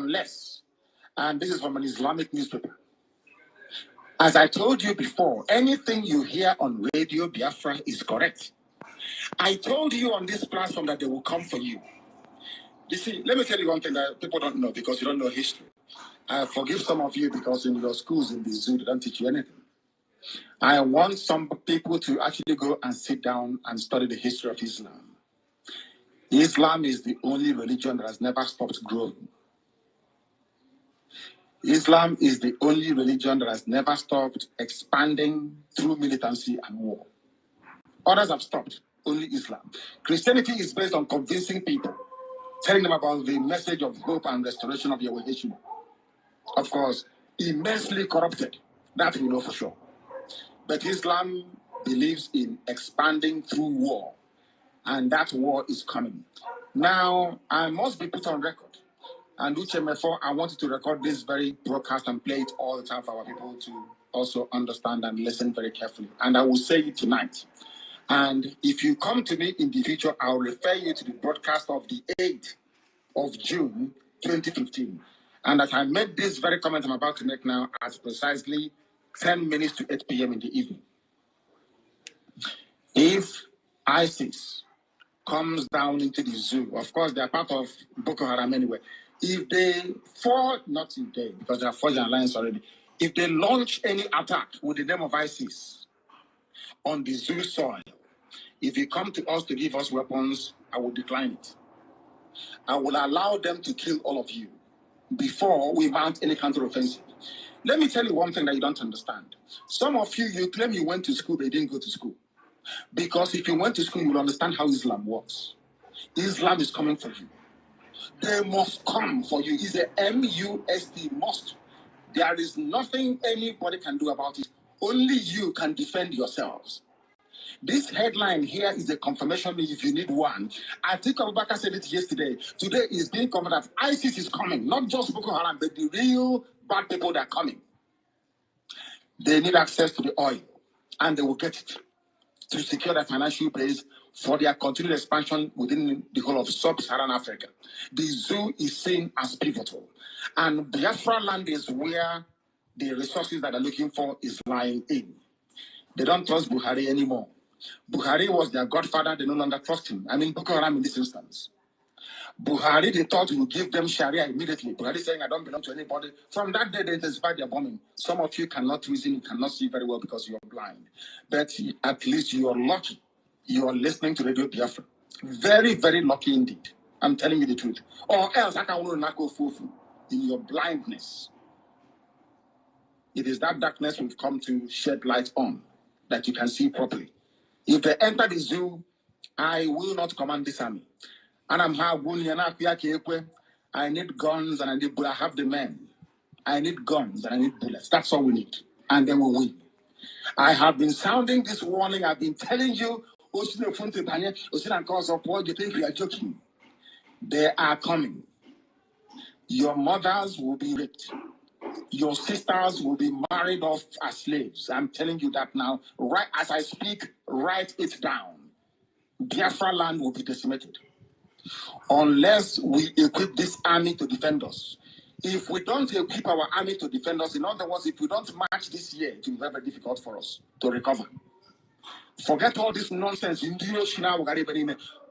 unless, and this is from an Islamic newspaper, as I told you before, anything you hear on Radio Biafra is correct. I told you on this platform that they will come for you. You see, let me tell you one thing that people don't know because you don't know history. I forgive some of you because in your schools in the zoo, they don't teach you anything. I want some people to actually go and sit down and study the history of Islam. Islam is the only religion that has never stopped growing. Islam is the only religion that has never stopped expanding through militancy and war. Others have stopped, only Islam. Christianity is based on convincing people, telling them about the message of hope and restoration of Yahweh Yeshua. Of course, immensely corrupted, that we know for sure. But Islam believes in expanding through war, and that war is coming. Now, I must be put on record. And Uchemefo, I wanted to record this very broadcast and play it all the time for our people to also understand and listen very carefully. And I will say it tonight. And if you come to me in the future, I'll refer you to the broadcast of the 8th of June, 2015. And as I made this very comment I'm about to make now at precisely 10 minutes to 8 p.m. in the evening. If ISIS comes down into the zoo, of course, they are part of Boko Haram anyway. If they fall, not today, because they are forged an alliance already. If they launch any attack with the name of ISIS on the zoo soil, if you come to us to give us weapons, I will decline it. I will allow them to kill all of you before we mount any counteroffensive. Let me tell you one thing that you don't understand. Some of you claim you went to school, but you didn't go to school. Because if you went to school, you will understand how Islam works. Islam is coming for you. They must come for you. It's a MUST, must. There is nothing anybody can do about it. Only you can defend yourselves. This headline here is a confirmation if you need one. I think Abubakar said it yesterday. Today is being confirmed that ISIS is coming. Not just Boko Haram, but the real bad people that are coming. They need access to the oil, and they will get it to secure their financial base for their continued expansion within the whole of sub-Saharan Africa. The zoo is seen as pivotal. And Biafra land is where the resources that they're looking for is lying in. They don't trust Buhari anymore. Buhari was their godfather. They no longer trust him. I mean, Boko Haram in this instance. Buhari, they thought he would give them Sharia immediately. Buhari saying, I don't belong to anybody. From that day, they intensified their bombing. Some of you cannot reason, you cannot see very well because you're blind. But at least you are lucky. You are listening to Radio Biafra. Very, very lucky indeed. I'm telling you the truth. Or else, I can not go fufu in your blindness. It is that darkness we've come to shed light on that you can see properly. If they enter the zoo, I will not command this army. And I need guns and I need bullets. I have the men. I need guns and I need bullets. That's all we need. And then we'll win. I have been sounding this warning. I've been telling you, you think we are joking. They are coming. Your mothers will be raped. Your sisters will be married off as slaves. I'm telling you that now. Right as I speak, write it down. Biafra land will be decimated. Unless we equip this army to defend us. If we don't equip our army to defend us, in other words, if we don't march this year, it will be very difficult for us to recover. Forget all this nonsense.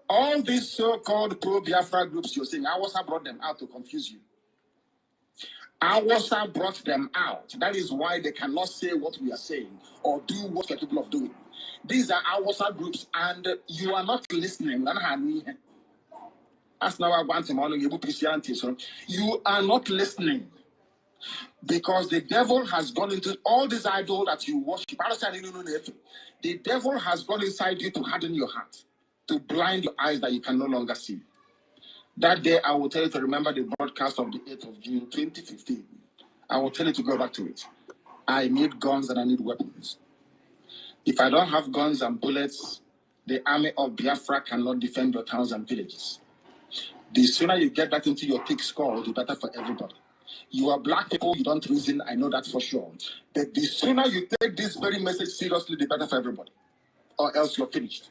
All these so-called pro-Biafra groups you're saying, Awasa brought them out to confuse you. Awasa brought them out. That is why they cannot say what we are saying or do what we're capable of doing. These are Awasa groups, and you are not listening. That's now I want to you are not listening because the devil has gone into all this idol that you worship. The devil has gone inside you to harden your heart, to blind your eyes that you can no longer see. That day, I will tell you to remember the broadcast of the 8th of June, 2015. I will tell you to go back to it. I need guns and I need weapons. If I don't have guns and bullets, the army of Biafra cannot defend your towns and villages. The sooner you get that into your thick skull, the better for everybody. You are black people, you don't reason, I know that for sure. But the sooner you take this very message seriously, the better for everybody. Or else you're finished.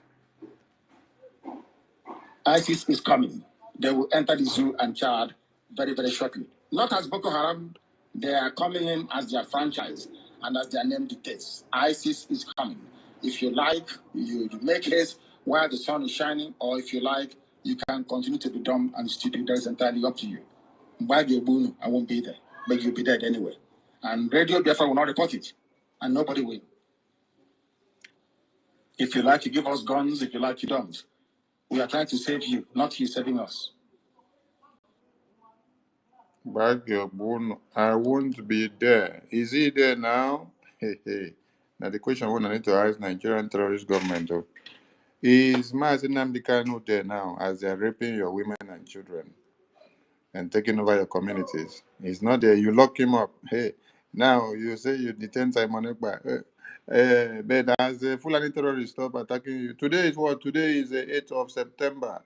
ISIS is coming. They will enter the zoo and Chad very, very shortly. Not as Boko Haram, they are coming in as their franchise and as their name dictates. ISIS is coming. If you like, you make haste while the sun is shining, or if you like, you can continue to be dumb and stupid. That is entirely up to you. By the boon, I won't be there, but you'll be dead anyway. And Radio Biafra will not report it, and nobody will. If you like, you give us guns. If you like, you don't. We are trying to save you, not you saving us. I won't be there. Is he there now? Now the question I need to ask Nigerian terrorist government though. Is Mazi Nnamdi Kanu there now as they are raping your women and children and taking over your communities? He's not there. You lock him up. Hey, now you say you detain Simon Ekpa. But as the Fulani terrorists stop attacking you, today is what? Today is the 8th of September.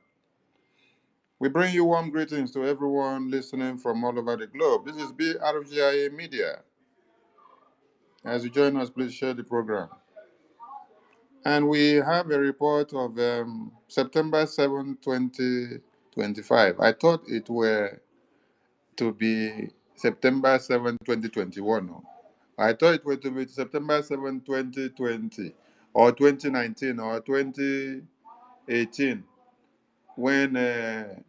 We bring you warm greetings to everyone listening from all over the globe. This is BRGIA Media. As you join us, please share the program. And we have a report of September 7, 2025. I thought it were to be September 7, 2021. No? I thought it were to be September 7, 2020, or 2019, or 2018, when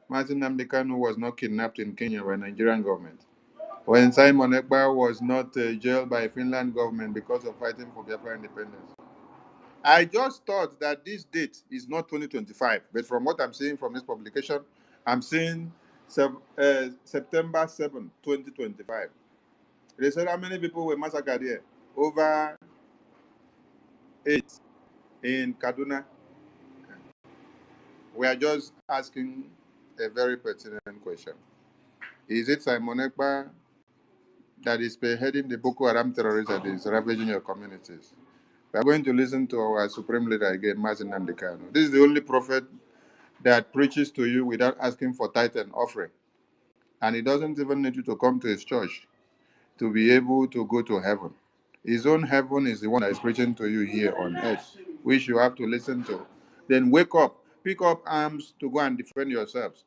Martin Nnamdi Kanu was not kidnapped in Kenya by Nigerian government. When Simon Ekpa was not jailed by Finland government because of fighting for Biafra independence. I just thought that this date is not 2025, but from what I'm seeing from this publication, I'm seeing September 7, 2025. They said how many people were massacred here? Over 8 in Kaduna. We are just asking a very pertinent question. Is it Simon Ekpa that is spearheading the Boko Haram terrorists that is ravaging your communities? We are going to listen to our supreme leader again, Mazi Nnamdi Kanu. This is the only prophet that preaches to you without asking for tithe and offering. And he doesn't even need you to come to his church to be able to go to heaven. His own heaven is the one that is preaching to you here on earth, which you have to listen to. Then wake up, pick up arms to go and defend yourselves.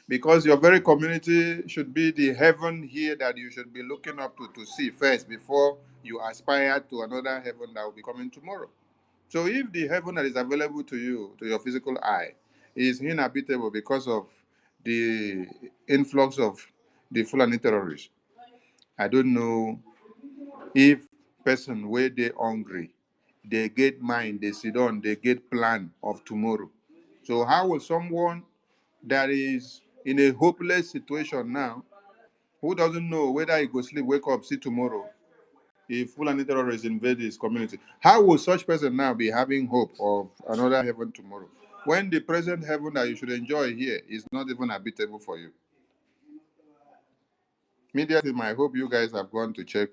Because your very community should be the heaven here that you should be looking up to see first before you aspire to another heaven that will be coming tomorrow. So if the heaven that is available to you, to your physical eye, is inhabitable because of the influx of the Fulani terrorists, I don't know if person where they hungry, they get mind, they sit down, they get plan of tomorrow. So how will someone that is in a hopeless situation now, who doesn't know whether he go sleep, wake up, see tomorrow, if Fulani terrorists invade his community, how will such person now be having hope of another heaven tomorrow? When the present heaven that you should enjoy here is not even habitable for you. Media team, I hope you guys have gone to check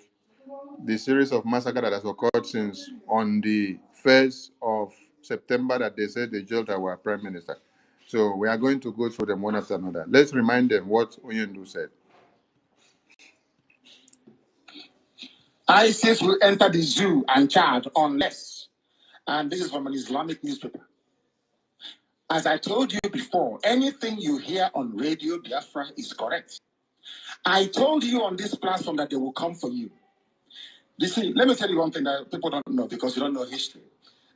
the series of massacre that has occurred since on the 1st of September that they said they jailed our prime minister. So we are going to go through them one after another. Let's remind them what Oyendu said. ISIS will enter the zoo and Chad unless, and this is from an Islamic newspaper. As I told you before, anything you hear on Radio Biafra is correct. I told you on this platform that they will come for you. You see, let me tell you one thing that people don't know because you don't know history.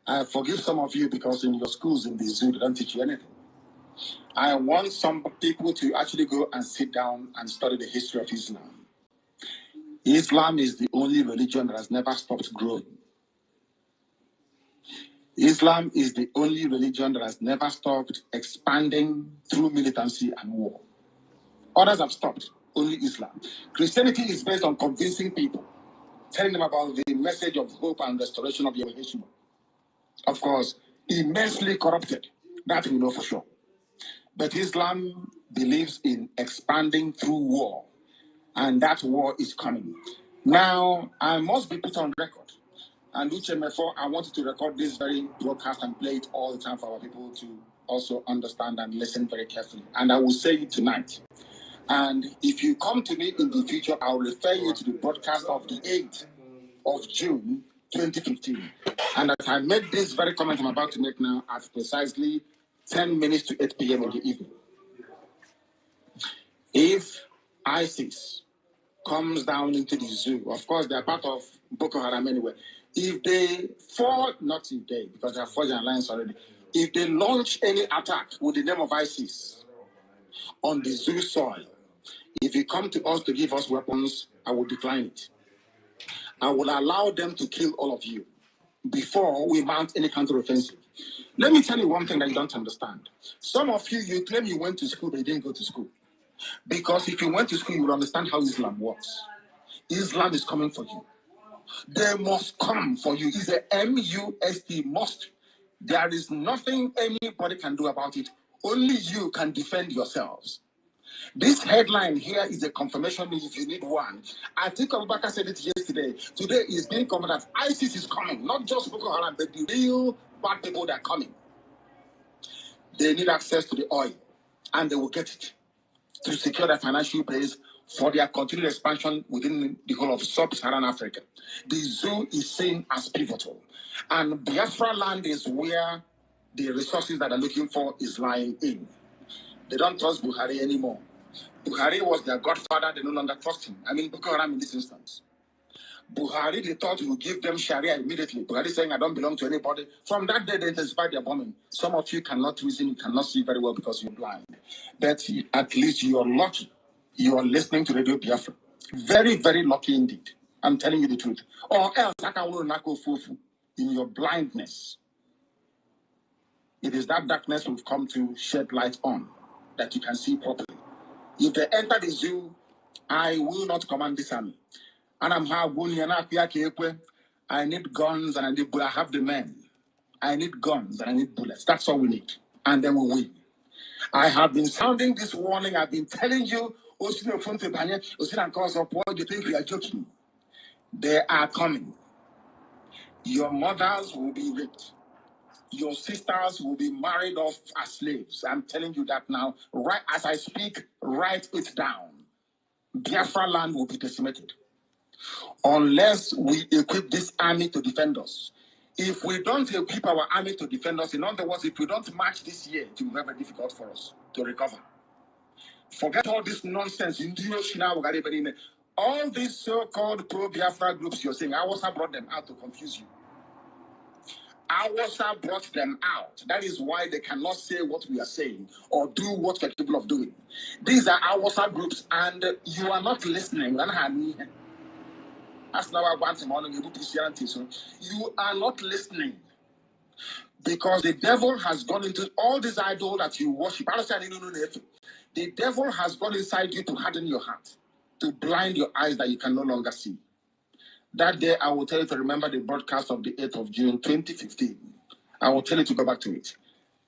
I forgive some of you because in your schools in the zoo, they don't teach you anything. I want some people to actually go and sit down and study the history of Islam. Islam is the only religion that has never stopped growing. Islam is the only religion that has never stopped expanding through militancy and war. Others have stopped, only Islam. Christianity is based on convincing people, telling them about the message of hope and restoration of Yahweh. Of course, immensely corrupted. That we know for sure. But Islam believes in expanding through war, and that war is coming. Now, I must be put on record. And UCHMF4, I wanted to record this very broadcast and play it all the time for our people to also understand and listen very carefully. And I will say it tonight. And if you come to me in the future, I'll refer you to the broadcast of the 8th of June, 2015. And as I made this very comment I'm about to make now at precisely 10 minutes to 8 p.m. in the evening. If ISIS comes down into the zoo, of course, they are part of Boko Haram anyway. If they fall, not if they, because they are forged an alliance already. If they launch any attack with the name of ISIS on the zoo soil, if you come to us to give us weapons, I will decline it. I will allow them to kill all of you before we mount any counteroffensive. Let me tell you one thing that you don't understand. Some of you, you claim you went to school, but you didn't go to school. Because if you went to school, you will understand how Islam works. Islam is coming for you. They must come for you. It's a MUST, must. There is nothing anybody can do about it. Only you can defend yourselves. This headline here is a confirmation if you need one. I think Abubakar said it yesterday. Today is being confirmed that ISIS is coming. Not just Boko Haram, but the real bad people that are coming. They need access to the oil, and they will get it to secure their financial base for their continued expansion within the whole of sub-Saharan Africa. The zoo is seen as pivotal, and Biafra land is where the resources that they're looking for is lying in. They don't trust Buhari anymore. Buhari was their godfather, they no longer trust him. I mean, Boko Haram in this instance. Buhari, they thought he would give them Sharia immediately. Buhari saying, I don't belong to anybody. From that day, they intensified their bombing. Some of you cannot reason, you cannot see very well because you're blind. But at least you are lucky. You are listening to Radio Biafra. Very, very lucky indeed. I'm telling you the truth. Or else, in your blindness, it is that darkness we've come to shed light on that you can see properly. If they enter the zoo, I will not command this army. And I need guns and I need bullets. I have the men. I need guns and I need bullets. That's all we need. And then we'll win. I have been sounding this warning. I've been telling you, you think we are joking. They are coming. Your mothers will be raped. Your sisters will be married off as slaves. I'm telling you that now. Right as I speak, write it down. Biafra land will be decimated unless we equip this army to defend us. If we don't equip our army to defend us, in other words, if we don't march this year, it will be very difficult for us to recover. Forget all this nonsense. All these so-called pro-Biafra groups you're saying, Awasa brought them out to confuse you. Awasa brought them out. That is why they cannot say what we are saying or do what we're capable of doing. These are Awasa groups, and you are not listening. That's now I want him on you are not listening because the devil has gone into all these idols that you worship. The devil has gone inside you to harden your heart, to blind your eyes that you can no longer see. That day, I will tell you to remember the broadcast of the 8th of June, 2015. I will tell you to go back to it.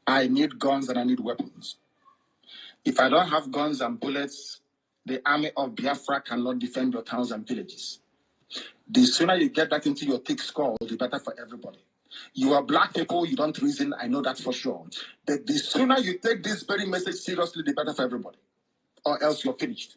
I need guns and I need weapons. If I don't have guns and bullets, the army of Biafra cannot defend your towns and villages. The sooner you get that into your thick skull, the better for everybody. You are black people, you don't reason, I know that for sure. But the sooner you take this very message seriously, the better for everybody. Or else you're finished.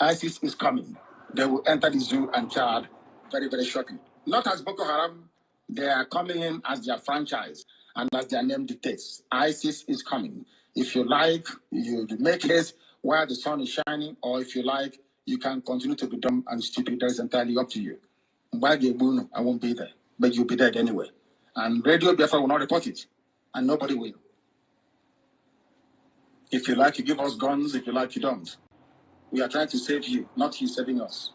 ISIS is coming. They will enter the zoo and Chad very, very shortly. Not as Boko Haram, they are coming in as their franchise and as their name dictates. ISIS is coming. If you like, you make haste while the sun is shining, or if you like, you can continue to be dumb and stupid. That is entirely up to you. While I won't be there, but you'll be dead anyway. And Radio Biafra will not report it, and nobody will. If you like, you give us guns. If you like, you don't. We are trying to save you, not you saving us.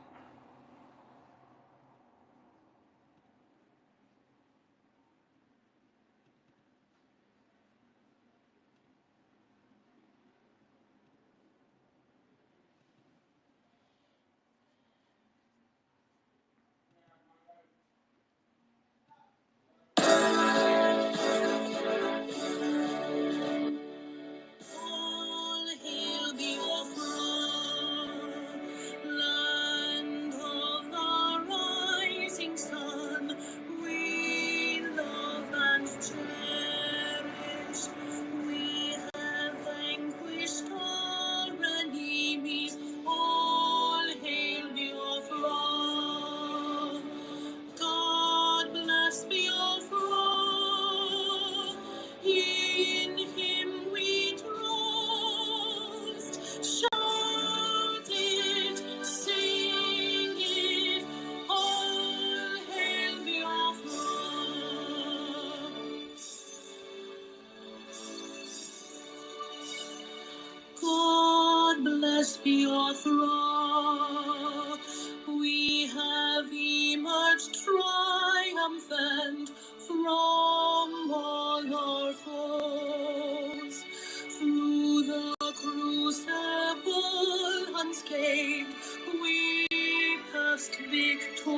Biafra, we have emerged triumphant from all our foes. Through the crucible unscathed, we passed victorious.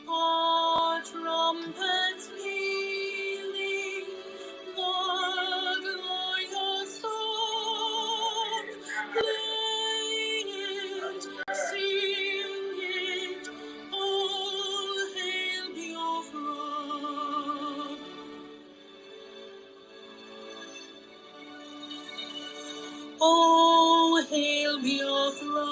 Our trumpets pealing, the glorious song, play it, sing it, all hail Biafra. Oh, hail Biafra,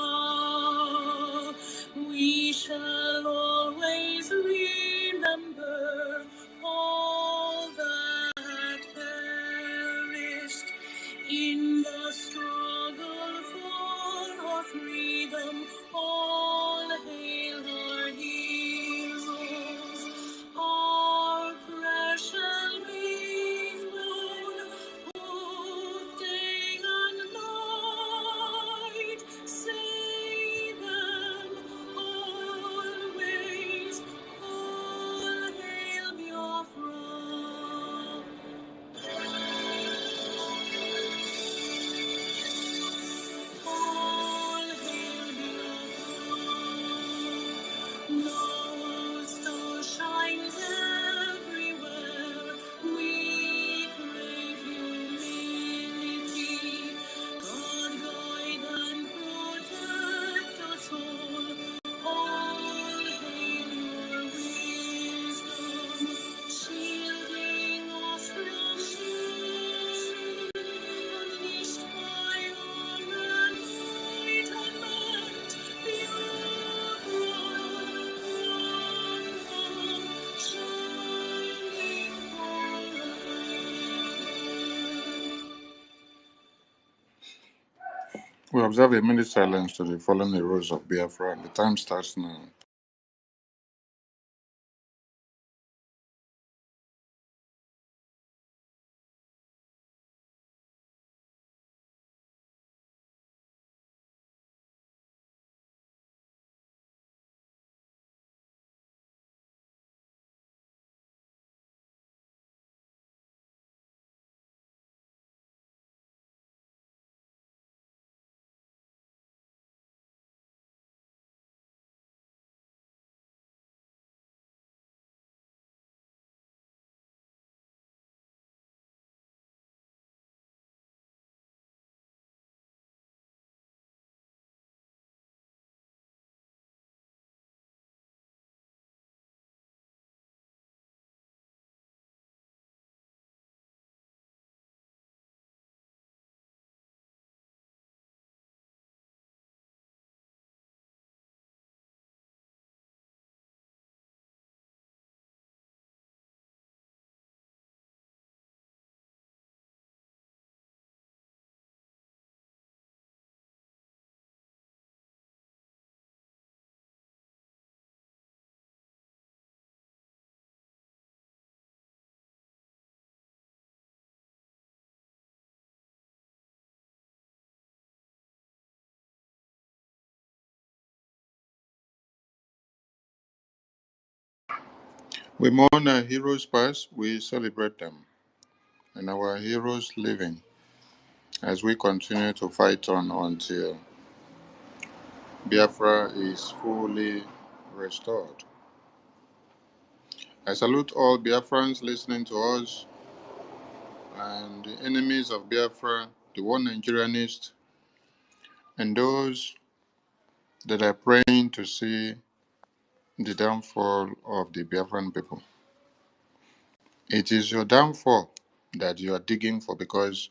we shall always remember all that perished in the struggle for our freedom. All hail our heroes, our precious backbone, who day and night say them always. All hail Biafra. All hail Biafra. No star shines everywhere. We crave humility. God guide and protect us all. All hail your wisdom, shielding us from evil. Unleashed by your might and might, We observe a minute silence to the fallen heroes of Biafra, and the time starts now. We mourn our heroes past, we celebrate them, and our heroes living as we continue to fight on until Biafra is fully restored. I salute all Biafrans listening to us and the enemies of Biafra, the one Nigerianists, and those that are praying to see the downfall of the Biafran people. It is your downfall that you are digging for because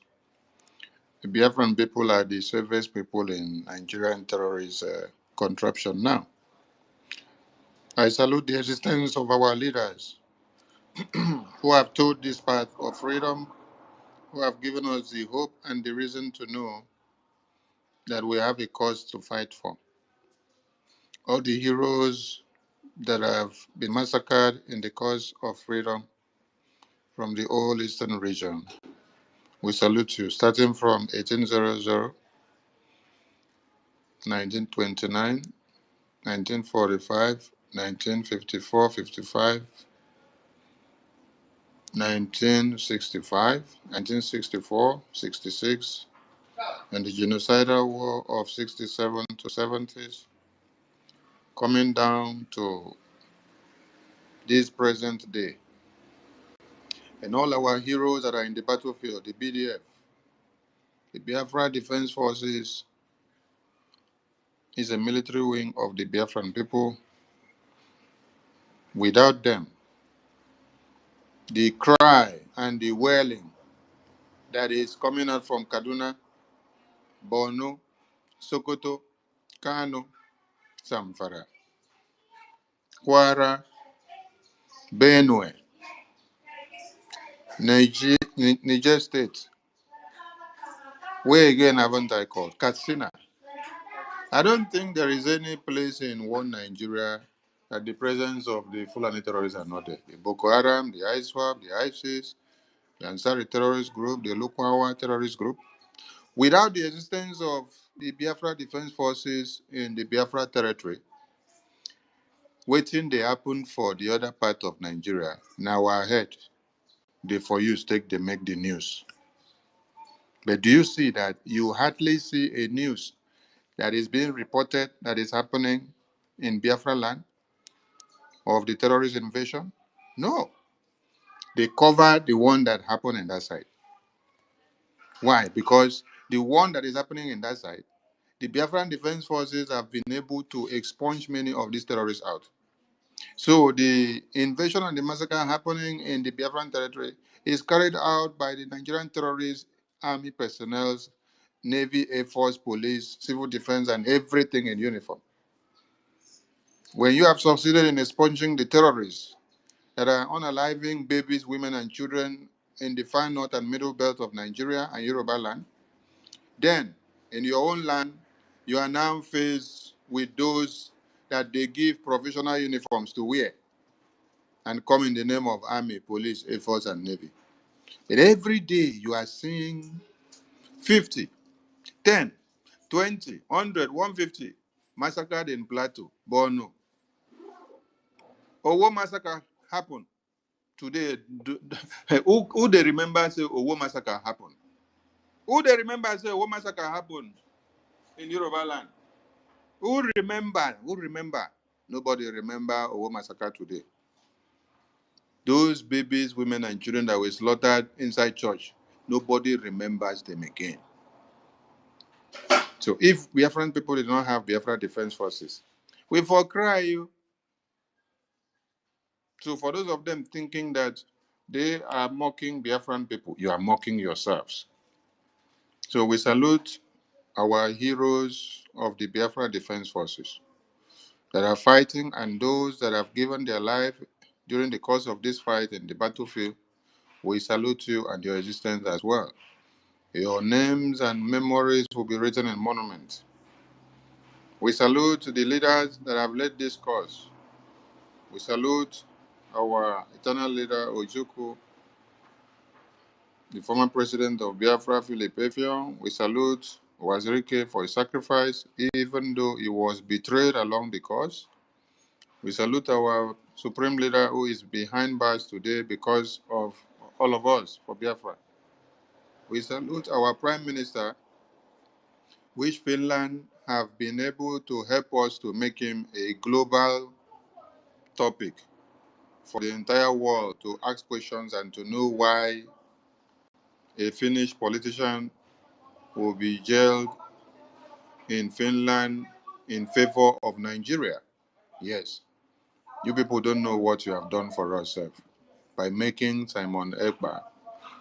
the Biafran people are the safest people in Nigerian terrorist contraption now. I salute the existence of our leaders who have told this path of freedom, who have given us the hope and the reason to know that we have a cause to fight for. All the heroes that have been massacred in the cause of freedom from the whole eastern region, we salute you, starting from 1800 1929, 1945, 1954, 55, 1965, 1964, 66, and the genocidal war of 67 to 70s, coming down to this present day. And all our heroes that are in the battlefield, the BDF, the Biafra Defense Forces, is a military wing of the Biafran people. Without them, the cry and the wailing that is coming out from Kaduna, Borno, Sokoto, Kano, Zamfara, Kwara, Benue, Niger State, where again haven't I called? Katsina. I don't think there is any place in one Nigeria that the presence of the Fulani terrorists are not there. The Boko Haram, the ISWAP, the ISIS, the Ansari terrorist group, the Lukwawa terrorist group. Without the existence of the Biafra Defense Forces in the Biafra territory, waiting they happen for the other part of Nigeria, now ahead, they for you take they make the news. But do you see that you hardly see a news that is being reported that is happening in Biafra land of the terrorist invasion? No. They cover the one that happened in that side. Why? Because the one that is happening in that side, the Biafran Defense Forces have been able to expunge many of these terrorists out. So the invasion and the massacre happening in the Biafran territory is carried out by the Nigerian terrorists, army personnel, Navy, Air Force, police, civil defense, and everything in uniform. When you have succeeded in expunging the terrorists that are unaliving babies, women, and children in the far north and middle belt of Nigeria and Yoruba land, then in your own land, you are now faced with those that they give provisional uniforms to wear and come in the name of army, police, air force, and navy. And every day you are seeing 50, 10, 20, 100, 150 massacred in Plateau, Borno. Owo massacre happened today. Who they remember say Owo massacre happened? Who they remember say Owo massacre happened in Yoruba land? Who remember? Who remember? Nobody remember Owo massacre today. Those babies, women, and children that were slaughtered inside church, nobody remembers them again. So if Biafran people did not have Biafra Defense Forces, we for cry you. So for those of them thinking that they are mocking Biafran people, you are mocking yourselves. So we salute our heroes of the Biafra Defense Forces that are fighting and those that have given their life during the course of this fight in the battlefield. We salute you and your existence as well. Your names and memories will be written in monuments. We salute the leaders that have led this cause. We salute our eternal leader, Ojukwu, the former president of Biafra, Philip Effiong. We salute Wazirike for his sacrifice, even though he was betrayed along the cause. We salute our supreme leader who is behind bars today because of all of us for Biafra. We salute our prime minister, which Finland have been able to help us to make him a global topic for the entire world to ask questions and to know why a Finnish politician will be jailed in Finland in favor of Nigeria. Yes, you people don't know what you have done for us, by making Simon Ekpa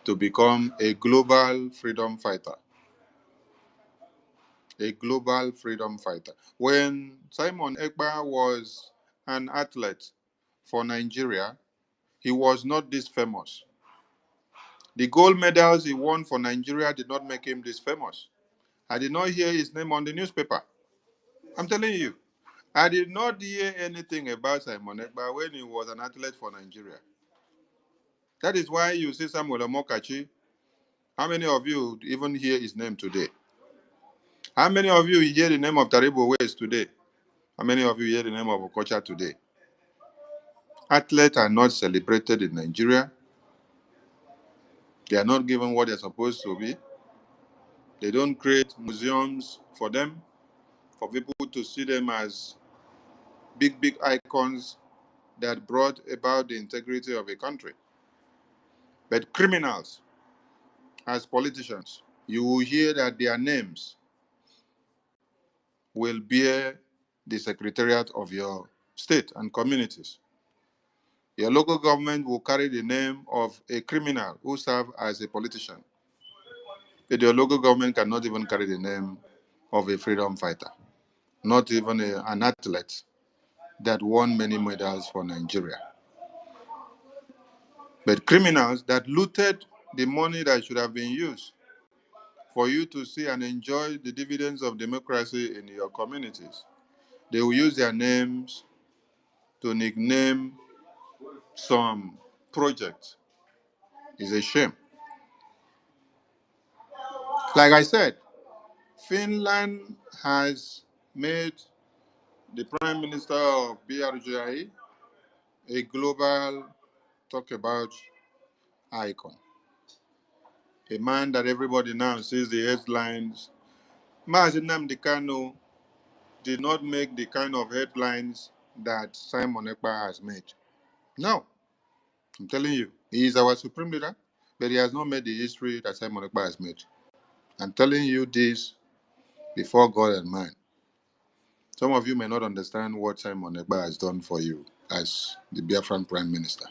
to become a global freedom fighter. A global freedom fighter. When Simon Ekpa was an athlete for Nigeria, he was not this famous. The gold medals he won for Nigeria did not make him this famous. I did not hear his name on the newspaper. I'm telling you. I did not hear anything about Simon Ekpa when he was an athlete for Nigeria. That is why you see Samuel Omokachi. How many of you even hear his name today? How many of you hear the name of Taribo Ways today? How many of you hear the name of Okocha today? Athletes are not celebrated in Nigeria. They are not given what they're supposed to be. They don't create museums for them, for people to see them as big, big icons that brought about the integrity of a country. But criminals, as politicians, you will hear that their names will bear the secretariat of your state and communities. Your local government will carry the name of a criminal who served as a politician. But your local government cannot even carry the name of a freedom fighter, not even an athlete that won many medals for Nigeria. But criminals that looted the money that should have been used for you to see and enjoy the dividends of democracy in your communities, they will use their names to nickname some project. It's a shame. Like I said, Finland has made the Prime Minister of Brgie a global talk about icon. A man that everybody now sees the headlines. Mazi Nnamdi Kanu did not make the kind of headlines that Simon Ekpa has made. No, I'm telling you, he is our supreme leader, but he has not made the history that Simon Ekpa has made. I'm telling you this before God and man. Some of you may not understand what Simon Ekpa has done for you as the Biafran Prime Minister.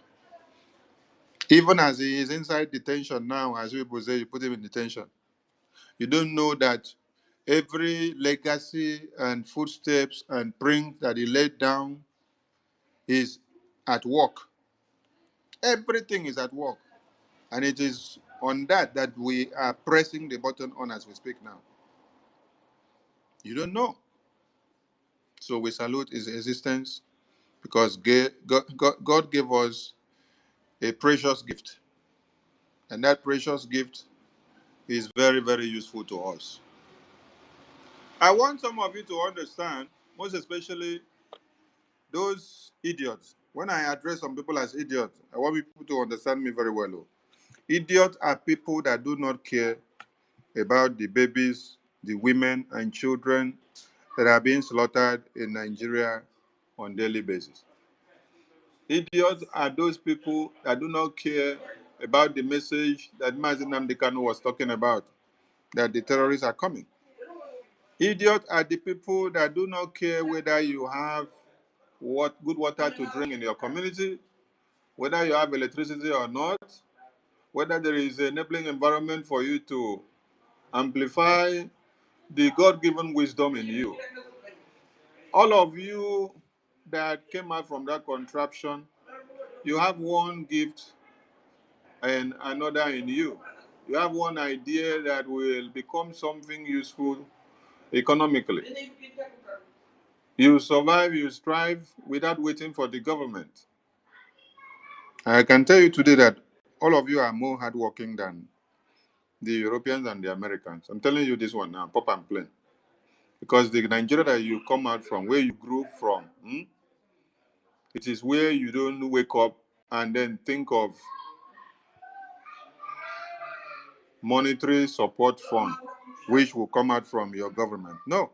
Even as he is inside detention now, as people say, you put him in detention. You don't know that every legacy and footsteps and print that he laid down is at work. Everything is at work. And it is on that we are pressing the button on as we speak now. You don't know. So we salute his existence because God gave us a precious gift. And that precious gift is very, very useful to us. I want some of you to understand, most especially those idiots. When I address some people as idiots, I want people to understand me very well. Idiots are people that do not care about the babies, the women and children that are being slaughtered in Nigeria on a daily basis. Idiots are those people that do not care about the message that Mazi Nnamdi Kanu was talking about, that the terrorists are coming. Idiots are the people that do not care whether you have good water to drink in your community, whether you have electricity or not, whether there is an enabling environment for you to amplify the God-given wisdom in you. All of you that came out from that contraption, you have one gift and another in you. You have one idea that will become something useful economically. You survive, you strive without waiting for the government. I can tell you today that all of you are more hardworking than the Europeans and the Americans. I'm telling you this one now, pop and plain. Because the Nigeria that you come out from, where you grew from, it is where you don't wake up and then think of monetary support fund, which will come out from your government. No,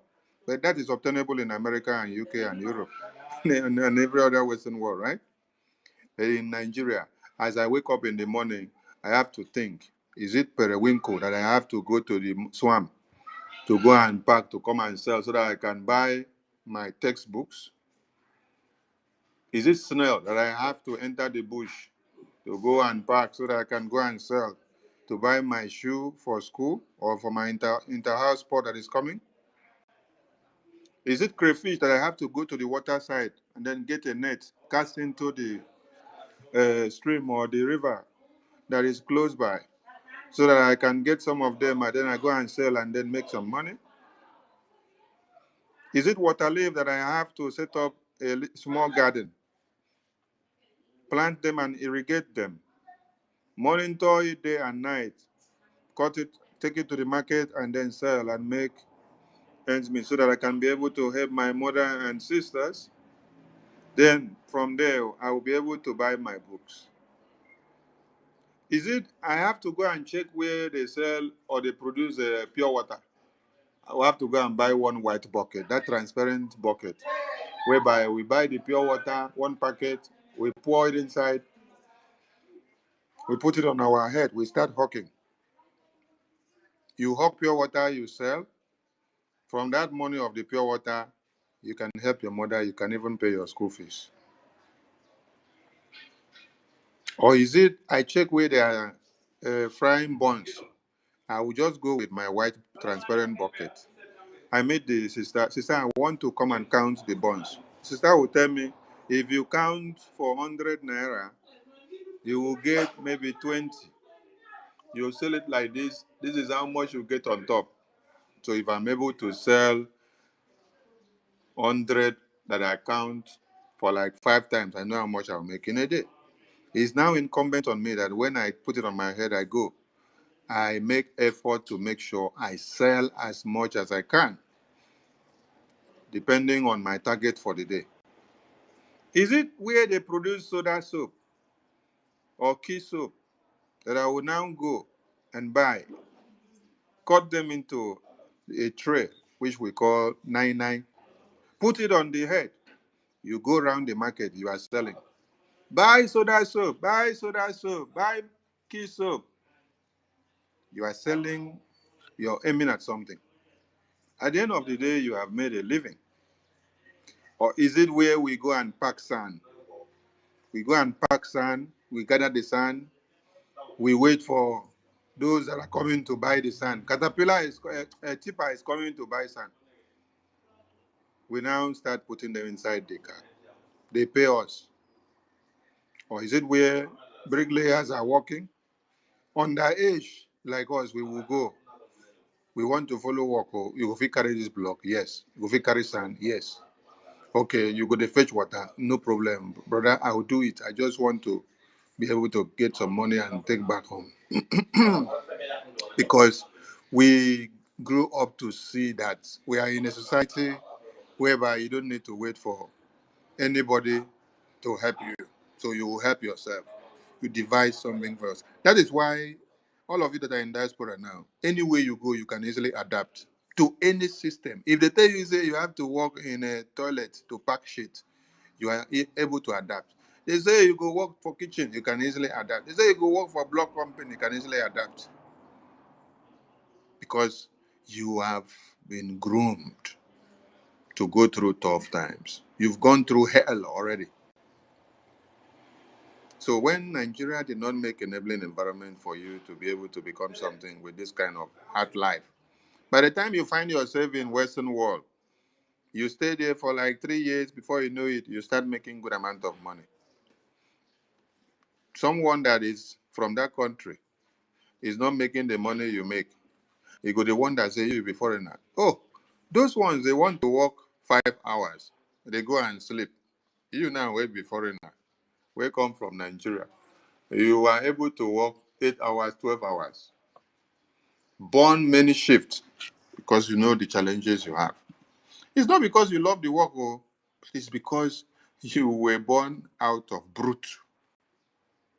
but that is obtainable in America and UK and Europe and every other Western world, right? But in Nigeria, as I wake up in the morning, I have to think, is it periwinkle that I have to go to the swamp to go and pack to come and sell so that I can buy my textbooks? Is it snail that I have to enter the bush to go and pack so that I can go and sell to buy my shoe for school or for my inter-house sport that is coming? Is it crayfish that I have to go to the water side and then get a net, cast into the stream or the river that is close by so that I can get some of them and then I go and sell and then make some money? Is it water leaf that I have to set up a small garden, plant them and irrigate them, monitor it day and night, cut it, take it to the market and then sell and make earns me so that I can be able to help my mother and sisters. Then from there, I will be able to buy my books. Is it I have to go and check where they sell or they produce pure water? I will have to go and buy one white bucket, that transparent bucket, whereby we buy the pure water, one packet, we pour it inside, we put it on our head, we start hawking. You hawk pure water, you sell. From that money of the pure water, you can help your mother, you can even pay your school fees. Or is it I check where they are frying buns? I will just go with my white transparent bucket. I made the sister, I want to come and count the buns. Sister will tell me, if you count for 100 naira, you will get maybe 20. You sell it like this. This is how much you get on top. So if I'm able to sell 100 that I count for like 5 times, I know how much I'll make in a day. It's now incumbent on me that when I put it on my head, I make effort to make sure I sell as much as I can, depending on my target for the day. Is it where they produce soda soap or key soap that I will now go and buy, cut them into a tray, which we call 99, put it on the head. You go around the market, you are selling. Buy soda soap, buy soda soap, buy key soap. You are selling, you're aiming at something. At the end of the day, you have made a living. Or is it where we go and pack sand? We go and pack sand, we gather the sand, we wait for those that are coming to buy the sand. Caterpillar is a tipper is coming to buy sand. We now start putting them inside the car. They pay us. Or is it where bricklayers are working? Underage, like us, we will go. We want to follow work. Oh, you go fit carry this block? Yes. You go fit carry sand? Yes. Okay, you go to fetch water? No problem. Brother, I will do it. I just want to be able to get some money and take back home. Because we grew up to see that we are in a society whereby you don't need to wait for anybody to help you. So you will help yourself. You devise something first. That is why all of you that are in diaspora now, anywhere you go, you can easily adapt to any system. If they tell you, say you have to work in a toilet to pack shit, you are able to adapt. They say you go work for kitchen, you can easily adapt. They say you go work for block company, you can easily adapt. Because you have been groomed to go through tough times. You've gone through hell already. So when Nigeria did not make enabling environment for you to be able to become something with this kind of hard life, by the time you find yourself in Western world, you stay there for like 3 years. Before you know it, you start making good amount of money. Someone that is from that country is not making the money you make. You go the one that say you be foreigner. Oh, those ones, they want to work 5 hours. They go and sleep. You now will be foreigner. We come from Nigeria. You are able to work 8 hours, 12 hours. Burn many shifts because you know the challenges you have. It's not because you love the work, oh, it's because you were born out of brute.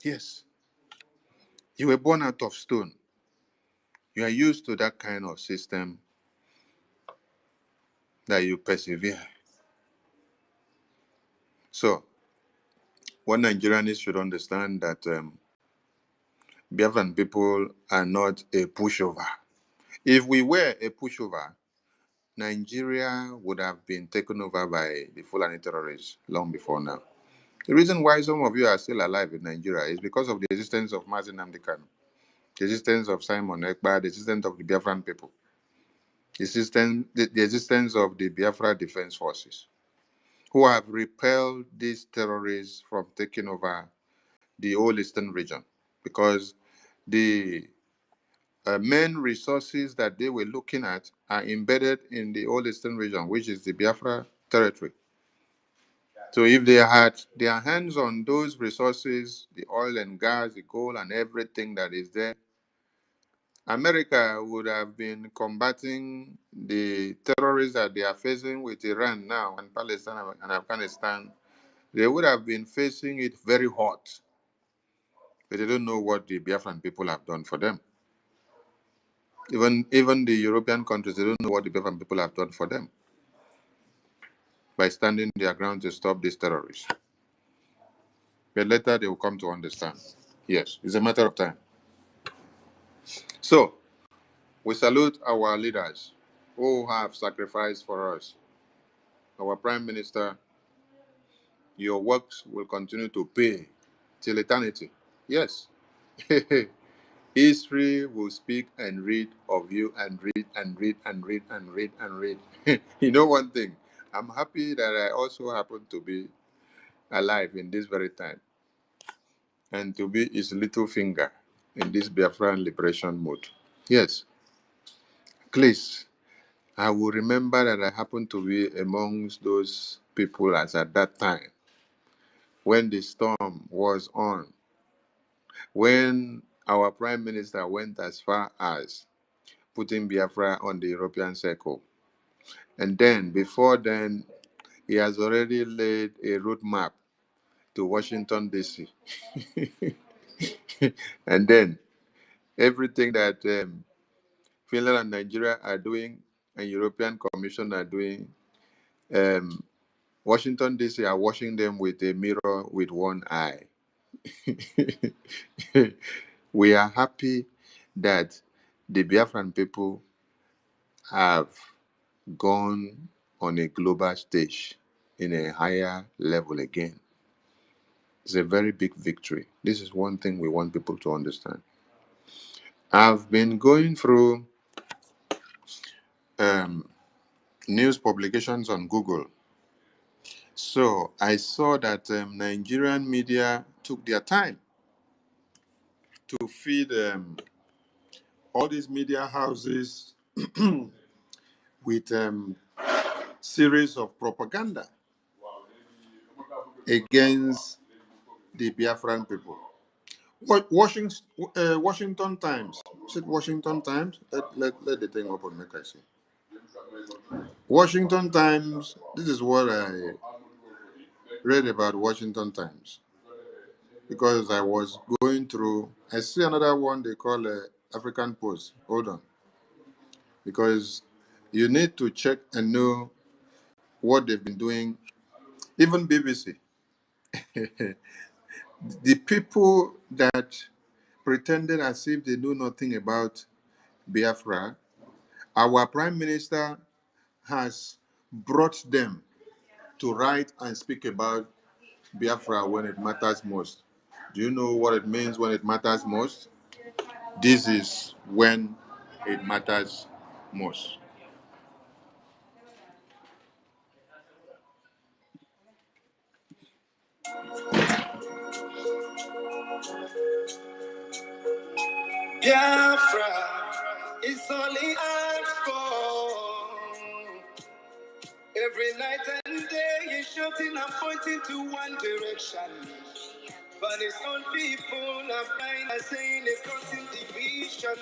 Yes. You were born out of stone. You are used to that kind of system that you persevere. So, what Nigerians should understand that Biafran people are not a pushover. If we were a pushover, Nigeria would have been taken over by the Fulani terrorists long before now. The reason why some of you are still alive in Nigeria is because of the existence of Mazi Nnamdi Kanu, the existence of Simon Ekpa, the existence of the Biafran people, the existence of the Biafra Defense Forces, who have repelled these terrorists from taking over the whole eastern region, because the main resources that they were looking at are embedded in the whole eastern region, which is the Biafra territory. So if they had their hands on those resources, the oil and gas, the coal and everything that is there, America would have been combating the terrorists that they are facing with Iran now and Palestine and Afghanistan. They would have been facing it very hot, but they don't know what the Biafran people have done for them. Even the European countries, they don't know what the Biafran people have done for them by standing their ground to stop these terrorists. But later they will come to understand. Yes, it's a matter of time. So, we salute our leaders who have sacrificed for us. Our Prime Minister, your works will continue to pay till eternity. Yes. History will speak and read of you and read and read and read and read and read. You know one thing, I'm happy that I also happen to be alive in this very time and to be his little finger in this Biafran liberation mode. Yes, please, I will remember that I happened to be amongst those people as at that time when the storm was on, when our Prime Minister went as far as putting Biafra on the European circle. And then, before then, he has already laid a roadmap to Washington, D.C. And then, everything that Finland and Nigeria are doing and European Commission are doing, um, Washington, D.C. are watching them with a mirror with one eye. We are happy that the Biafran people have gone on a global stage in a higher level again. It's a very big victory. This is one thing we want people to understand. I've been going through news publications on Google. So I saw that Nigerian media took their time to feed all these media houses with series of propaganda against the Biafran people. Washington Times. Is it Washington Times? Let the thing open, make I see. Washington Times. This is what I read about Washington Times. Because I was going through, I see another one they call African Post. Hold on. Because you need to check and know what they've been doing. Even BBC. The people that pretended as if they knew nothing about Biafra, our Prime Minister has brought them to write and speak about Biafra when it matters most. Do you know what it means when it matters most? This is when it matters most. Biafra is only asked for. Every night and day he's shouting and pointing to one direction. But his own people are blind and saying it's causing division.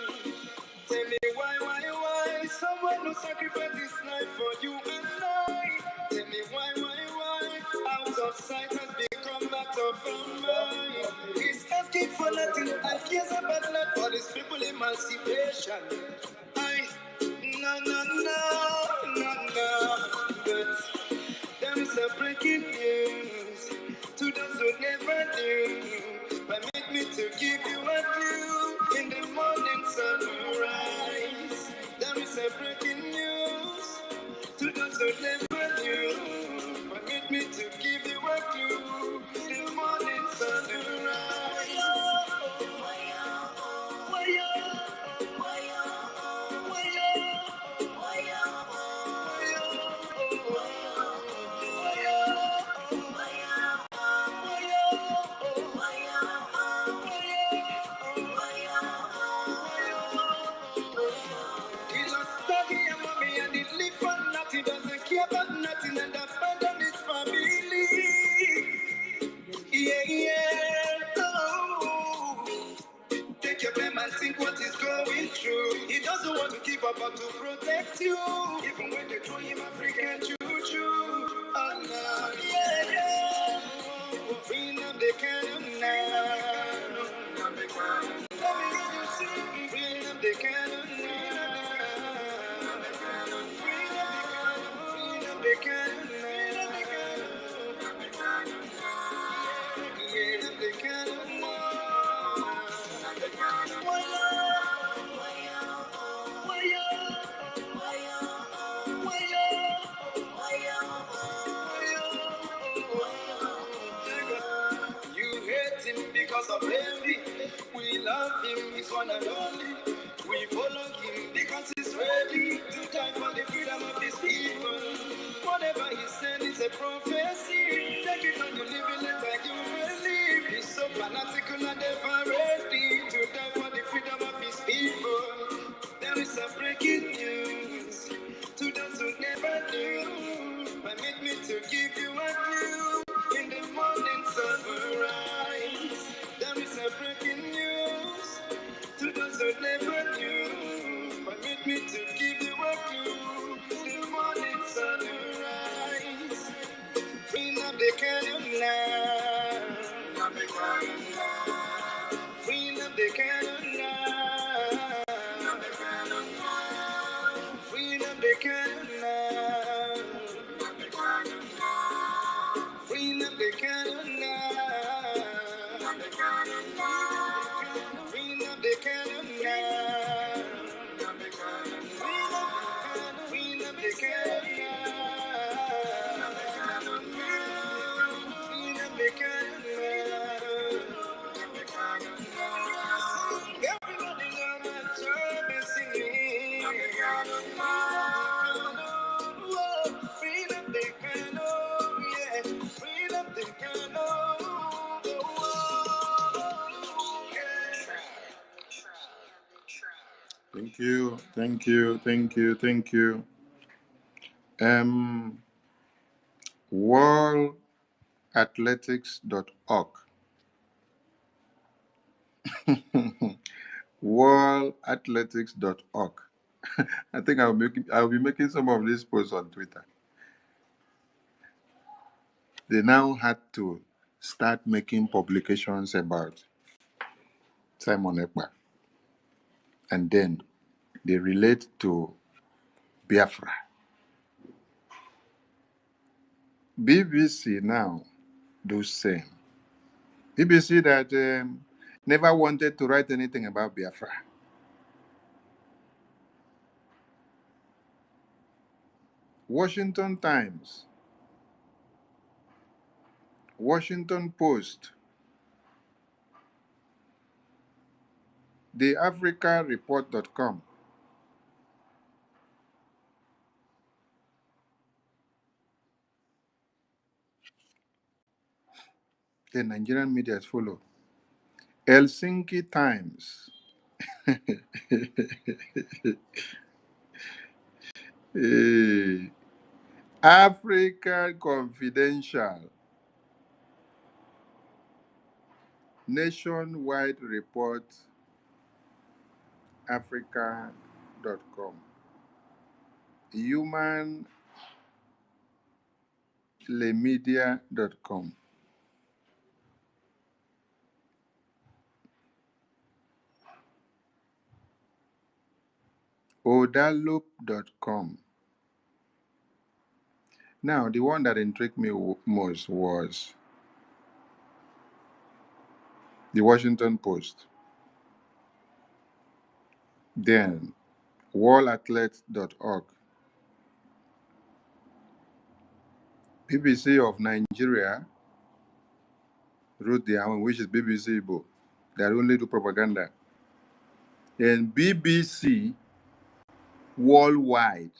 Tell me why, someone who sacrificed his life for you and I. Tell me why, out of sight has become out of mind. He's asking for nothing and cares about not for his people emancipation. No. But there is a breaking news to those who never knew. Permit me to give you a clue in the morning sunrise. There is a breaking news to those who never knew. Permit me to give you a clue in the morning sunrise. He lost daddy and mommy and he live for nothing, doesn't care about one and only. We follow him because he's ready to die for the freedom of his people. Whatever he said is a prophecy. Take it on you, live it like you believe. He's so fanatical and ever ready to die for the freedom of his people. There is a breaking news to those who never knew. Permit me to give you a clue. In the morning sunrise, there is a breaking news to those who never knew. Permit me to give you a clue. In the morning sunrise, bring up the candle now. Bring up the candle now. Bring up the candle now. Bring up the candle now. Bring up the candle now. Bring up the candle Thank you, thank you, thank you, thank you. Worldathletics.org. Worldathletics.org. I think I'll be making some of these posts on Twitter. They now had to start making publications about Simon Ekpa, and then they relate to Biafra. BBC now do same. BBC that never wanted to write anything about Biafra. Washington Times, Washington Post, theafricareport.com, the Nigerian media follow. Helsinki Times, Africa Confidential, Nationwide Report, Africa.com, humanlemedia.com, odaloop.com. Now, the one that intrigued me most was the Washington Post, then worldathlete.org, BBC of Nigeria wrote their own, which is BBC Igbo. They only do propaganda. Then BBC Worldwide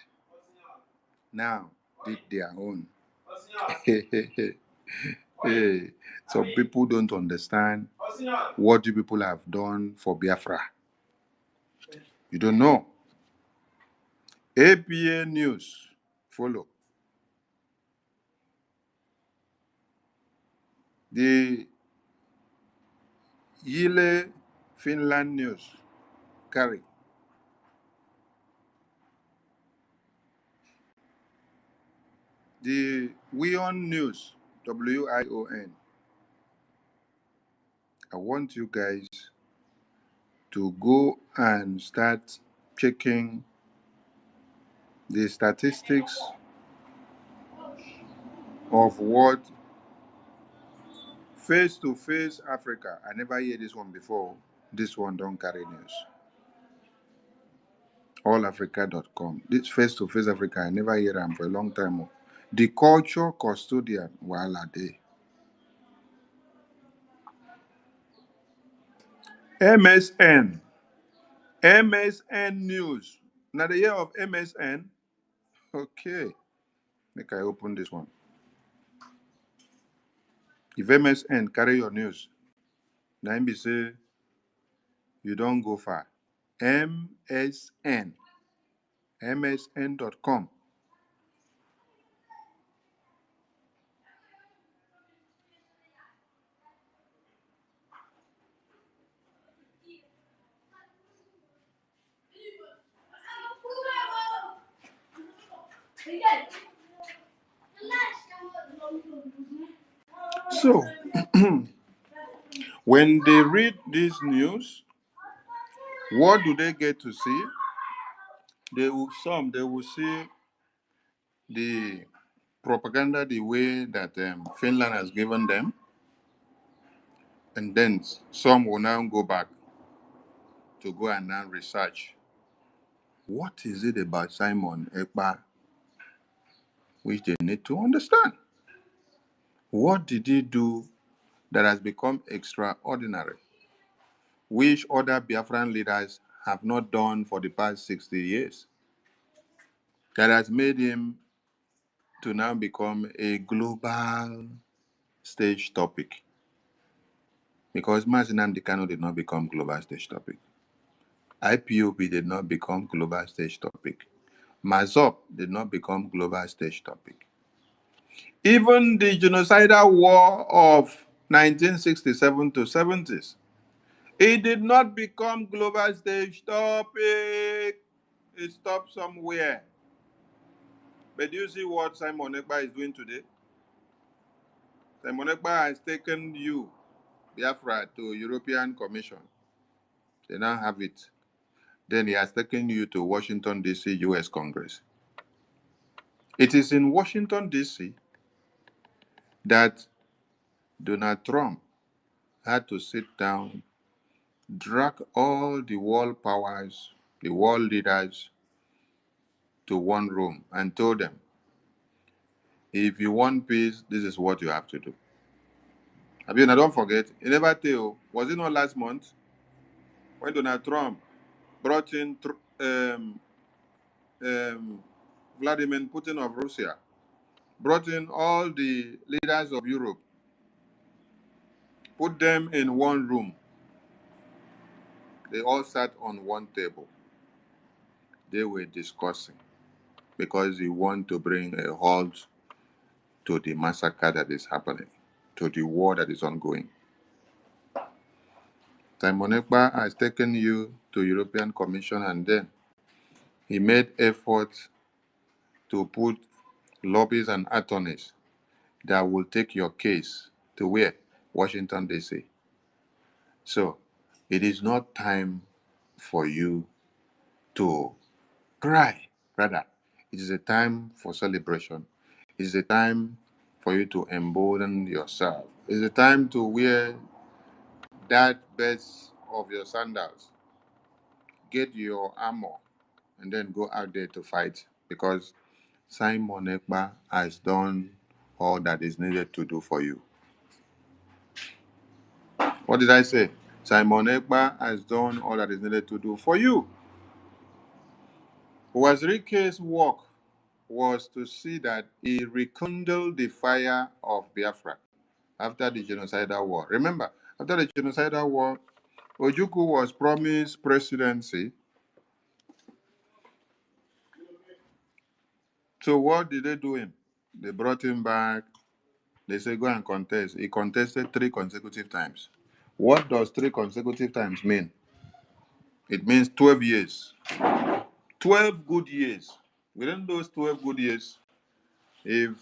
now did their own. Hey, some people don't understand what you people have done for Biafra. You don't know. APA News, follow. The Yile Finland News, carry. The Wion News, WION. I want you guys to go and start checking the statistics of what face-to-face Africa. I never hear this one before. This one don't carry news. Allafrica.com. This face-to-face Africa, I never hear them for a long time. The culture custodian, while are they? MSN, MSN News. Now the year of MSN. Okay. Make I open this one. If MSN carry your news, now be say you don't go far. MSN. MSN.com. So, when they read this news, what do they get to see? They will see the propaganda the way that Finland has given them, and then some will now go back to go and now research what is it about Simon Ekpa which they need to understand. What did he do that has become extraordinary, which other Biafran leaders have not done for the past 60 years, that has made him to now become a global stage topic? Because Mazinam Dikano did not become global stage topic. IPOB did not become global stage topic. Mazop did not become global stage topic. Even the genocidal war of 1967 to 70s, it did not become global stage topic. It stopped somewhere. But do you see what Simon Ekpa is doing today? Simon Ekpa has taken you, Biafra, to European Commission. They now have it. Then he has taken you to Washington, D.C., U.S. Congress. It is in Washington, D.C. that Donald Trump had to sit down, drag all the world powers, the world leaders to one room and told them, if you want peace, this is what you have to do. Now don't forget, you never tell, was it not last month when Donald Trump brought in Vladimir Putin of Russia, brought in all the leaders of Europe, put them in one room. They all sat on one table. They were discussing because he want to bring a halt to the massacre that is happening, to the war that is ongoing. Simon Ekpa has taken you to European Commission, and then he made efforts to put lobbies and attorneys that will take your case to where? Washington, D.C. So it is not time for you to cry. Rather, it is a time for celebration. It is a time for you to embolden yourself. It is a time to wear that best of your sandals, get your armor, and then go out there to fight, because Simon Ekpa has done all that is needed to do for you. What did I say? Simon Ekpa has done all that is needed to do for you. Wazirike's work was to see that he rekindled the fire of Biafra after the genocidal war. Remember, after the genocidal war, Ojukwu was promised presidency. So what did they do him? They brought him back. They said, go and contest. He contested 3 consecutive times. What does 3 consecutive times mean? It means 12 years. 12 good years. Within those 12 good years, if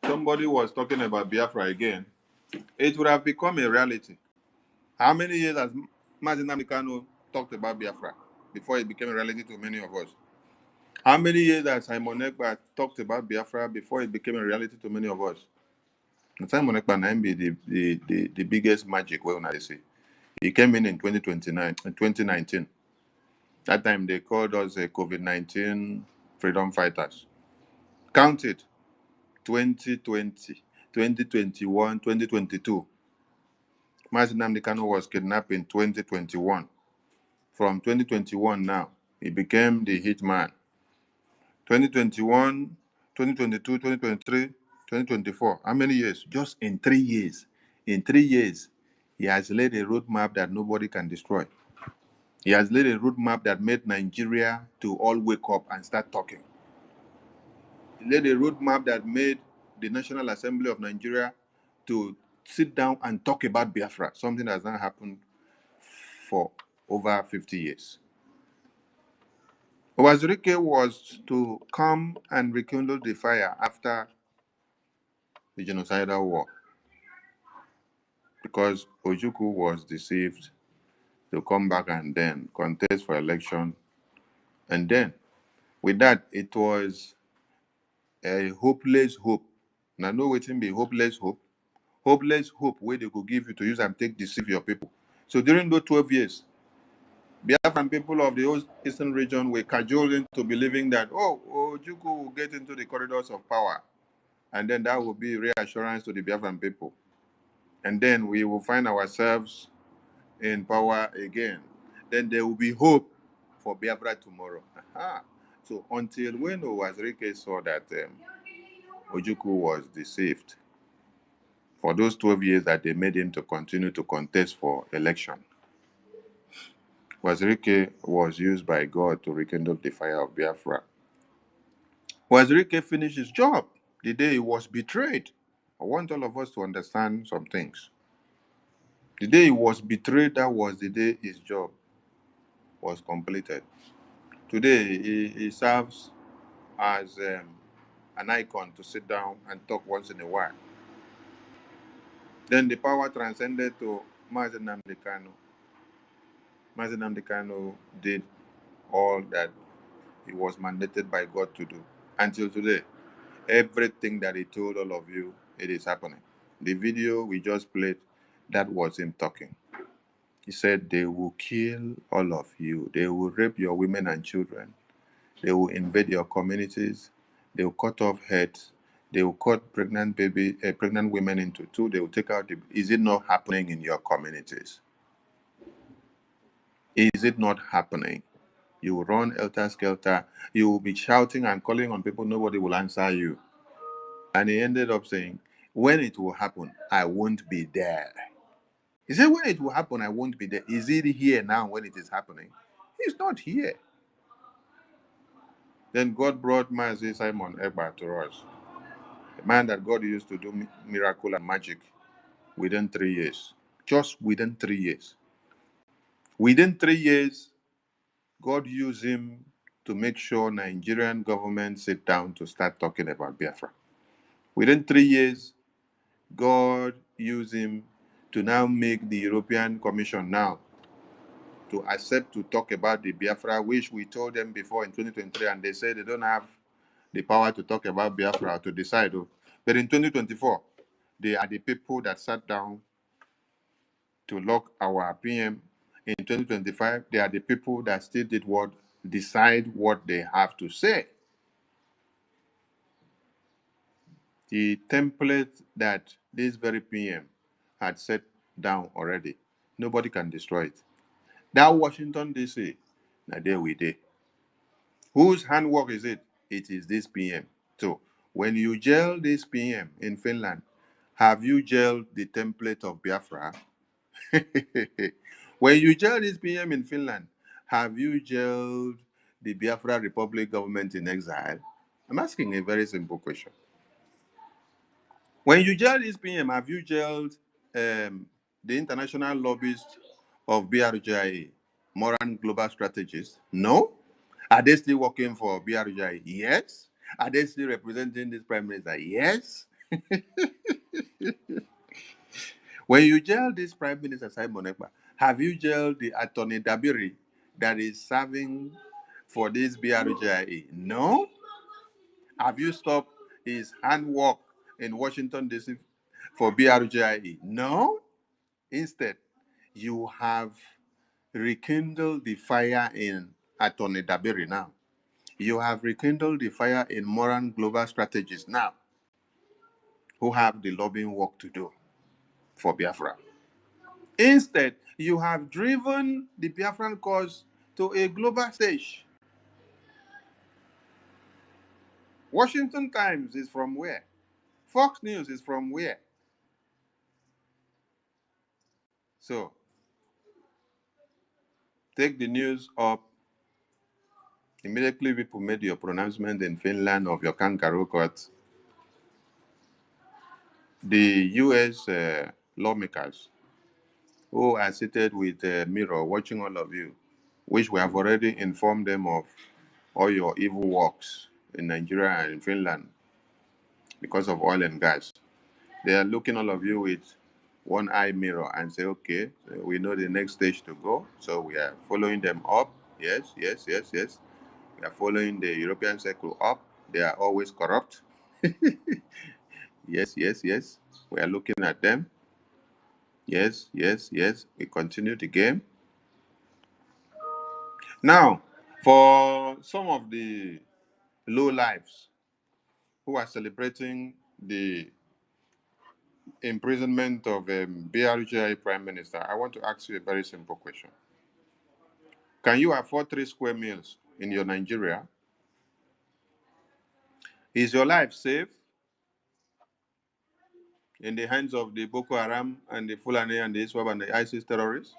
somebody was talking about Biafra again, it would have become a reality. How many years has Mazin Namikano talked about Biafra before it became a reality to many of us? How many years has Simon Ekpa talked about Biafra before it became a reality to many of us? Simon Ekpa na be the biggest magic we want to see. He came in 2019. That time they called us COVID-19 freedom fighters. Counted 2020, 2021, 2022. Mazin Namdekano was kidnapped in 2021. from 2021 now. He became the hitman. 2021, 2022, 2023, 2024. How many years? Just in 3 years. In 3 years, he has laid a roadmap that nobody can destroy. He has laid a roadmap that made Nigeria to all wake up and start talking. He laid a roadmap that made the National Assembly of Nigeria to sit down and talk about Biafra, something that has not happened for over 50 years. Wazirike was to come and rekindle the fire after the genocidal war because Ojukwu was deceived to come back and then contest for election. And then, with that, it was a hopeless hope. Now, know what it be hopeless hope? Hopeless hope where they could give you to use and take deceive your people. So during those 12 years, Biafran people of the eastern region were cajoled into believing that, oh, Ojukwu will get into the corridors of power. And then that will be reassurance to the Biafran people. And then we will find ourselves in power again. Then there will be hope for Biafra tomorrow. Aha. So until when Wazirike saw that Ojukwu was deceived for those 12 years that they made him to continue to contest for election, Wazirike was used by God to rekindle the fire of Biafra. Wazirike finished his job the day he was betrayed. I want all of us to understand some things. The day he was betrayed, that was the day his job was completed. Today, he serves as an icon to sit down and talk once in a while. Then the power transcended to Mazi Nnamdi Kanu. Mazi Nnamdi Kanu did all that he was mandated by God to do. Until today, everything that he told all of you, it is happening. The video we just played, that was him talking. He said, they will kill all of you. They will rape your women and children. They will invade your communities. They will cut off heads. They will cut pregnant women into two. They will take out the... Is it not happening in your communities? Is it not happening? You will run helter-skelter. You will be shouting and calling on people. Nobody will answer you. And he ended up saying, when it will happen, I won't be there. He said, when it will happen, I won't be there. Is it here now when it is happening? He's not here. Then God brought Mazi Simon Ekpa to us, a man that God used to do miracle and magic within 3 years. Just within 3 years. Within 3 years, God used him to make sure Nigerian government sit down to start talking about Biafra. Within 3 years, God used him to now make the European Commission now to accept to talk about the Biafra, which we told them before in 2023, and they said they don't have the power to talk about Biafra or to decide. But in 2024, they are the people that sat down to lock our PM. In 2025, they are the people that still did what? Decide what they have to say. The template that this very PM had set down already, nobody can destroy it. That Washington, D.C., now there we did. Whose handwork is it? It is this PM. So when you jail this PM in Finland, have you jailed the template of Biafra? When you jail this PM in Finland, have you jailed the Biafra Republic government in exile? I'm asking a very simple question. When you jail this PM, have you jailed the international lobbyist of BRGIA, Moran Global Strategists? No. Are they still working for BRGIA? Yes. Are they still representing this prime minister? Yes. When you jail this prime minister, Simon Ekpa, have you jailed the attorney Dabiri that is serving for this BRGIA? No. Have you stopped his handwork in Washington, D.C. for BRGIE? No. Instead, you have rekindled the fire in Attorney Dabiri now. You have rekindled the fire in Moran Global Strategies now, who have the lobbying work to do for Biafra. Instead, you have driven the Biafran cause to a global stage. Washington Times is from where? Fox News is from where? So, take the news up. Immediately, people made your pronouncement in Finland of your kangaroo court. The U.S. Lawmakers who are seated with a mirror watching all of you, which we have already informed them of all your evil works in Nigeria and in Finland because of oil and gas. They are looking all of you with one eye mirror and say, okay, we know the next stage to go. So we are following them up. Yes, yes, yes, yes. We are following the European Circle up. They are always corrupt. Yes, yes, yes. We are looking at them. Yes, yes, yes. We continue the game. Now, for some of the low lives who are celebrating the imprisonment of BRGI Prime Minister, I want to ask you a very simple question. Can you afford 3 square meals in your Nigeria? Is your life safe in the hands of the Boko Haram and the Fulani and the ISWAP and the ISIS terrorists?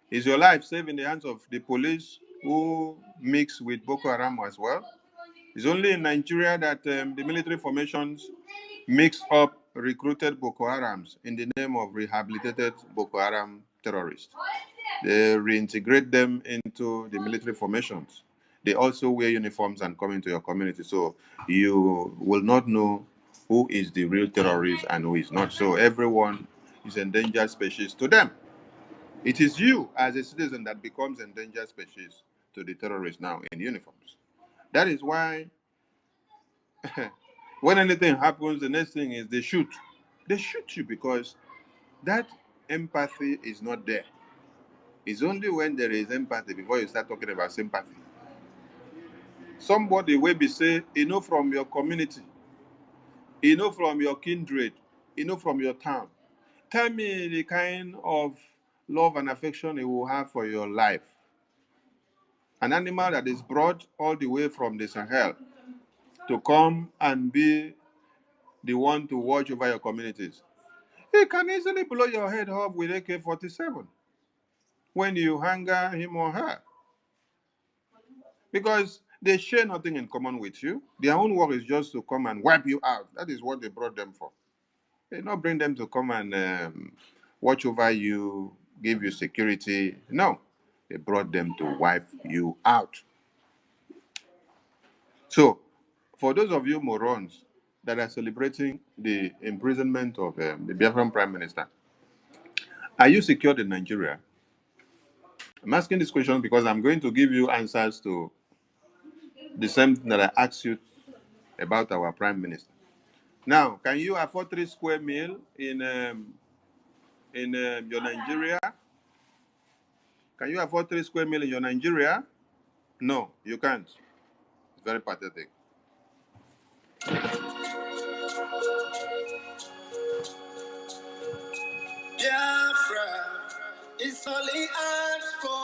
Is your life safe in the hands of the police who mix with Boko Haram as well? It's only in Nigeria that the military formations mix up recruited Boko Harams in the name of rehabilitated Boko Haram terrorists. They reintegrate them into the military formations. They also wear uniforms and come into your community. So you will not know who is the real terrorist and who is not. So everyone is endangered species to them. It is you as a citizen that becomes endangered species to the terrorists now in uniforms. That is why when anything happens, the next thing is they shoot. They shoot you because that empathy is not there. It's only when there is empathy before you start talking about sympathy. Somebody will be say, from your community, from your kindred, from your town. Tell me the kind of love and affection you will have for your life. An animal that is brought all the way from the Sahel to come and be the one to watch over your communities. He can easily blow your head off with AK-47 when you hunger him or her. Because they share nothing in common with you. Their own work is just to come and wipe you out. That is what they brought them for. They did not bring them to come and watch over you, give you security. No, they brought them to wipe you out. So, for those of you morons that are celebrating the imprisonment of the Biafran Prime Minister, are you secured in Nigeria? I'm asking this question because I'm going to give you answers to the same thing that I asked you about our Prime Minister. Now, can you afford 3 square meal in your Nigeria? Can you afford 3 square meal in your Nigeria? No, you can't. It's very pathetic. Biafra is only asked for.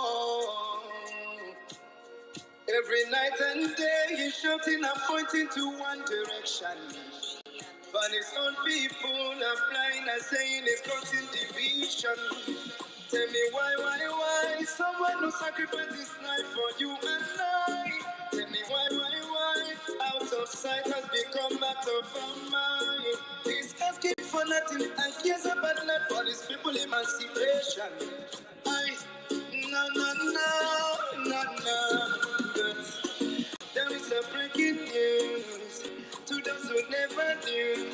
Every night and day he's shouting and pointing to one direction. But his own people are blind and saying it's causing division. Tell me why? Someone who sacrificed his life for you and I. Tell me why? Out of sight has become out of our mind. He's asking for nothing and cares about not for his people emancipation. No. There is a breaking news to those who never knew.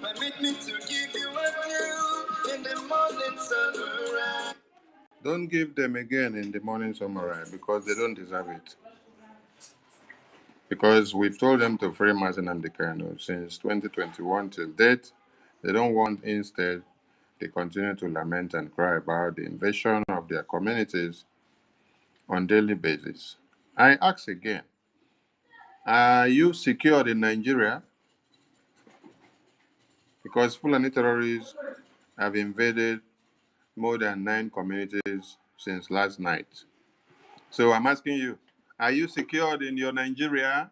Permit me to give you a view in the morning sunrise. Don't give them again in the morning summary because they don't deserve it. Because we've told them to free Mazen and Dekano since 2021 till date. They don't want, instead, they continue to lament and cry about the invasion of their communities on daily basis. I ask again, are you secured in Nigeria? Because Fulani terrorists have invaded more than 9 communities since last night. So I'm asking you, are you secured in your Nigeria?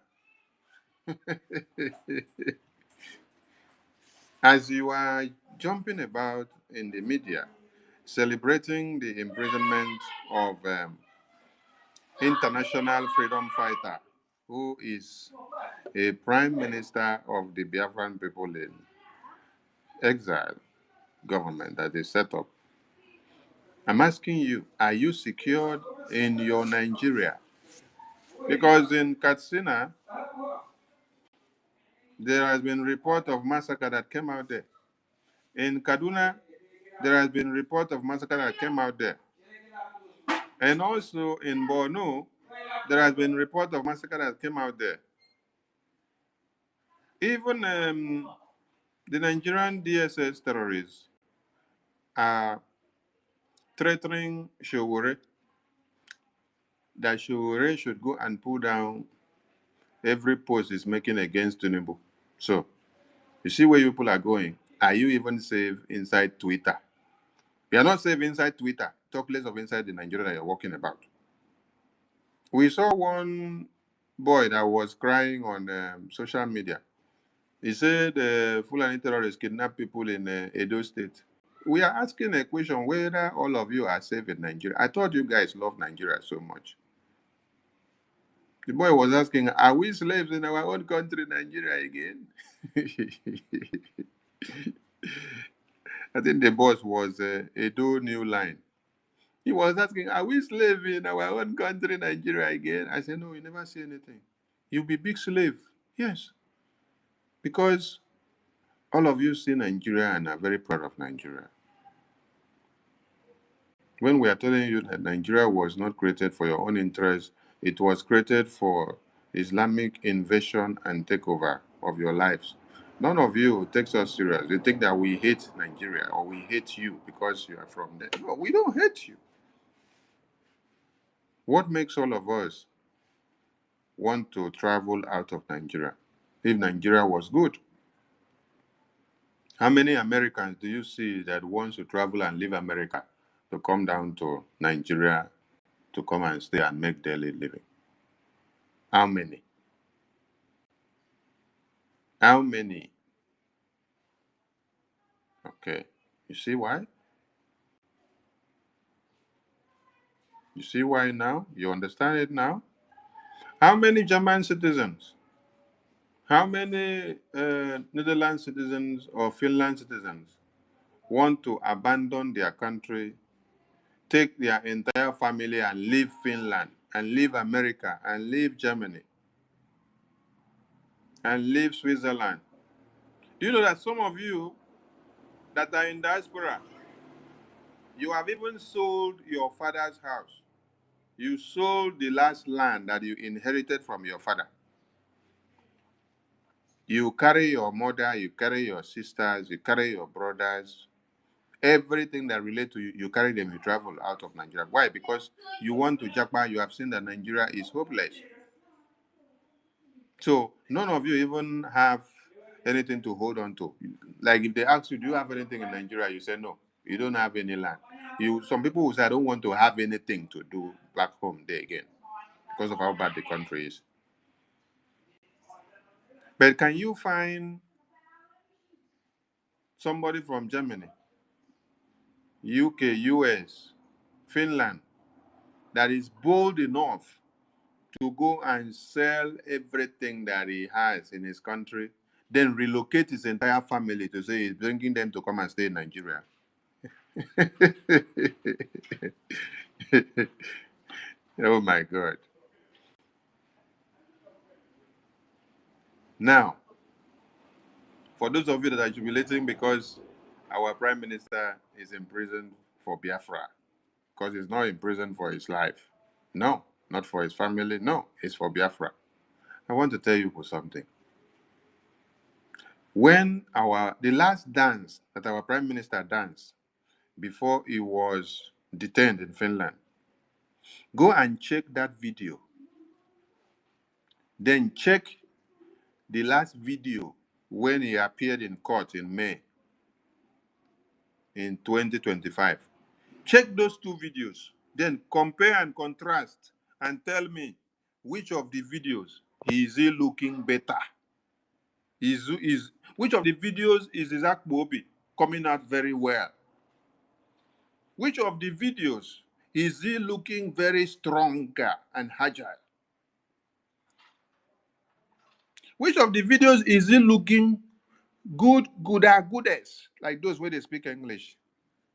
As you are jumping about in the media, celebrating the imprisonment of international freedom fighter who is a prime minister of the Biafran people in exile government that is set up. I'm asking you, are you secured in your Nigeria? Because in Katsina, there has been report of massacre that came out there. In Kaduna, there has been report of massacre that came out there. And also in Borno, there has been report of massacre that came out there. Even the Nigerian DSS terrorists are threatening Showore that Showore should go and pull down every post he's making against Tinubu. So, you see where people are going. Are you even safe inside Twitter? You are not safe inside Twitter. Talk less of inside the Nigeria that you're walking about. We saw one boy that was crying on social media. He said Fulani terrorists kidnap people in Edo State. We are asking a question whether all of you are safe in Nigeria. I thought you guys love Nigeria so much. The boy was asking, are we slaves in our own country, Nigeria, again? I think the boss was Edo New Line. He was asking, are we slaves in our own country, Nigeria, again? I said, no, you never say anything. You'll be big slave. Yes. Because all of you see Nigeria and are very proud of Nigeria. When we are telling you that Nigeria was not created for your own interest, it was created for Islamic invasion and takeover of your lives. None of you takes us serious. You think that we hate Nigeria or we hate you because you are from there. No, we don't hate you. What makes all of us want to travel out of Nigeria? If Nigeria was good, how many Americans do you see that wants to travel and leave America to come down to Nigeria to come and stay and make daily living? How many? How many? Okay. You see why? You see why now? You understand it now? How many German citizens? How many Netherlands citizens or Finland citizens want to abandon their country, take their entire family and leave Finland and leave America and leave Germany and leave Switzerland? Do you know that some of you that are in diaspora, you have even sold your father's house? You sold the last land that you inherited from your father. You carry your mother, you carry your sisters, you carry your brothers, everything that relates to you, you carry them, you travel out of Nigeria. Why? Because you want to Japan, you have seen that Nigeria is hopeless. So none of you even have anything to hold on to. Like if they ask you, do you have anything in Nigeria? You say no, you don't have any land. Some people will say, I don't want to have anything to do back home there again because of how bad the country is. But can you find somebody from Germany, UK, US, Finland, that is bold enough to go and sell everything that he has in his country, then relocate his entire family to say he's bringing them to come and stay in Nigeria? Oh my God. Now, for those of you that are jubilating because our prime minister is in prison for Biafra, because he's not in prison for his life. No, not for his family. No, it's for Biafra. I want to tell you something. When the last dance that our prime minister danced before he was detained in Finland, go and check that video. Then check the last video when he appeared in court in May in 2025. Check those two videos. Then compare and contrast and tell me which of the videos is he looking better. Which of the videos is Isaac Bobi coming out very well? Which of the videos is he looking very stronger and agile? Which of the videos is he looking goodest, like those where they speak English?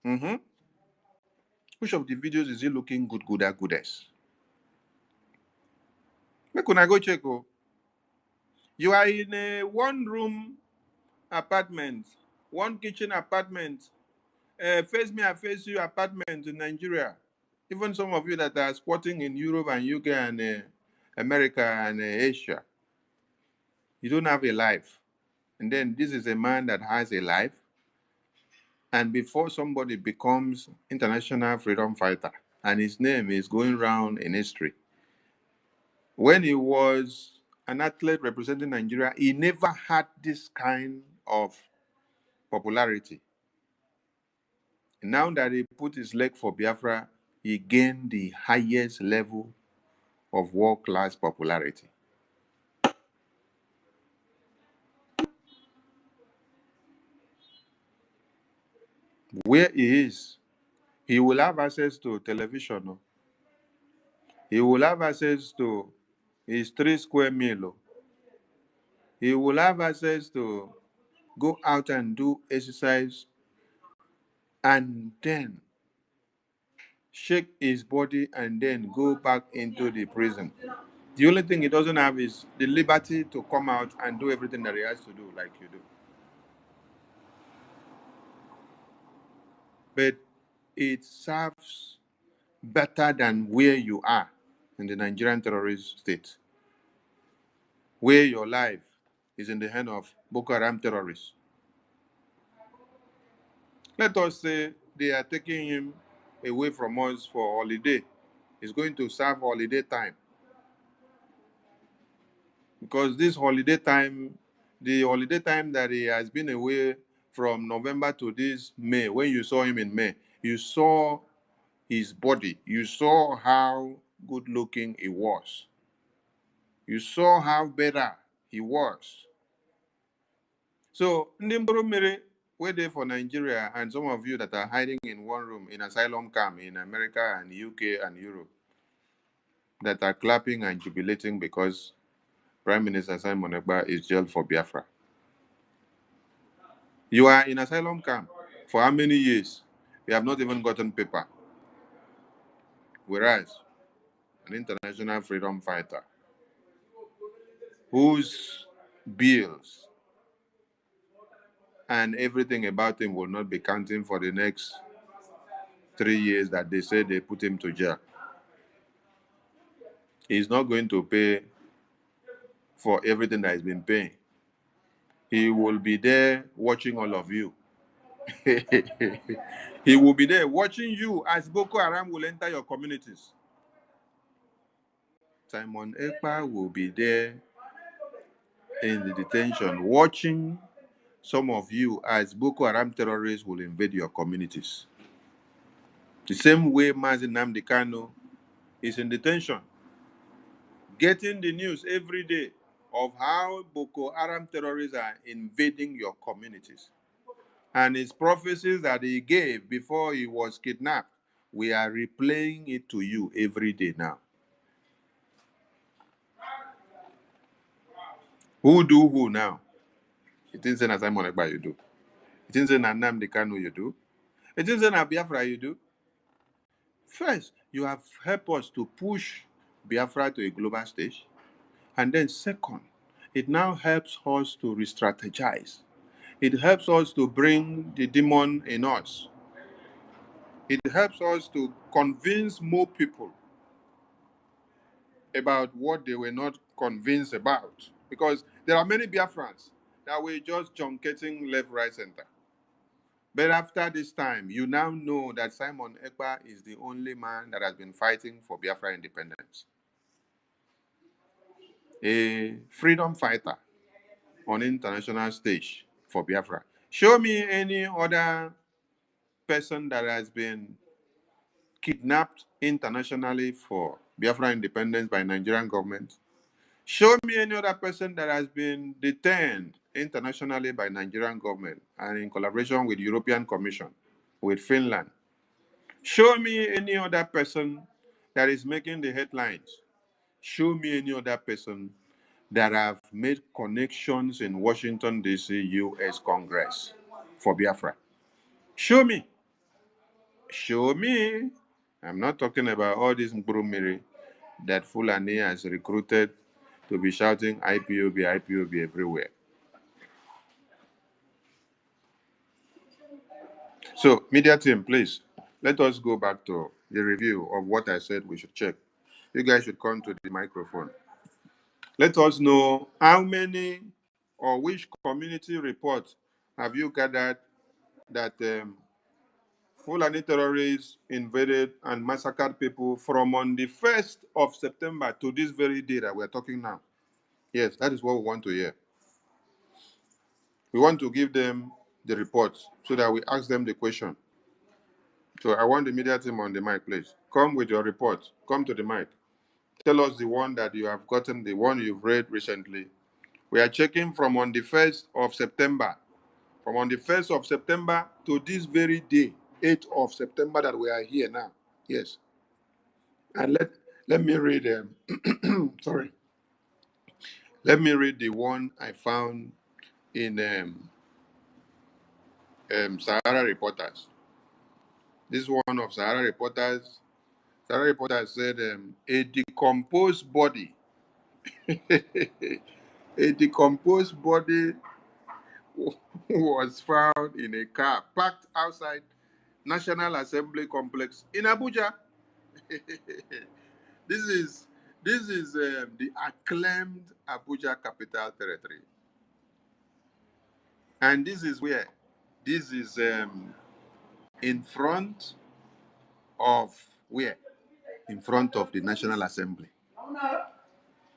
Mm-hmm. Which of the videos is he looking goodest? Make una go check. Oh. You are in a one-room apartment, one kitchen apartment, face me, I face you apartment in Nigeria. Even some of you that are squatting in Europe and UK and America and Asia, you don't have a life. And then this is a man that has a life. And before somebody becomes international freedom fighter, and his name is going round in history, when he was an athlete representing Nigeria, he never had this kind of popularity. Now that he put his leg for Biafra, he gained the highest level of world-class popularity. Where he is, he will have access to television. Oh. He will have access to his 3 square meal. Oh. He will have access to go out and do exercise and then shake his body and then go back into the prison. The only thing he doesn't have is the liberty to come out and do everything that he has to do like you do. But it serves better than where you are in the Nigerian terrorist state, where your life is in the hand of Boko Haram terrorists. Let us say they are taking him away from us for holiday. He's going to serve holiday time. Because this holiday time, the holiday time that he has been away from November to this May, when you saw him in May, you saw his body. You saw how good looking he was. You saw how better he was. So, Ndimboro we're there for Nigeria, and some of you that are hiding in one room in asylum camp in America and UK and Europe that are clapping and jubilating because Prime Minister Simon Ekpa is jailed for Biafra. You are in asylum camp for how many years? You have not even gotten paper. Whereas an international freedom fighter whose bills and everything about him will not be counting for the next 3 years that they say they put him to jail. He's not going to pay for everything that he's been paying. He will be there watching all of you. He will be there watching you as Boko Haram will enter your communities. Simon Ekpa will be there in the detention watching some of you as Boko Haram terrorists will invade your communities. The same way Mazi Nnamdi Kanu is in detention, getting the news every day of how Boko Haram terrorists are invading your communities. And his prophecies that he gave before he was kidnapped, we are replaying it to you every day now. Who do who now? It didn't say Simon Ekpa you do. It didn't say Nnamdi Kanu you do. It didn't say Biafra you do. First, you have helped us to push Biafra to a global stage. And then second, it now helps us to re-strategize. It helps us to bring the demon in us. It helps us to convince more people about what they were not convinced about. Because there are many Biafrans that were just junketing left, right, center. But after this time, you now know that Simon Ekpa is the only man that has been fighting for Biafra independence. A freedom fighter on international stage for Biafra. Show me any other person that has been kidnapped internationally for Biafra independence by Nigerian government. Show me any other person that has been detained internationally by Nigerian government and in collaboration with European Commission, with Finland. Show me any other person that is making the headlines. Show me any other person that have made connections in Washington, D.C., U.S. Congress for Biafra. Show me. Show me. I'm not talking about all this Mburumiri that Fulani has recruited to be shouting IPOB, IPOB everywhere. So, media team, please, let us go back to the review of what I said we should check. You guys should come to the microphone. Let us know how many or which community reports have you gathered that Fulani terrorists invaded and massacred people from on the 1st of September to this very day that we're talking now. Yes, that is what we want to hear. We want to give them the reports so that we ask them the question. So I want the media team on the mic, please. Come with your report. Come to the mic. Tell us the one that you have gotten, the one you've read recently. We are checking from on the 1st of September. From on the 1st of September to this very day, 8th of September that we are here now. Yes. And let me read sorry. Let me read the one I found in Sahara Reporters. This is one of Sahara Reporters. Sahara Reporters said a decomposed body, a decomposed body was found in a car parked outside National Assembly complex in Abuja. This is the acclaimed Abuja Capital Territory, and this is where this is in front of where in front of the National Assembly.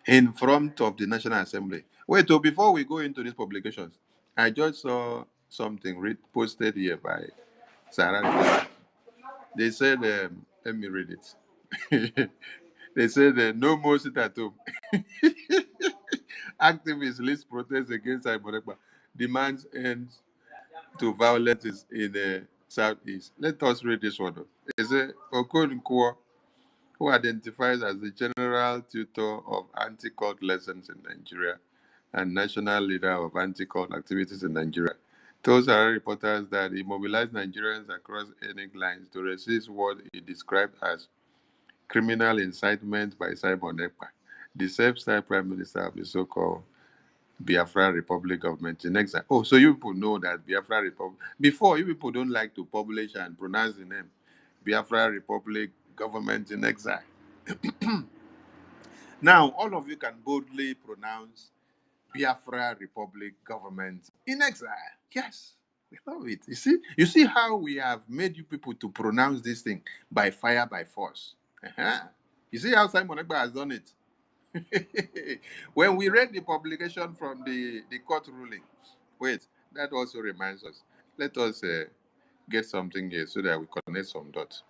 In front of the National Assembly. Wait, so before we go into these publications, I just saw something posted here by Sarah. They said, let me read it. They said, no more sit at home. Activists list protests against Iborekpa. Demands end to violence in the southeast. Let us read this one. It says, Okonkwo, who identifies as the general tutor of anti-cult lessons in Nigeria and national leader of anti-cult activities in Nigeria, told Sahara reporters that he mobilized Nigerians across ethnic lines to resist what he described as criminal incitement by Simon Ekpa, the self-styled prime minister of the so-called Biafra Republic government in exile. Oh, so you people know that Biafra Republic. Before, you people don't like to publish and pronounce the name Biafra Republic government in exile. Now, all of you can boldly pronounce Biafra Republic government in exile. Yes, we love it. You see how we have made you people to pronounce this thing by fire, by force. Uh-huh. You see how Simon Ekpa has done it. When we read the publication from the court ruling, wait, that also reminds us. Let us get something here so that we connect some dots.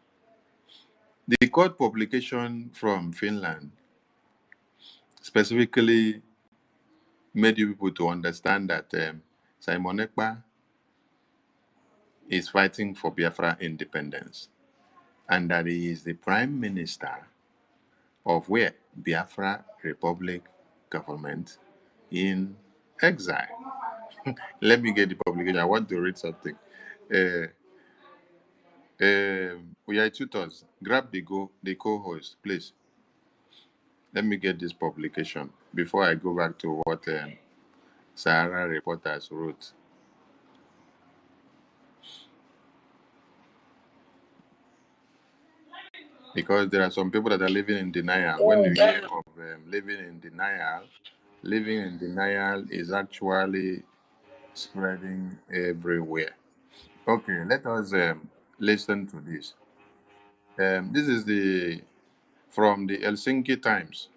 The court publication from Finland specifically made you people to understand that Simon Ekpa is fighting for Biafra independence and that he is the prime minister of where? Biafra Republic government in exile. Let me get the publication. I want to read something. We are tutors. Grab the co-host, please. Let me get this publication before I go back to what Sahara reporters wrote. Because there are some people that are living in denial. When you hear of living in denial is actually spreading everywhere. Okay, let us listen to this. This is from the Helsinki Times,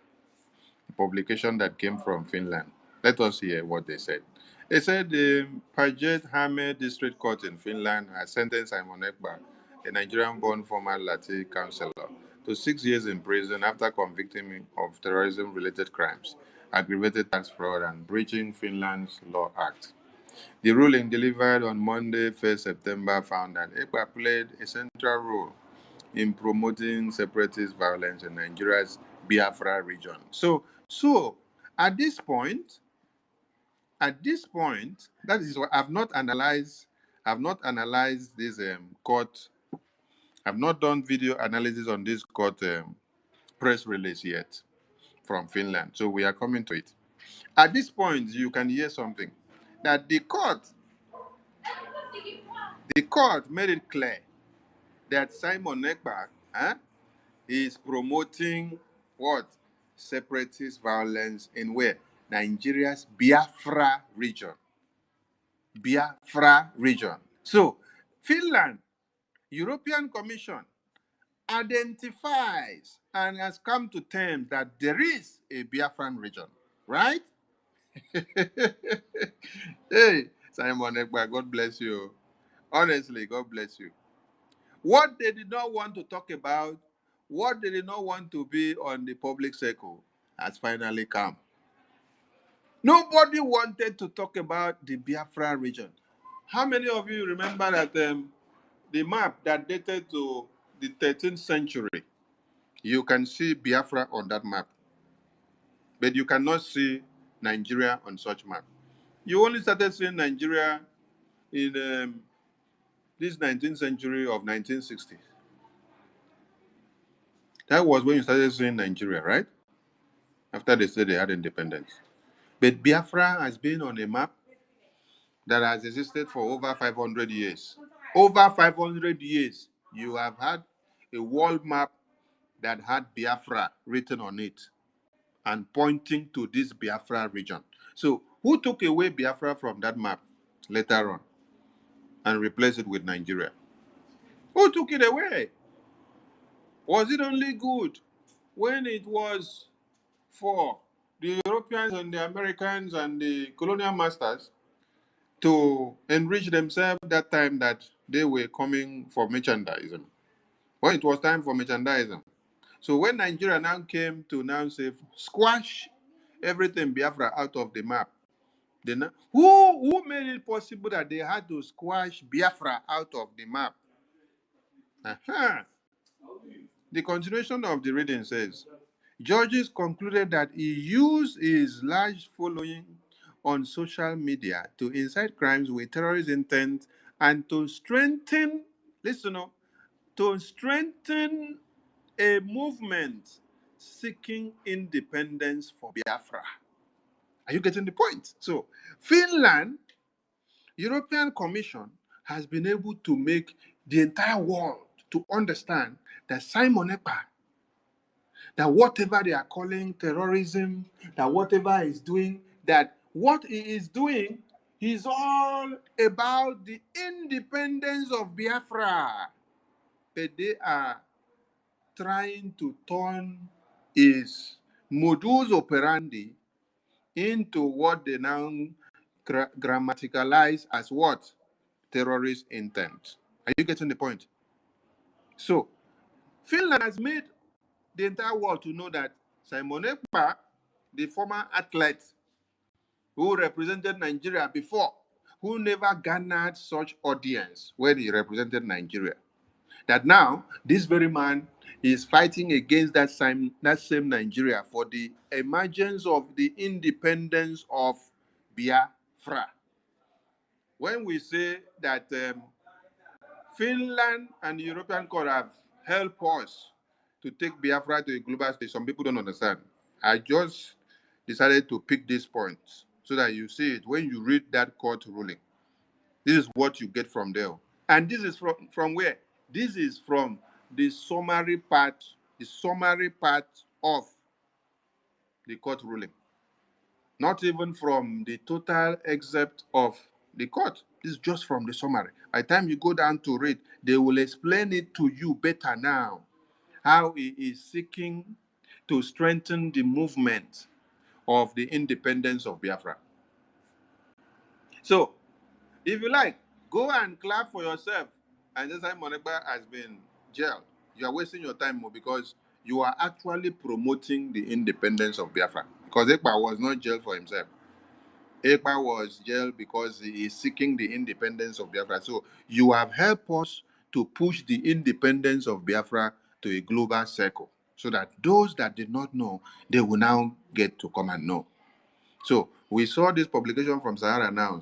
a publication that came from Finland. Let us hear what they said. They said the Paget Hame District Court in Finland has sentenced Simon Ekpa a Nigerian-born former Latin councillor, to 6 years in prison after convicting him of terrorism-related crimes, aggravated tax fraud, and breaching Finland's Law Act. The ruling delivered on Monday, 1st September, found that Ekpa played a central role in promoting separatist violence in Nigeria's Biafra region. So at this point, that is what I've not analyzed. I've not analyzed this court. I've not done video analysis on this court press release yet from Finland. So we are coming to it. At this point, you can hear something that the court made it clear that Simon Ekpa is promoting what? Separatist violence in where? Nigeria's Biafra region. Biafra region. So, Finland, European Commission, identifies and has come to terms that there is a Biafran region, right? Hey, Simon Ekpa, God bless you. Honestly, God bless you. What they did not want to talk about, what they did not want to be on the public circle, has finally come. Nobody wanted to talk about the Biafra region. How many of you remember that the map that dated to the 13th century? You can see Biafra on that map, but you cannot see Nigeria on such map. You only started seeing Nigeria in this 19th century of 1960s. That was when you started seeing Nigeria, right? After they said they had independence. But Biafra has been on a map that has existed for over 500 years. Over 500 years, you have had a world map that had Biafra written on it and pointing to this Biafra region. So, who took away Biafra from that map later on and replaced it with Nigeria? Who took it away? Was it only good when it was for the Europeans and the Americans and the colonial masters to enrich themselves that time that they were coming for merchandising? When it was time for merchandising. So when Nigeria now came to now say, squash everything Biafra out of the map, then who made it possible that they had to squash Biafra out of the map? Uh-huh. The continuation of the reading says, judges concluded that he used his large following on social media to incite crimes with terrorist intent and to strengthen, listen up, to strengthen a movement seeking independence for Biafra. Are you getting the point? So, Finland, European Commission, has been able to make the entire world to understand that Simon Ekpa, that whatever they are calling terrorism, that whatever he's doing, that what he is doing is all about the independence of Biafra. But they are trying to turn his modus operandi into what they now grammaticalize as what? Terrorist intent. Are you getting the point? So, Finland has made the entire world to know that Simon Ekpa, the former athlete who represented Nigeria before, who never garnered such audience when he represented Nigeria, that now this very man is fighting against that same Nigeria for the emergence of the independence of Biafra. When we say that Finland and the European Court have helped us to take Biafra to a global stage, some people don't understand. I just decided to pick these points so that you see it when you read that court ruling. This is what you get from there. And this is from where? This is from the summary part of the court ruling. Not even from the total excerpt of the court. This is just from the summary. By the time you go down to read, they will explain it to you better now. How he is seeking to strengthen the movement of the independence of Biafra. So, if you like, go and clap for yourself and this Simon Ekpa has been jailed. You are wasting your time more because you are actually promoting the independence of Biafra. Because Ekpa was not jailed for himself. Ekpa was jailed because he is seeking the independence of Biafra. So you have helped us to push the independence of Biafra to a global circle so that those that did not know, they will now get to come and know. So we saw this publication from Sahara now.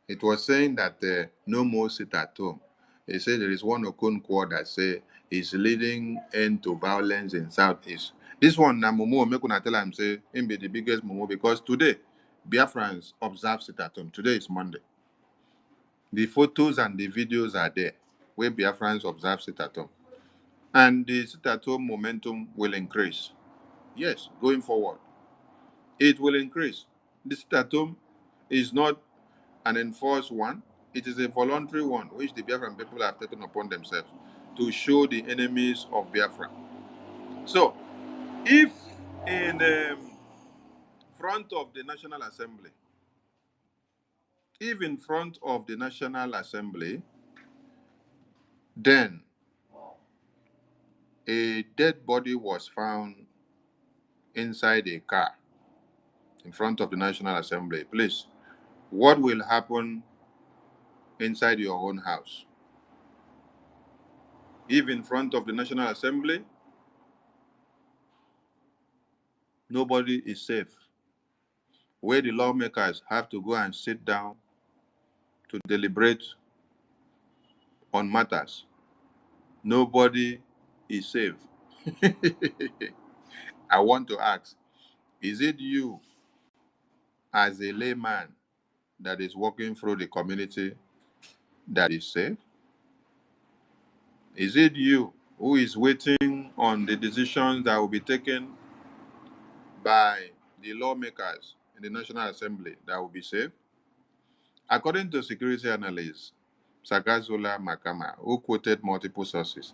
It was saying that no more sit at home. They say there is one Okonkwo that say is leading end to violence in Southeast. This one, na Momo, make una tell him say him be the biggest Momo because today Biafrans observe sit at home. Today is Monday. The photos and the videos are there where Biafrans observe sit at home. And the sit at home momentum will increase. Yes, going forward, it will increase. The sit at home is not an enforced one. It is a voluntary one, which the Biafran people have taken upon themselves to show the enemies of Biafra. So, if in front of the National Assembly, if in front of the National Assembly, then a dead body was found inside a car in front of the National Assembly, please, what will happen inside your own house? If in front of the National Assembly, nobody is safe, where the lawmakers have to go and sit down to deliberate on matters, nobody is safe. I want to ask, is it you as a layman that is walking through the community that is safe? Is it you who is waiting on the decisions that will be taken by the lawmakers in the National Assembly that will be safe? According to security analyst Sagazola Makama, who quoted multiple sources,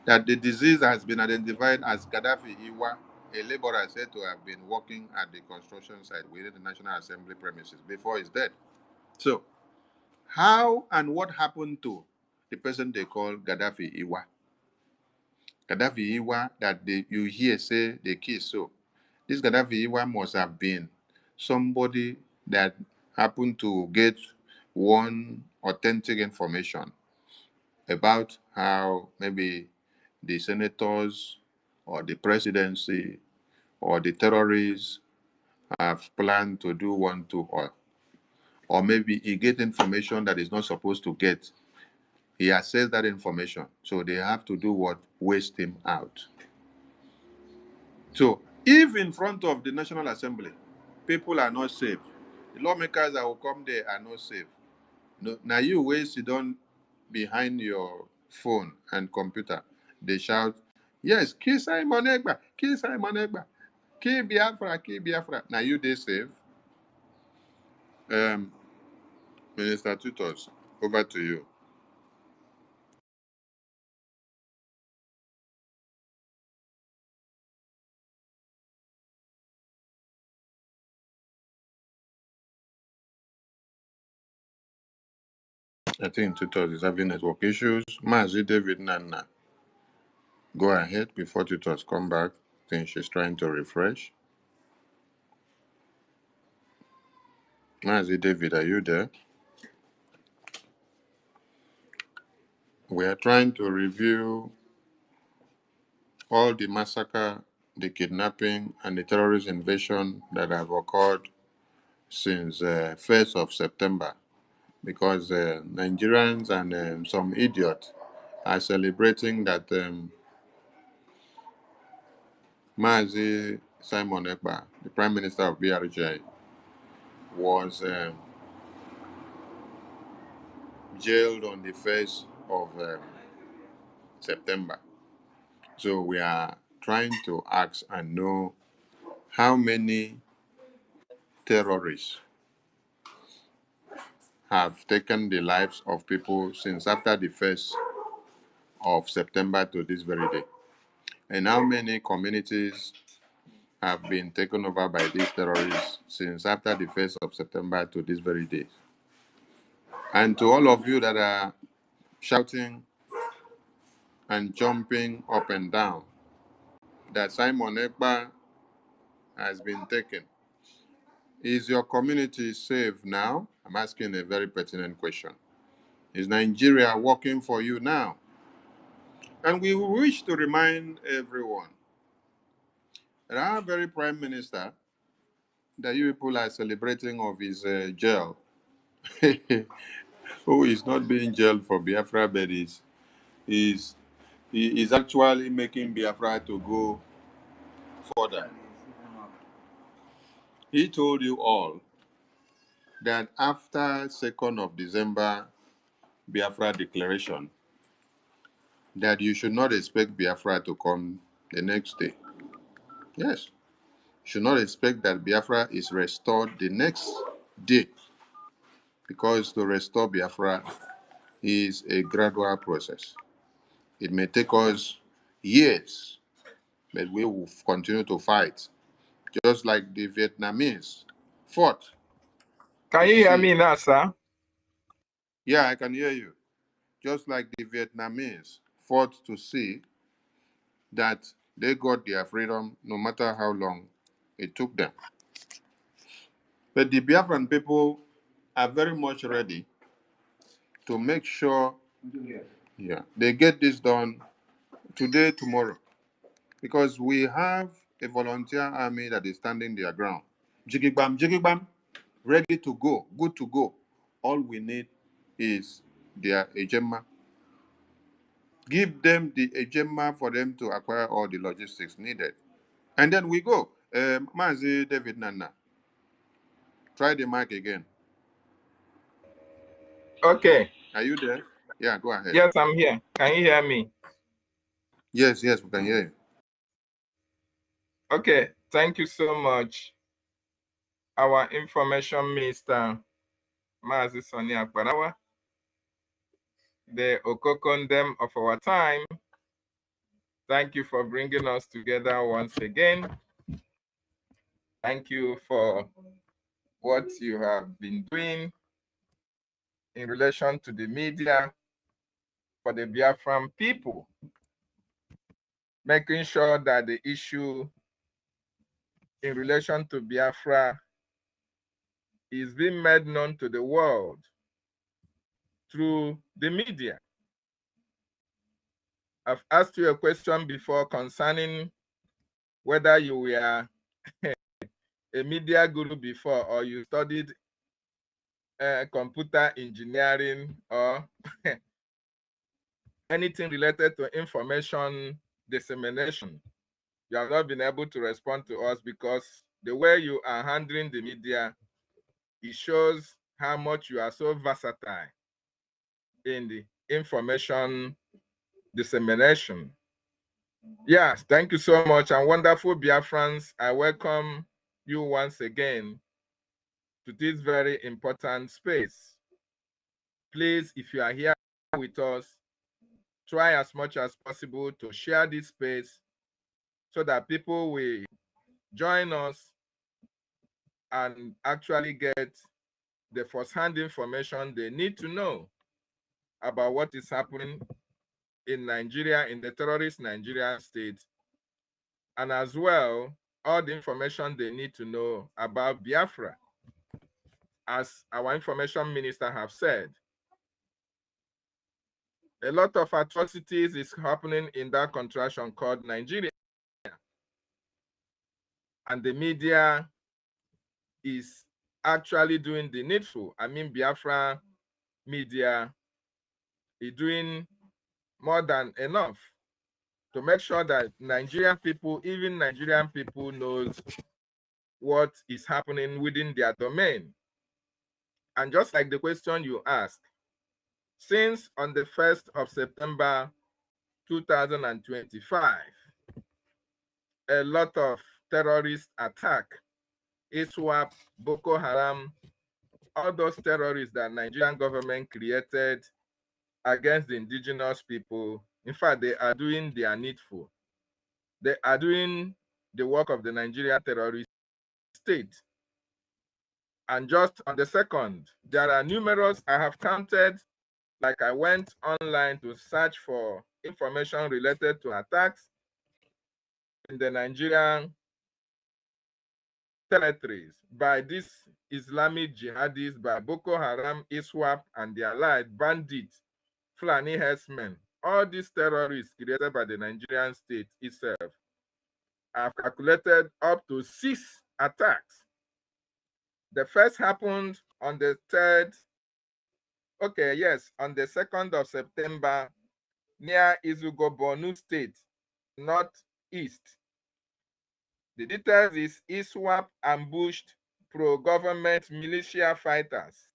that the disease has been identified as Gaddafi Iwa, a laborer said to have been working at the construction site within the National Assembly premises before his death. So, how and what happened to the person they call Gaddafi Iwa? Gaddafi Iwa that you hear say they kiss. So, this Gaddafi Iwa must have been somebody that happened to get one authentic information about how maybe the senators or the presidency or the terrorists have planned to do one to or maybe he get information that is not supposed to get. He accessed that information, so they have to do what? Waste him out. So if in front of the National Assembly, people are not safe, the lawmakers that will come there are not safe. No, now you wey sit down behind your phone and computer, they shout, yes, kill Simon Ekpa, kill Simon Ekpa, kill Biafra, kill Biafra. Now you they safe. Um, Minister Tutos, over to you. I think Tutos is having network issues. Mazi David Nana, go ahead before Tutos come back. I think she's trying to refresh. Mazi David, are you there? We are trying to review all the massacre, the kidnapping, and the terrorist invasion that have occurred since 1st of September because Nigerians and some idiots are celebrating that Mazi Simon Ekpa, the Prime Minister of BRJ, was jailed on the 1st of September. So we are trying to ask and know how many terrorists have taken the lives of people since after the 1st of September to this very day. And how many communities have been taken over by these terrorists since after the 1st of September to this very day. And to all of you that are shouting and jumping up and down that Simon Ekpa has been taken. Is your community safe now? I'm asking a very pertinent question. Is Nigeria working for you now? And we wish to remind everyone that our very prime minister that you people are celebrating of his jail, who is not being jailed for Biafra, but is he is actually making Biafra to go further. He told you all that after 2nd of December Biafra declaration, that you should not expect Biafra to come the next day. Yes. You should not expect that Biafra is restored the next day, because to restore Biafra is a gradual process. It may take us years, but we will continue to fight, just like the Vietnamese fought Can to you hear me see. now, sir? Yeah, I can hear you. Just like the Vietnamese fought to see that they got their freedom no matter how long it took them. But the Biafran people are very much ready to make sure, yeah, they get this done today, tomorrow, because we have a volunteer army that is standing their ground. Jigibam, ready to go, good to go. All we need is their Ejema. Give them the Ejema for them to acquire all the logistics needed. And then we go. Mazi David Nana, try the mic again. Okay. Are you there? Yeah, go ahead. Yes, I'm here. Can you hear me? Yes, we can hear you. Okay. Thank you so much. Our information minister, Mazi Sonny Akbarawa, the Okokondem of our time. Thank you for bringing us together once again. Thank you for what you have been doing in relation to the media for the Biafran people, making sure that the issue in relation to Biafra is being made known to the world through the media. I've asked you a question before concerning whether you were a media guru before, or you studied computer engineering, or anything related to information dissemination. You have not been able to respond to us because the way you are handling the media, it shows how much you are so versatile in the information dissemination. Yes, thank you so much. And wonderful Biafrans, I welcome you once again to this very important space. Please, if you are here with us, try as much as possible to share this space so that people will join us and actually get the first-hand information they need to know about what is happening in Nigeria, in the terrorist Nigerian state, and as well, all the information they need to know about Biafra. As our information minister have said, a lot of atrocities is happening in that contraction called Nigeria. And the media is actually doing the needful. I mean, Biafra media is doing more than enough to make sure that Nigerian people, even Nigerian people, knows what is happening within their domain. And just like the question you asked, since on the 1st of September 2025, a lot of terrorist attack, ISWAP, Boko Haram, all those terrorists that Nigerian government created against the indigenous people, in fact, they are doing their needful. They are doing the work of the Nigerian terrorist state. And just on the 2nd, there are numerous, I have counted like I went online to search for information related to attacks in the Nigerian territories by these Islamic jihadists, by Boko Haram, ISWAP, and the allied bandits, Fulani herdsmen. All these terrorists created by the Nigerian state itself have calculated up to 6 attacks. The first happened on the 3rd, on the 2nd of September near Izugo, Borno State, northeast. The details is ISWAP ambushed pro-government militia fighters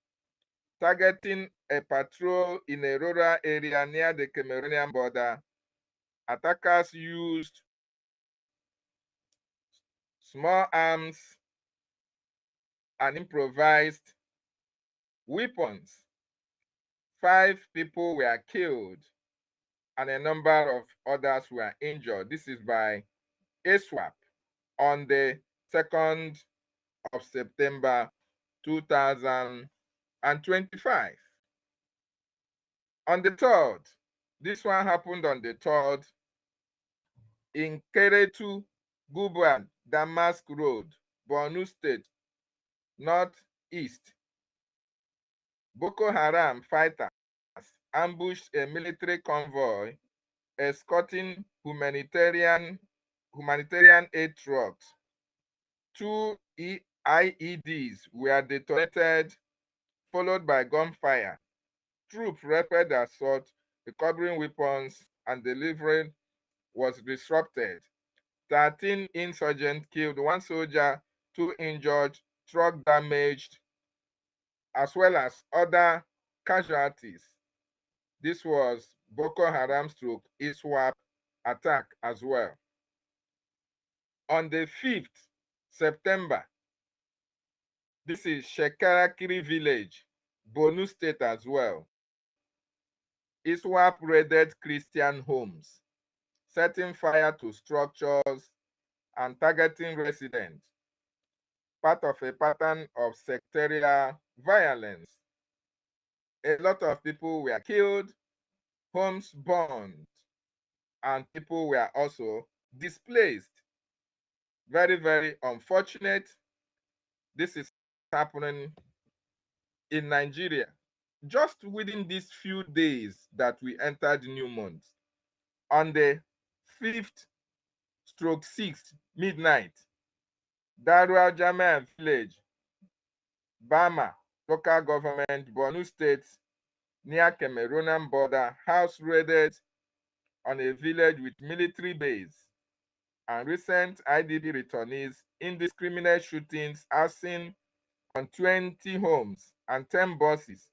targeting a patrol in a rural area near the Cameroonian border. Attackers used small arms and improvised weapons. 5 people were killed and a number of others were injured. This is by ISWAP on the 2nd of September 2025. On the 3rd, this one happened on the 3rd in Keretu, Guban, Damask Road, Borno State, northeast. Boko Haram fighters ambushed a military convoy escorting humanitarian aid trucks. 2 IEDs were detonated, followed by gunfire. Troops rapid assault, recovering weapons, and delivery was disrupted. 13 insurgents killed, 1 soldier, 2 injured, truck damaged, as well as other casualties. This was Boko Haram stroke ISWAP attack as well. On the 5th September, this is Shekarakiri village, Borno State as well. ISWAP raided Christian homes, setting fire to structures and targeting residents, part of a pattern of sectarian violence. A lot of people were killed, homes burned, and people were also displaced. Very, very unfortunate. This is happening in Nigeria. Just within these few days that we entered new month, on the 5th/6th midnight, Darua Jamia village, Bama, local government, Borno State, near Cameroonian border, house raided on a village with military base, and recent IDP returnees indiscriminate shootings are seen on 20 homes and 10 buses,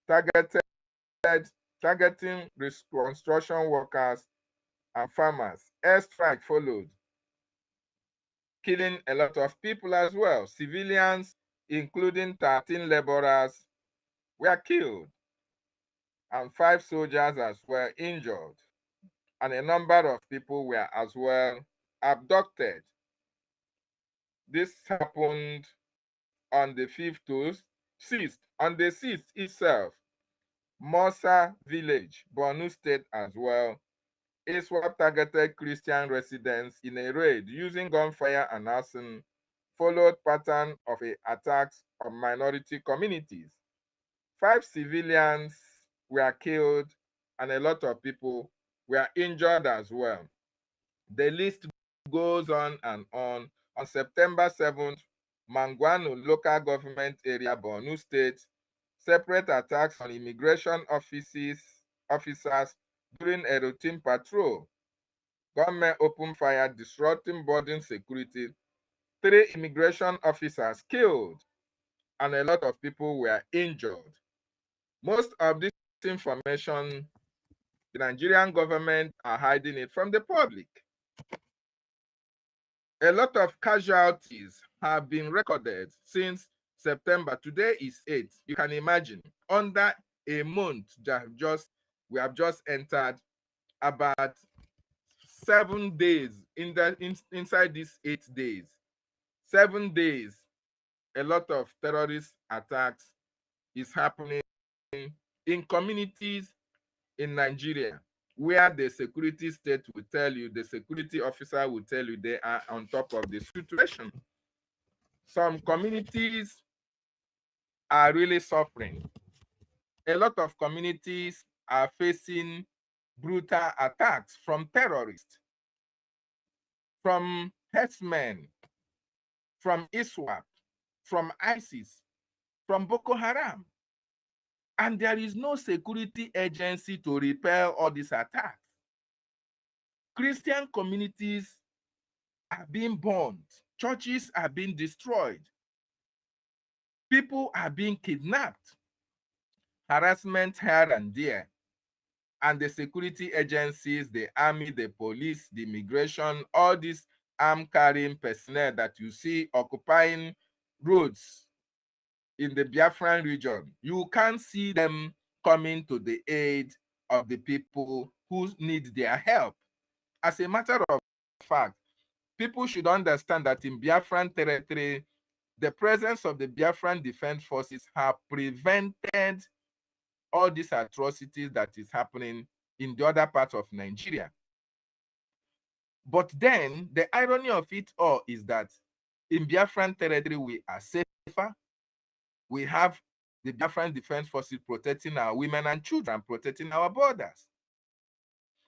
targeting construction workers and farmers. Airstrike followed, killing a lot of people as well. Civilians, including 13 laborers, were killed, and 5 soldiers as well injured, and a number of people were as well abducted. This happened on the 5th to 6th. On the 6th itself, Mosa village, Borno State as well, ISWAP targeted Christian residents in a raid using gunfire and arson, followed pattern of attacks on minority communities. 5 civilians were killed and a lot of people were injured as well. The list goes on and on. On September 7th, Mangwanu local government area, Borno State, separate attacks on immigration officers during a routine patrol. Government opened fire, disrupting border security. 3 immigration officers killed, and a lot of people were injured. Most of this information, the Nigerian government are hiding it from the public. A lot of casualties have been recorded since September. Today is 8th. You can imagine, under a month we have just entered, about 7 days inside these 8 days. 7 days, a lot of terrorist attacks is happening in communities in Nigeria where the security state will tell you, the security officer will tell you they are on top of the situation. Some communities are really suffering. A lot of communities are facing brutal attacks from terrorists, from herdsmen, from ISWAP, from ISIS, from Boko Haram. And there is no security agency to repel all these attacks. Christian communities are being burned. Churches are being destroyed. People are being kidnapped. Harassment here and there. And the security agencies, the army, the police, the immigration, all these arm-carrying personnel that you see occupying roads in the Biafran region, you can't see them coming to the aid of the people who need their help. As a matter of fact, people should understand that in Biafran territory, the presence of the Biafran Defense Forces have prevented all these atrocities that is happening in the other parts of Nigeria. But then the irony of it all is that in Biafran territory, we are safer. We have the Biafran Defense Forces protecting our women and children, protecting our borders.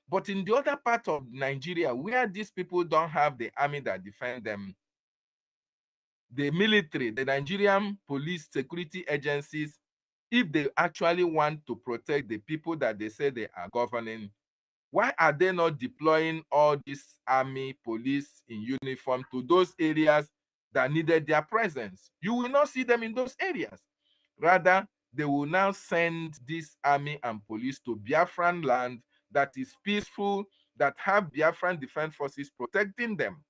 But in the other part of Nigeria, where these people don't have the army that defend them, the military, the Nigerian police security agencies, if they actually want to protect the people that they say they are governing, why are they not deploying all this army, police in uniform to those areas that needed their presence? You will not see them in those areas. Rather, they will now send this army and police to Biafran land that is peaceful, that have Biafran Defense Forces protecting them.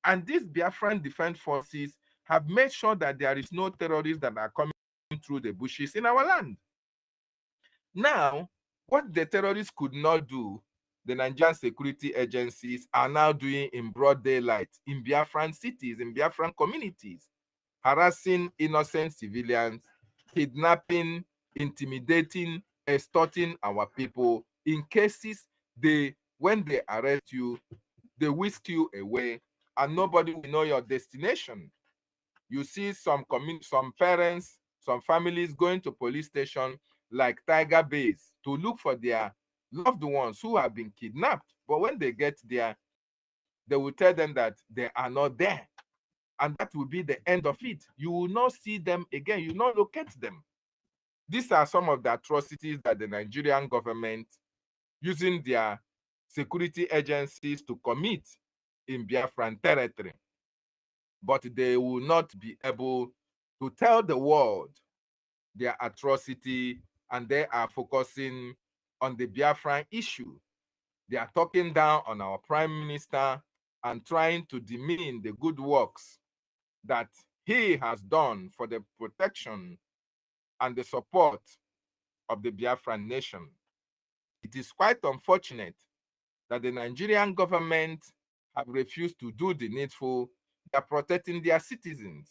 And these Biafran Defense Forces have made sure that there is no terrorists that are coming through the bushes in our land. Now, what the terrorists could not do, the Nigerian security agencies are now doing in broad daylight in Biafran cities, in Biafran communities, harassing innocent civilians, kidnapping, intimidating, extorting our people. In cases, when they arrest you, they whisk you away and nobody will know your destination. You see some parents, some families going to police station like Tiger Base to look for their loved ones who have been kidnapped. But when they get there, they will tell them that they are not there. And that will be the end of it. You will not see them again. You will not locate them. These are some of the atrocities that the Nigerian government, using their security agencies, to commit in Biafran territory. But they will not be able to tell the world their atrocity, and they are focusing on the Biafran issue. They are talking down on our prime minister and trying to demean the good works that he has done for the protection and the support of the Biafran nation. It is quite unfortunate that the Nigerian government have refused to do the needful. They are protecting their citizens.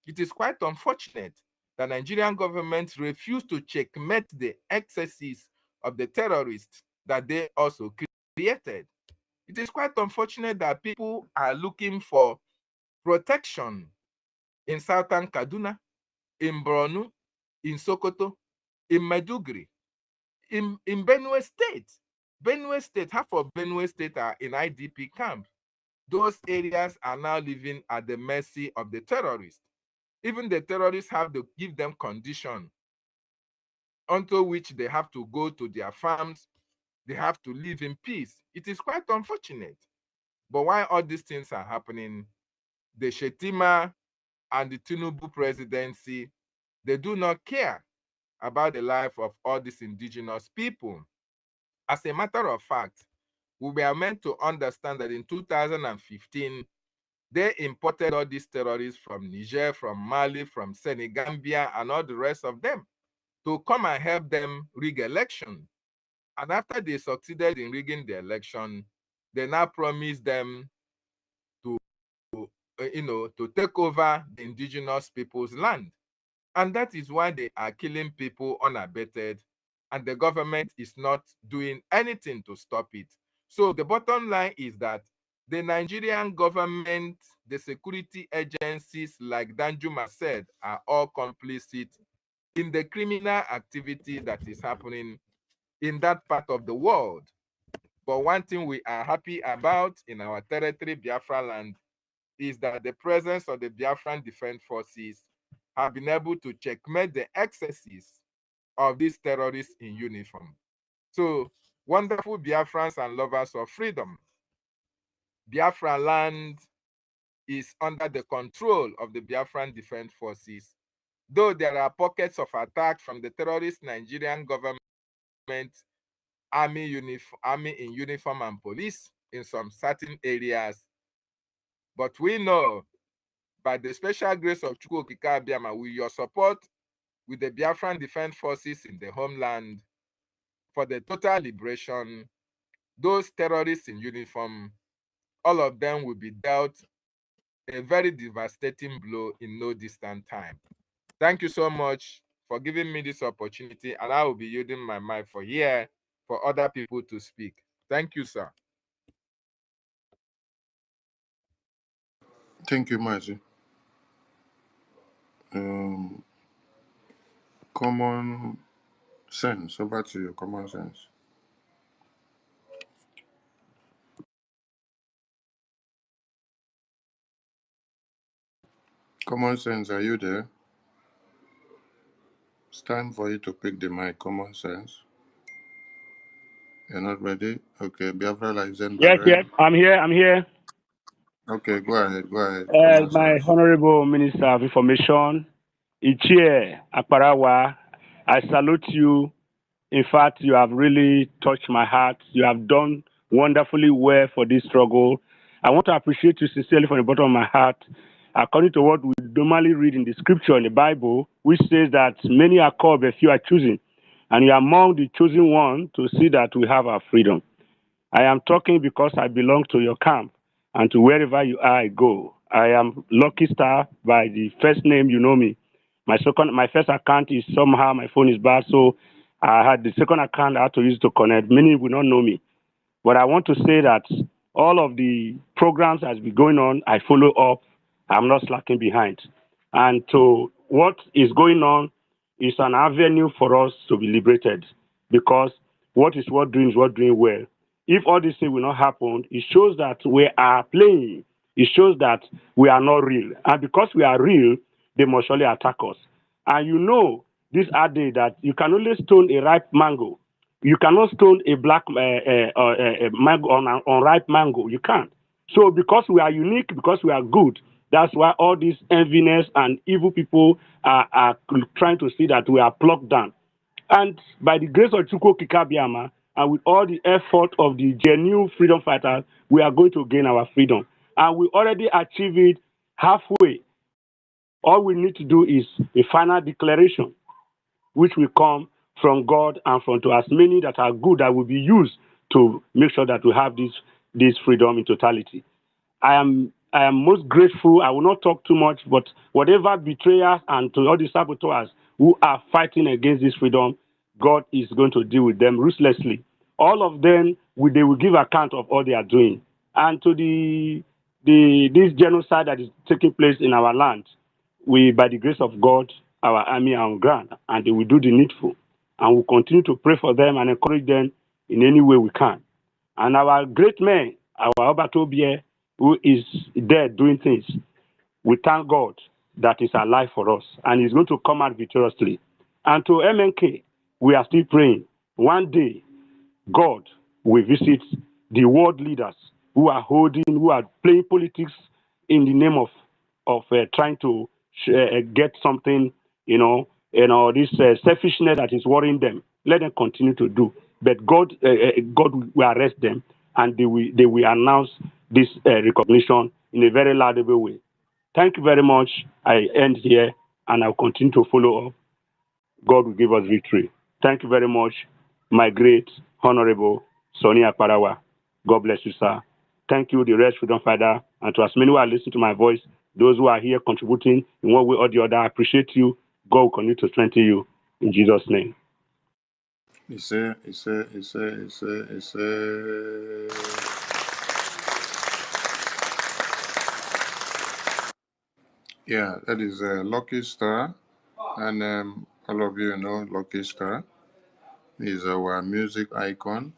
It is quite unfortunate that the Nigerian government refused to checkmate the excesses of the terrorists that they also created. It is quite unfortunate that people are looking for protection in southern Kaduna, in Borno, in Sokoto, in Maiduguri, in Benue State. Benue State, half of Benue State are in IDP camps. Those areas are now living at the mercy of the terrorists. Even the terrorists have to give them condition unto which they have to go to their farms. They have to live in peace. It is quite unfortunate. But while all these things are happening, the Shetima and the Tinubu presidency, they do not care about the life of all these indigenous people. As a matter of fact, we were meant to understand that in 2015, they imported all these terrorists from Niger, from Mali, from Senegambia, and all the rest of them to come and help them rig election. And after they succeeded in rigging the election, they now promised them to, to take over the indigenous people's land. And that is why they are killing people unabated. and the government is not doing anything to stop it. So the bottom line is that the Nigerian government, the security agencies, like Danjuma said, are all complicit in the criminal activity that is happening in that part of the world. But one thing we are happy about in our territory, Biafra land, is that the presence of the Biafran Defense Forces have been able to checkmate the excesses of these terrorists in uniform. So, wonderful Biafrans and lovers of freedom, Biafra land is under the control of the Biafran Defense Forces. Though there are pockets of attack from the terrorist Nigerian government, army in uniform and police in some certain areas. But we know, by the special grace of Chukwu Okike Abiama, with your support with the Biafran Defense Forces in the homeland for the total liberation, those terrorists in uniform, all of them will be dealt a very devastating blow in no distant time. Thank you so much for giving me this opportunity, and I will be using my mic for here for other people to speak. Thank you, sir. Thank you, Mazi. Common sense. Over to you, common sense. Common sense, are you there? It's time for you to pick the mic, common sense. You're not ready? Okay, Biafra Yes, ready? I'm here. Okay, go ahead, common My sense. Honorable Minister of Information, Ichie Akparawa, I salute you. In fact, you have really touched my heart. You have done wonderfully well for this struggle. I want to appreciate you sincerely from the bottom of my heart. According to what we normally read in the scripture in the Bible, which says that many are called, but few are chosen. And you are among the chosen one to see that we have our freedom. I am talking because I belong to your camp, and to wherever you are, I go. I am Lucky Star by the first name, you know me. My first account is somehow my phone is bad, so I had the second account I had to use to connect. Many will not know me. But I want to say that all of the programs that's been going on, I follow up. I'm not slacking behind. And to what is going on is an avenue for us to be liberated, because what is worth doing is worth doing well. If all this thing will not happen, it shows that we are playing. It shows that we are not real. And because we are real, they must surely attack us. And you know, this adage that you can only stone a ripe mango. You cannot stone a black mango on an unripe mango. You can't. So because we are unique, because we are good, that's why all these enviness and evil people are trying to see that we are plucked down. And by the grace of Chukwu Kikabiama, and with all the effort of the genuine freedom fighters, we are going to gain our freedom. And we already achieved it halfway. All we need to do is a final declaration, which will come from God and from to as many that are good that will be used to make sure that we have this freedom in totality. I am most grateful. I will not talk too much, but whatever betrayers and to all the saboteurs who are fighting against this freedom, God is going to deal with them ruthlessly. All of them, they will give account of all they are doing. And to this genocide that is taking place in our land, we, by the grace of God, our army are on ground, and they will do the needful. And we'll continue to pray for them and encourage them in any way we can. And our great man, our Obatobie, who is there doing things, we thank God that is alive for us, and he's going to come out victoriously. And to MNK, we are still praying. One day, God will visit the world leaders who are playing politics in the name of trying to get something, this selfishness that is worrying them. Let them continue to do, but God will arrest them, and they will announce this recognition in a very laudable way. Thank you very much. I end here, and I'll continue to follow up. God will give us victory. Thank you very much, my great honorable Sonny Akparawa. God bless you, sir. Thank you, the rest freedom fighter, and to as many who are listening to my voice, those who are here contributing in one way or the other, I appreciate you. God will continue to strengthen you in Jesus' name. Yeah, that is Lucky Star. And all of you know Lucky Star. He's our music icon.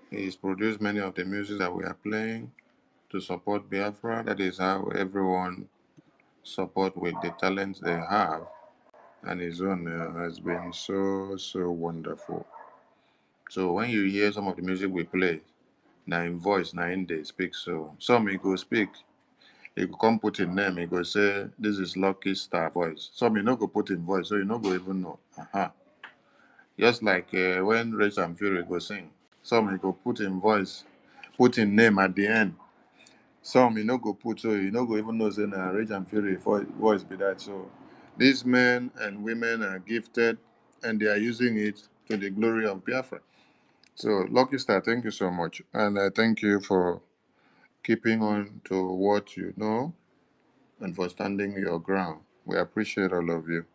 He's produced many of the music that we are playing to support Biafra. That is how everyone support with the talents they have. And his own has been so wonderful. So when you hear some of the music we play, now in voice, now in they speak. So some he go speak, he go come put in name, he go say this is Lucky Star voice. Some he no go put in voice, so you no go even know. Just like when Rage and Fury go sing, some he go put in voice, put in name at the end. Some you no go put, so you no go even know say na Rage and Fury voice be that. So these men and women are gifted, and they are using it to the glory of Biafra. So Lucky Star, thank you so much, and thank you for keeping on to what you know and for standing your ground. We appreciate all of you.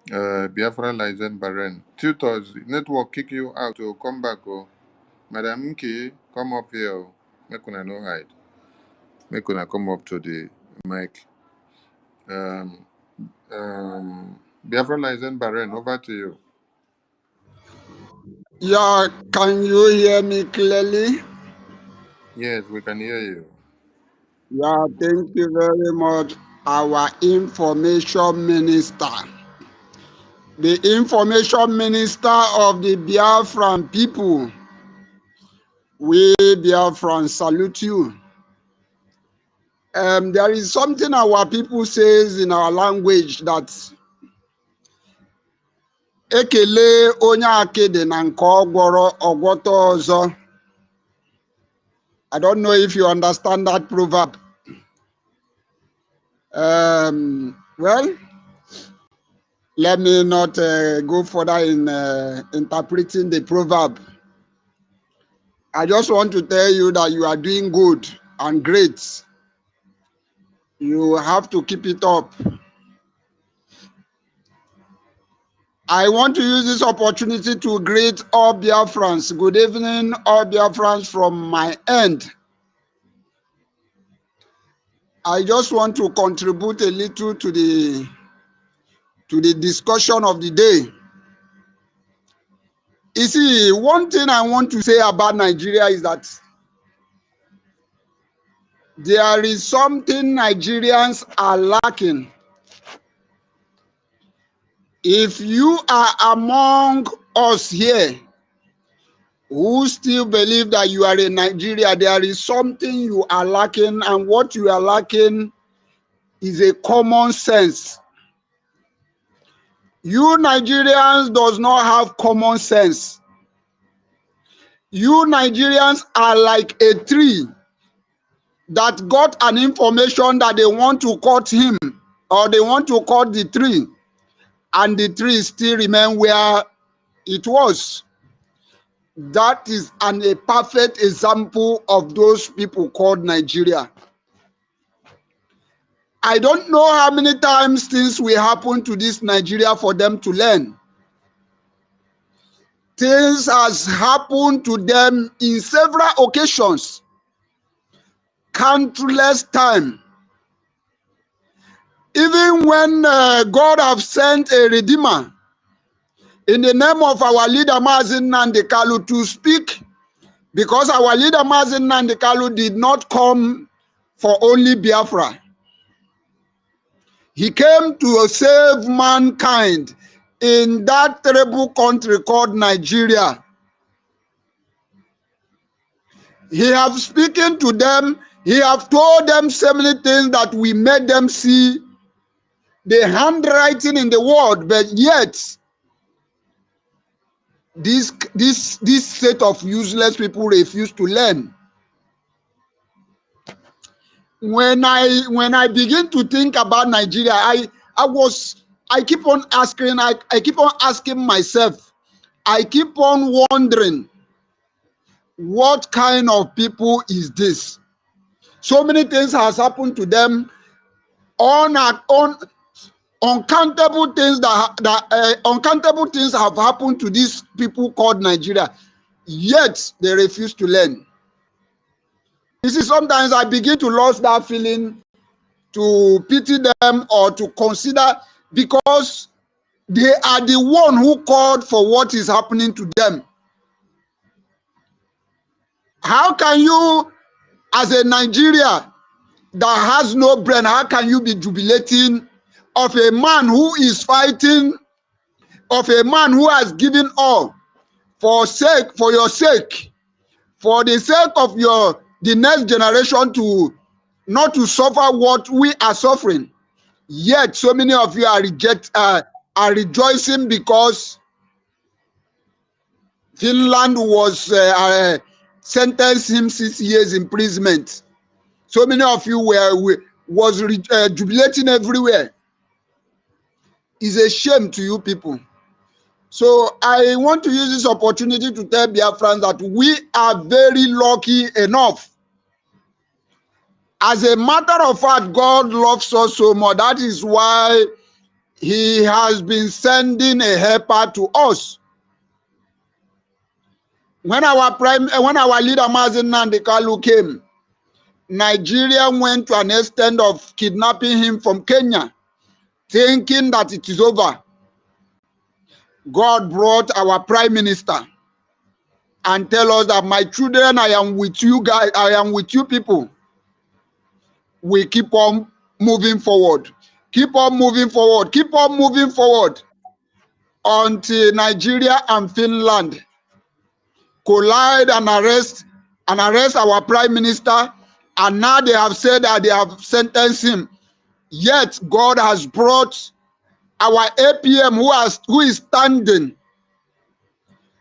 Biafra Lizen Baren. Tutors, network kick you out to come back. Oh. Madam Nki, come up here. Oh. Make una no hide. Make una come up to the mic. Um, Biafra Lizen Baren, over to you. Yeah, can you hear me clearly? Yes, we can hear you. Yeah, thank you very much, our information minister. The information minister of the Biafran people. We Biafrans salute you. There is something our people says in our language that ekele onye akede na nke ọgwọrọ ọgwọtọ ọzọ. I don't know if you understand that proverb. Well, let me not go further in interpreting the proverb. I just want to tell you that you are doing good and great. You have to keep it up. I want to use this opportunity to greet all Biafrans. Good evening, all Biafrans from my end. I just want to contribute a little to the discussion of the day. You see, one thing I want to say about Nigeria is that there is something Nigerians are lacking. If you are among us here who still believe that you are in Nigeria, there is something you are lacking, and what you are lacking is a common sense. You Nigerians does not have common sense. You Nigerians are like a tree that got an information that they want to cut him, or they want to cut the tree, and the tree still remain where it was. That is a perfect example of those people called Nigeria. I don't know how many times things will happen to this Nigeria for them to learn. Things has happened to them in several occasions, countless times. Even when God have sent a redeemer in the name of our leader Mazi Nnamdi Kanu to speak, because our leader Mazi Nnamdi Kanu did not come for only Biafra. He came to save mankind in that terrible country called Nigeria. He have spoken to them. He have told them so many things that we made them see the handwriting in the world, but yet this set of useless people refuse to learn. When I begin to think about Nigeria, I keep on asking myself, I keep on wondering, what kind of people is this? So many things has happened to them on and on. uncountable things uncountable things have happened to these people called Nigeria, yet they refuse to learn. You see, sometimes I begin to lose that feeling to pity them or to consider, because they are the one who called for what is happening to them. How can you, as a Nigeria that has no brain, how can you be jubilating of a man who is fighting, of a man who has given all for your sake, for the sake of the next generation to not to suffer what we are suffering? Yet so many of you are rejoicing because Finland was sentenced him 6 years imprisonment. So many of you was jubilating everywhere. It's a shame to you people. So I want to use this opportunity to tell Biafrans that we are very lucky enough. As a matter of fact, God loves us so much. That is why he has been sending a helper to us. When our leader Mazi Nnamdi Kanu came, Nigeria went to an extent of kidnapping him from Kenya, thinking that it is over. God brought our prime minister and tell us that, my children, I am with you guys, I am with you people. We keep on moving forward. Keep on moving forward. Keep on moving forward until Nigeria and Finland collide and arrest our prime minister. And now they have said that they have sentenced him. Yet God has brought our APM who is standing.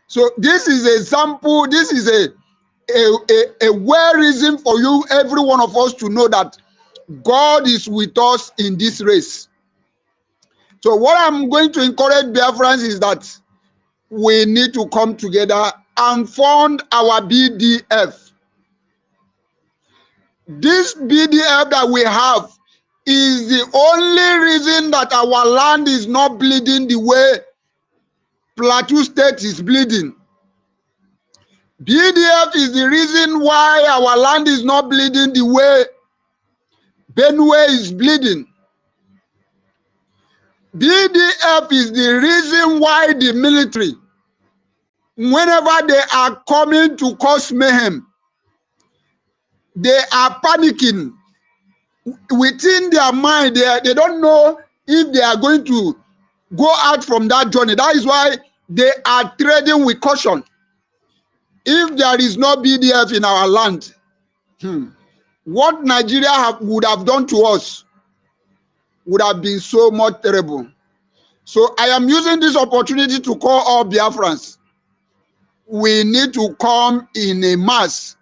So this is a example. This is a well reason for you, every one of us, to know that God is with us in this race. So what I'm going to encourage Biafrans is that we need to come together and fund our BDF. This BDF that we have is the only reason that our land is not bleeding the way Plateau State is bleeding. BDF is the reason why our land is not bleeding the way Benue is bleeding. BDF is the reason why the military, whenever they are coming to cause mayhem, they are panicking within their mind. They don't know if they are going to go out from that journey. That is why they are trading with caution. If there is no BDF in our land, what Nigeria would have done to us would have been so much terrible. So I am using this opportunity to call all Biafrans. We need to come in a mass.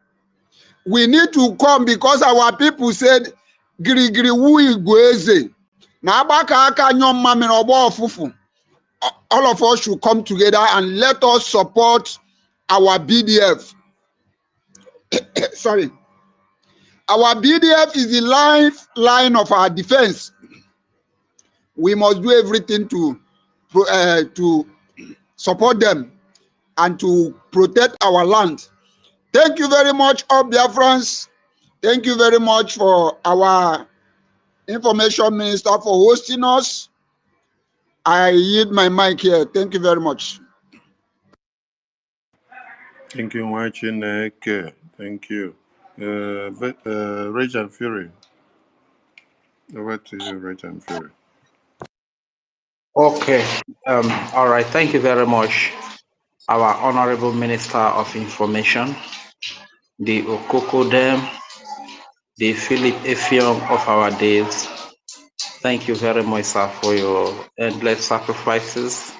We need to come because our people said, "Girigiri wu igweze." Na abaka aka nyom mamiri obo ofufu. All of us should come together and let us support our BDF. Sorry. Our BDF is the lifeline of our defense. We must do everything to support them and to protect our land. Thank you very much, all Biafrans. Thank you very much for our information minister for hosting us. I yield my mic here. Thank you very much. Thank you, Wachineke. Thank you. Rage and Fury. Over to you, Rage and Fury. Okay. All right. Thank you very much, our Honorable Minister of Information, the Okoko Dem, the Philip Effiong of our days. Thank you very much, sir, for your endless sacrifices,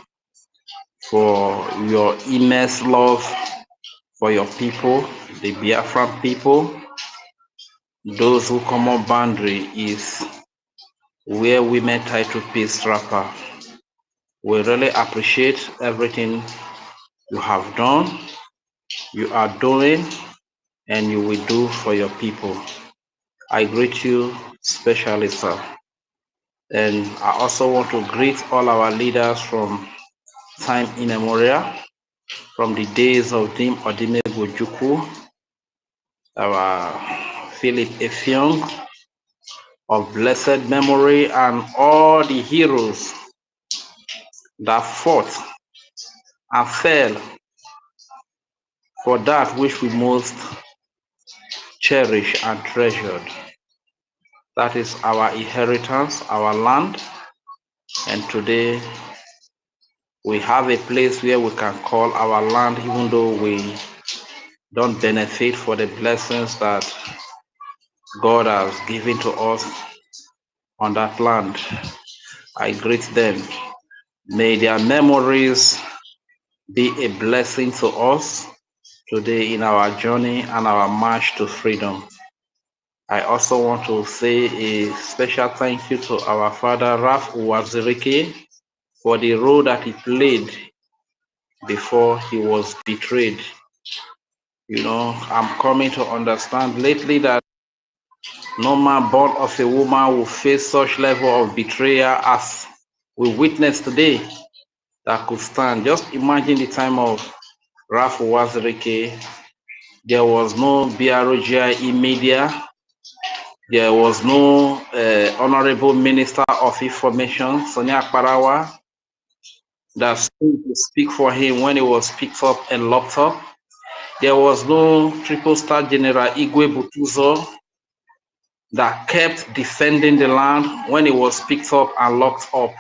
for your immense love for your people, the Biafran people. Those who common boundary is where women title peace rapper. We really appreciate everything you have done, you are doing, and you will do for your people. I greet you specially, sir. And I also want to greet all our leaders from time immemorial, from the days of Dim Odimegwu Ojukwu, our Philip Effiong of blessed memory, and all the heroes that fought and fell for that which we most cherish and treasured. That is our inheritance, our land. And today we have a place where we can call our land, even though we don't benefit for the blessings that God has given to us on that land. I greet them. May their memories be a blessing to us today in our journey and our march to freedom. I also want to say a special thank you to our father, Raf Uwazirike, for the role that he played before he was betrayed. You know, I'm coming to understand lately that no man born of a woman will face such level of betrayal as we witnessed today that could stand. Just imagine the time of Raf Uwazirike. There was no BROGI media. There was no Honorable Minister of Information, Sonia Akparawa, that stood to speak for him when he was picked up and locked up. There was no Triple Star General Igwe Butuzo that kept defending the land when he was picked up and locked up.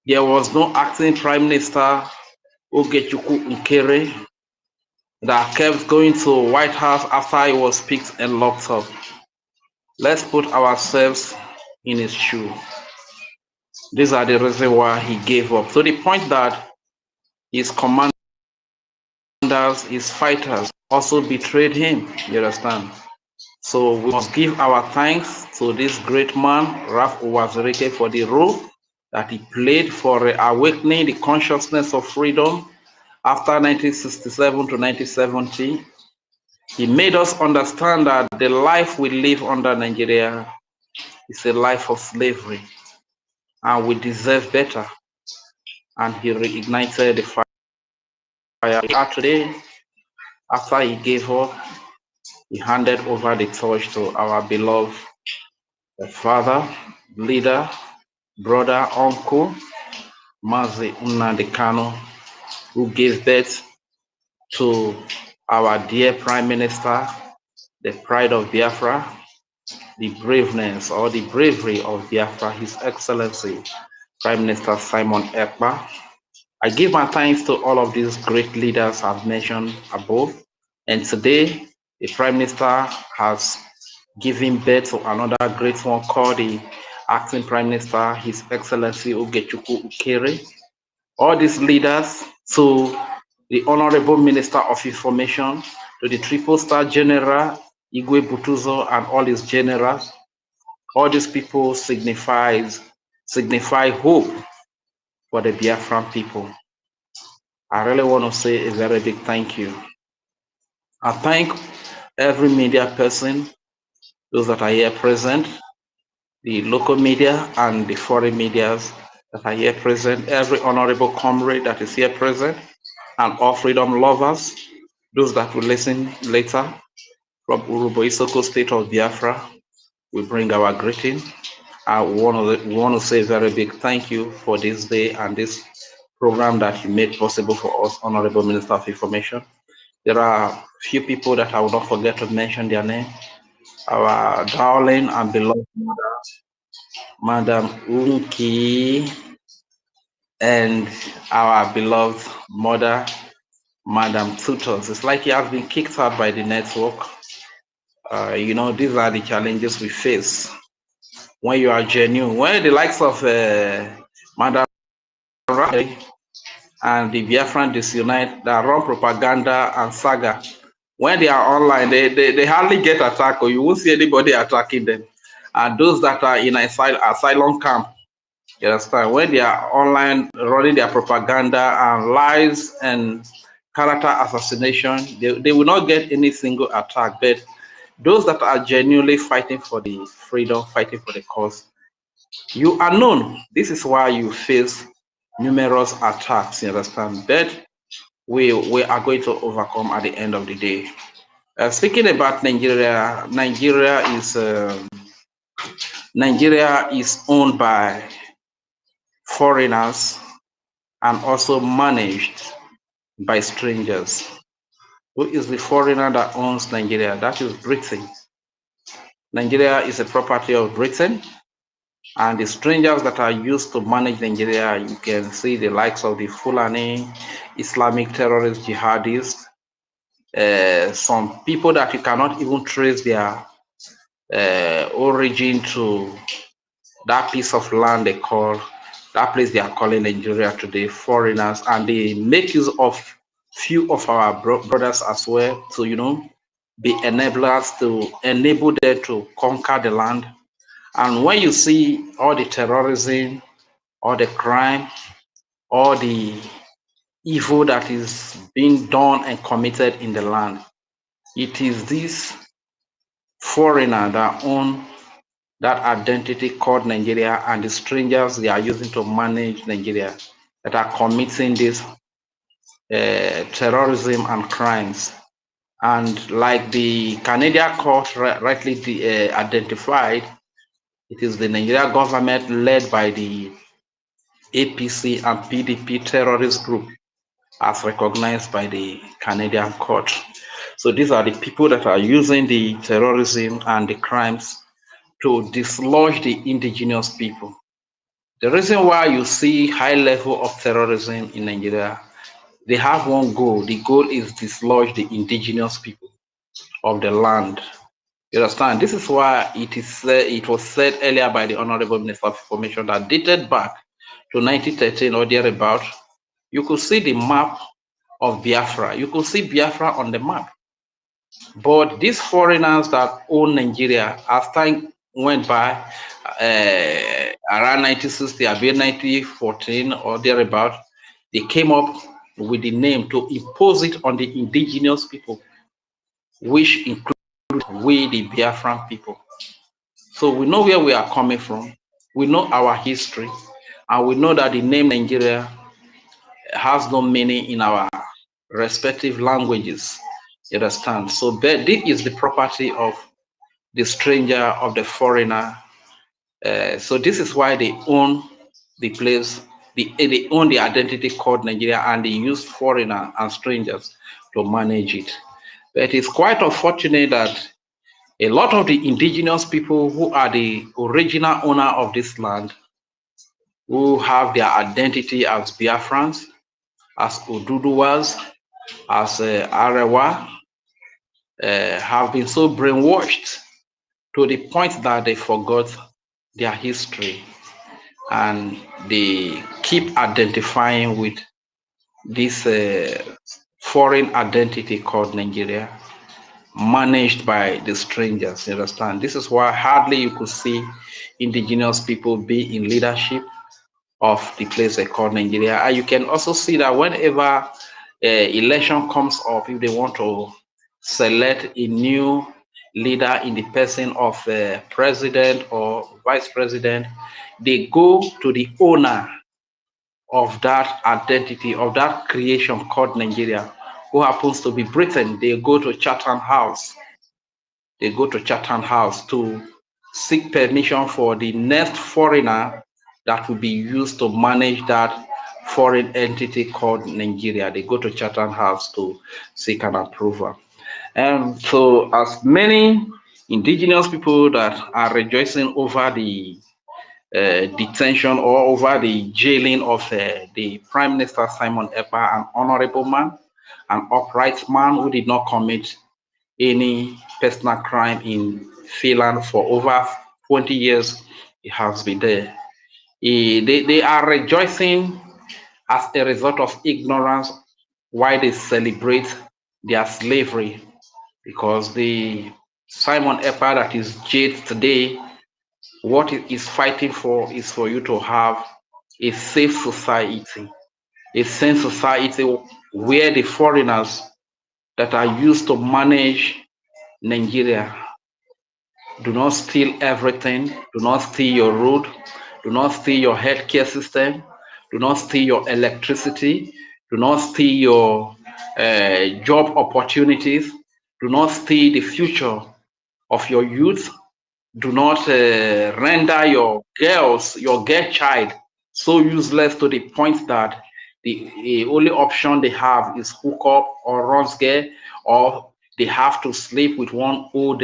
There was no acting Prime Minister Ogechukwu Nkere that kept going to White House after he was picked and locked up. Let's put ourselves in his shoe. These are the reasons why he gave up, to the point that his commanders, his fighters also betrayed him, you understand? So we must give our thanks to this great man, Raf Uwazirike, for the role that he played for awakening the consciousness of freedom after 1967 to 1970. He made us understand that the life we live under Nigeria is a life of slavery, and we deserve better. And he reignited the fire. Today, after he gave up, he handed over the torch to our beloved father, leader, brother, uncle, Mazi Nnamdi Kanu, who gave birth to our dear Prime Minister, the pride of Biafra, the braveness or the bravery of Biafra, His Excellency, Prime Minister Simon Ekpa. I give my thanks to all of these great leaders I've mentioned above. And today, the Prime Minister has given birth to another great one called the Acting Prime Minister, His Excellency Ogechukwu Ukere. All these leaders, to the Honorable Minister of Information, to the Triple Star General, Igwe Butuzo, and all his generals, all these people signify hope for the Biafran people. I really want to say a very big thank you. I thank every media person, those that are here present, the local media and the foreign medias that are here present, every honorable comrade that is here present, and all freedom lovers, those that will listen later from Urubo Isoko State of Biafra. We bring our greeting. We want to say a very big thank you for this day and this program that you made possible for us, Honorable Minister of Information. There are few people that I will not forget to mention their name. Our darling and beloved mother, Madam Unki, and our beloved mother, Madam Tutors. It's like he has been kicked out by the network. You know, these are the challenges we face when you are genuine. When the likes of Madam Rai and the Biafran Disunite that run propaganda and saga, when they are online, they hardly get attacked, or you won't see anybody attacking them. And those that are in asylum camp, you understand, when they are online running their propaganda and lies and character assassination, they will not get any single attack. But those that are genuinely fighting for the freedom, fighting for the cause, You are known. This is why you face numerous attacks, you understand? But we are going to overcome at the end of the day. Speaking about Nigeria, Nigeria is owned by foreigners and also managed by strangers. Who is the foreigner that owns Nigeria? That is Britain. Nigeria is a property of Britain, and the strangers that are used to manage Nigeria, you can see the likes of the Fulani, Islamic terrorist jihadists, some people that you cannot even trace their origin to that piece of land they call, that place they are calling Nigeria today, foreigners, and they make use of few of our brothers as well to, you know, be enablers to enable them to conquer the land. And when you see all the terrorism, all the crime, all the evil that is being done and committed in the land, it is this foreigner that own that identity called Nigeria, and the strangers they are using to manage Nigeria that are committing this terrorism and crimes. And like the Canadian court rightly identified, it is the Nigerian government led by the APC and PDP terrorist group as recognized by the Canadian court. So these are the people that are using the terrorism and the crimes to dislodge the indigenous people. The reason why you see high level of terrorism in Nigeria, they have one goal. The goal is dislodge the indigenous people of the land. You understand? This is why it was said earlier by the Honorable Minister of Information that dated back to 1913 or thereabout, you could see the map of Biafra. You could see Biafra on the map. But these foreigners that own Nigeria, as time went by, around 1960, about 1914 or thereabout, they came up with the name to impose it on the indigenous people, which include we, the Biafran people. So we know where we are coming from, we know our history, and we know that the name Nigeria has no meaning in our respective languages. You understand? So this is the property of the stranger, of the foreigner. So this is why they own the place, they own the identity called Nigeria, and they use foreigner and strangers to manage it. But it's quite unfortunate that a lot of the indigenous people who are the original owner of this land, who have their identity as Biafrans, as Oduduwas, as Arewa, have been so brainwashed to the point that they forgot their history, and they keep identifying with this foreign identity called Nigeria, managed by the strangers. You understand? This is why hardly you could see indigenous people be in leadership of the place they call Nigeria. And you can also see that whenever election comes up, if they want to select a new leader in the person of president or vice president, they go to the owner of that identity, of that creation called Nigeria, who happens to be Britain. They go to Chatham House. They go to Chatham House to seek permission for the next foreigner that will be used to manage that foreign entity called Nigeria. They go to Chatham House to seek an approval. And so as many indigenous people that are rejoicing over the detention or over the jailing of the Prime Minister Simon Ekpa, an honorable man, an upright man who did not commit any personal crime in Finland for over 20 years. He has been there. They are rejoicing as a result of ignorance why they celebrate their slavery, because the Simon Ekpa that is jailed today, what it is fighting for is for you to have a safe society, a sane society where the foreigners that are used to manage Nigeria do not steal everything, do not steal your road, do not steal your healthcare system, do not steal your electricity, do not steal your job opportunities, do not steal the future of your youth, do not render your girl child so useless to the point that the only option they have is hook up or runs girl, or they have to sleep with one old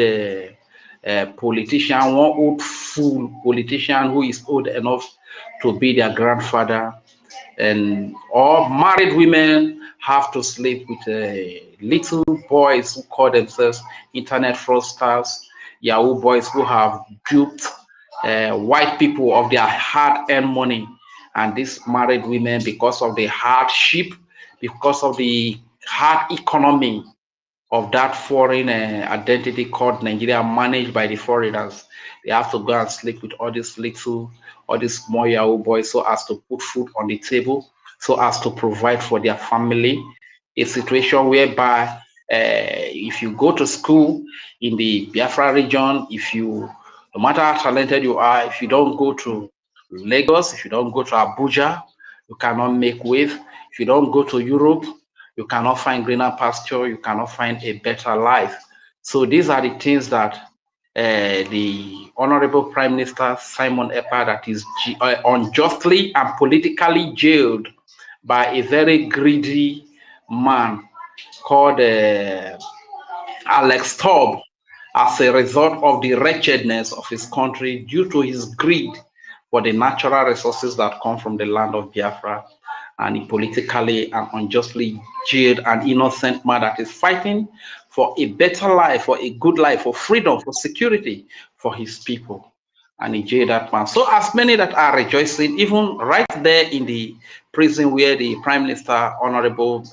politician, one old fool politician who is old enough to be their grandfather. And all married women have to sleep with little boys who call themselves internet fraudsters, Yahoo boys who have duped white people of their hard-earned money. And these married women, because of the hardship, because of the hard economy of that foreign identity called Nigeria, managed by the foreigners, they have to go and sleep with all these small Yahoo boys so as to put food on the table, so as to provide for their family. A situation whereby if you go to school in the Biafra region, no matter how talented you are, if you don't go to Lagos, if you don't go to Abuja, you cannot make wave. If you don't go to Europe, you cannot find greener pasture, you cannot find a better life. So these are the things that the Honorable Prime Minister Simon Ekpa, that is unjustly and politically jailed by a very greedy man called Alex Taub, as a result of the wretchedness of his country due to his greed for the natural resources that come from the land of Biafra. And he politically and unjustly jailed an innocent man that is fighting for a better life, for a good life, for freedom, for security for his people. And he jailed that man. So as many that are rejoicing, even right there in the prison where the Prime Minister, Honorable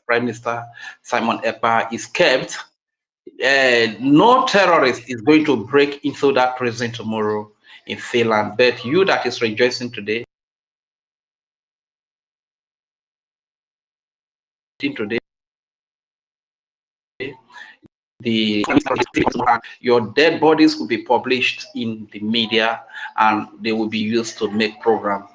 Prime Minister Simon Ekpa is kept, no terrorist is going to break into that prison tomorrow in Finland. But you that is rejoicing today, your dead bodies will be published in the media and they will be used to make programs.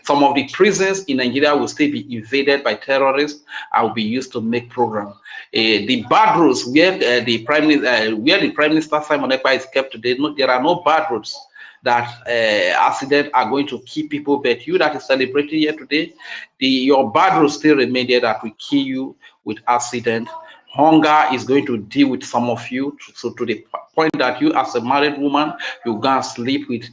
Some of the prisons in Nigeria will still be invaded by terrorists and will be used to make programs. The bad roads where the Prime Minister Simon Ekpa is kept today, there are no bad roads that accidents are going to kill people, but you that is celebrating here today, your bad roads still remain there that will kill you with accident. Hunger is going to deal with some of you, so to the point that you as a married woman, you go and sleep with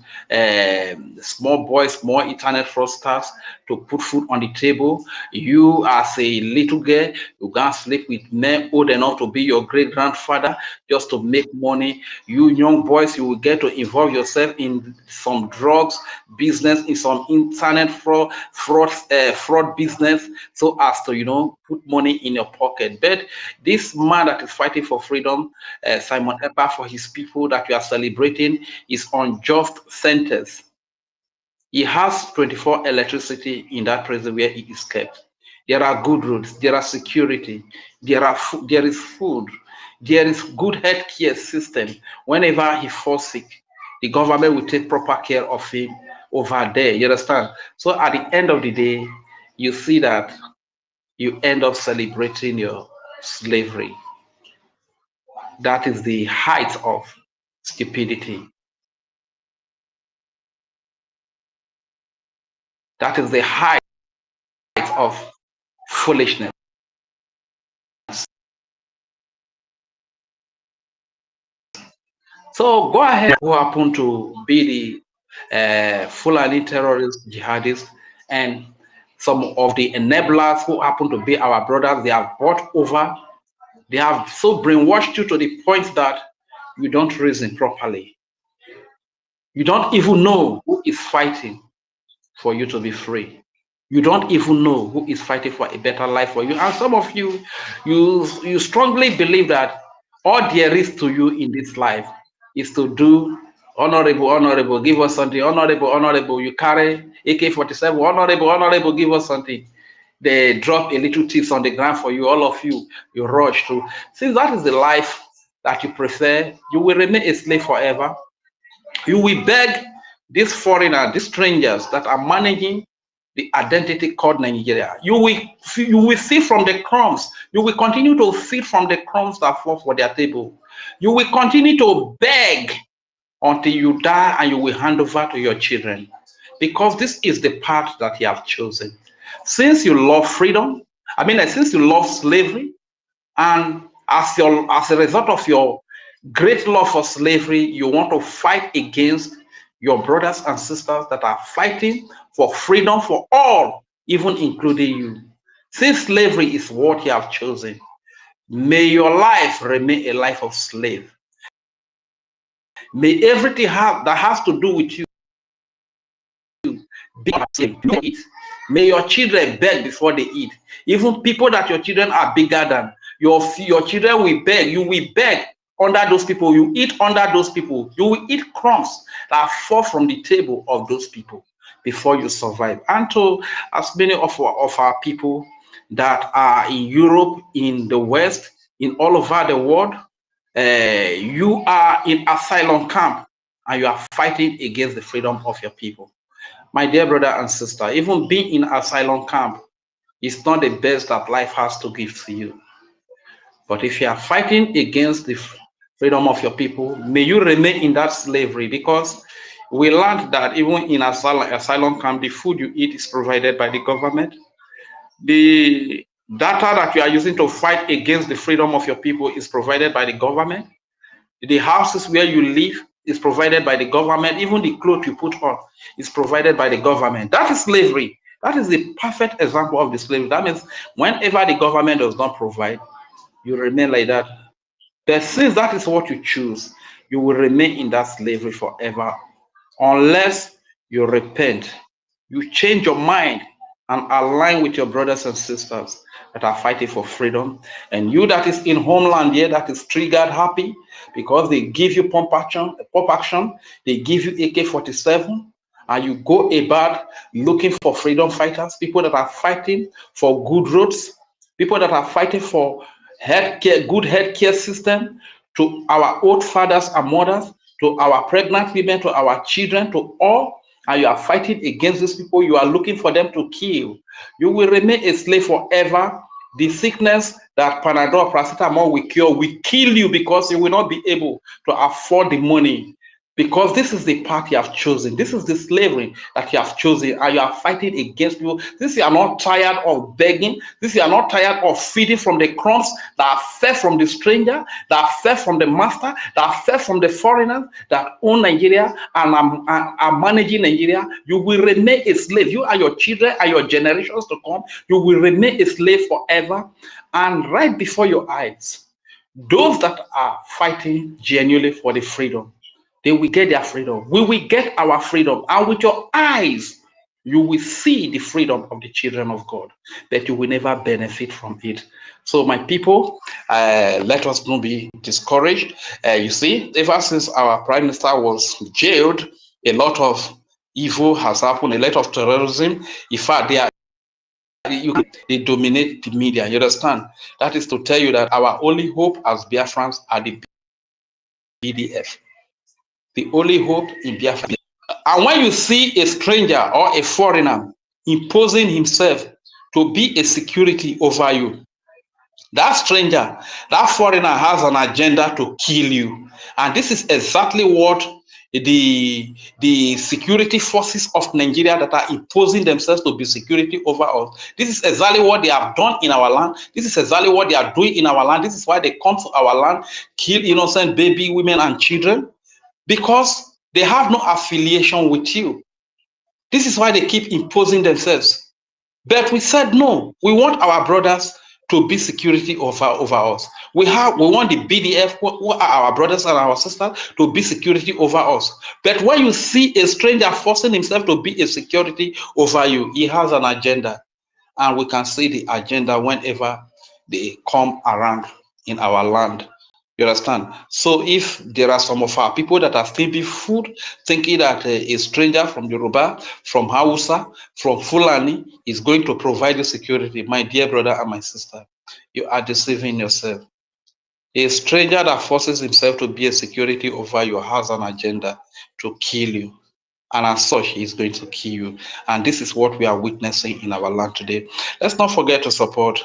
small boys, small internet fraudsters to put food on the table. You as a little girl, you go and sleep with men old enough to be your great grandfather just to make money. You young boys, you will get to involve yourself in some drugs business, in some internet fraud business, so as to put money in your pocket. But this man that is fighting for freedom, Simon Ekpa, for his people that we are celebrating, is on just sentence. He has 24 electricity in that prison where he is kept. There are good roads, there are security, there is food, there is good healthcare system. Whenever he falls sick, the government will take proper care of him over there. You understand? So at the end of the day, you see that you end up celebrating your slavery. That is the height of stupidity. That is the height of foolishness. So go ahead, who happen to be the Fulani terrorist jihadists, and some of the enablers who happen to be our brothers. They have bought over. They have so brainwashed you to the point that you don't reason properly. You don't even know who is fighting for you to be free. You don't even know who is fighting for a better life for you. And some of you, you strongly believe that all there is to you in this life is to do honorable, give us something, honorable, you carry AK-47, honorable, give us something. They drop a little tips on the ground for you, all of you, you rush to. Since that is the life that you prefer, you will remain a slave forever. You will beg these foreigners, these strangers that are managing the identity called Nigeria. You will feed from the crumbs. You will continue to feed from the crumbs that fall for their table. You will continue to beg until you die, and you will hand over to your children, because this is the path that you have chosen. Since you love freedom, since you love slavery, and as a result of your great love for slavery, you want to fight against your brothers and sisters that are fighting for freedom for all, even including you. Since slavery is what you have chosen, may your life remain a life of slave. May everything that has to do with you be eat. May your children beg before they eat. Even people that your children are bigger than, your children will beg. You will beg under those people. You eat under those people. You will eat crumbs that fall from the table of those people before you survive. And to as many of our people that are in Europe, in the West, in all over the world, you are in asylum camp and you are fighting against the freedom of your people. My dear brother and sister, even being in asylum camp is not the best that life has to give to you. But if you are fighting against the freedom of your people, may you remain in that slavery, because we learned that even in asylum camp, the food you eat is provided by the government. The data that you are using to fight against the freedom of your people is provided by the government. The houses where you live is provided by the government. Even the clothes you put on is provided by the government. That is slavery. That is the perfect example of the slavery. That means whenever the government does not provide, you remain like that. But since that is what you choose, you will remain in that slavery forever, unless you repent, you change your mind and align with your brothers and sisters that are fighting for freedom. And you that is in homeland here, that is triggered happy because they give you pump action, they give you AK-47, and you go about looking for freedom fighters, people that are fighting for good roads, people that are fighting for healthcare, good healthcare system, to our old fathers and mothers, to our pregnant women, to our children, to all, and you are fighting against these people, you are looking for them to kill. You will remain a slave forever. The sickness that Panadol, paracetamol will cure will kill you, because you will not be able to afford the money. Because this is the path you have chosen. This is the slavery that you have chosen, and you are fighting against people. This you are not tired of begging. This you are not tired of feeding from the crumbs that fell from the stranger, that fell from the master, that fell from the foreigners that own Nigeria and are managing Nigeria. You will remain a slave. You and your children and your generations to come, you will remain a slave forever. And right before your eyes, those that are fighting genuinely for the freedom, they will get their freedom. We will get our freedom. And with your eyes, you will see the freedom of the children of God, but you will never benefit from it. So my people, let us not be discouraged. You see, ever since our prime minister was jailed, a lot of evil has happened, a lot of terrorism. In fact, they dominate the media. You understand? That is to tell you that our only hope as Biafrans are the BDF. The only hope in Biafra. And when you see a stranger or a foreigner imposing himself to be a security over you, that stranger, that foreigner has an agenda to kill you. And this is exactly what the security forces of Nigeria that are imposing themselves to be security over us. This is exactly what they have done in our land. This is exactly what they are doing in our land. This is why they come to our land, kill innocent baby, women, and children, because they have no affiliation with you. This is why they keep imposing themselves. But we said no. We want our brothers to be security over us. We want the BDF, who are our brothers and our sisters, to be security over us. But when you see a stranger forcing himself to be a security over you, he has an agenda. And we can see the agenda whenever they come around in our land. You understand? So if there are some of our people that are stealing food, thinking that a stranger from Yoruba, from Hausa, from Fulani is going to provide you security, my dear brother and my sister, you are deceiving yourself. A stranger that forces himself to be a security over you has an agenda to kill you. and as such, he's going to kill you. And this is what we are witnessing in our land today. Let's not forget to support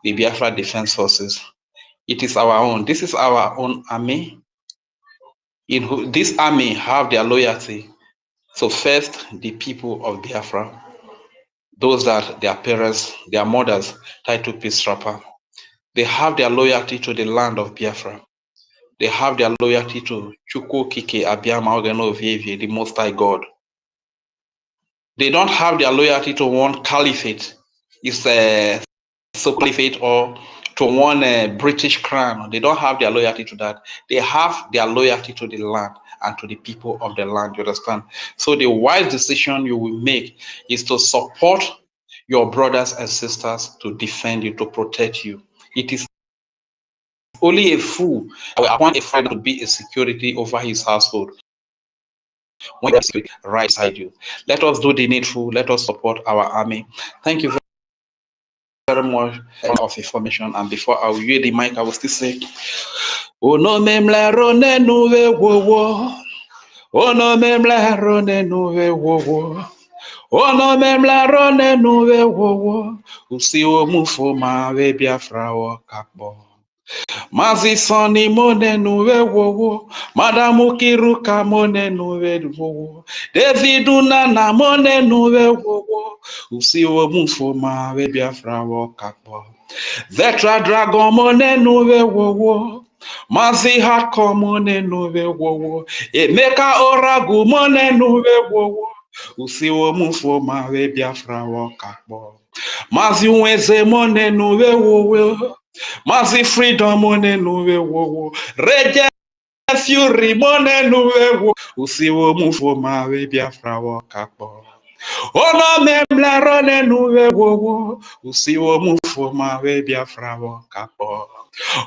the Biafra Defense Forces. It is our own. This is our own army. In who this army have their loyalty. So first, the people of Biafra, those that their parents, their mothers tied to peace wrapper, they have their loyalty to the land of Biafra. They have their loyalty to Chukwu Kike Abiyama Ogeno Ovievie, the Most High God. They don't have their loyalty to one caliphate. It's a caliphate or to one British crown. They don't have their loyalty to that. They have their loyalty to the land and to the people of the land. You understand? So the wise decision you will make is to support your brothers and sisters to defend you, to protect you. It is only a fool will appoint a friend to be a security over his household when you are right side you. Let us do the needful. Let us support our army. Thank you very much of information. And before I will yield the mic, I will still say, Ono memlero nenuve wowo. Ono memlero nenuve wowo. Ono memlero nenuve wowo. Usiwo mufo ma we Biafra wo kakbo. Mazi soni mone nuwe wowo, Madamu Kiruka mone nuwe wowo, Davidu Nana mone nuwe wowo, Usiwo mufo ma we Biafra wo kakbo. Vetra Dragon mone nuwe wowo, Mazi Hako mone nuwe wowo, Emeka Oragu mone nuwe wowo, Usiwo mufo ma we Biafra wo kakbo. Mazi Nweze mone nuwe wowo, Mazi Freedom mone nuwe wowo, Reje Fury mone nuwe wowo, Usiwo mufo ma we Biafra wo kakbo. Ono memlero ne nuwe wowo, Usiwo mufo ma we Biafra wo kakbo.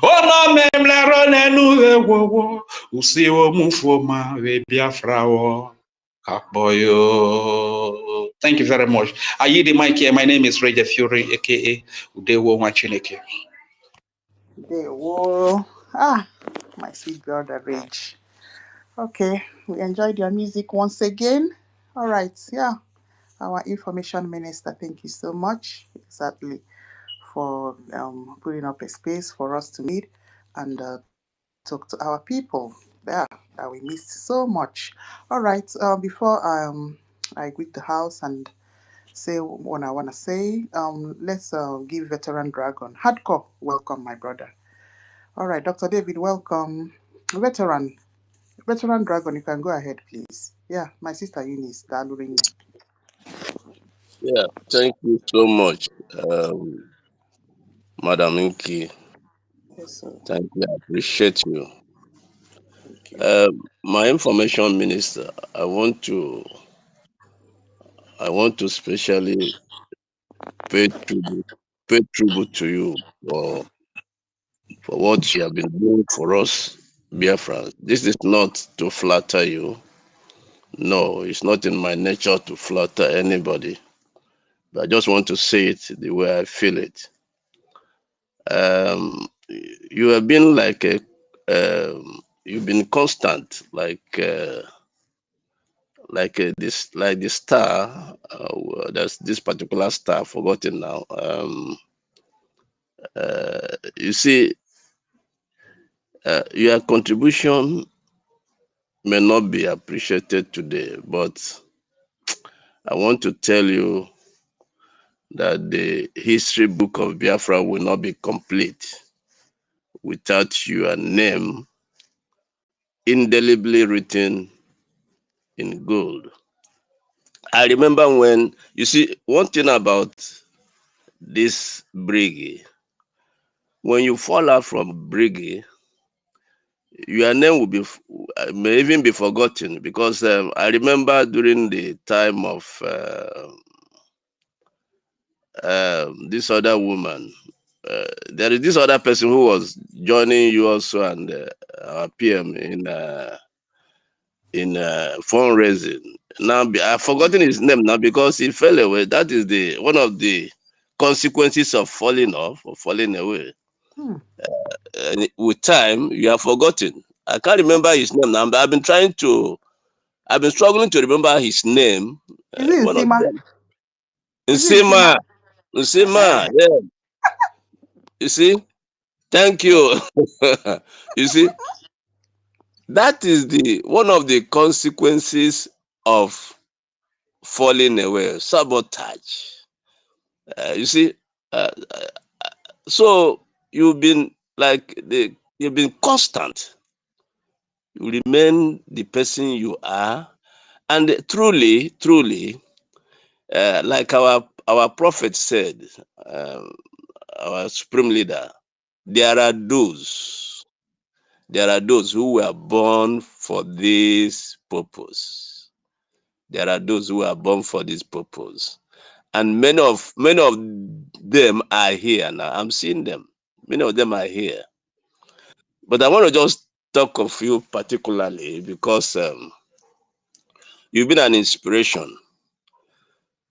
Ono memlero ne nuwe wowo, Usiwo mufo ma we Biafra wo kakbo yo. Thank you very much. I yield the mic here. My name is Reje Fury, aka Udewo Machineke. Whoa. My sweet brother Rage. Okay, we enjoyed your music once again. All right, yeah. Our information minister, thank you so much. Exactly. For putting up a space for us to meet and talk to our people. Yeah, that we missed so much. All right, before I greet the house and say what I want to say, let's give Veteran Dragon Hardcore welcome, my brother. All right, Dr. David, welcome. Veteran Dragon, you can go ahead, please. Yeah, my sister Eunice, Daluring. Yeah, thank you so much, Madam Inki. Yes, sir. Thank you. I appreciate you. Thank you. My information minister, I want to specially pay tribute to you for what you have been doing for us, Biafrans. This is not to flatter you. No, it's not in my nature to flatter anybody. But I just want to say it the way I feel it. You have been like you've been constant, like the star. There's this particular star, forgotten now. You see, your contribution may not be appreciated today, but I want to tell you that the history book of Biafra will not be complete without your name indelibly written in gold. I remember when, you see, one thing about this Brgie, when you fall out from Brgie, your name will be may even be forgotten, because I remember during the time of this other woman, there is this other person who was joining you also, and our PM in fundraising. Now I've forgotten his name now because he fell away. That is the one of the consequences of falling off or falling away. With time, you have forgotten. I can't remember his name now, but I've been trying to I've been struggling to remember his name. Is it One of Nsima? them. Is it Nsima? Nsima, yeah. You see? Thank you. You see? That is one of the consequences of falling away, sabotage. You see? So you've been you've been constant. You remain the person you are, and truly, like our prophet said, our supreme leader, there are those who were born for this purpose. There are those who are born for this purpose, and many of them are here now. I'm seeing them. Many of them are here, but I want to just talk of you particularly because you've been an inspiration.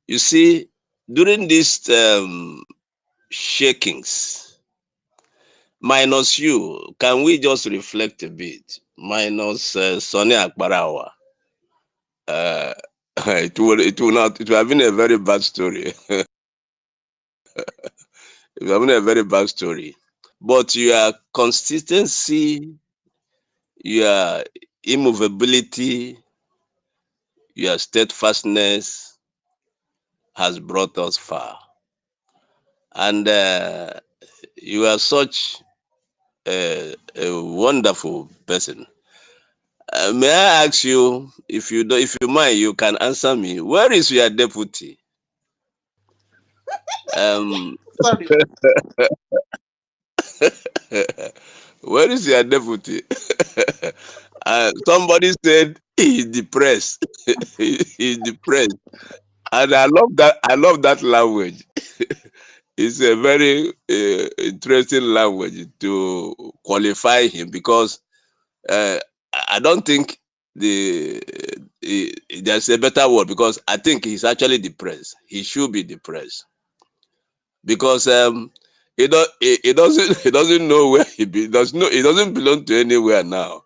You see, during these shakings, minus you, can we just reflect a bit? Minus Sonny Akbarawa. It would have been a very bad story. It would have been a very bad story. But your consistency, your immovability, your steadfastness has brought us far. And you are such a wonderful person. May I ask you, if you mind, you can answer me. Where is your deputy? Sorry. Where is your deputy? Somebody said he's depressed. He's depressed, and I love that. I love that language. It's a very interesting language to qualify him because I don't think there's a better word because I think he's actually depressed. He should be depressed because he doesn't know where he doesn't belong to anywhere now.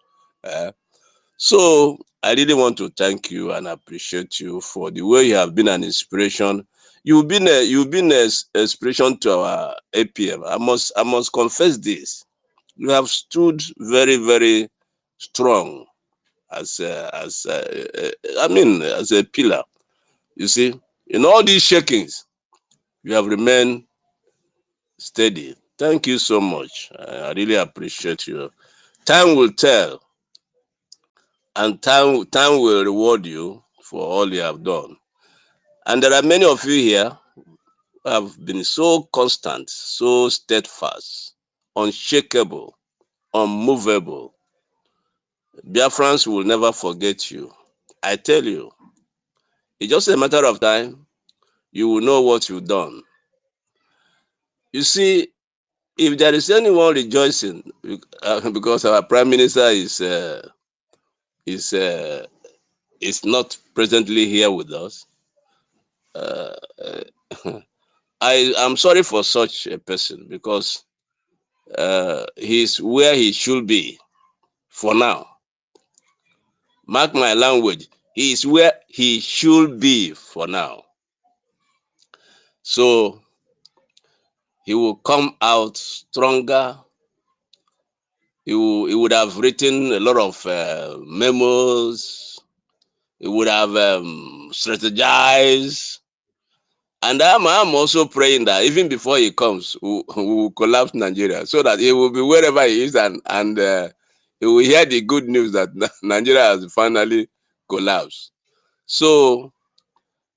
So I really want to thank you and appreciate you for the way you have been an inspiration. You've been an inspiration to our APM. I must confess this. You have stood very, very strong as a pillar. You see, in all these shakings, you have remained steady. Thank you so much. I really appreciate you. Time will tell, and time will reward you for all you have done. And there are many of you here who have been so constant, so steadfast, unshakable, unmovable. Biafrans will never forget you. I tell you, it's just a matter of time. You will know what you've done. You see, if there is anyone rejoicing because our prime minister is not presently here with us, I am sorry for such a person because he's where he should be for now. Mark my language. He is where he should be for now. So he will come out stronger. He would have written a lot of memos. He would have strategized. And I'm also praying that even before he comes, we will collapse Nigeria so that he will be wherever he is and he will hear the good news that Nigeria has finally collapsed. So,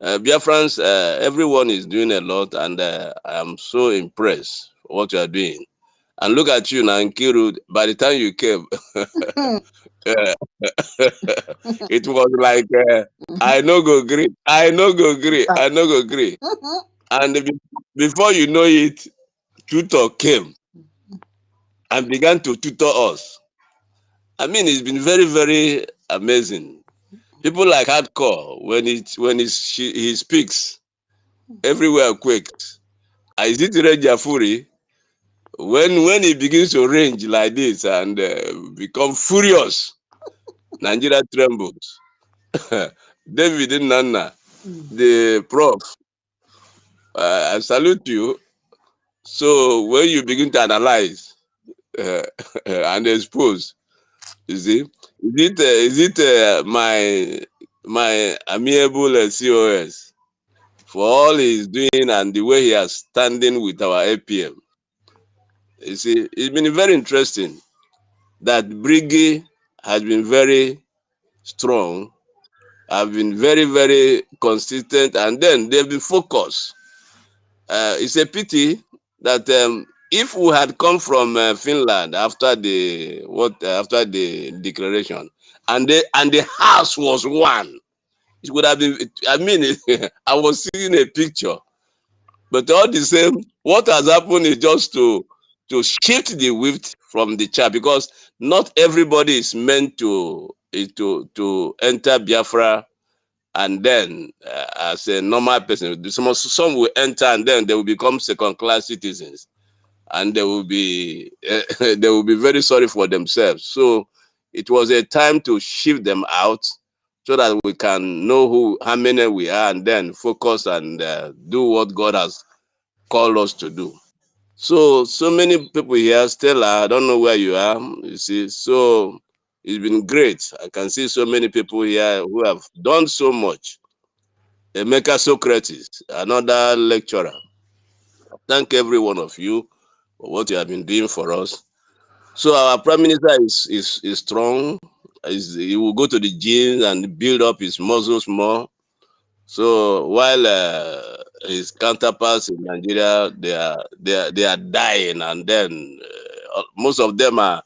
Biafrans, everyone is doing a lot, and I am so impressed with what you are doing. And look at you now, Nkiru. By the time you came, it was like, I no go agree. And before you know it, tutor came and began to tutor us. I mean, it's been very, very amazing. People like Hardcore, when he speaks, everywhere quakes. I see Jafuri, when he begins to range like this and become furious, Nigeria trembles. David Nana, the prof, I salute you. So when you begin to analyze and expose, you see, is it my amiable COS for all he's doing and the way he is standing with our APM? You see, it's been very interesting that Brgie has been very strong, have been very, very consistent, and then they've been focused. It's a pity that if we had come from Finland after the declaration, and the house was one, it would have been. I mean, I was seeing a picture, but all the same, what has happened is just to shift the weight from the chair, because not everybody is meant to enter Biafra and then as a normal person. Some will enter and then they will become second-class citizens, and they will be they will be very sorry for themselves. So it was a time to shift them out so that we can know how many we are, and then focus and do what God has called us to do. So many people here. Stella, I don't know where you are, you see. So it's been great. I can see so many people here who have done so much. Emeka Socrates, another lecturer. Thank every one of you for what you have been doing for us. So our Prime Minister is strong. He will go to the gym and build up his muscles more. So while his counterparts in Nigeria, they are dying, and then most of them are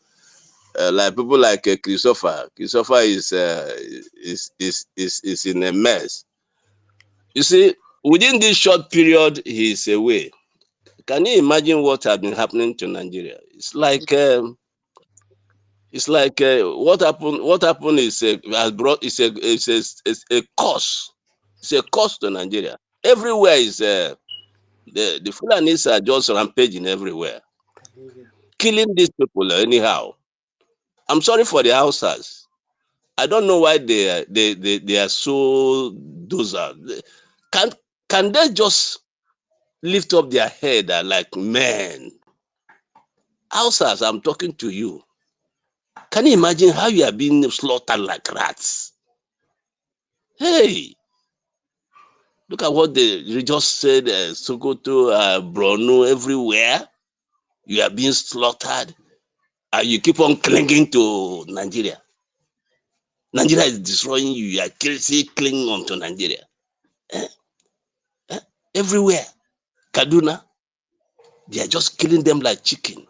like people like Christopher. Christopher is in a mess. You see, within this short period, he is away. Can you imagine what has been happening to Nigeria? It's like what happened. What happened is has brought it's a cost. It's a cost to Nigeria. Everywhere is the Fulanis are just rampaging everywhere, killing these people anyhow. I'm sorry for the Hausas. I don't know why they are so docile. Can they just lift up their head and like, man, Hausas, I'm talking to you. Can you imagine how you are being slaughtered like rats? Hey, look at what they just said, Sokoto, Brno, everywhere. You are being slaughtered, and you keep on clinging to Nigeria. Nigeria is destroying you. You are still clinging on to Nigeria. Everywhere. Kaduna, they are just killing them like chicken.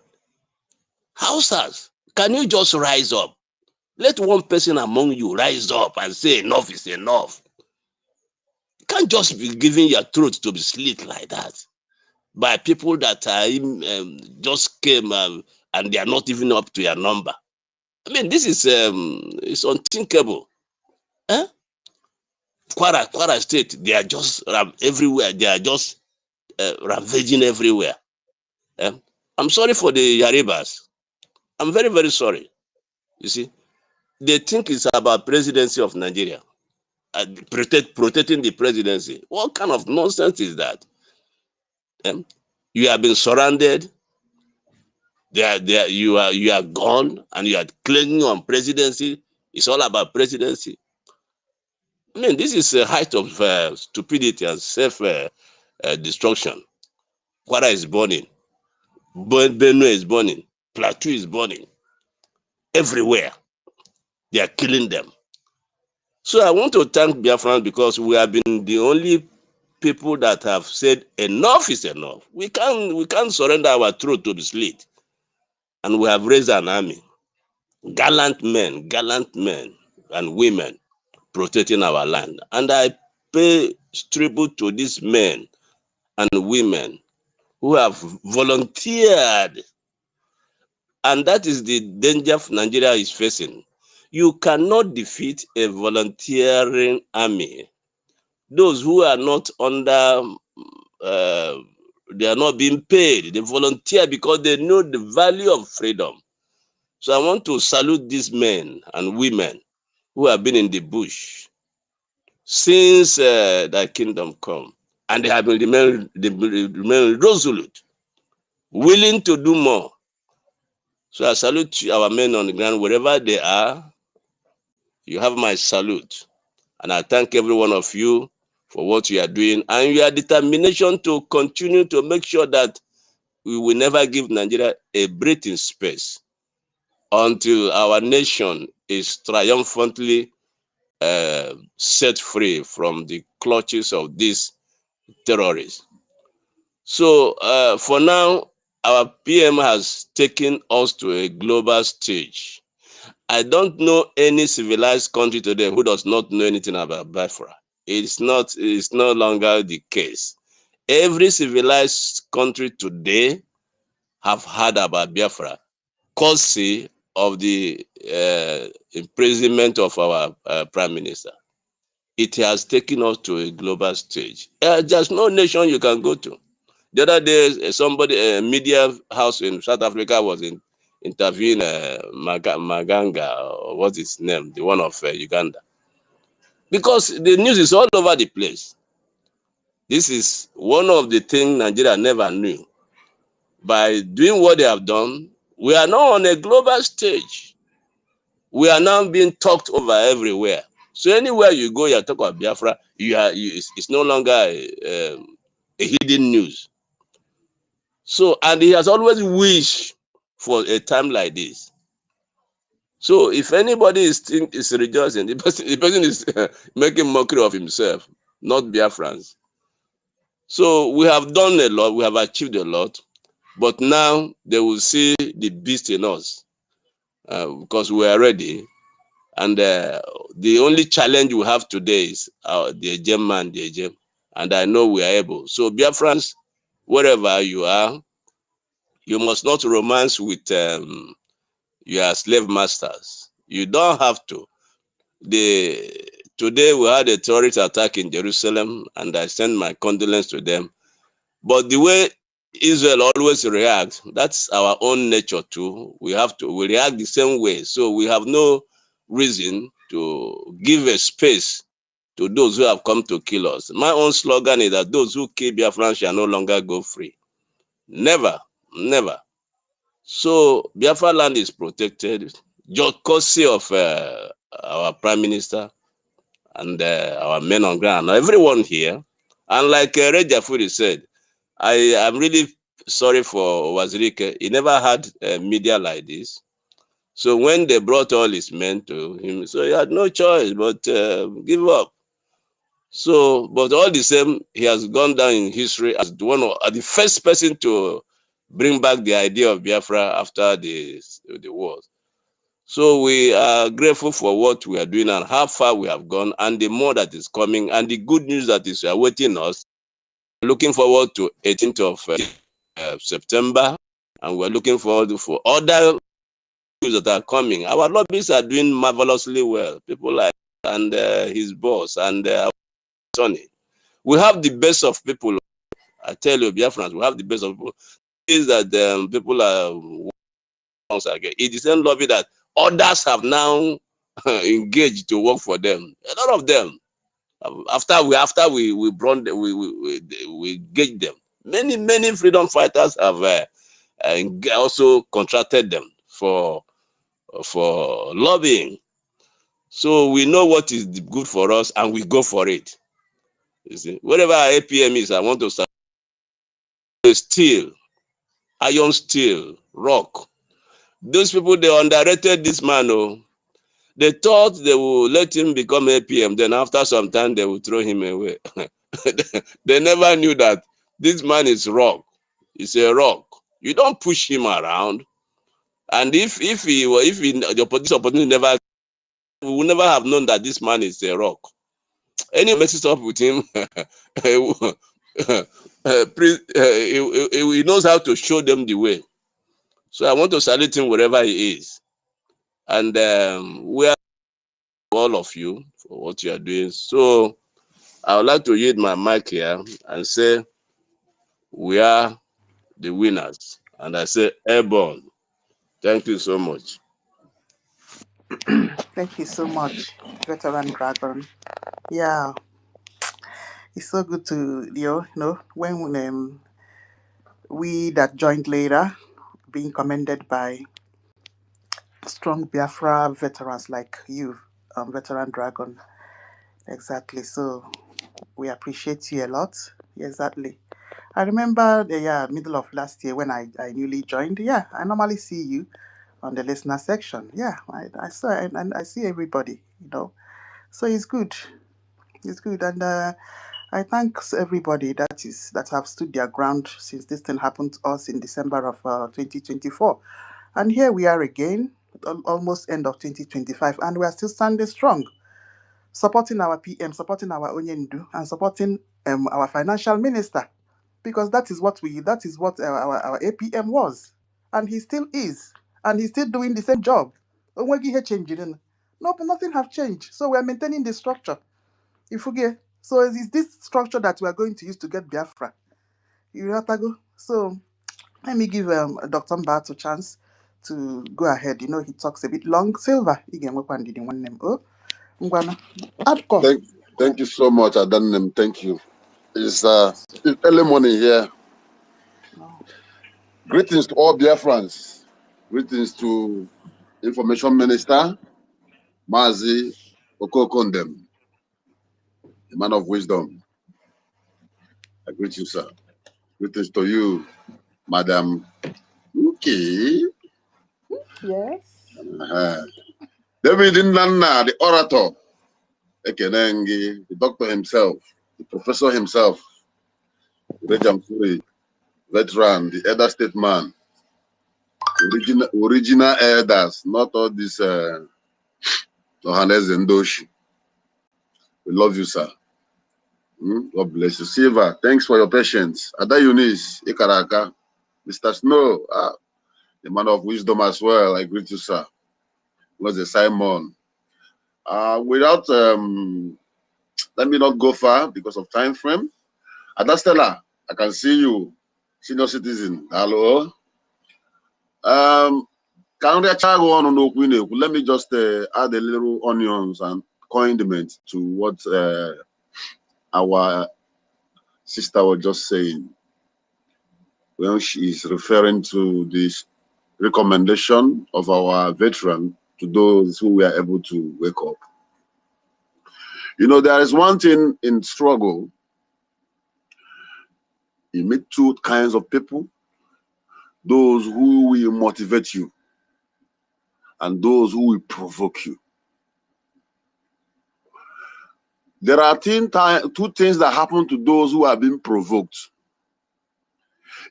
Hausas, can you just rise up? Let one person among you rise up and say enough is enough. You can't just be giving your throat to be slit like that by people that just came and they are not even up to your number. I mean, this is it's unthinkable. Kwara State, they are just everywhere. They are just ravaging everywhere. I'm sorry for the Yaribas. I'm very, very sorry. You see, they think it's about presidency of Nigeria. Protecting the presidency. What kind of nonsense is that? You have been surrounded. You are gone, and you are clinging on presidency. It's all about presidency. I mean, this is a height of stupidity and self-destruction. Kwara is burning. Benue is burning. Plateau is burning. Everywhere. They are killing them. So I want to thank Biafrans, because we have been the only people that have said enough is enough. We can't surrender our throat to be slit. And we have raised an army. Gallant men and women protecting our land. And I pay tribute to these men and women who have volunteered. And that is the danger Nigeria is facing. You cannot defeat a volunteering army. Those who are not under, they are not being paid. They volunteer because they know the value of freedom. So I want to salute these men and women who have been in the bush since thy kingdom come, and they have been remain resolute, willing to do more. So I salute our men on the ground wherever they are. You have my salute, and I thank every one of you for what you are doing and your determination to continue to make sure that we will never give Nigeria a breathing space until our nation is triumphantly set free from the clutches of these terrorists. So for now, our PM has taken us to a global stage. I don't know any civilized country today who does not know anything about Biafra. It's no longer the case. Every civilized country today have heard about Biafra, courtesy of the imprisonment of our prime minister. It has taken us to a global stage. There's no nation you can go to. The other day, somebody, a media house in South Africa was interviewing Maganga, or what's his name, the one of Uganda. Because the news is all over the place. This is one of the things Nigeria never knew. By doing what they have done, we are now on a global stage. We are now being talked over everywhere. So anywhere you go, you talk about Biafra, it's no longer a hidden news. So, and he has always wished for a time like this. So if anybody is rejoicing, the person is making mockery of himself, not Biafrans. So we have done a lot, we have achieved a lot, but now they will see the beast in us because we are ready. And the only challenge we have today is the Egem. And I know we are able. So Biafrans, wherever you are, you must not romance with your slave masters. You don't have to. Today we had a terrorist attack in Jerusalem, and I send my condolences to them. But the way Israel always reacts, that's our own nature too. We react the same way. So we have no reason to give a space to those who have come to kill us. My own slogan is that those who kill Biafran shall no longer go free. Never, never. So Biafra land is protected, just courtesy of our Prime Minister and our men on ground, everyone here. And like Reja Furi said, I am really sorry for Wazirike. He never had media like this. So when they brought all his men to him, so he had no choice but give up. So, but all the same, he has gone down in history as the first person to bring back the idea of Biafra after the war. So we are grateful for what we are doing and how far we have gone, and the more that is coming, and the good news that is awaiting us. Looking forward to 18th of September, and we're looking forward for other news that are coming. Our lobbyists are doing marvelously well. People like and his boss and Sonny. We have the best of people. I tell you, Biafrans, we have the best of people. Is that people are once again. It is a lobby that others have now engaged to work for them. A lot of them. After we brought we engaged them. Many freedom fighters have also contracted them for lobbying. So we know what is good for us, and we go for it. You see, wherever our APM is, I want to start steel, iron steel, rock. Those people, they underrated this man. Oh, they thought they will let him become APM. Then after some time, they will throw him away. They never knew that this man is rock. He's a rock. You don't push him around. And if this opportunity never, we would never have known that this man is a rock. Any messes up with him, he knows how to show them the way. So I want to salute him wherever he is. And we are all of you for what you are doing. So I would like to yield my mic here and say we are the winners. And I say airborne. Thank you so much. Thank you so much, Veteran Dragon. Yeah, it's so good to when we that joined later being commended by strong Biafra veterans like you, veteran Dragon. Exactly. So we appreciate you a lot. Exactly. I remember the middle of last year when I newly joined. Yeah, I normally see you on the listener section. Yeah, I saw and I see everybody. So it's good. It's good, and I thank everybody that have stood their ground since this thing happened to us in December of 2024, and here we are again, almost end of 2025, and we are still standing strong, supporting our PM, supporting our Onyendu, and supporting our financial minister, because that is what our APM was, and he still is, and he's still doing the same job. Onwegi ihe changed, no, nothing have changed. So we are maintaining the structure. If we get so it's this structure that we are going to use to get Biafra. You know, Tago? So let me give Dr. Mbato a chance to go ahead. He talks a bit long. Silver, you can work on the one name. Oh, Ngwana. Adko. Thank you so much, Adanem. Thank you. It's early morning here. No. Greetings to all Biafrans. Greetings to Information Minister Mazi Okokondem, a man of wisdom. I greet you, sir. Greetings to you, Madam. Okay. Yes. David Nana, the orator, Ekenengi, the doctor himself, the professor himself, Rejamfuri, veteran, the elder statesman, original elders, not all this Johannes Ndoshi. We love you, sir. God bless you. Silva, thanks for your patience. Ada Eunice, Ikaraka, Mr. Snow, the man of wisdom as well. I greet you, sir. Was a Simon. Without let me not go far because of time frame. Ada Stella, I can see you, senior citizen. Hello. Let me just add a little onions and condiment to what our sister was just saying when she is referring to this recommendation of our veteran to those who were able to wake up. There is one thing in struggle. You meet two kinds of people: those who will motivate you and those who will provoke you. There are two things that happen to those who are being provoked.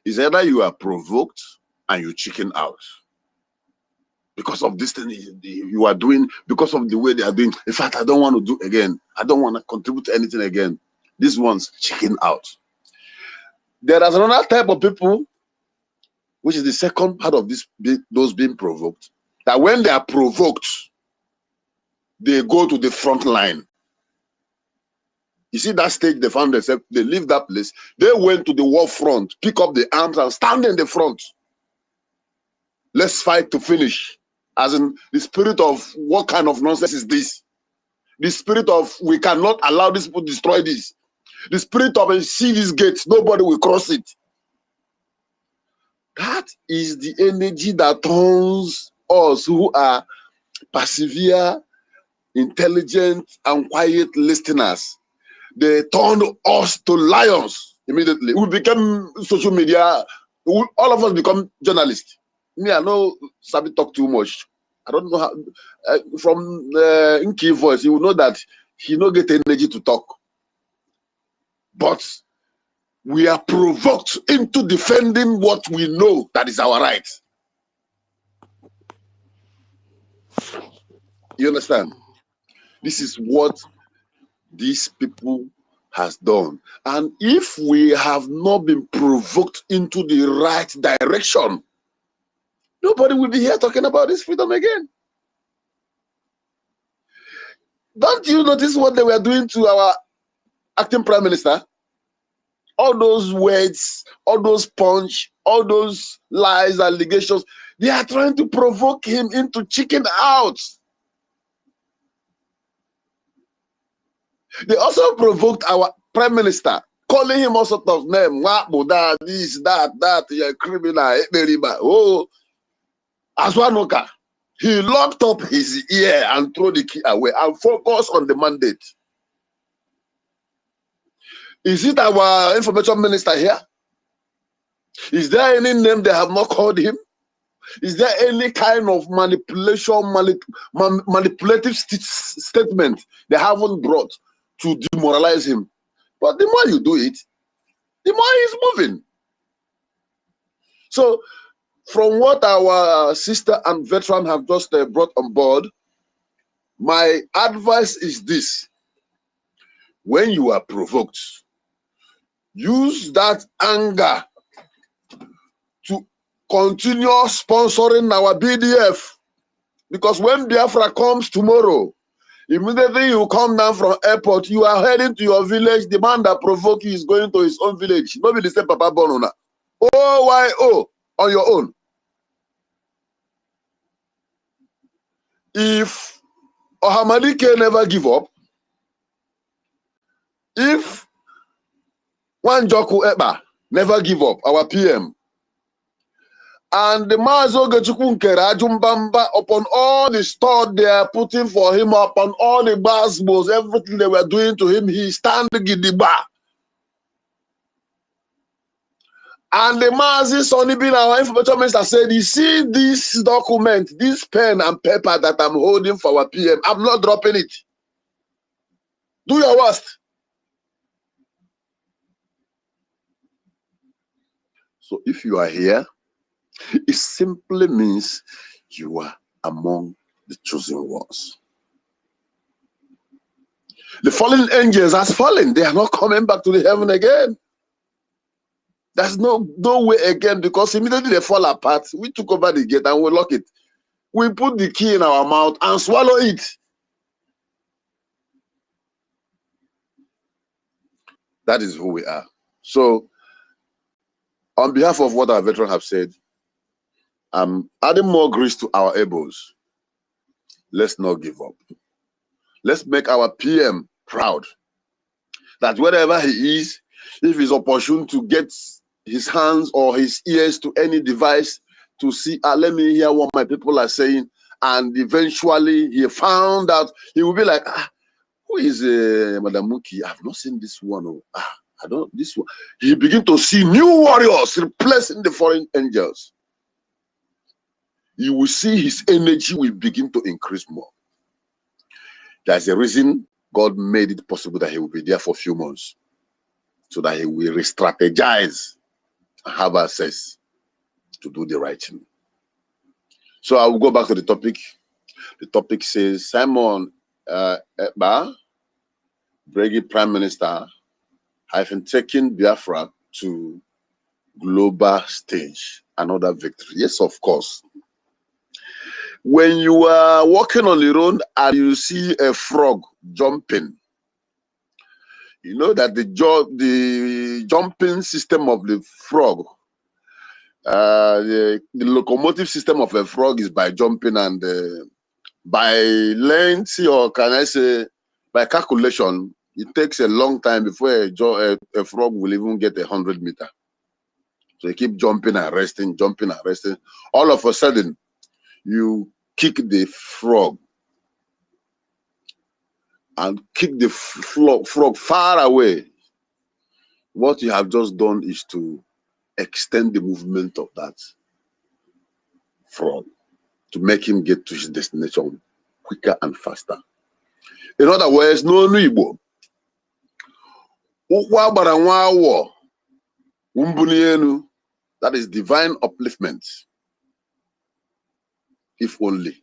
It's either you are provoked and you chicken out because of this thing you are doing, because of the way they are doing. In fact, I don't want to do again. I don't want to contribute to anything again. This one's chicken out. There is another type of people, which is the second part of those being provoked, that when they are provoked, they go to the front line. You see that stage they found themselves, they leave that place, they went to the war front, pick up the arms and stand in the front. Let's fight to finish. As in the spirit of what kind of nonsense is this? The spirit of we cannot allow these people to destroy this. The spirit of see these gates, nobody will cross it. That is the energy that turns us who are persevere, intelligent, and quiet listeners. They turned us to lions immediately. We became social media. All of us become journalists. Me, I know Sabi talk too much. I don't know how. From Inky voice, you will know that he no get energy to talk. But we are provoked into defending what we know that is our right. You understand? This is what these people has done. And if we have not been provoked into the right direction, nobody will be here talking about this freedom again. Don't you notice what they were doing to our acting prime minister? All those words, all those punch, all those lies, allegations, they are trying to provoke him into chicken out. They also provoked our prime minister, calling him all sorts of names. That, this, that, you're a criminal. Oh, Aswanoka. He locked up his ear and threw the key away and focused on the mandate. Is it our information minister here? Is there any name they have not called him? Is there any kind of manipulation, manipulative statement they haven't brought to demoralize him? But the more you do it, the more he's moving. So, from what our sister and veteran have just brought on board, my advice is this. When you are provoked, use that anger to continue sponsoring our BDF. Because when Biafra comes tomorrow, immediately you come down from airport, you are heading to your village. The man that provoked you is going to his own village. Maybe the same Papa Bonona. OYO on your own. If Ohamadike never give up, if Wanjoku Ekpa never give up, our PM, and the Mazo Gachukun Ajumbamba, upon all the stuff they are putting for him, upon all the basbos, everything they were doing to him, he stand gidiba. And the Mazi Sonny Bin, our information minister, said, you see this document, this pen and paper that I'm holding for our PM, I'm not dropping it. Do your worst. So if you are here, it simply means you are among the chosen ones. The fallen angels has fallen. They are not coming back to the heaven again. There's no way again, because immediately they fall apart. We took over the gate and we lock it. We put the key in our mouth and swallow it. That is who we are. So, on behalf of what our veterans have said, I'm adding more grease to our elbows. Let's not give up. Let's make our PM proud that wherever he is, if it's opportune to get his hands or his ears to any device to see, let me hear what my people are saying, and eventually he found out, he will be like, who is Madam Muki? I've not seen this one. Oh, I don't, this one. He begin to see new warriors replacing the foreign angels. You will see his energy will begin to increase more. There's a reason God made it possible that he will be there for a few months, so that he will re-strategize and have access to do the right thing. So I will go back to the topic. The topic says, Simon Ekpa Brgie, Prime Minister, having taken Biafra to global stage, another victory. Yes, of course. When you are walking on the road and you see a frog jumping, you know that the jumping system of the frog, the locomotive system of a frog is by jumping, and by length, or can I say by calculation, it takes a long time before a frog will even get 100 meters. So you keep jumping and resting, jumping and resting. All of a sudden, you kick the frog and kick the frog far away. What you have just done is to extend the movement of that frog to make him get to his destination quicker and faster. In other words, no Igbo. That is divine upliftment. If only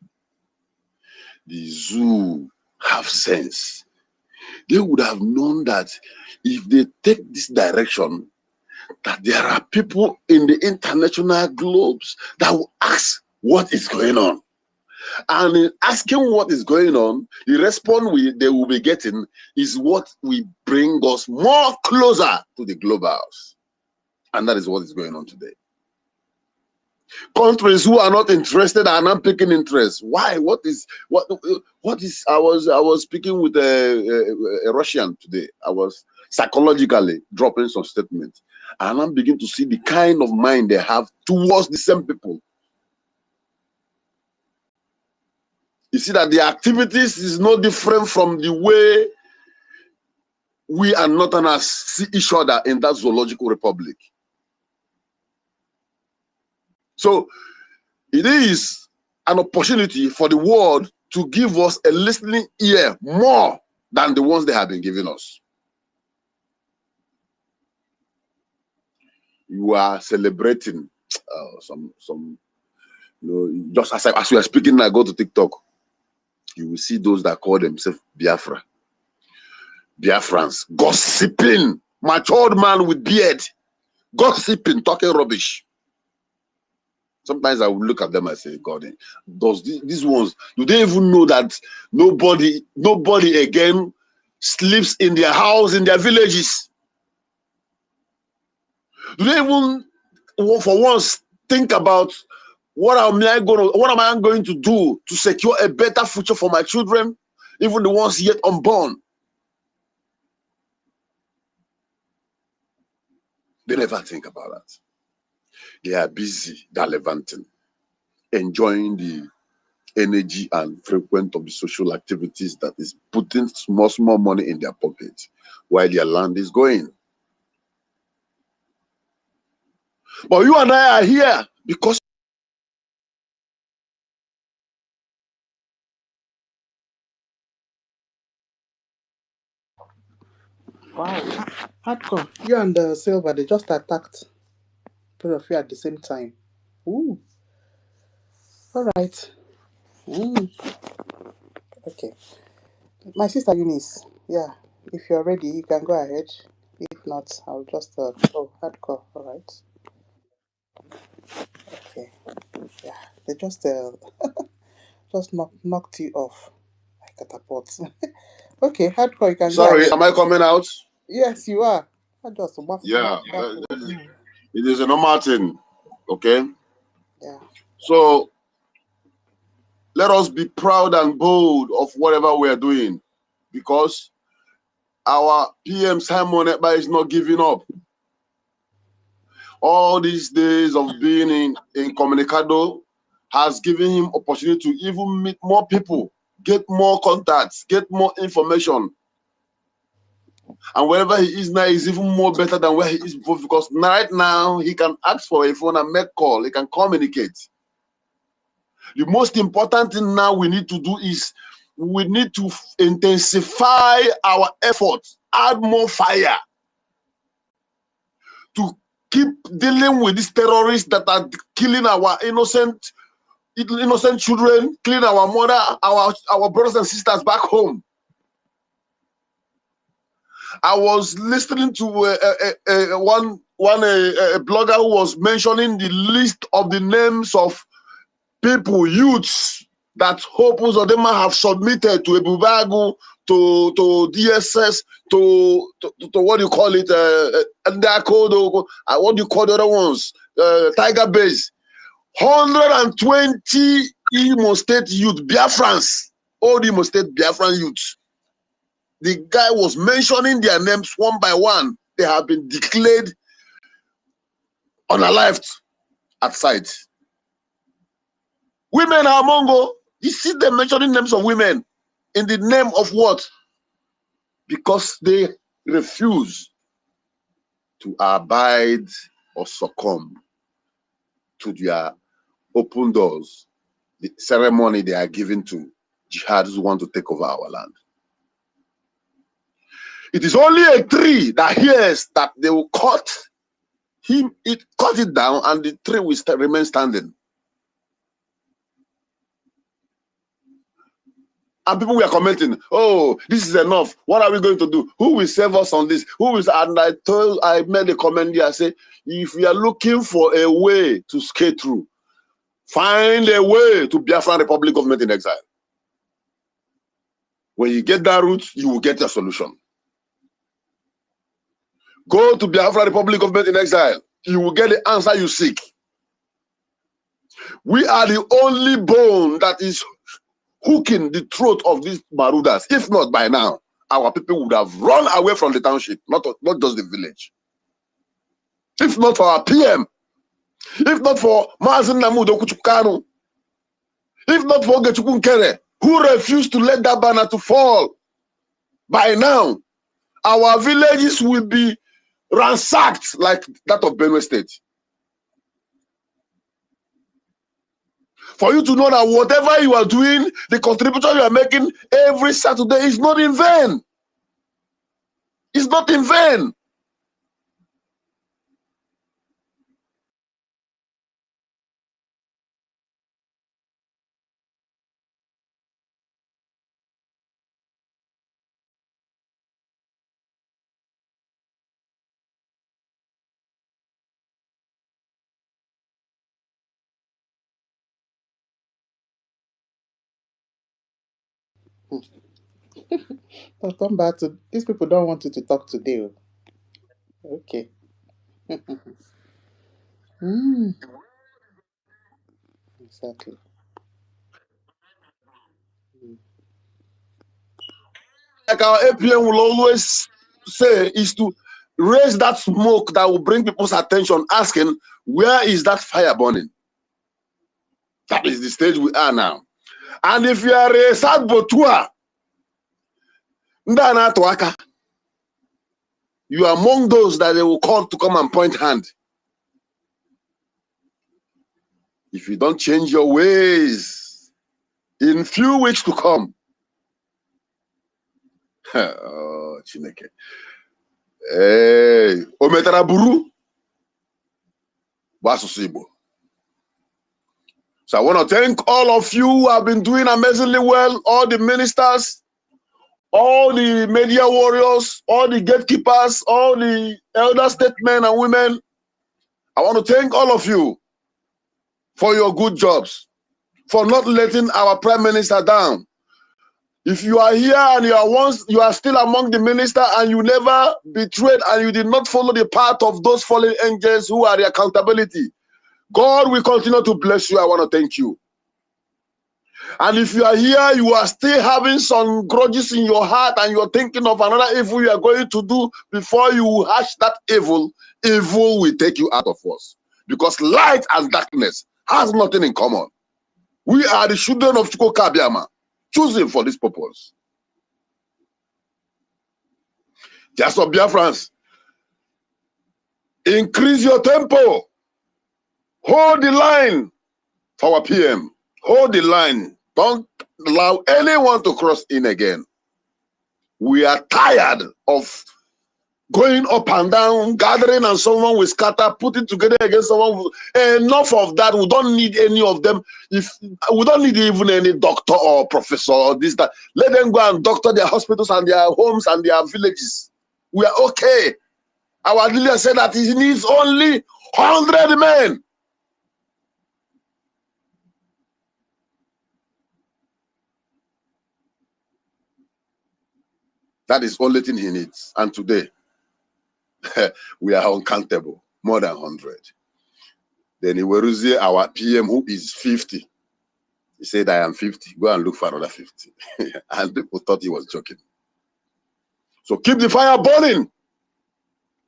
the zoo have sense, they would have known that if they take this direction, that there are people in the international globes that will ask what is going on. And in asking what is going on, the response they will be getting is what will bring us more closer to the globals. And that is what is going on today. Countries who are not interested are not taking interest. Why? What is? I was speaking with a Russian today. I was psychologically dropping some statements, and I'm beginning to see the kind of mind they have towards the same people. You see that the activities is no different from the way we and Northerners see each other in that zoological republic. So it is an opportunity for the world to give us a listening ear more than the ones they have been giving us. You are celebrating just as we are speaking, I go to TikTok. You will see those that call themselves Biafra, Biafrans, gossiping, matured man with beard, gossiping, talking rubbish. Sometimes I will look at them and say, God, does these ones, do they even know that nobody again sleeps in their house, in their villages? Do they even, for once, think about what am I going to do to secure a better future for my children, even the ones yet unborn? They never think about that. They are busy gallivanting, enjoying the energy and frequent of the social activities that is putting small money in their pocket while their land is going. But you and I are here because Wow. Hardcore. You and Silver, they just attacked both of you at the same time. Ooh. All right. Okay. My sister Eunice. Yeah. If you're ready, you can go ahead. If not, I'll just oh, hardcore. All right. Okay. Yeah. They just knocked you off like catapult. Okay, hardcore. You can go sorry, ahead. am I coming out? Yes, you are. I just Yeah, it is a normal thing. Okay. Yeah. So let us be proud and bold of whatever we are doing, because our PM Simon Ekpa is not giving up. All these days of being in Communicado has given him opportunity to even meet more people, get more contacts, get more information. And wherever he is now is even more better than where he is before, because right now he can ask for a phone and make call, he can communicate. The most important thing now we need to do is we need to intensify our efforts, add more fire to keep dealing with these terrorists that are killing our innocent children, killing our mother, our brothers and sisters back home. I was listening to one blogger who was mentioning the list of the names of people, youths, that Hope Uzodinma have submitted to Ebubagu, to DSS, to what do you call it, what do you call the other ones, Tiger Base. 120 Imo State youth, Biafrans, all Imo State Biafran youths. The guy was mentioning their names one by one. They have been declared unalived at sight. Women are among them. You see them mentioning names of women in the name of what? Because they refuse to abide or succumb to their open doors, the ceremony they are giving to jihadists who want to take over our land. It is only a tree that hears that they will cut it down, and the tree will remain standing. And people were commenting, oh, this is enough. What are we going to do? Who will save us on this? And I made a comment here. I said, if we are looking for a way to skate through, find a way to Biafran Republic government in exile. When you get that route, you will get a solution. Go to Biafran Republic government in exile. You will get the answer you seek. We are the only bone that is hooking the throat of these marauders. If not by now, our people would have run away from the township, not just the village. If not for our PM, if not for Mazen Namudo Kuchukano, if not for Gechukun Kere, who refused to let that banner to fall, by now, our villages will be ransacked like that of Benue State. For you to know that whatever you are doing, the contribution you are making every Saturday is not in vain. It's not in vain. I'll come back to these people. Don't want you to talk today. Oh. Okay. Mm, exactly. Mm. Like our APM will always say, is to raise that smoke that will bring people's attention, asking, where is that fire burning? That is the stage we are now. And if you are a sad botua, you are among those that they will call to come and point hand. If you don't change your ways, in few weeks to come, oh, Chineke. Hey, Ometaraburu, Basusibo. So I want to thank all of you who have been doing amazingly well, all the ministers, all the media warriors, all the gatekeepers, all the elder statesmen and women. I want to thank all of you for your good jobs, for not letting our Prime Minister down. If you are here and you are still among the minister and you never betrayed and you did not follow the path of those fallen angels who are the accountability, God will continue to bless you. I want to thank you. And if you are here, you are still having some grudges in your heart and you're thinking of another evil you are going to do before you hash that evil, evil will take you out of us. Because light and darkness has nothing in common. We are the children of Chuko Kabiama, chosen for this purpose. Just for Biafrans, increase your tempo. Hold the line for our PM. Hold the line. Don't allow anyone to cross in again. We are tired of going up and down, gathering, and someone will scatter, putting together against someone. Enough of that. We don't need any of them. If we don't need even any doctor or professor or this, that. Let them go and doctor their hospitals and their homes and their villages. We are okay. Our leader said that he needs only 100 men. That is the only thing he needs. And today, we are uncountable, more than 100. Then he will see our PM who is 50. He said, I am 50. Go and look for another 50. And people thought he was joking. So keep the fire burning.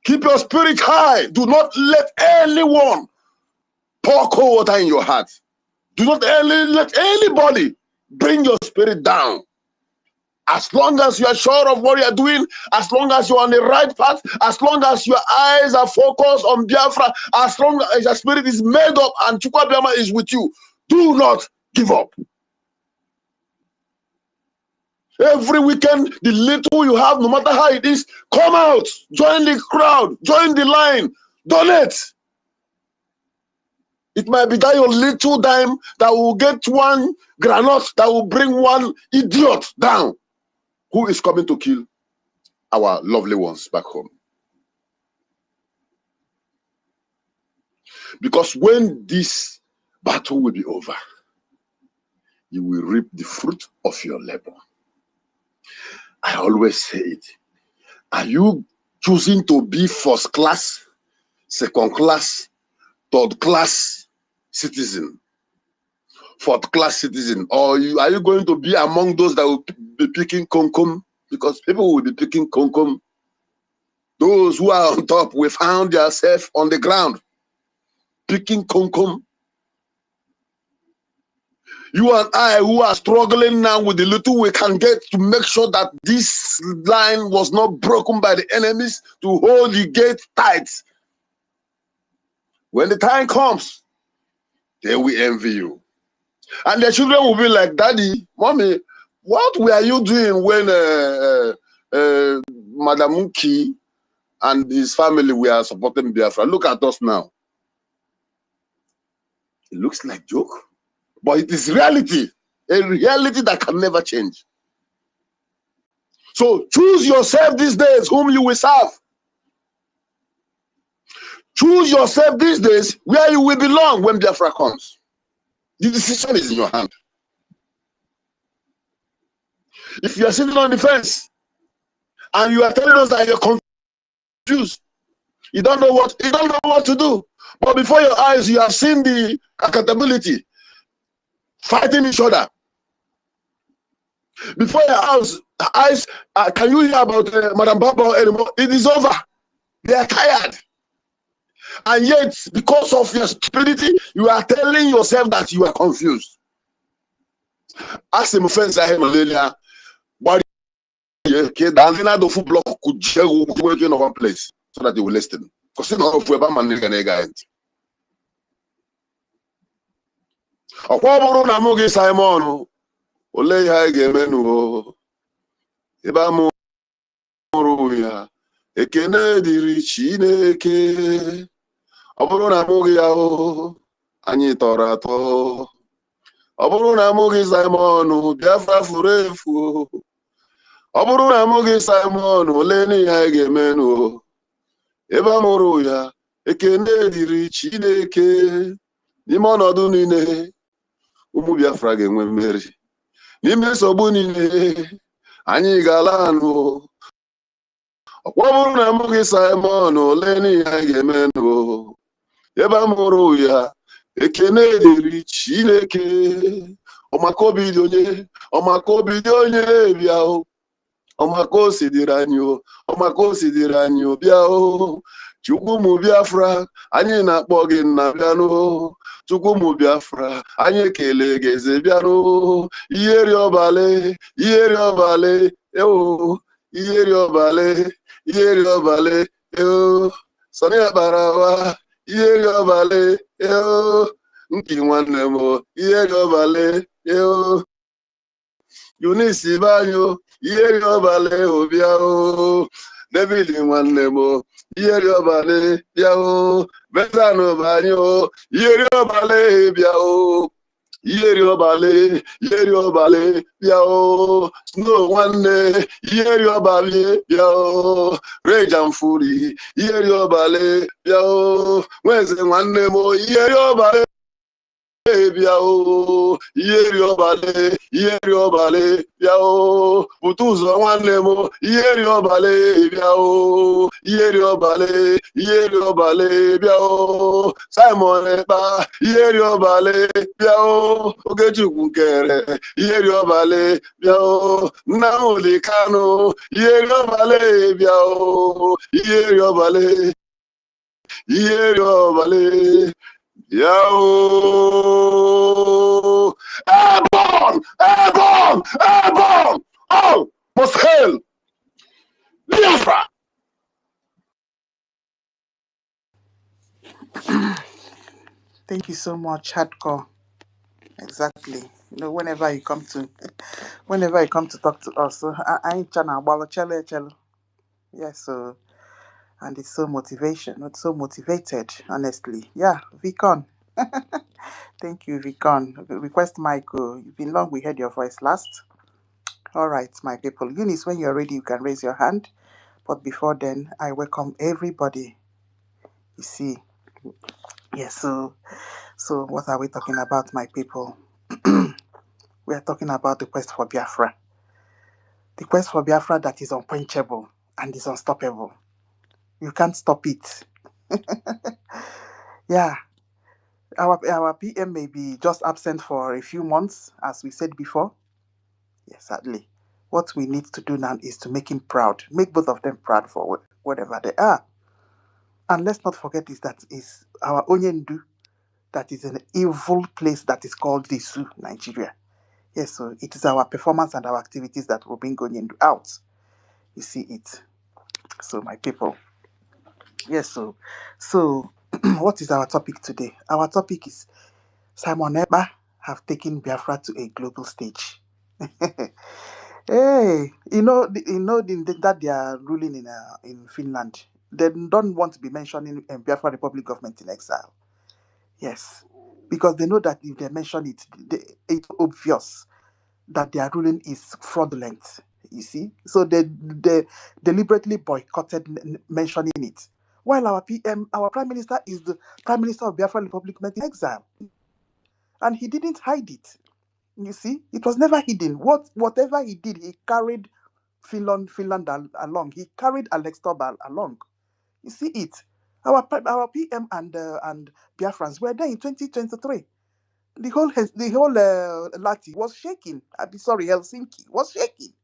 Keep your spirit high. Do not let anyone pour cold water in your heart. Do not let anybody bring your spirit down. As long as you are sure of what you are doing, as long as you are on the right path, as long as your eyes are focused on Biafra, as long as your spirit is made up and Chukwa Biama is with you, do not give up. Every weekend, the little you have, no matter how it is, come out, join the crowd, join the line, donate. It might be that your little dime that will get one granite that will bring one idiot down who is coming to kill our lovely ones back home. Because when this battle will be over, you will reap the fruit of your labor. I always say it. Are you choosing to be first class, second class, third class citizen? fourth-class citizen, or are you going to be among those that will be picking konkom? Because people will be picking konkom. Those who are on top will find themselves on the ground picking konkom. You and I, who are struggling now with the little we can get to make sure that this line was not broken by the enemies, to hold the gate tight. When the time comes, they will envy you. And the children will be like, Daddy, Mommy, what were you doing when Madam Muki and his family were supporting Biafra? Look at us now. It looks like joke, but it is reality. A reality that can never change. So choose yourself these days whom you will serve. Choose yourself these days where you will belong when Biafra comes. The decision is in your hand. If you are sitting on the fence and you are telling us that you're confused, you don't know what to do. But before your eyes, you have seen the accountability fighting each other. Before your eyes, can you hear about Madam Baba anymore? It is over. They are tired. And yet, because of your stupidity, you are telling yourself that you are confused. Ask him offense I him earlier, but the full block could work in one place so that they will listen. Because you know, if we're man, you're gonna get it. Simon, Ole ya gemenu, Eba Moruya, Ekene diri Chineke, Oborona Mogia, Ani Torato, Oborona Mogi Simon, Biafra Furefu, Oborona Mogi Simon, Oleni ya gemenu, Eba Moruya, Ekene diri Chineke, Nimono Dunine, Umu Biafra genwe mmeri. N'ime nsogbu niile anyị ga-ala anụ. Ọ bụrụ na mụ gị Simon, ole n'ihe anyị ga-emenụ. Ebe a mụrụ ya, ekene dịrị Chineke. Ọmaka obi dị onye bịa o. Ọmaka o si dịrị anyị o. Ọmaka o si dịrị anyị o bịa o. Chukwu mụ Biafra, anyị na-akpọ gị nna bịanụ. Chukwu mụ Biafra, anyị ekele gị eze bịanụ. Iyeri ọbale, eo. Iyeri ọbale, eo. Sọni akparawa, iyeri ọbale, eo. Nki nwanne m, iyeri ọbale, eo. Eunice Banyo, iyeri ọbale obia o. David nwanne m, iyeri ọbale bịa o. Bezano Banyo, iyeri ọbale bịa o. Iyeri ọbale bịa o. Snow nwanne, iyeri ọbale bịa o. Rage and Fury, iyeri ọbale bịa o. Nweze nwanne m, iyeri ọbale bịa o. Iyeri ọbale bịa o. Pụta ụzọ nwanne m, iyeri ọbale bịa o. Iyeri ọbale bịa o. Simon Ekpa, iyeri ọbale bịa o. Ogechukwu Nkere, iyeri ọbale bịa o. Nnamdi Kanu, iyeri ọbale bịa o. Iyeri ọbale Yo! Airborne! Oh! Must hail! Biafra! Thank you so much, Hardcore. Exactly. You know, whenever you come to talk to us, so I ain't trying to chelo. Yeah, so and it's so motivated, honestly. Yeah, Vicon. Thank you, Vicon. Request Michael. You've been long, we heard your voice last. All right, my people. Eunice, when you're ready, you can raise your hand. But before then, I welcome everybody. You see. Yes, so what are we talking about, my people? We are talking about the quest for Biafra. The quest for Biafra that is unquenchable and is unstoppable. You can't stop it. Yeah. Our PM may be just absent for a few months, as we said before. Yes, sadly. What we need to do now is to make him proud, make both of them proud for whatever they are. And let's not forget that is our Onyendu, that is an evil place that is called Disu, Nigeria. Yes, so it is our performance and our activities that will bring Onyendu out. You see it. So my people. Yes, so what is our topic today? Our topic is Simon Ekpa have taken Biafra to a global stage. Hey, that they are ruling in Finland. They don't want to be mentioning Biafra Republic government in exile. Yes, because they know that if they mention it, it's obvious that their ruling is fraudulent. You see, so they deliberately boycotted mentioning it. While our prime minister is the prime minister of Biafra Republic in exile, and he didn't hide it. You see, it was never hidden. Whatever he did, he carried Finland along. He carried Alex Tobal along. You see it. Our PM and Biafrans were there in 2023. The whole Lati was shaking. Helsinki was shaking.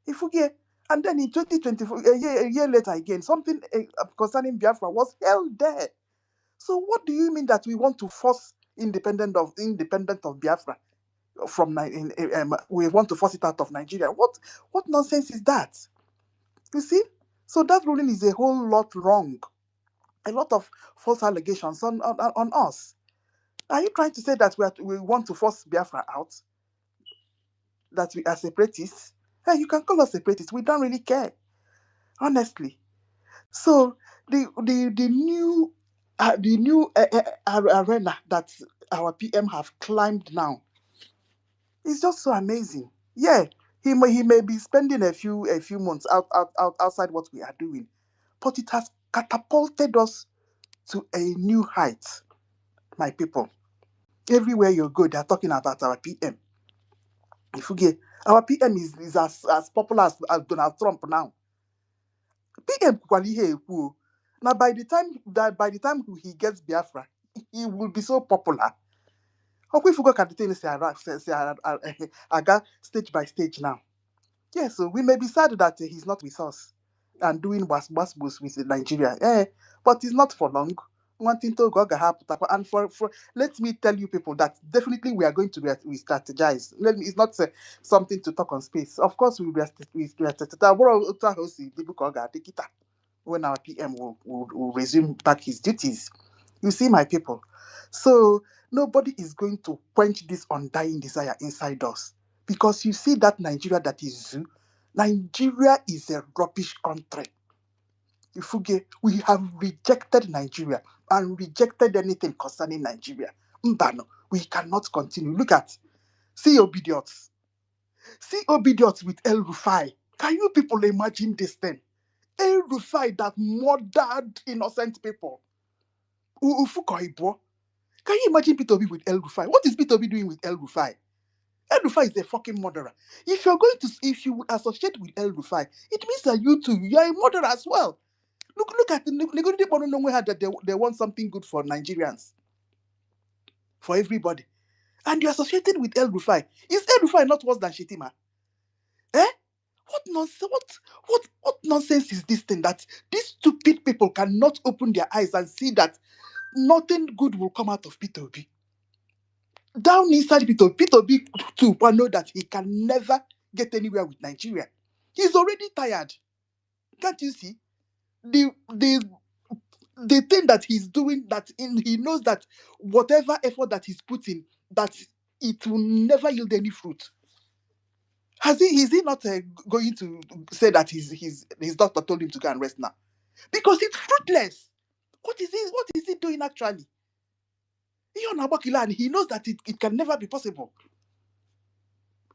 If we get, and then in 2024, a year later again, something concerning Biafra was held there. So what do you mean that we want to force independent of Biafra from we want to force it out of Nigeria? What nonsense is that? You see, so that ruling is a whole lot wrong. A lot of false allegations on us. Are you trying to say that we want to force Biafra out? That we are separatists? Hey, you can call us separatists. We don't really care, honestly. So the new arena that our PM have climbed now is just so amazing. Yeah, he may be spending a few months outside what we are doing, but it has catapulted us to a new height, my people. Everywhere you go, they are talking about our PM. If you get, our PM is as popular as Donald Trump now. PM kwali here ekwu. Now by the time he gets Biafra, he will be so popular. How if you go at the thing say I got stage by stage now. Yeah, so we may be sad that he's not with us and doing was with Nigeria. But it's not for long. One thing to go happen, and for let me tell you people that definitely we are going to re-strategize. It's not something to talk on space. Of course we strategize when our PM will resume back his duties. You see, my people. So nobody is going to quench this undying desire inside us. Because you see that Nigeria that is zoo, Nigeria is a rubbish country. We have rejected Nigeria and rejected anything concerning Nigeria. Mbano, we cannot continue. Look at, see Obidiots. See Obidiots with El Rufai. Can you people imagine this thing? El Rufai that murdered innocent people. Ufukoibo. Can you imagine Peter Obi with El Rufai? What is Peter Obi doing with El Rufai? El Rufai is a fucking murderer. If you associate with El Rufai, it means that you are a murderer as well. Look at the Negotiate that they want something good for Nigerians, for everybody. And you're associated with El Rufai. Is El Rufai not worse than Shetima? What nonsense? What nonsense is this thing that these stupid people cannot open their eyes and see that nothing good will come out of Peter Obi? Down inside Peter Obi too, but know that he can never get anywhere with Nigeria. He's already tired. Can't you see? The thing that he's doing, he knows that whatever effort that he's putting, that it will never yield any fruit. Is he not going to say that his doctor told him to go and rest now? Because it's fruitless. What is he doing actually? And he knows that it can never be possible.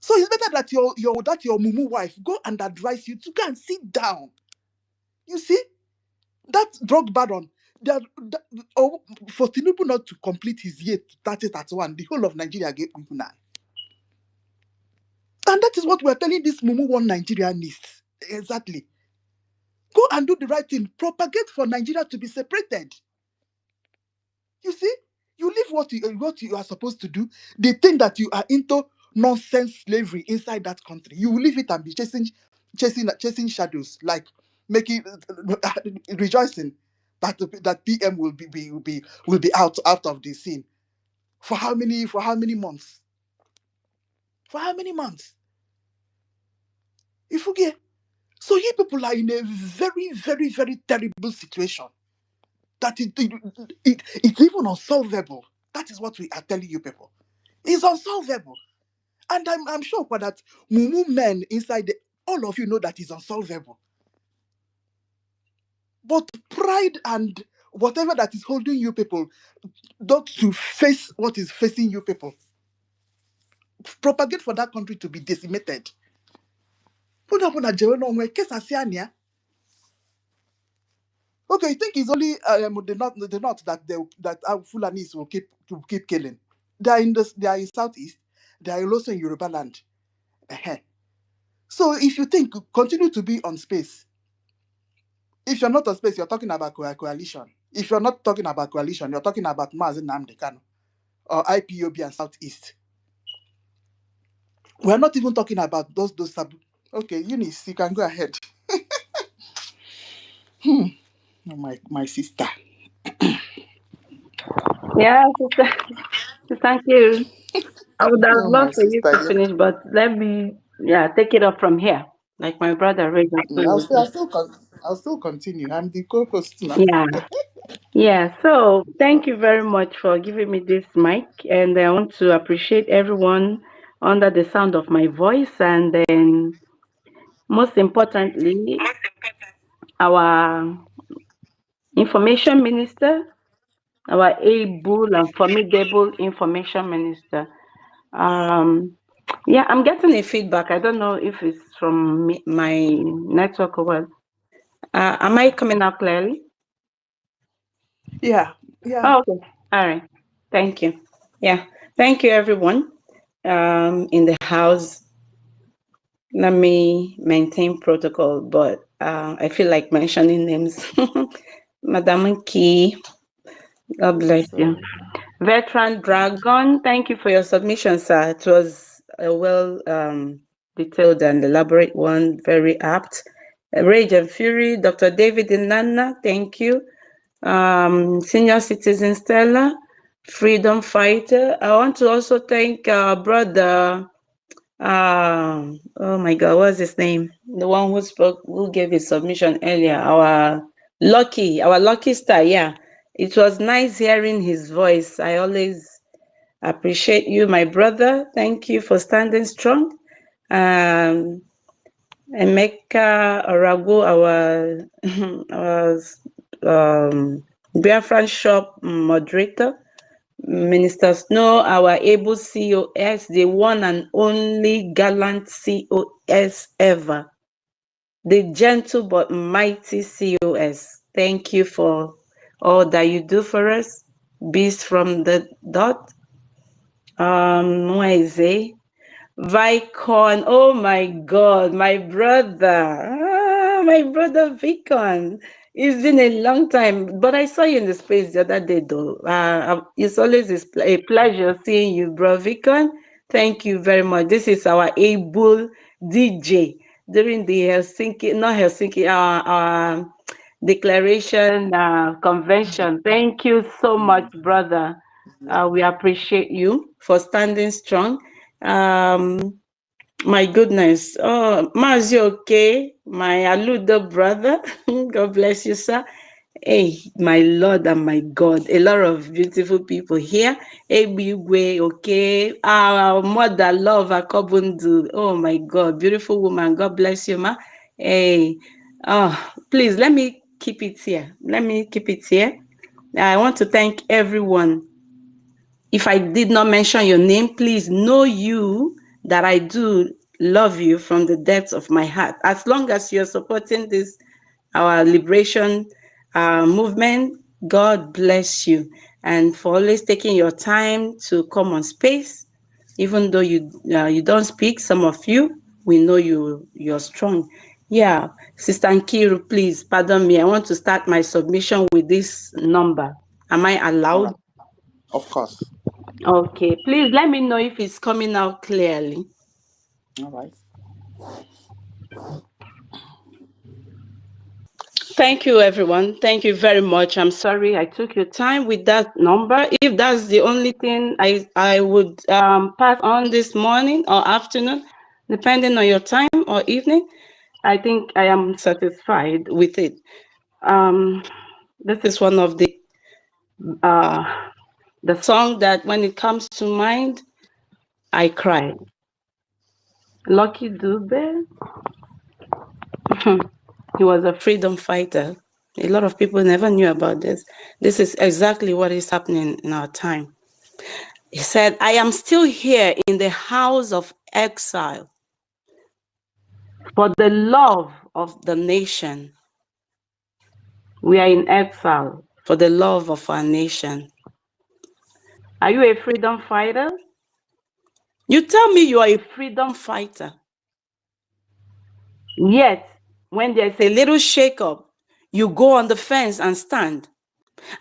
So it's better that your mumu wife go and advise you to go and sit down. You see, that drug baron, for Tinubu not to complete his year 30-31, the whole of Nigeria get now. And that is what we're telling this mumu one Nigeria needs. Exactly. Go and do the right thing. Propagate for Nigeria to be separated. You see, You leave what you are supposed to do. They think that you are into nonsense slavery inside that country. You will leave it and be chasing shadows, like making rejoicing that PM will be out of the scene. For how many months? For how many months? If you get so, you people are in a very, very, very terrible situation. That it's even unsolvable. That is what we are telling you people. It's unsolvable. And I'm sure that Mumu men inside all of you know that it's unsolvable. But pride and whatever that is holding you people not to face what is facing you people, propagate for that country to be decimated. Okay, you think it's only the north that Fulanis will keep killing. They are in southeast. They are also in Yoruba land. So if you think continue to be on space, if you're not on space, you're talking about coalition. If you're not talking about coalition, you're talking about Mazi Nnamdi Kanu or IPOB and southeast. We're not even talking about those sub. Okay, Eunice, you can go ahead. Oh, my sister. Yeah, sister, thank you. I would have Oh, my loved for you sister. to finish, but let me, take it up from here, like my brother Reagan. I'll still continue. I'm the co-host now. Yeah. So thank you very much for giving me this mic, and I want to appreciate everyone under the sound of my voice, and then most importantly, our information minister, our able and formidable information minister. Yeah, I'm getting a feedback. I don't know if it's from my network or what. Am I coming out clearly? Yeah. Oh, okay. All right. Thank you. Yeah. Thank you, everyone in the house. Let me maintain protocol, but I feel like mentioning names. Madam Key, God bless you. Veteran Dragon, thank you for your submission, sir. It was a well detailed and elaborate one, very apt. Rage and Fury, Dr. David Inanna, thank you. Senior Citizen Stella, Freedom Fighter. I want to also thank our brother, oh my God, what's his name? The one who gave his submission earlier, our lucky star, yeah. It was nice hearing his voice. I always appreciate you, my brother. Thank you for standing strong. Emeka Orago, our Biafran shop moderator. Minister Snow, our able COS, the one and only gallant COS ever. The gentle but mighty COS. Thank you for all that you do for us. Beast from the dot. Where is he? Vicon. Oh my God, my brother. My brother Vicon. It's been a long time, but I saw you in the space the other day, though. It's always a pleasure seeing you, bro Vicon. Thank you very much. This is our able DJ during the our declaration convention. Thank you so much, brother. We appreciate you for standing strong. My goodness. Oh, Mazi, okay, my Aludo brother. God bless you, sir. Hey, my Lord and my God. A lot of beautiful people here. Ebigwe, okay. Our mother, love, Akobundu. Oh my God, beautiful woman. God bless you, ma. Hey, please let me keep it here. I want to thank everyone. If I did not mention your name, please know you that I do love you from the depths of my heart. As long as you're supporting this, our liberation movement, God bless you. And for always taking your time to come on space, even though you don't speak, some of you, we know you're strong. Yeah, Sister Nkiru, please pardon me. I want to start my submission with this number. Am I allowed? Of course. Okay, please let me know if it's coming out clearly. All right. Thank you, everyone. Thank you very much. I'm sorry I took your time with that number. If that's the only thing I would pass on this morning or afternoon, depending on your time or evening, I think I am satisfied with it. This is one of the song that when it comes to mind, I cry. Lucky Dube. He was a freedom fighter. A lot of people never knew about this. This is exactly what is happening in our time. He said, I am still here in the house of exile for the love of the nation. We are in exile for the love of our nation. Are you a freedom fighter? You tell me you are a freedom fighter. Yet, when there's a little shakeup, you go on the fence and stand.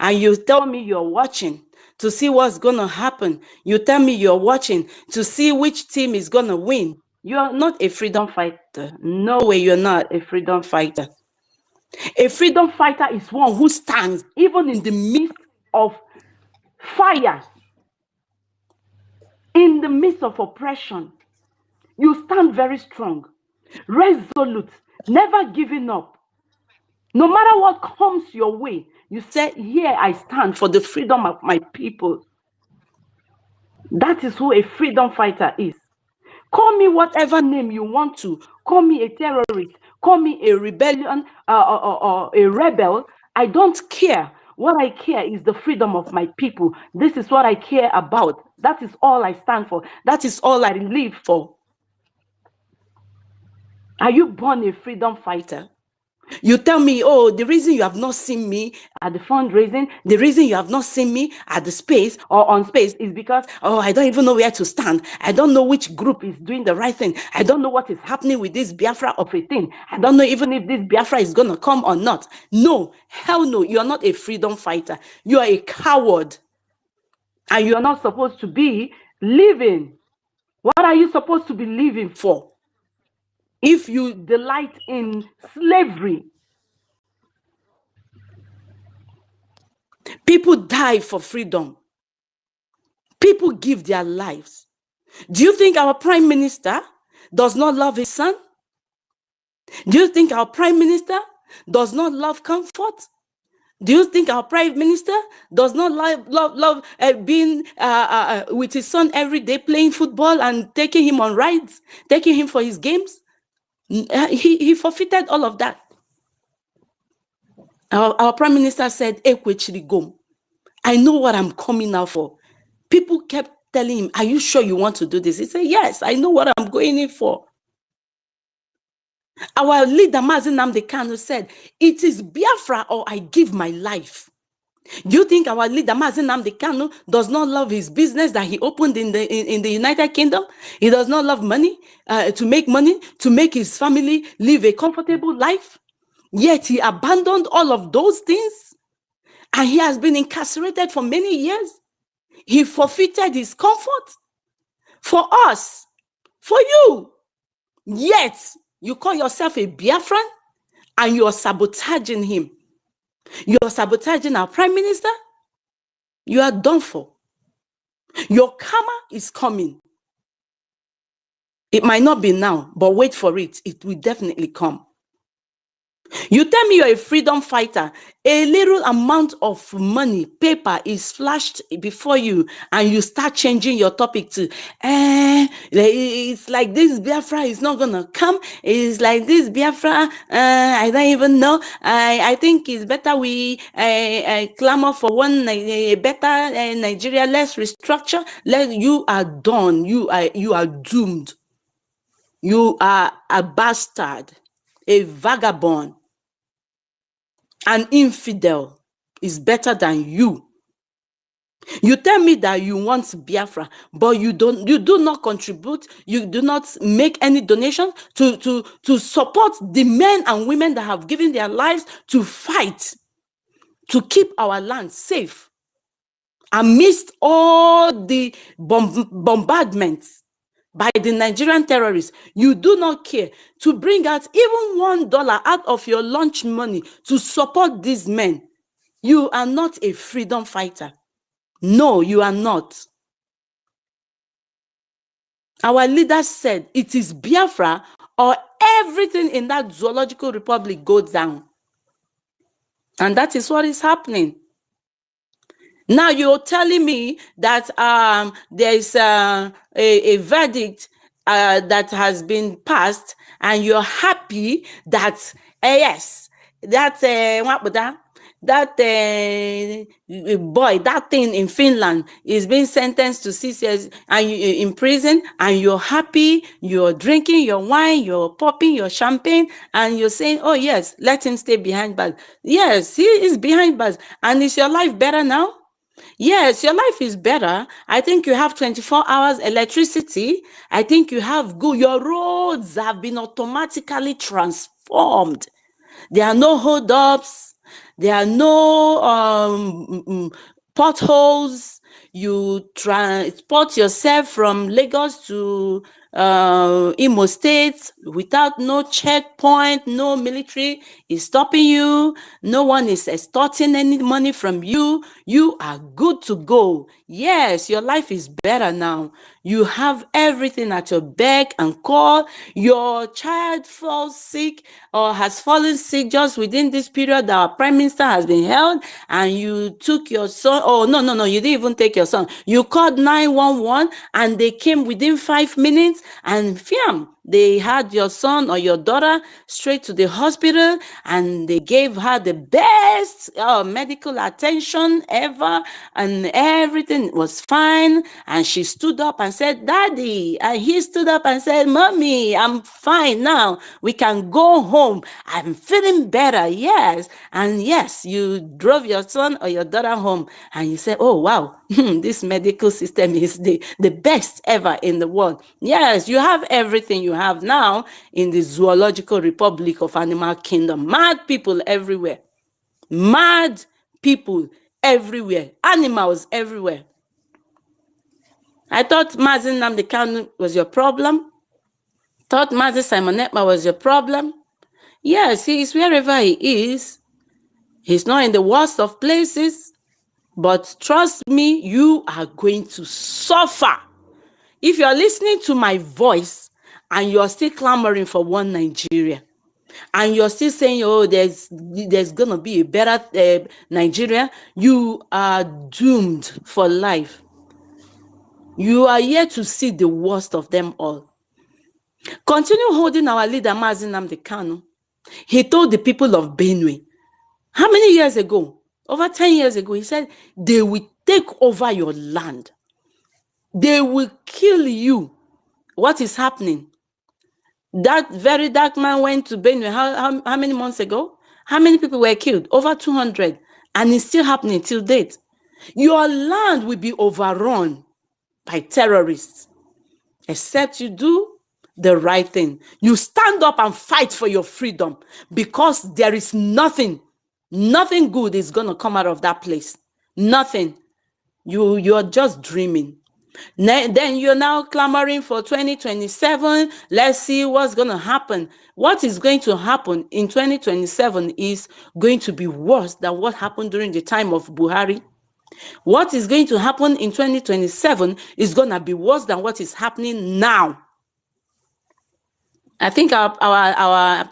And you tell me you're watching to see what's going to happen. You tell me you're watching to see which team is going to win. You're not a freedom fighter. No way, you're not a freedom fighter. A freedom fighter is one who stands even in the midst of fire, in the midst of oppression. You stand very strong, resolute, never giving up. No matter what comes your way, you say, here I stand for the freedom of my people. That is who a freedom fighter is. Call me whatever name you want to. Call me a terrorist. Call me a rebellion or a rebel. I don't care. What I care is the freedom of my people. This is what I care about. That is all I stand for. That is all I live for. Are you born a freedom fighter? You tell me, oh, the reason you have not seen me at the fundraising, the reason you have not seen me at the space or on space is because, oh, I don't even know where to stand. I don't know which group is doing the right thing. I don't know what is happening with this Biafra of a thing. I don't know even if this Biafra is going to come or not. No, hell no, you are not a freedom fighter. You are a coward. And you are not supposed to be living. What are you supposed to be living for? If you delight in slavery, people die for freedom. People give their lives. Do you think our prime minister does not love his son? Do you think our prime minister does not love comfort? Do you think our prime minister does not love being with his son every day, playing football and taking him on rides, taking him for his games? He forfeited all of that. Our prime minister said, I know what I'm coming out for. People kept telling him, are you sure you want to do this? He said, yes, I know what I'm going in for. Our leader, Mazi Nnamdi Kanu, said, it is Biafra or I give my life. Do you think our leader, Mazi Nnamdi Kanu, does not love his business that he opened in the United Kingdom? He does not love money, to make his family live a comfortable life? Yet he abandoned all of those things, and he has been incarcerated for many years. He forfeited his comfort for us, for you. Yet you call yourself a Biafran and you are sabotaging him. You are sabotaging our prime minister. You are done for. Your karma is coming. It might not be now, but wait for it. It will definitely come. You tell me you're a freedom fighter. A little amount of money, paper is flashed before you, and you start changing your topic to, it's like this Biafra is not going to come. It's like this Biafra, I don't even know. I think it's better we clamor for one better Nigeria, less restructure. You are done. You are doomed. You are a bastard, a vagabond. An infidel is better than you. You tell me that you want Biafra, but you do not contribute, you do not make any donation to support the men and women that have given their lives to fight, to keep our land safe amidst all the bombardments by the Nigerian terrorists, you do not care to bring out even $1 out of your lunch money to support these men. You are not a freedom fighter. No, you are not. Our leaders said it is Biafra or everything in that zoological republic goes down. And that is what is happening. Now you're telling me that there is a verdict that has been passed, and you're happy that yes, that boy, that thing in Finland is being sentenced to 6 years and in prison, and you're happy, you're drinking your wine, you're popping your champagne, and you're saying, oh yes, let him stay behind bars. Yes, he is behind bars. And is your life better now? Yes, your life is better. I think you have 24 hours electricity. I think you have good. Your roads have been automatically transformed. There are no hold-ups. There are no potholes. You transport yourself from Lagos to Imo State without no checkpoint, no military is stopping you, no one is extorting any money from you. You are good to go. Yes, your life is better now. You have everything at your beck and call. Your child falls sick or has fallen sick just within this period that our prime minister has been held, and you took your son. Oh, no, you didn't even take your son. You called 911 and they came within 5 minutes, and fiam, they had your son or your daughter straight to the hospital, and they gave her the best medical attention ever, and everything was fine. And she stood up and said, Daddy, and he stood up and said, Mommy, I'm fine now. We can go home. I'm feeling better. Yes. And yes, you drove your son or your daughter home, and you said, oh, wow, this medical system is the best ever in the world. Yes, you have everything you have now in the zoological republic of animal kingdom. Mad people everywhere. Mad people everywhere. Animals everywhere. I thought Mazi Nnamdi Kanu was your problem. Thought Mazi Simon Ekpa was your problem. Yes, he is wherever he is. He's not in the worst of places. But trust me, you are going to suffer. If you're listening to my voice and you're still clamoring for one Nigeria, and you're still saying, oh, there's going to be a better Nigeria, you are doomed for life. You are yet to see the worst of them all. Continue holding our leader, Mazi Nnamdi Kanu. He told the people of Benue, how many years ago? Over 10 years ago, he said, they will take over your land. They will kill you. What is happening? That very dark man went to Benue how many months ago? How many people were killed? Over 200. And it's still happening till date. Your land will be overrun by terrorists. Except you do the right thing. You stand up and fight for your freedom, because there is nothing good is going to come out of that place. Nothing. You're just dreaming. Then you're now clamoring for 2027. Let's see what's going to happen. What is going to happen in 2027 is going to be worse than what happened during the time of Buhari. What is going to happen in 2027 is going to be worse than what is happening now. I think our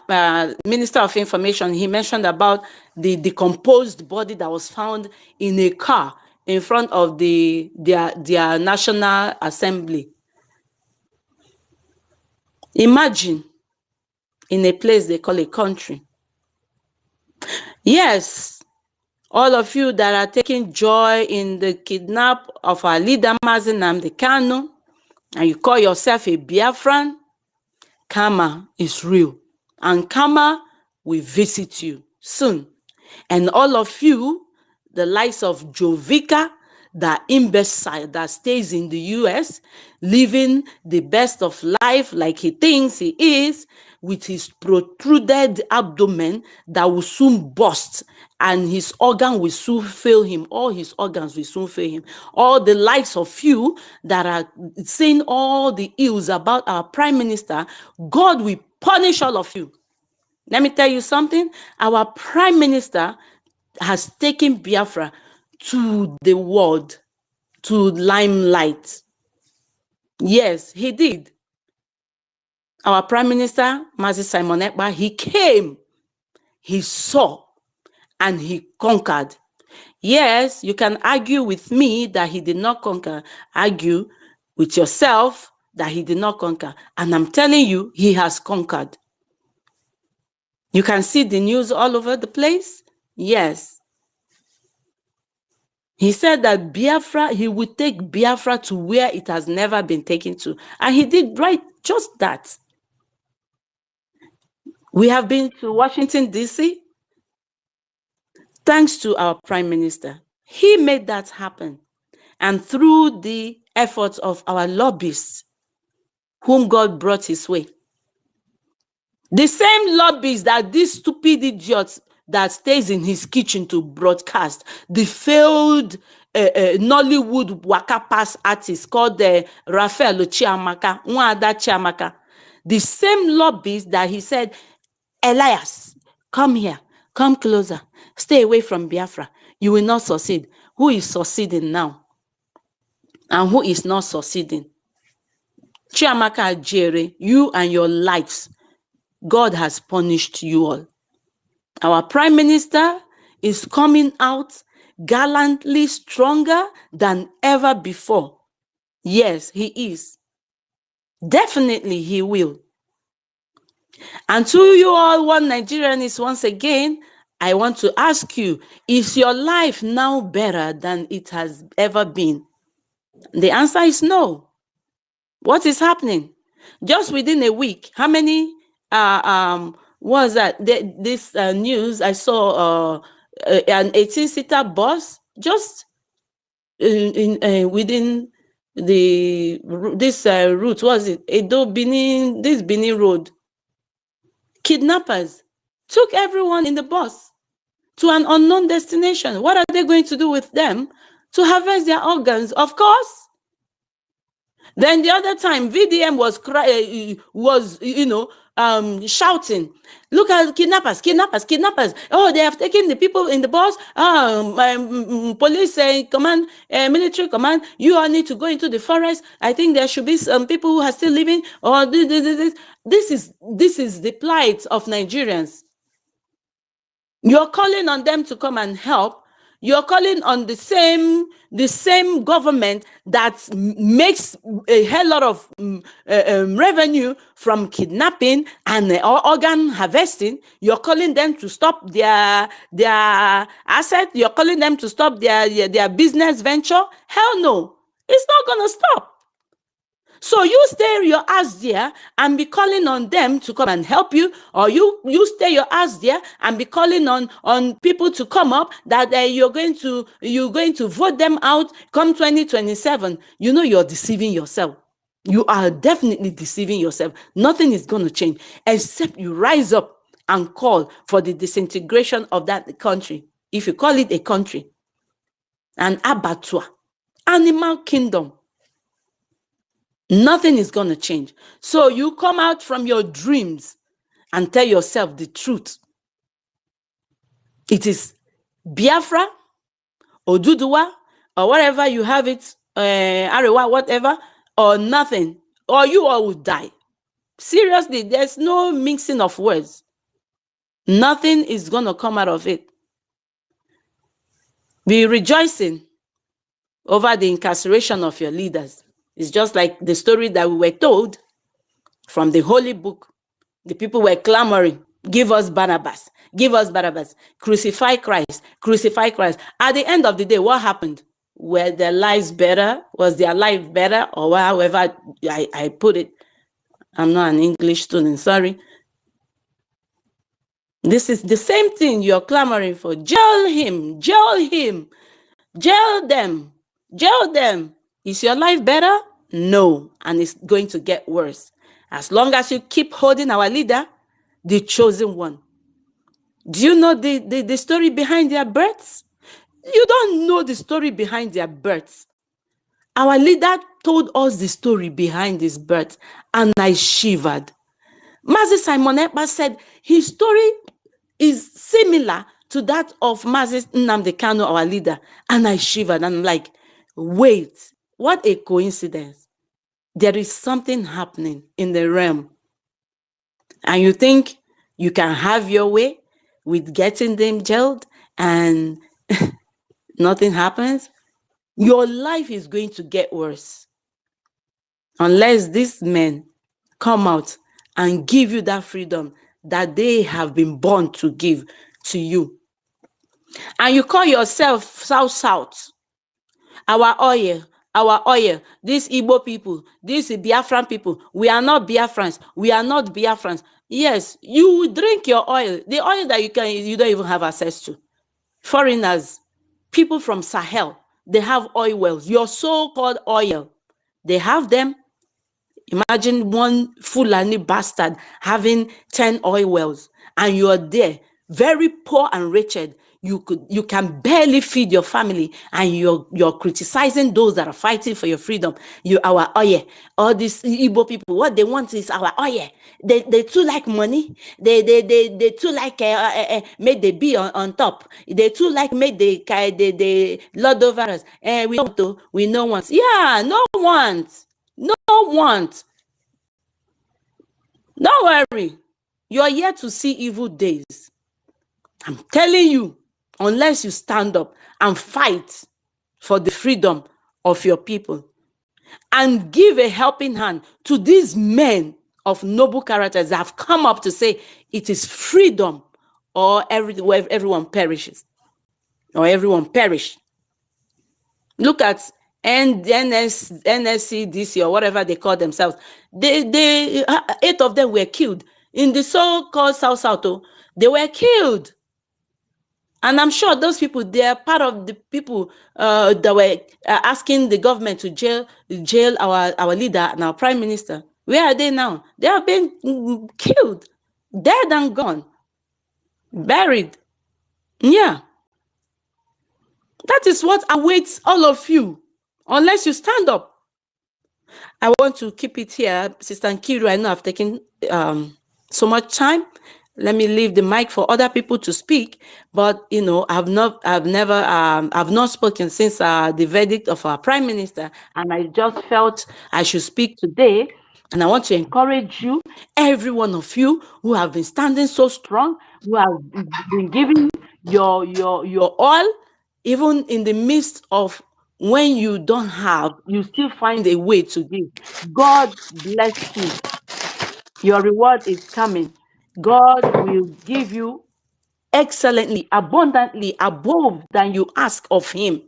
Minister of Information, he mentioned about the decomposed body that was found in a car in front of their National Assembly. Imagine, in a place they call a country. Yes, all of you that are taking joy in the kidnap of our leader, Mazi Nnamdi Kanu, and you call yourself a Biafran, karma is real, and karma will visit you soon. And all of you, the likes of Jovica, the imbecile that stays in the US, living the best of life like he thinks he is, with his protruded abdomen that will soon burst, and his organ will soon fail him. All his organs will soon fail him. All the likes of you that are saying all the ills about our prime minister, God will punish all of you. Let me tell you something. Our prime minister has taken Biafra to the world, to limelight. Yes, he did. Our prime minister, Mazi Simon Ekpa, he came, he saw, and he conquered. Yes, you can argue with me that he did not conquer. Argue with yourself that he did not conquer. And I'm telling you, he has conquered. You can see the news all over the place. Yes. He said that Biafra, he would take Biafra to where it has never been taken to. And he did right just that. We have been to Washington, D.C. Thanks to our prime minister. He made that happen. And through the efforts of our lobbyists, whom God brought his way. The same lobbyists that this stupid idiot that stays in his kitchen to broadcast, the failed Nollywood waka pass artist called Raphael Chiamaka, Nwada Chiamaka, the same lobbyists that he said, Elias, come here, come closer, stay away from Biafra, you will not succeed. Who is succeeding now? And who is not succeeding? Chiamaka Jere, you and your lives, God has punished you all. Our prime minister is coming out gallantly stronger than ever before. Yes, he is. Definitely he will. And to you all, one Nigerians, once again, I want to ask you, is your life now better than it has ever been? The answer is no. What is happening? Just within a week, how many was that? This news, I saw an 18-seater bus just within this route, was it Edo Benin, this Benin road? Kidnappers took everyone in the bus to an unknown destination. What are they going to do with them? To harvest their organs, of course. Then the other time, VDM was shouting, look at kidnappers, kidnappers, kidnappers. Oh, they have taken the people in the bus. Police command, military command, you all need to go into the forest. I think there should be some people who are still living. Or this is the plight of Nigerians. You're calling on them to come and help. You're calling on the same government that makes a hell lot of revenue from kidnapping and organ harvesting. You're calling them to stop their asset. You're calling them to stop their business venture. Hell no, it's not gonna stop. So you stay your ass there and be calling on them to come and help you, or you stay your ass there and be calling on people to come up that you're going to vote them out come 2027. You know you're deceiving yourself. You are definitely deceiving yourself. Nothing is going to change except you rise up and call for the disintegration of that country. If you call it a country, an abattoir, animal kingdom. Nothing is going to change. So you come out from your dreams and tell yourself the truth. It is Biafra, Oduduwa, or whatever you have it, Arewa, whatever, or nothing, or you all will die. Seriously, there's no mixing of words. Nothing is going to come out of it. Be rejoicing over the incarceration of your leaders. It's just like the story that we were told from the Holy Book. The people were clamoring, give us Barabbas, give us Barabbas, crucify Christ, crucify Christ. At the end of the day, what happened? Were their lives better? Was their life better? Or however I put it. I'm not an English student, sorry. This is the same thing you're clamoring for. Jail him, jail him, jail them, jail them. Is your life better? No, and it's going to get worse. As long as you keep holding our leader, the chosen one. Do you know the story behind their births? You don't know the story behind their births. Our leader told us the story behind his birth, and I shivered. Mazi Simon Ekpa said his story is similar to that of Mazi Nnamdi Kanu, our leader, and I shivered. And I'm like, wait, what a coincidence. There is something happening in the realm. And you think you can have your way with getting them jailed and nothing happens? Your life is going to get worse unless these men come out and give you that freedom that they have been born to give to you. And you call yourself South. Our oil, these Igbo people, these Biafran people, we are not Biafrans. We are not Biafrans. Yes, you drink your oil, the oil that you don't even have access to. Foreigners, people from Sahel, they have oil wells. Your so-called oil, they have them. Imagine one Fulani bastard having 10 oil wells, and you are there, very poor and wretched. You can barely feed your family, and you're criticizing those that are fighting for your freedom. Our oil, all these Igbo people, what they want is our oil. They too like money. They too like make they be on top. They too like make they lord over us. And we no want. Yeah, no want. No want. Don't worry. You're yet to see evil days. I'm telling you, unless you stand up and fight for the freedom of your people and give a helping hand to these men of noble characters that have come up to say it is freedom or everyone perishes or everyone perish. Look at NSC, DC, or whatever they call themselves. 8 of them were killed in the so-called South. They were killed. And I'm sure those people, they are part of the people that were asking the government to jail our leader and our prime minister. Where are they now? They have been killed, dead and gone, buried. Yeah. That is what awaits all of you, unless you stand up. I want to keep it here. Sister Nkiru, I know I've taken so much time. Let me leave the mic for other people to speak. But you know, I've not spoken since the verdict of our prime minister, and I just felt I should speak today. And I want to encourage you, every one of you who have been standing so strong, who have been giving your all, even in the midst of when you don't have, you still find a way to give. God bless you. Your reward is coming. God will give you excellently, abundantly, above than you ask of him,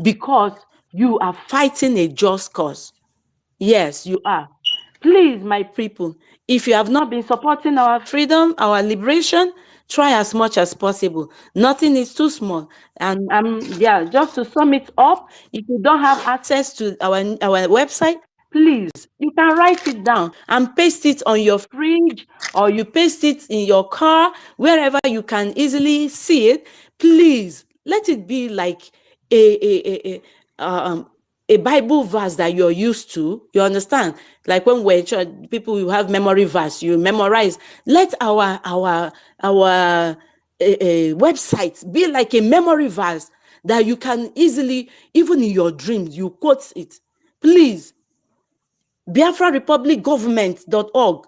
because you are fighting a just cause. Yes, you are. Please, my people, if you have not been supporting our freedom, our liberation, try as much as possible. Nothing is too small. And yeah, just to sum it up, if you don't have access to our website, please, you can write it down and paste it on your fridge, or you paste it in your car, wherever you can easily see it. Please, let it be like a Bible verse that you're used to. You understand? Like when we're people who have memory verse, you memorize. Let our website be like a memory verse that you can easily, even in your dreams, you quote it. Please. BiafraRepublicGovernment.org.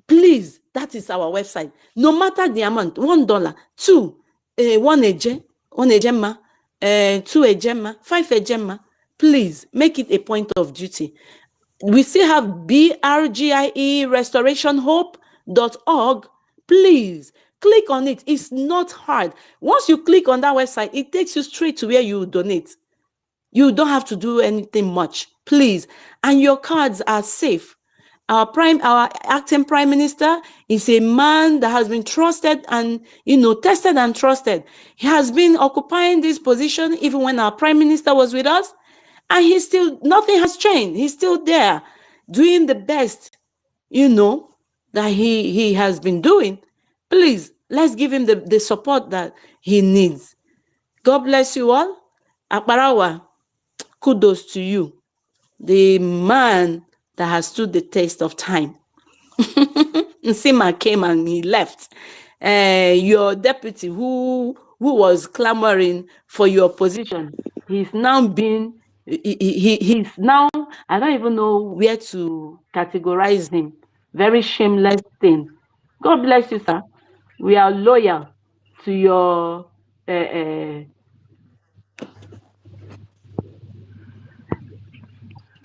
Please, that is our website. No matter the amount, $1, $2, 1 ejema, 2 ejema, 5 ejema. Please make it a point of duty. We still have BRGIE restorationhope.org. Please click on it. It's not hard. Once you click on that website, it takes you straight to where you donate. You don't have to do anything much, please. And your cards are safe. Our acting prime minister is a man that has been trusted and, tested and trusted. He has been occupying this position even when our prime minister was with us. And nothing has changed. He's still there doing the best, that he has been doing. Please, let's give him the support that he needs. God bless you all. Akbarawa, kudos to you, the man that has stood the test of time. Nsima came and he left. Your deputy who was clamoring for your position, he's now been, he's now, I don't even know where to categorize him. Very shameless thing. God bless you, sir. We are loyal to your To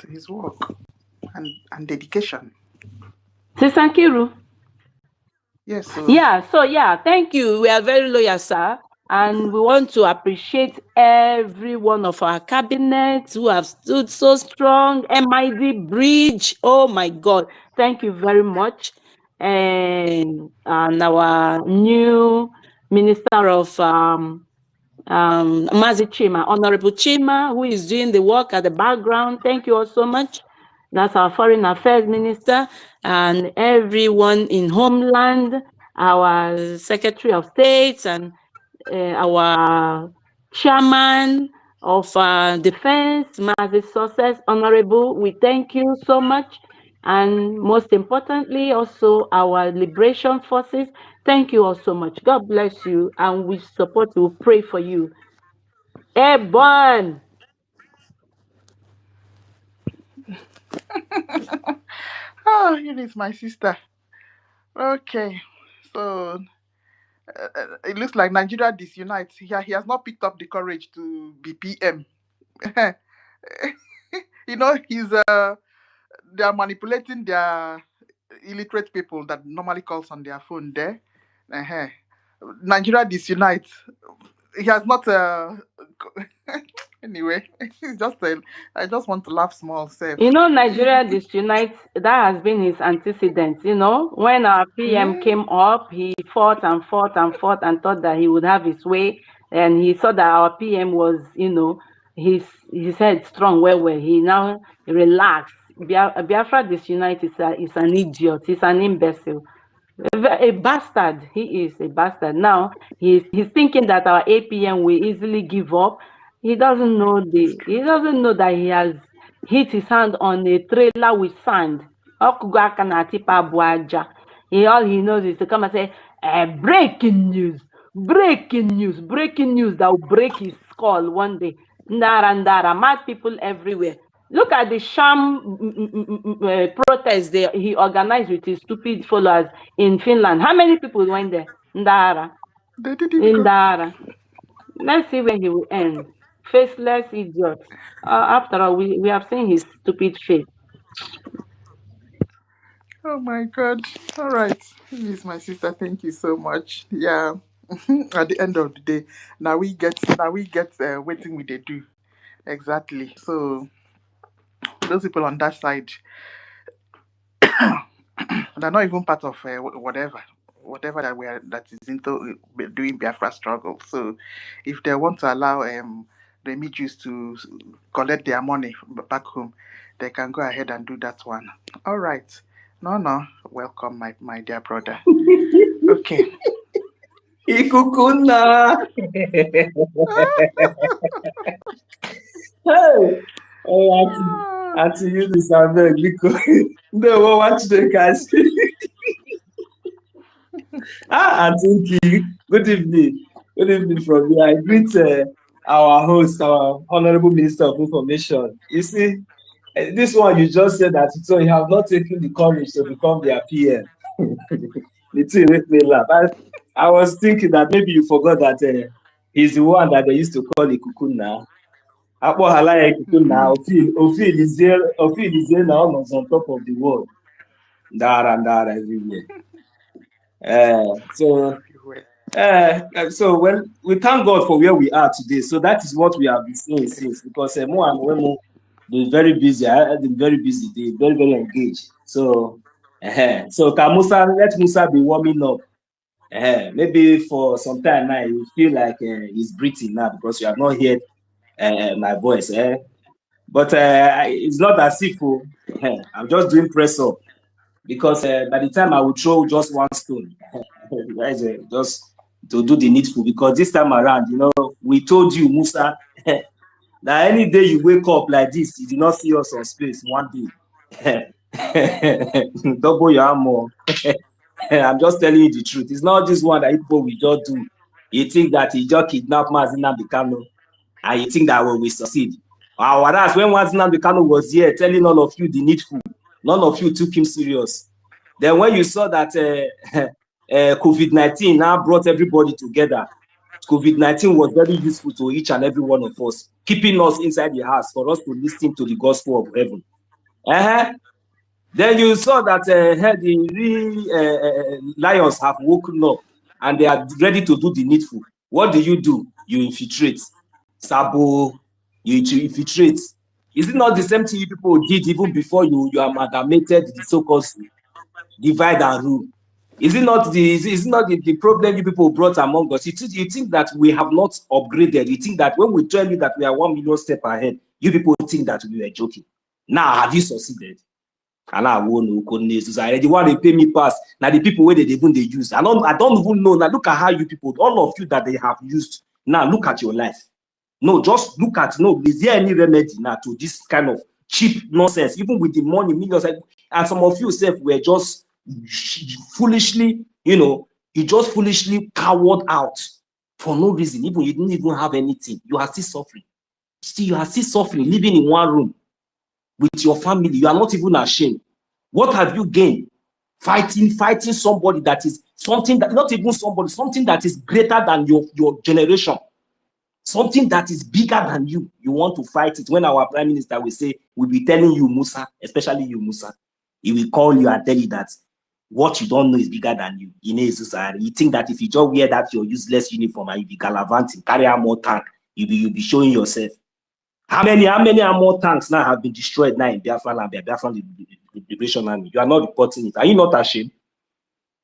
his work and dedication. Sister Nkiru. Yes, so Yeah, thank you. We are very loyal, sir. And we want to appreciate every one of our cabinets who have stood so strong. MID Bridge, oh my God, thank you very much. And our new Minister of Mazi Chima, Honorable Chima, who is doing the work at the background. Thank you all so much. That's our Foreign Affairs Minister, and everyone in Homeland, our Secretary of State, and our Chairman of Defense, Mazi Success, Honorable. We thank you so much. And most importantly, also our Liberation Forces. Thank you all so much. God bless you, and we support you, pray for you. Airborne. oh, Eunice, my sister. Okay, so it looks like Nigeria disunites. He has not picked up the courage to be PM. You know, they are manipulating their illiterate people that normally calls on their phone there. Nigeria disunites. He has not anyway, it's just I just want to laugh small, safe. You know, Nigeria disunites, that has been his antecedent. You know, when our PM came up, he fought and thought that he would have his way. And he saw that our PM was, you know, his head strong well. He now relaxed. Biafra disunite is an idiot. He's an imbecile. A bastard. He is a bastard. Now he's thinking that our APM will easily give up. He doesn't know that he has hit his hand on a trailer with sand. All he knows is to come and say, breaking news that will break his skull one day. Ndara, mad people everywhere. Look at the sham protest he organized with his stupid followers in Finland. How many people went there? Ndara. They didn't go. Ndara. Let's see where he will end. Faceless idiot. After all, we have seen his stupid face. Oh my God. All right. Eunice, my sister, thank you so much. Yeah. At the end of the day, now we get waiting with they do. Exactly. So those people on that side, they're not even part of whatever that is into doing Biafra struggle. So if they want to allow the Jews to collect their money back home, they can go ahead and do that one. All right. No, welcome, my dear brother. Okay. Ikukuna. Hey. Oh, Auntie Eunice, I beg, because they will watch the guys. Auntie, good evening. Good evening from here. I greet our host, our Honorable Minister of Information. You see, this one you just said that so you have not taken the courage to become their PM. The thing make me laugh. I was thinking that maybe you forgot that he's the one that they used to call Ikukuna. Akpo Halaya Ikukuna, Ofi is almost on top of the world. Ndara everywhere. So when we thank God for where we are today, so that is what we have been saying since, because more and more they're very busy. I've been very busy. They're very, very engaged. So Kamusa, let Musa be warming up. Maybe for some time now you feel like he's breathing now because you have not heard my voice. But it's not as if I'm just doing press up, because by the time I will throw just one stone, Guys, just to do the needful, because this time around, you know, we told you, Musa, that any day you wake up like this, you do not see us on space one day. Double your armor. I'm just telling you the truth. It's not this one that people will just do. You think that he just kidnapped Mazina Bikano, and you think that we will succeed. Whereas when Mazina Bikano was here telling all of you the needful, none of you took him serious. Then when you saw that COVID-19 now brought everybody together, COVID-19 was very useful to each and every one of us, keeping us inside the house for us to listen to the gospel of heaven. Then you saw that the lions have woken up and they are ready to do the needful. What do? You infiltrate. Sabo, you infiltrate. Is it not the same thing you people did even before you amalgamated the so-called divide and rule? Is it not the problem you people brought among us? You think that we have not upgraded? You think that when we tell you that we are 1 million steps ahead, you people think that we were joking? Now, have you succeeded? And I won't the one they pay me pass. Now the people where they use. I don't even know. Now look at how you people, all of you that they have used. Now look at your life. No, just look at is there any remedy now to this kind of cheap nonsense? Even with the money, millions, and some of you self were just foolishly, you just foolishly cowered out for no reason. Even you didn't even have anything. You are still suffering. You are still suffering, living in one room with your family. You are not even ashamed. What have you gained? Fighting somebody that is something that not even somebody, something that is greater than your generation, something that is bigger than you. You want to fight it. When our prime minister will say, we'll be telling you, Musa, especially you, Musa, he will call you and tell you that what you don't know is bigger than you. You think that if you just wear that your useless uniform and you be gallivanting, carry a more tank, you'll be showing yourself. How many more tanks now have been destroyed now in Biafran and Biafran Liberation Army? You are not reporting it. Are you not ashamed?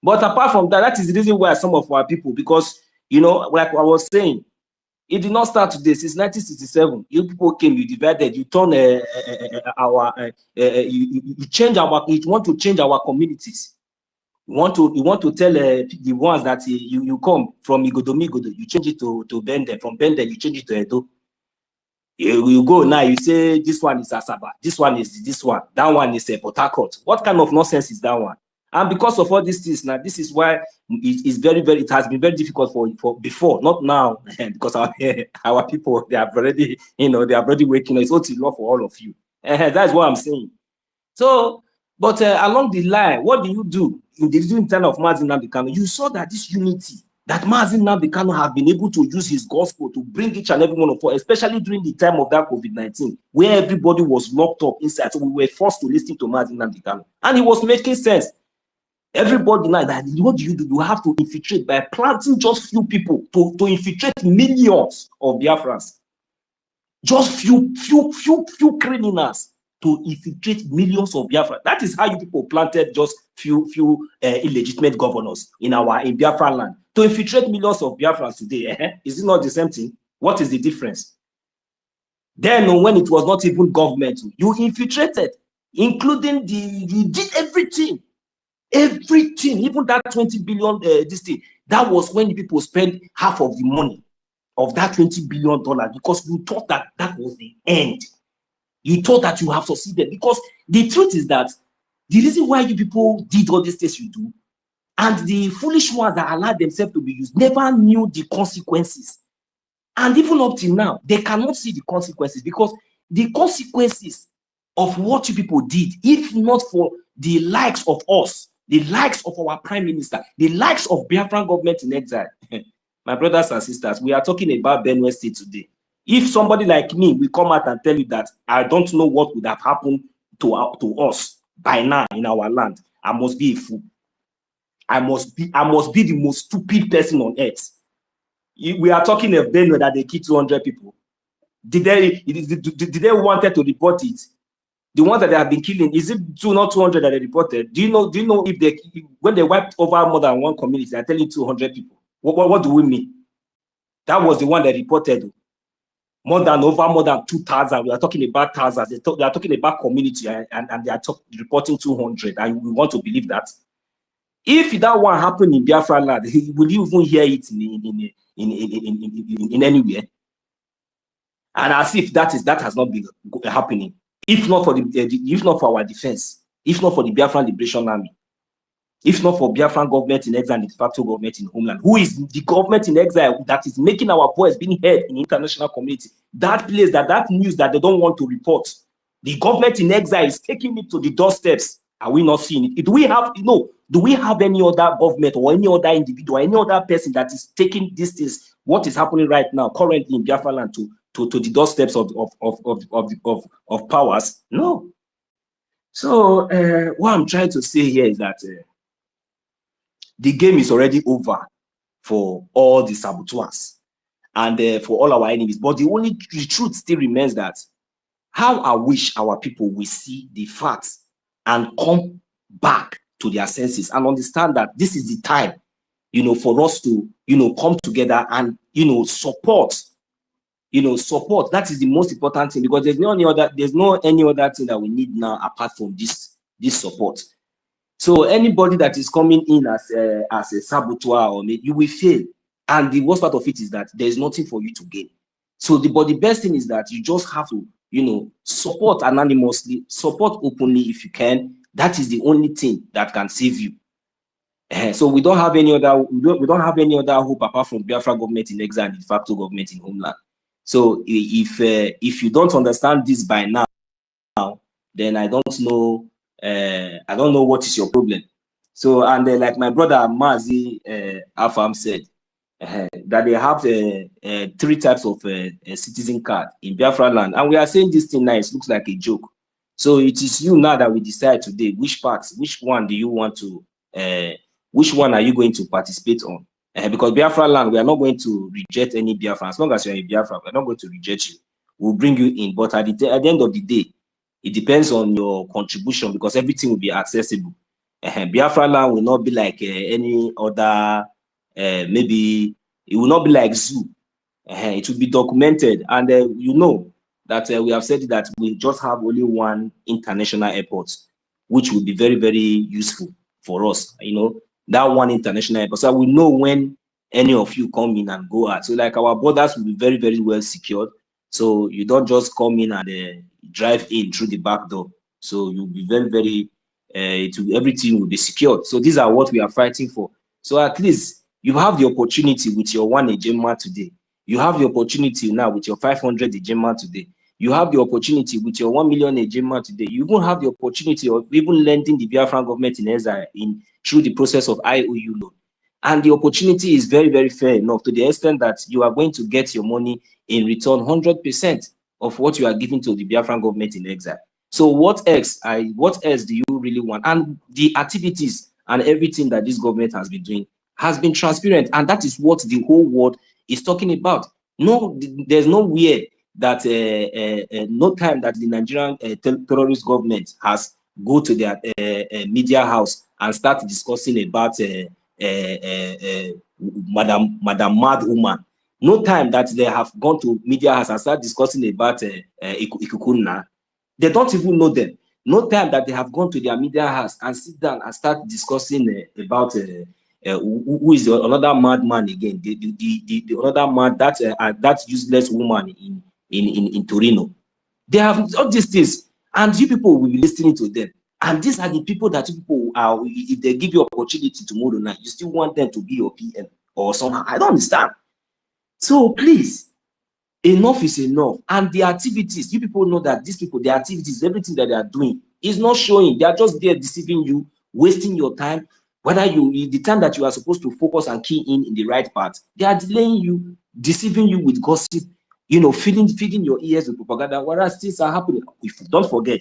But apart from that, that is the reason why some of our people, because, like I was saying, it did not start today. Since 1967, you people came, you divided, you turn you change our, you want to change our communities. You want to tell the ones that you come from Igodo, you change it to Bende. From Bende, you change it to Edo. You go now, you say this one is Asaba, this one is this one, that one is Port Harcourt. What kind of nonsense is that one? And because of all these things now, this is why it has been very difficult for before, not now, because our people, they are already, they are already waking up. It's OT law for all of you. That's what I'm saying. So, but along the line, what do you do in the time of Mazi Nnamdi Kanu? You saw that this unity, that Mazi Nnamdi Kanu have been able to use his gospel to bring each and every one of us, especially during the time of that COVID-19, where everybody was locked up inside. So we were forced to listen to Mazi Nnamdi Kanu. And it was making sense. Everybody now, what do? You have to infiltrate by planting just few people to infiltrate millions of Biafrans. Just few criminals to infiltrate millions of Biafra. That is how you people planted just few illegitimate governors in Biafra land to infiltrate millions of Biafrans today. Is it not the same thing? What is the difference? Then when it was not even government, you infiltrated, including you did everything, even that 20 billion this thing. That was when people spent half of the money of that $20 billion because you thought that was the end. You thought that you have succeeded, because the truth is that the reason why you people did all these things you do, and the foolish ones that allowed themselves to be used, never knew the consequences. And even up till now, they cannot see the consequences, because the consequences of what you people did, if not for the likes of us, the likes of our prime minister, the likes of Biafran government in exile, my brothers and sisters, we are talking about Benue State today. If somebody like me will come out and tell you that I don't know what would have happened to us by now in our land, I must be a fool. I must be the most stupid person on earth. We are talking of Benue that they killed 200 people. Did they wanted to report it? The ones that they have been killing, is it not 200 that they reported? Do you know if when they wiped over more than one community, they're telling 200 people? What do we mean? That was the one that reported more than 2,000. We are talking about thousands. They are talking about community, and they are reporting 200. And we want to believe that. If that one happened in Biafra land, would you even hear it in anywhere? And as if that has not been happening. If not for if not for our defense, if not for the Biafran Liberation Army, if not for Biafran government in exile and the de facto government in homeland, who is the government in exile that is making our voice being heard in the international community? That place, that news that they don't want to report, the government in exile is taking it to the doorsteps. Are we not seeing it? Do we have any other government or any other individual, any other person that is taking this things, what is happening right now currently in Biafra land to the doorsteps of powers? No. So what I'm trying to say here is that the game is already over for all the saboteurs and for all our enemies. But the truth still remains that how I wish our people will see the facts and come back to their senses and understand that this is the time, for us to, come together and, support. Support. That is the most important thing, because there's no any other thing that we need now apart from this support. So anybody that is coming in as a saboteur, or you will fail. And the worst part of it is that there's nothing for you to gain. So the best thing is that you just have to, support anonymously, support openly if you can. That is the only thing that can save you. So we don't have any other hope apart from Biafra government in exile and de facto government in homeland. So if you don't understand this by now, then I don't know what is your problem. So, and like my brother Mazi Afam said, that they have 3 types of citizen card in Biafra land, and we are saying this thing now, it looks like a joke. So it is you now that we decide today which one do you want to, which one are you going to participate on? Because Biafra land, we are not going to reject any Biafran. As long as you're a Biafra, we're not going to reject you. We'll bring you in, but at the end of the day, it depends on your contribution, because everything will be accessible. Biafra land will not be like any other, maybe it will not be like zoo. It will be documented, and that we have said that we just have only one international airport, which will be very, very useful for us. That one international airport, so we know when any of you come in and go out. So like our borders will be very, very well secured. So you don't just come in and drive in through the back door. So you'll be very, very, everything will be secured. So these are what we are fighting for. So at least you have the opportunity with your 1 ejema today. You have the opportunity now with your 500 ejema today. You have the opportunity with your 1 million ejema today. You even have the opportunity of even lending the Biafran government in exile through the process of IOU loan. And the opportunity is very, very fair enough, to the extent that you are going to get your money in return 100% of what you are giving to the Biafran government in exile. So what else do you really want? And the activities and everything that this government has been doing has been transparent, and that is what the whole world is talking about. No, there's nowhere that no time that the Nigerian terrorist government has go to their media house and start discussing about Madam Mad Woman. No time that they have gone to media house and start discussing about Ikukuna. They don't even know them. No time that they have gone to their media house and sit down and start discussing about who is another madman again, the other mad, that useless woman in Torino. They have all these things, and you people will be listening to them. And these are the people that people are, if they give you opportunity tomorrow night, you still want them to be your PM or somehow. I don't understand. So please, enough is enough. And the activities, you people know that these people, the activities, everything that they are doing is not showing. They are just there deceiving you, wasting your time. Whether the time that you are supposed to focus and key in the right part, they are delaying you, deceiving you with gossip, feeding your ears with propaganda, whereas things are happening. Don't forget,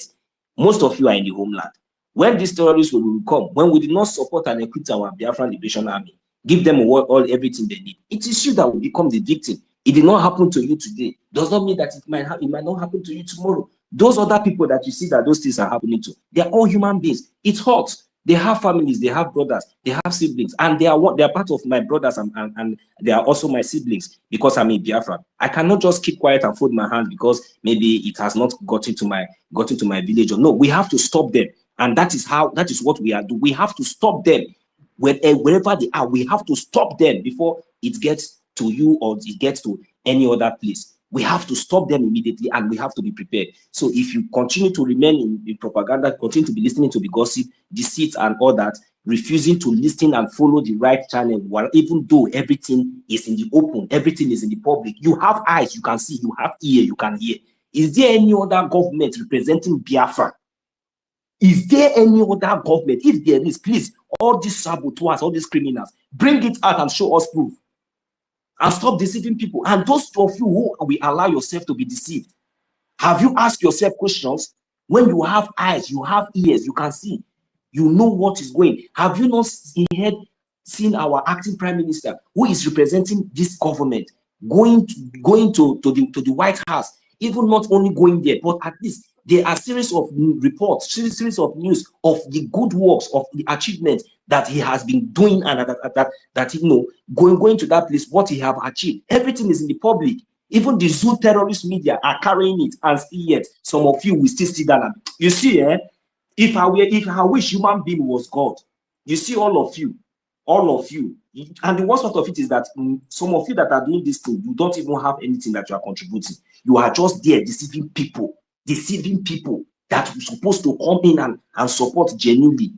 most of you are in the homeland. When these terrorists will come, when we did not support and equip our Biafran Liberation Army, give them everything they need, it is you that will become the victim. It did not happen to you today. Does not mean that it might not happen to you tomorrow. Those other people that you see that those things are happening to, they are all human beings. It's hot. They have families, they have brothers, they have siblings, and they are part of my brothers and they are also my siblings because I'm a Biafran. I cannot just keep quiet and fold my hands because maybe it has not gotten to my village. Or no, we have to stop them, and that is what we are doing. We have to stop them. wherever they are, we have to stop them before it gets to you or it gets to any other place. We have to stop them immediately, and we have to be prepared. So if you continue to remain in propaganda, continue to be listening to the gossip, deceit, and all that, refusing to listen and follow the right channel, even though everything is in the open, everything is in the public. You have eyes, you can see, you have ear, you can hear. Is there any other government representing Biafra? Is there any other government? If there is, please, all these saboteurs, all these criminals, bring it out and show us proof. And stop deceiving people. And those of you who will allow yourself to be deceived, have you asked yourself questions? When you have eyes, you have ears, you can see, you know what is going. Have you not seen our acting prime minister, who is representing this government, going to the White House, even not only going there, but at least there are series of reports, series of news of the good works, of the achievements that he has been doing, and that you know, going to that place, what he have achieved. Everything is in the public. Even the zoo terrorist media are carrying it, and still yet some of you will still see that. You see, if I wish human being was God, you see all of you. And the worst part of it is that some of you that are doing this thing, you don't even have anything that you are contributing. You are just there deceiving people that are supposed to come in and support genuinely.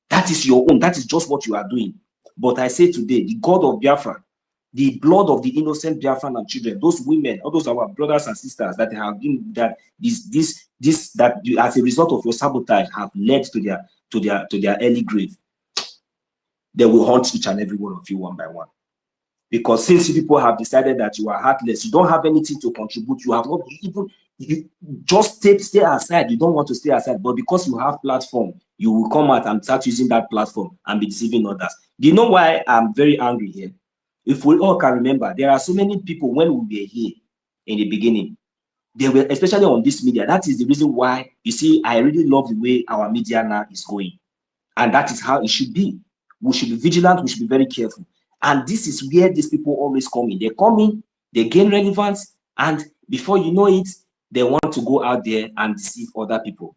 That is your own. That is just what you are doing. But I say today, the God of Biafra, the blood of the innocent Biafran and children, those women, all those our brothers and sisters that have been that that you, as a result of your sabotage, have led to their early grave. They will haunt each and every one of you one by one. Because since people have decided that you are heartless, you don't have anything to contribute, you have not even, you just stay aside. You don't want to stay aside, but because you have platform, you will come out and start using that platform and be deceiving others. Do you know why I'm very angry here? If we all can remember, there are so many people when we were here in the beginning, they were, especially on this media. That is the reason why, you see, I really love the way our media now is going. And that is how it should be. We should be vigilant, we should be very careful. And this is where these people always come in. They come in, they gain relevance, and before you know it, they want to go out there and deceive other people.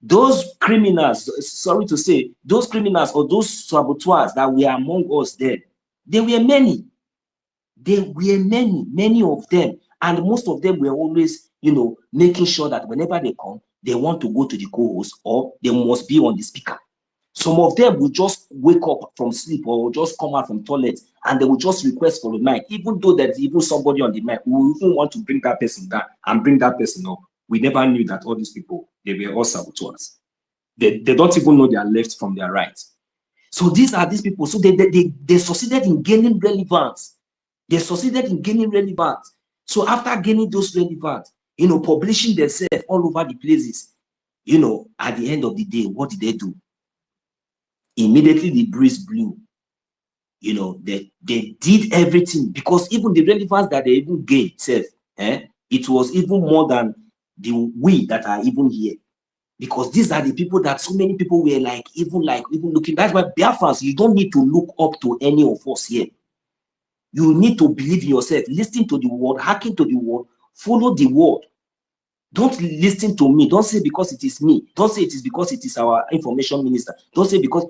Those criminals, sorry to say, those criminals or those saboteurs that were among us there, there were many. There were many of them. And most of them were always, you know, making sure that whenever they come, they want to go to the co-host or they must be on the speaker. Some of them will just wake up from sleep or just come out from toilet and they will just request for the mic, even though there's even somebody on the mic who even want to bring that person down and bring that person up. We never knew that all these people, they were all saboteurs. They don't even know their left from their right. So these are these people. So they succeeded in gaining relevance. They succeeded in gaining relevance. So after gaining those relevance, you know, publishing themselves all over the places, you know, at the end of the day, what did they do? Immediately the breeze blew. You know, they did everything, because even the relevance that they even gained, it was even more than the we that are even here. Because these are the people that so many people were even looking. That's why Biafrans, you don't need to look up to any of us here. You need to believe in yourself. Listen to the word, hearken to the word, follow the word. Don't listen to me. Don't say because it is me. Don't say it is because it is our information minister. Don't say because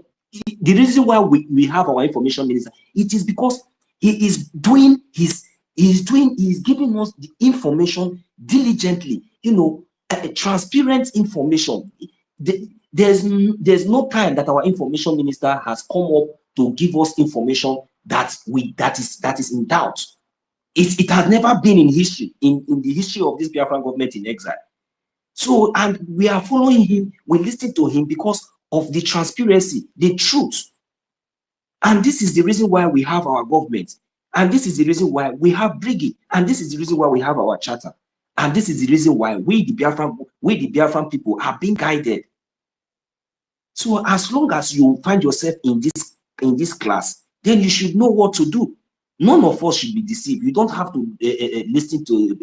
the reason why we have our information minister, it is because he is giving us the information diligently, you know, transparent information. There's no time that our information minister has come up to give us information that is in doubt. It has never been in history, in the history of this Biafran government in exile. So, and we are following him, we listen to him because of the transparency, the truth. And this is the reason why we have our government. And this is the reason why we have Brgie. And this is the reason why we have our charter. And this is the reason why we the Biafran people are being guided. So as long as you find yourself in this class, then you should know what to do. None of us should be deceived. You don't have to listen to.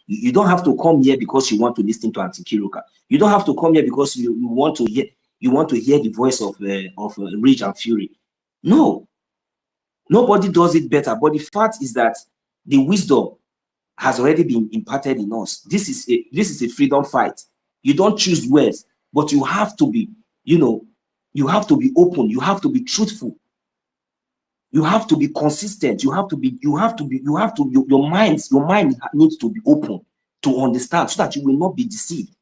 You don't have to come here because you want to listen to Antikiruka. You don't have to come here because you want to hear. You want to hear the voice of Rage and Fury. No, nobody does it better. But the fact is that the wisdom has already been imparted in us. This is a freedom fight. You don't choose words, but you have to be, you know, You have to be open. You have to be truthful. You have to be consistent. Your mind needs to be open to understand so that you will not be deceived.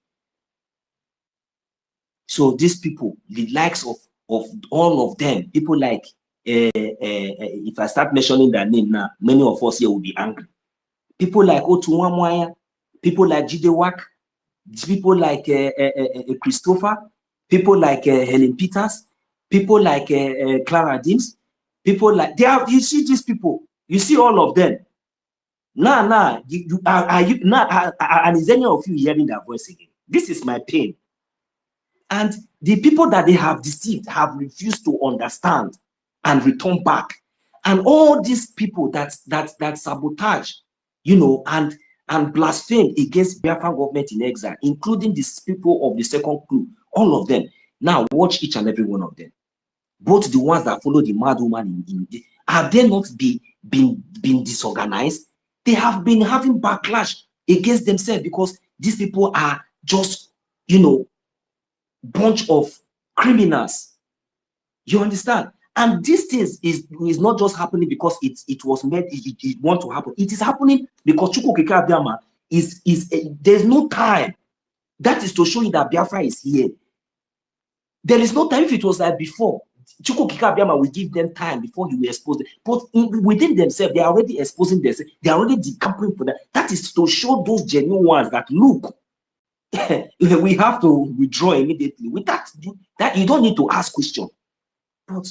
So these people, the likes of all of them, people like, if I start mentioning their name now, many of us here will be angry. People like Otuwamwaya, people like Jidewak, people like Christopher, people like Helen Peters, people like Clara Dims, people like, you see these people, you see all of them. And is any of you hearing their voice again? This is my pain. And the people that they have deceived have refused to understand and return back. And all these people that sabotage, and blaspheme against Biafran government in exile, including these people of the second crew, all of them. Now watch each and every one of them. Both the ones that follow the mad woman have they not been disorganized? They have been having backlash against themselves because these people are just, bunch of criminals. You understand? And this thing is not just happening because it was made, it want to happen. It is happening because Chukwukika Abiyama there's no time. That is to show you that Biafra is here. There is no time. If it was like before, Chukwukika Abiyama will give them time before he will expose them. But within themselves, they are already exposing themselves. They are already decamping for that. That is to show those genuine ones that look, we have to withdraw immediately. With that you don't need to ask questions. But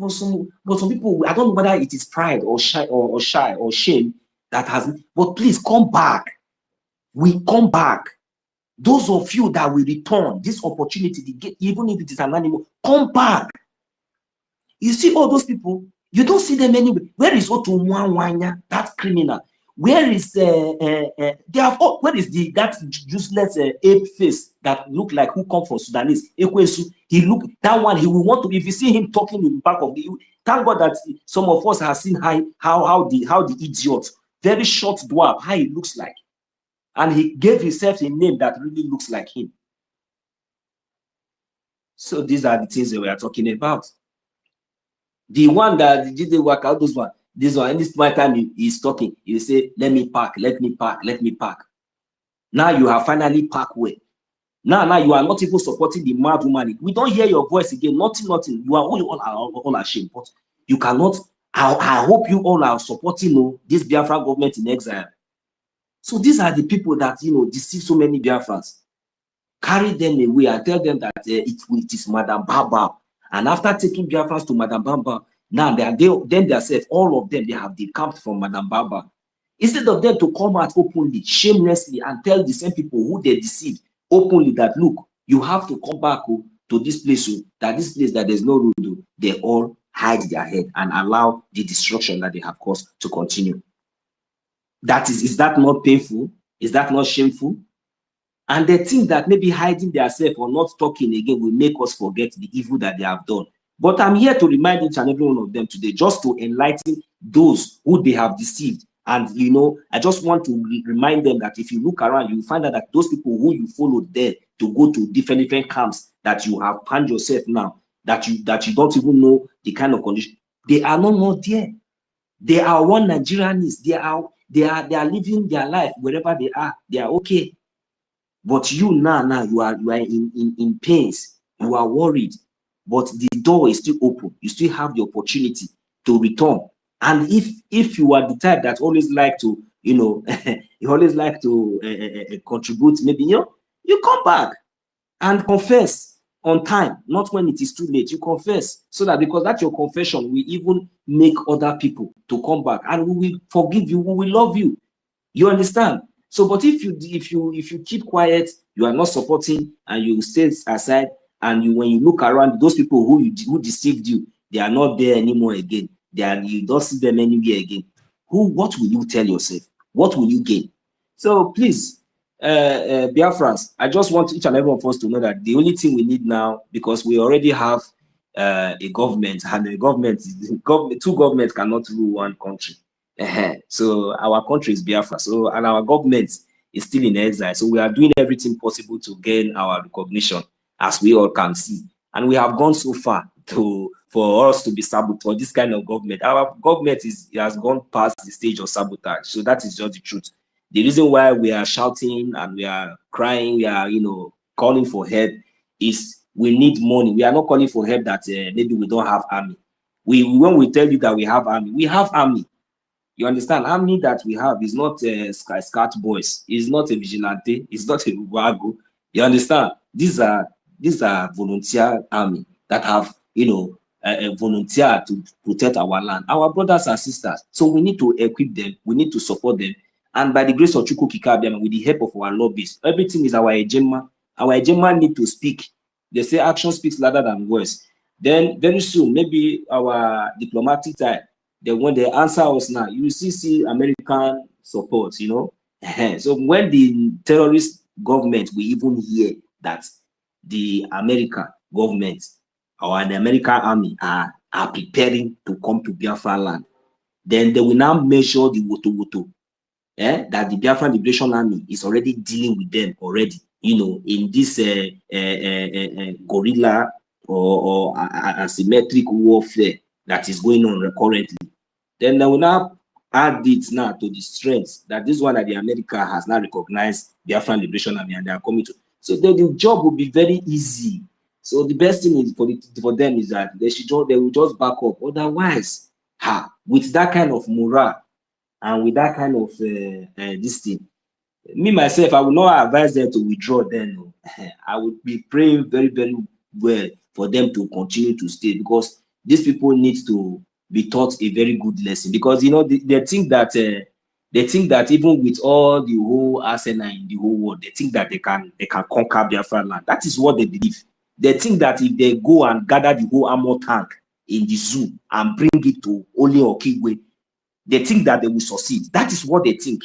some people, I don't know whether it is pride or shy or shame that has. But please come back. We come back. Those of you that will return this opportunity to get, even if it is an animal, come back. You see all those people, you don't see them anywhere. Where is Otu Mwanya, that criminal? Where is where is that useless ape face that look like who come from Sudanese? Ekwesu, he look that one. He will want to. If you see him talking in the back of the, thank God that some of us have seen how the idiot, very short dwarf, how he looks like, and he gave himself a name that really looks like him. So these are the things that we are talking about. The one that did the work out, those one. This one, and this my time he's talking, you say, let me park, let me park, let me park. Now you have finally parked way. Now you are not even supporting the mad woman. We don't hear your voice again. Nothing. You are all ashamed. But you cannot. I hope you all are supporting this Biafra government in exile. So these are the people that deceive so many Biafrans. Carry them away and tell them that it is Madam Baba. And after taking Biafrans to Madam Baba, now themselves, all of them, they have decamped from Madam Baba. Instead of them to come out openly, shamelessly, and tell the same people who they deceived openly that, look, you have to come back to this place, that there's no road, they all hide their head and allow the destruction that they have caused to continue. Is that not painful? Is that not shameful? And they think that maybe hiding themselves or not talking again will make us forget the evil that they have done. But I'm here to remind each and every one of them today, just to enlighten those who they have deceived. And I just want to remind them that if you look around, you will find out that those people who you followed there to go to different camps that you have found yourself now, that you don't even know the kind of condition, they are no more there. They are one Nigerians. They are living their life wherever they are. They are okay. But you now you are in pains. You are worried. But the door is still open. You still have the opportunity to return. And if you are the type that always like to, you always like to contribute, maybe you come back and confess on time, not when it is too late. You confess, so that because that's your confession will even make other people to come back, and we will forgive you, we will love you. You understand? So, but if you keep quiet, you are not supporting, and you stay aside, and when you look around, those people who deceived you, they are not there anymore again. You don't see them anywhere again. What will you tell yourself? What will you gain? So please, Biafrans, I just want each and every one of us to know that the only thing we need now, because we already have a government, and two governments cannot rule one country. So our country is Biafra. So, and our government is still in exile. So we are doing everything possible to gain our recognition, as we all can see. And we have gone so far for us to be sabotaged. This kind of government, our government has gone past the stage of sabotage. So that is just the truth. The reason why we are shouting and we are crying, we are, calling for help is we need money. We are not calling for help that maybe we don't have army. When we tell you that we have army, we have army. You understand? Army that we have is not scout boys. It's not a vigilante. It's not a wago. You understand? These are volunteer army that have, volunteer to protect our land, our brothers and sisters. So we need to equip them. We need to support them. And by the grace of Chukwu Kikabiam, with the help of our lobbies, everything is our agenda. Our agenda need to speak. They say action speaks louder than words. Then very soon, maybe our diplomatic time, then when they answer us now, you see American support, So when the terrorist government will even hear that the American government or the American army are preparing to come to Biafra land, then they will now measure the woto, that the Biafran Liberation Army is already dealing with them already, in this guerrilla or asymmetric warfare that is going on currently. Then they will now add it now to the strength that this one that the America has now recognized Biafran Liberation Army and they are coming to. So then the job will be very easy. So the best thing is for them is that they will just back up. Otherwise, with that kind of morale and with that kind of this thing, me myself, I will not advise them to withdraw then. I would be praying very, very well for them to continue to stay, because these people need to be taught a very good lesson, because they think that even with all the whole arsenal in the whole world, they think that they can conquer Biafra land. That is what they believe. They think that if they go and gather the whole armor tank in the zoo and bring it to Ole Okigwe, they think that they will succeed. That is what they think.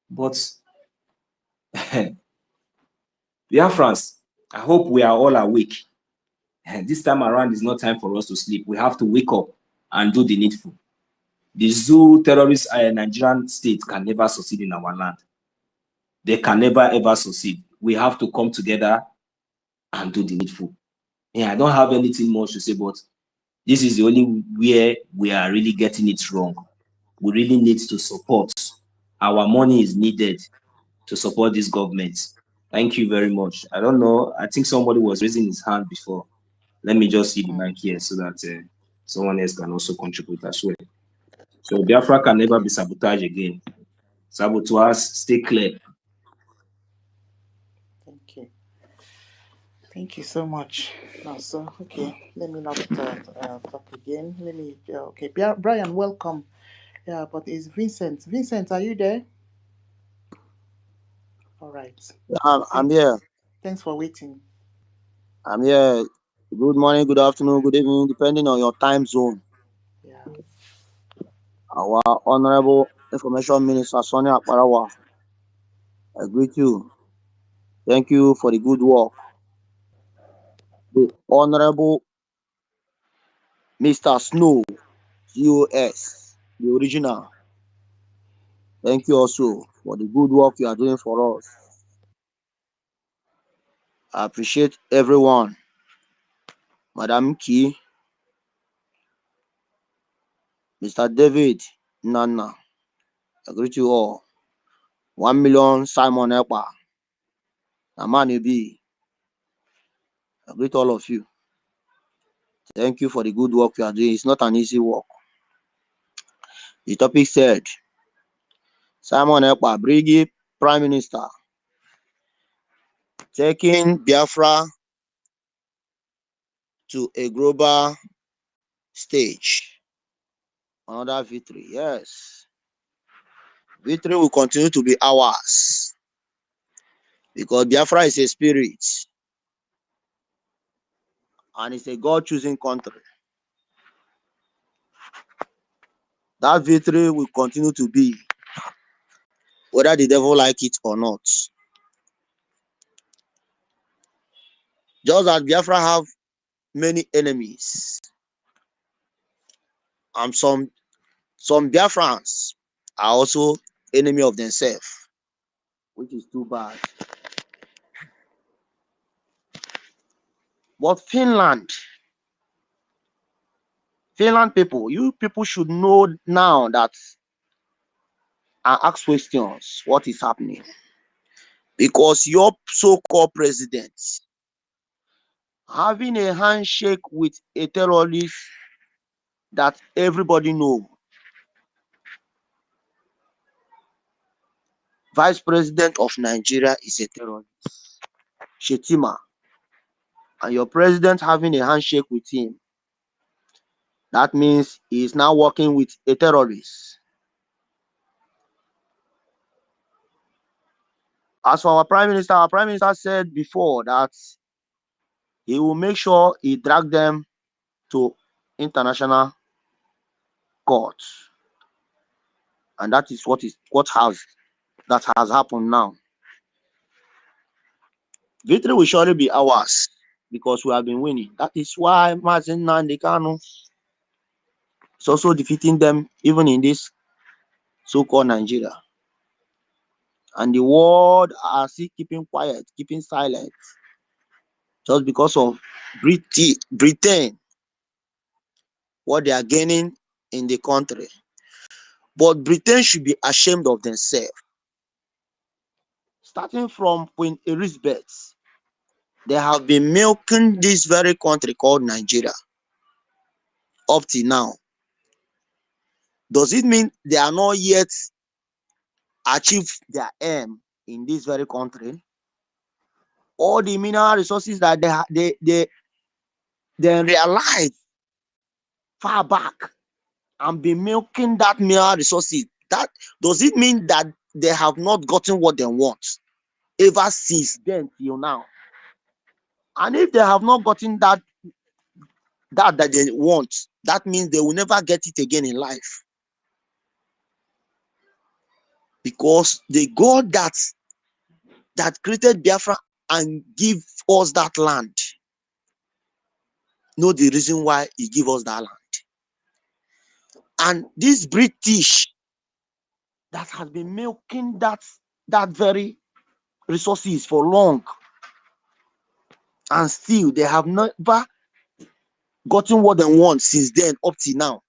But Biafrans, I hope we are all awake. This time around is not time for us to sleep. We have to wake up and do the needful. The zoo terrorist Nigerian state can never succeed in our land. They can never ever succeed. We have to come together and do the needful. I don't have anything much to say, but this is the only where we are really getting it wrong. We really need to support. Our money is needed to support this government. Thank you very much. I don't know. I think somebody was raising his hand before. Let me just see the mic here so that someone else can also contribute as well. So Biafra can never be sabotaged again. Saboteurs, stay clear. Thank you. Thank you so much. Now, so okay, let me not talk again. Let me. Okay, Brian, welcome. Yeah, but it's Vincent. Vincent, are you there? All right. I'm here. Thanks for waiting. I'm here. Good morning, good afternoon, good evening, depending on your time zone. Yeah. Our Honorable Information Minister, Sonia Akparawa, I greet you. Thank you for the good work. The Honorable Mr. Snow, GOS, the original. Thank you also for the good work you are doing for us. I appreciate everyone. Madam Key, Mr. David Nana, I greet you all. 1 million Simon Ekpa, Amani B, I greet all of you. Thank you for the good work you are doing. It's not an easy work. The topic said, Simon Ekpa Brgie, Prime Minister, taking Biafra to a global stage. Another victory, yes. Victory will continue to be ours, because Biafra is a spirit and it's a God-choosing country. That victory will continue to be, whether the devil like it or not. Just as Biafra have many enemies, and some Biafrans are also enemy of themselves, which is too bad. But Finland people, you people should know now that and ask questions what is happening. Because your so-called president having a handshake with a terrorist that everybody know. Vice President of Nigeria is a terrorist, Shetima, and your president having a handshake with him. That means he is now working with a terrorist. As for our prime minister said before that he will make sure he drag them to international court, and that is what has happened now. Victory will surely be ours because we have been winning. That is why Mazin Nandekano is also defeating them even in this so-called Nigeria. And the world are still keeping quiet, keeping silent, just because of Britain, what they are gaining in the country. But Britain should be ashamed of themselves. Starting from Queen Elizabeth, they have been milking this very country called Nigeria up till now. Does it mean they are not yet achieved their aim in this very country? All the mineral resources that they realize far back and be milking that mineral resources. That does it mean that they have not gotten what they want ever since then till now? And if they have not gotten that they want, that means they will never get it again in life. Because the God that created Biafra and give us that land know the reason why he give us that land. And this British that has been milking that very resources for long, and still they have never gotten what they want since then up till now.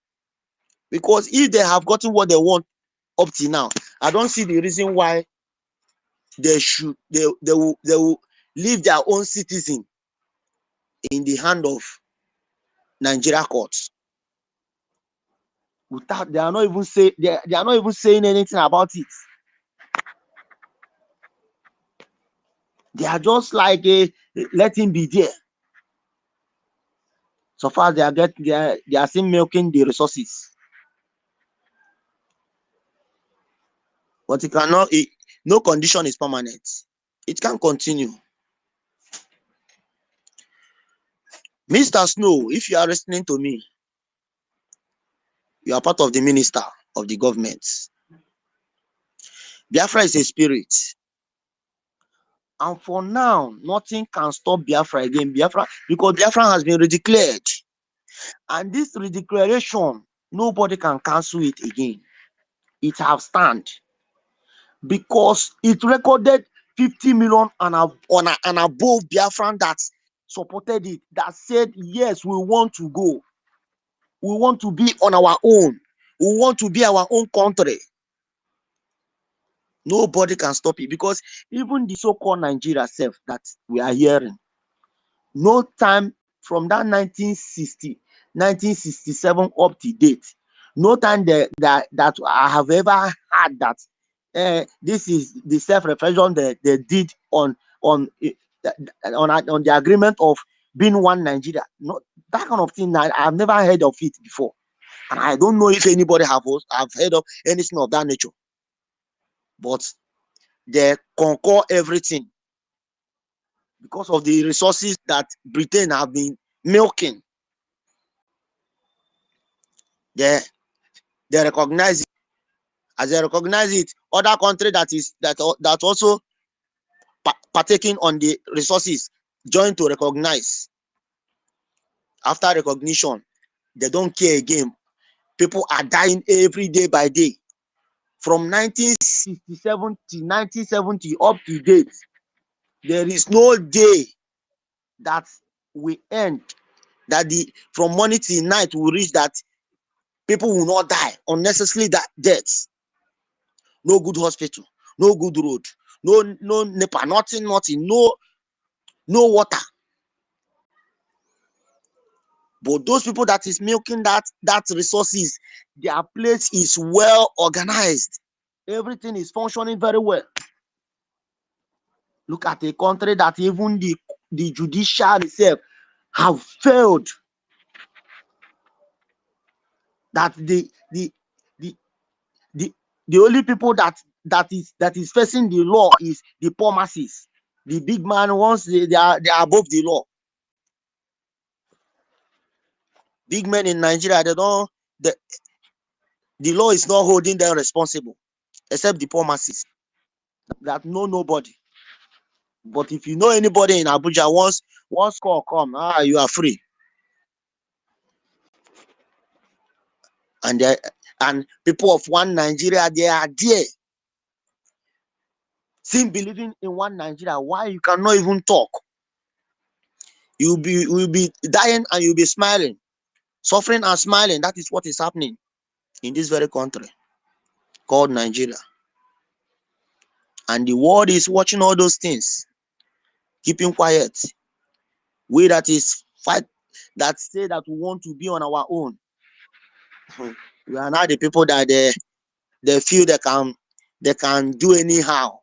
Because if they have gotten what they want up till now, I don't see the reason why they will leave their own citizen in the hand of Nigeria courts. Without they are not even saying anything about it. They are just like let him be there. So far they are still milking the resources. But it cannot. No condition is permanent. It can continue. Mr. Snow, if you are listening to me, you are part of the minister of the government. Biafra is a spirit. And for now, nothing can stop Biafra again. Because Biafra has been redeclared. And this redeclaration, nobody can cancel it again. It have stand. Because it recorded 50 million and above Biafran that supported it, that said, yes, we want to go. We want to be on our own. We want to be our own country. Nobody can stop it, because even the so-called Nigeria self that we are hearing, no time from that 1967 up to date, no time that I have ever had that this is the self-reflection they did on the agreement of being one Nigeria. No, that kind of thing, I've never heard of it before. And I don't know if anybody have heard of anything of that nature. But they conquer everything because of the resources that Britain have been milking. They recognize it. As they recognize it, other country that also partaking on the resources join to recognize. After recognition, they don't care again. People are dying every day by day. From 1967 to 1970 up to date, there is no day that will end, that from morning till night will reach that people will not die unnecessarily, that deaths. No good hospital, no good road, no NEPA, nothing, no water. But those people that is milking that resources, their place is well organized. Everything is functioning very well. Look at a country that even the judicial itself have failed. That the only people that is facing the law is the poor masses. The big man, once they are above the law. Big men in Nigeria, they don't, the law is not holding them responsible, except the poor masses that know nobody. But if you know anybody in Abuja, once call come, you are free. And people of one Nigeria, they are there, still believing in one Nigeria. Why you cannot even talk? You will be dying and you'll be smiling, suffering and smiling. That is what is happening in this very country called Nigeria. And the world is watching all those things, keeping quiet. We that is fight, that say that we want to be on our own. We are not the people that they feel they can do anyhow.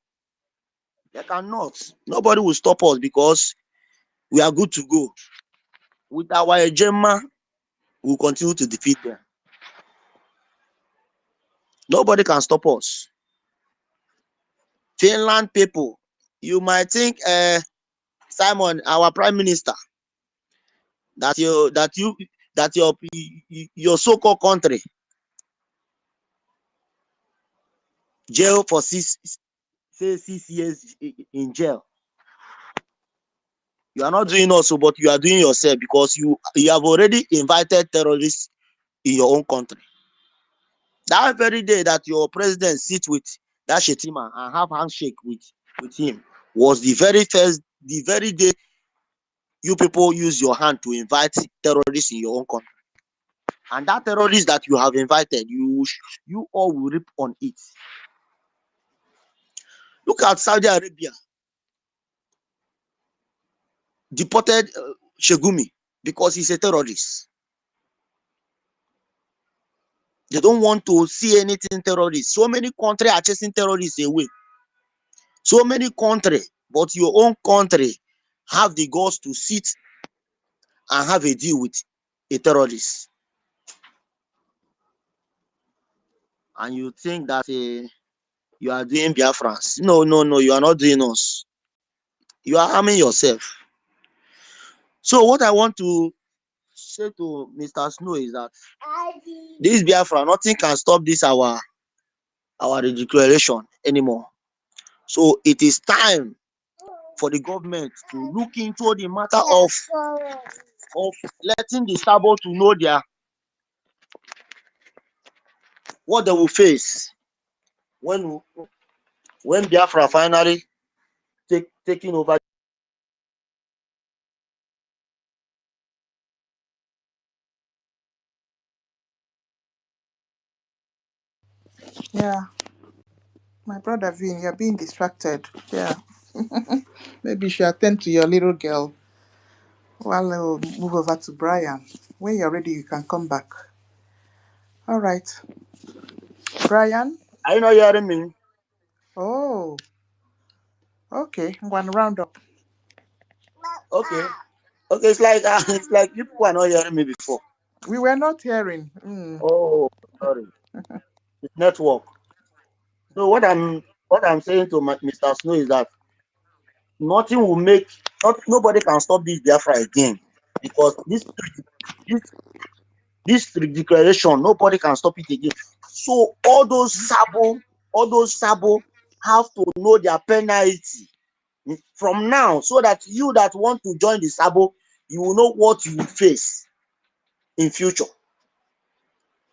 They cannot. Nobody will stop us because we are good to go. With our agenda, we will continue to defeat them. Nobody can stop us. Finland people, you might think, Simon, our prime minister, that your so-called country jail for 6 years in jail. You are not doing also, but you are doing yourself, because you have already invited terrorists in your own country. That very day that your president sits with that Shetima and have handshake with him was the very day you people use your hand to invite terrorists in your own country. And that terrorist that you have invited, you all will reap on it. Look at Saudi Arabia. Deported Shegumi because he's a terrorist. They don't want to see anything terrorist. So many countries are chasing terrorists away. So many countries, but your own country have the guts to sit and have a deal with a terrorist. And you think that you are doing Biafrans. No, you are not doing us. You are harming yourself. So what I want to say to Mr. Snow is that this Biafra, nothing can stop this our declaration anymore. So it is time for the government to look into the matter of letting the Sabo to know what they will face when Biafra finally taking over. Yeah, my brother Vin, you're being distracted. Yeah. Maybe you should attend to your little girl while I will move over to Brian. When you're ready, you can come back. All right. Brian? Are you not hearing me? Oh, okay. I'm going to round up. Okay. It's like you people are not hearing me before. We were not hearing. Oh, sorry. It's network. So what I'm saying to Mr. Snow is that nothing will nobody can stop this Biafra again, because this declaration, nobody can stop it again. So all those Sabo have to know their penalty from now, so that you that want to join the Sabo, you will know what you will face in future.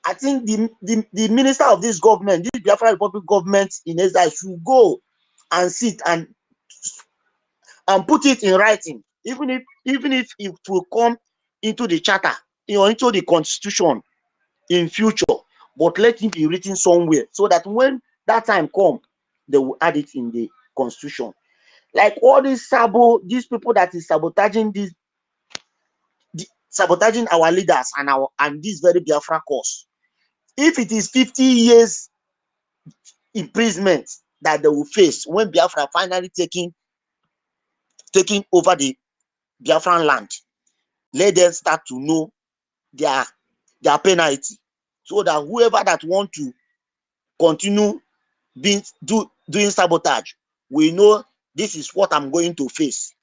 I think the minister of this government, this Biafra Republic government in Israel, should go and sit and put it in writing even if it will come into the charter, into the constitution in future, but let it be written somewhere so that when that time come, they will add it in the constitution. Like all these people that is sabotaging sabotaging our leaders and this very Biafra cause. If it is 50 years imprisonment that they will face when Biafra finally taking over the Biafran land, let them start to know their penalty, so that whoever that want to continue doing sabotage, we know this is what I'm going to face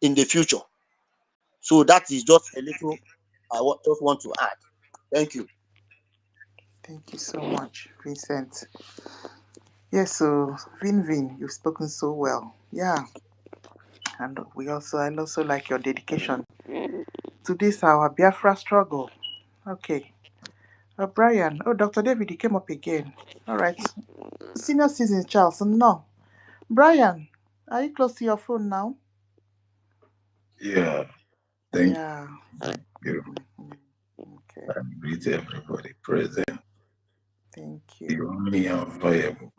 in the future. So that is just a little I just want to add. Thank you. Thank you so much, Vincent. Yes, so Vin, you've spoken so well. Yeah. And I also like your dedication to this our Biafra struggle. Okay. Brian. Oh, Dr. David, you came up again. All right. Senior citizen Charles. No. Brian, are you close to your phone now? Yeah. Thank you. Okay. I greet everybody present. Thank you. The only unviable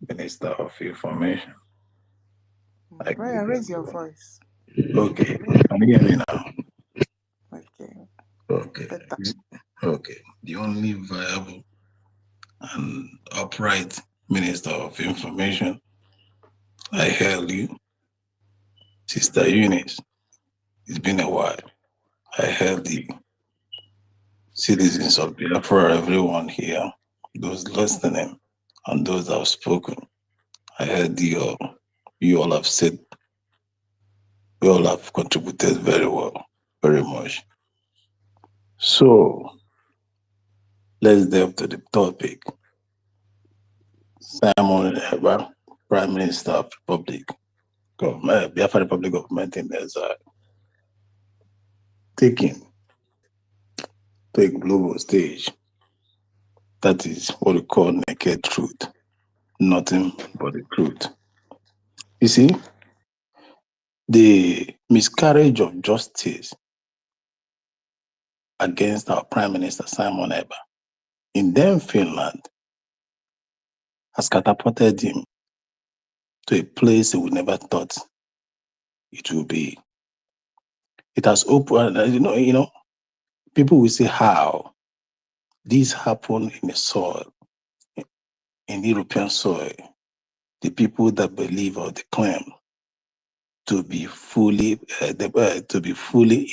Minister of Information. Brian, raise your voice. Okay. Can you hear me now? Okay. Okay. Better. Okay. The only viable and upright Minister of Information. I hail you, Sister Eunice. It's been a while. I hail you, citizens of Biafra, everyone here, those listening, and those that have spoken. I heard you all. You all have said, you all have contributed very well, very much. So, let's delve to the topic. Simon Ekpa, Prime Minister of Biafra Republic Government in exile, taking to a global stage. That is what we call naked truth. Nothing but the truth. You see, the miscarriage of justice against our Prime Minister Simon Ekpa in Finland has catapulted him to a place we never thought it would be. It has opened, people will say how this happened in the soil, in European soil. The people that believe or they claim to be fully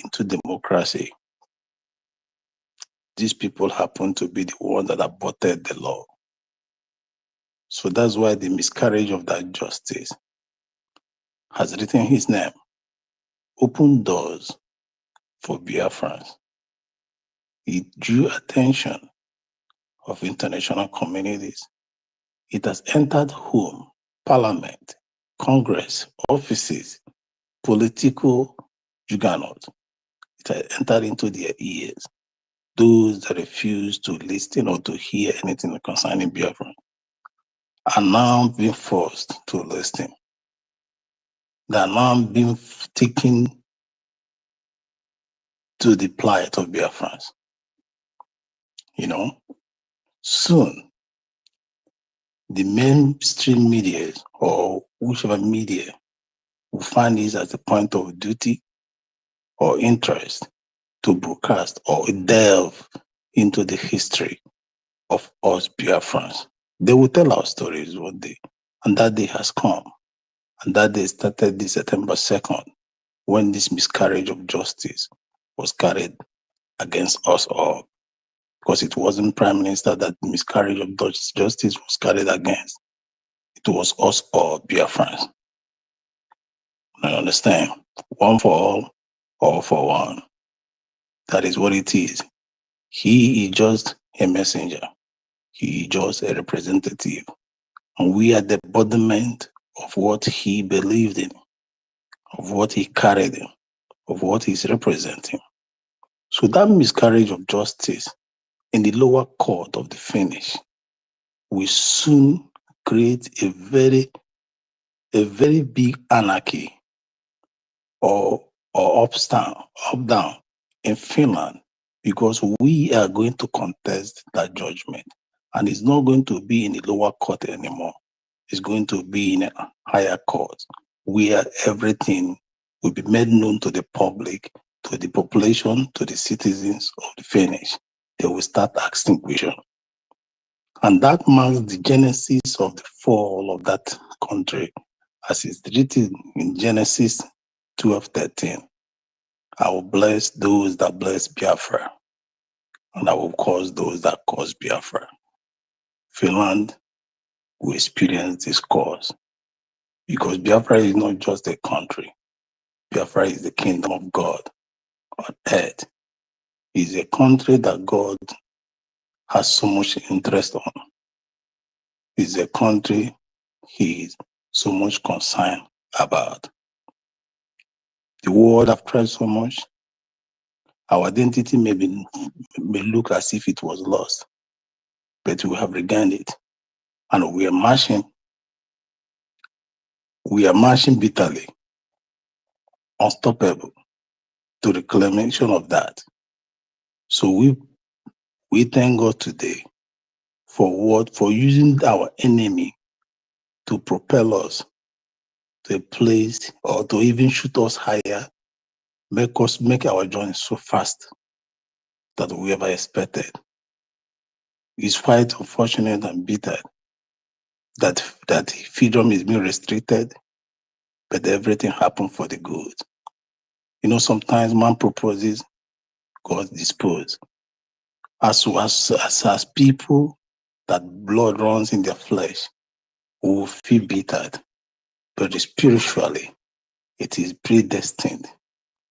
into democracy. These people happen to be the ones that aborted the law. So that's why the miscarriage of that justice has written his name, opened doors for Biafrans. It drew attention of international communities. It has entered home, parliament, Congress, offices, political juggernaut. It has entered into their ears. Those that refuse to listen or to hear anything concerning Biafra are now being forced to listen. They are now being taken to the plight of Biafrans. Soon, the mainstream media or whichever media will find this as a point of duty or interest to broadcast or delve into the history of us Biafrans. They will tell our stories one day, and that day has come. And that day started this September 2nd, when this miscarriage of justice was carried against us all. Because it wasn't Prime Minister that miscarriage of justice was carried against. It was us all, Biafrans. I understand. One for all for one. That is what it is. He is just a messenger. He is just a representative. And we are the embodiment of what he believed in, of what he carried in, of what he's representing. So that miscarriage of justice in the lower court of the finish will soon create a very big anarchy or up down in Finland, because we are going to contest that judgment. And it's not going to be in the lower court anymore. It's going to be in a higher court, where everything will be made known to the public, to the population, to the citizens of the Finnish. They will start asking questions. And that marks the genesis of the fall of that country, as it's written in Genesis 12:13. I will bless those that bless Biafra, and I will curse those that curse Biafra. Finland will experience this curse, because Biafra is not just a country. Biafra is the kingdom of God on earth. It's a country that God has so much interest on. It's a country He is so much concerned about. The world have tried so much. Our identity may look as if it was lost, but we have regained it. And we are marching bitterly, unstoppable, to the reclamation of that. So we thank God today for using our enemy to propel us to a place, or to even shoot us higher, make our journey so fast that we ever expected. It's quite unfortunate and bitter that freedom is being restricted, but everything happened for the good. You know, sometimes man proposes, God disposes. As people that blood runs in their flesh, we will feel bitter, but spiritually, it is predestined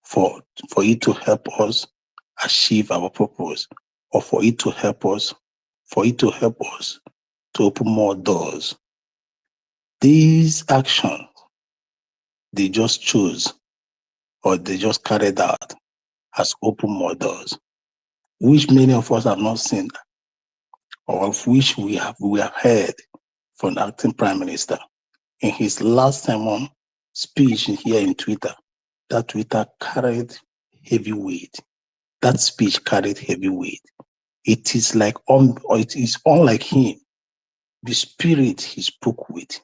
for it to help us achieve our purpose, or for it to help us to open more doors. These actions, they just chose, or they just carried out, has opened more doors, which many of us have not seen, or of which we have heard from the acting Prime Minister in his last sermon speech here in Twitter. That Twitter carried heavy weight. That speech carried heavy weight. It is unlike him. The spirit he spoke with,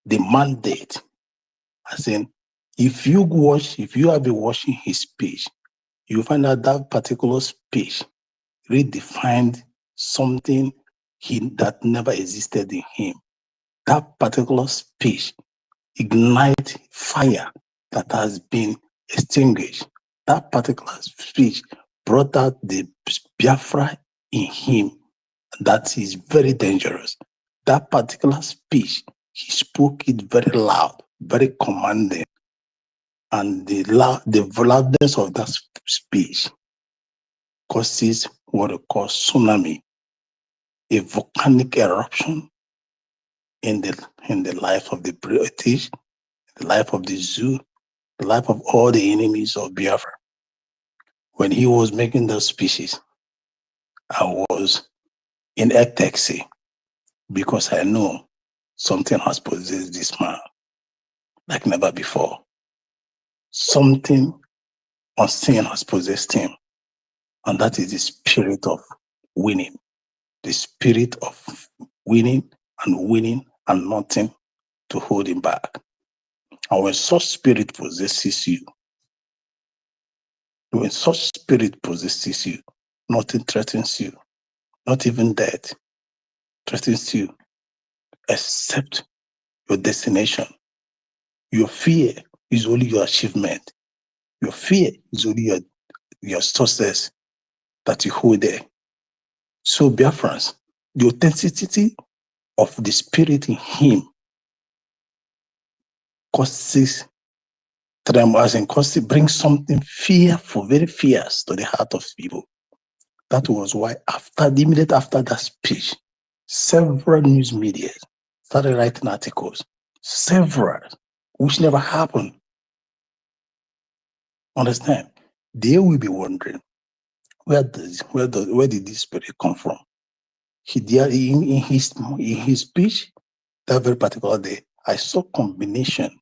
the mandate. As in, if you have been watching his speech, you find out that particular speech redefined something that never existed in him. That particular speech ignite fire that has been extinguished. That particular speech brought out the Biafra in him that is very dangerous. That particular speech, he spoke it very loud, very commanding, and the loudness of that speech causes what we call tsunami, a volcanic eruption in the life of the British, the life of the zoo, the life of all the enemies of Biafra. When he was making those speeches, I was in ecstasy, because I know something has possessed this man like never before. Something unseen has possessed him, and that is the spirit of winning. The spirit of winning and nothing to hold him back. And when such spirit possesses you, nothing threatens you, not even death threatens you, except your destination. Your fear is only your achievement. Your fear is only your success that you hold there. So Biafrans, the authenticity of the spirit in him brings something fearful, very fierce to the heart of people. That was why immediately after that speech, several news media started writing articles, several, which never happened. Understand? They will be wondering, where did this spirit come from? In his speech, that very particular day, I saw combination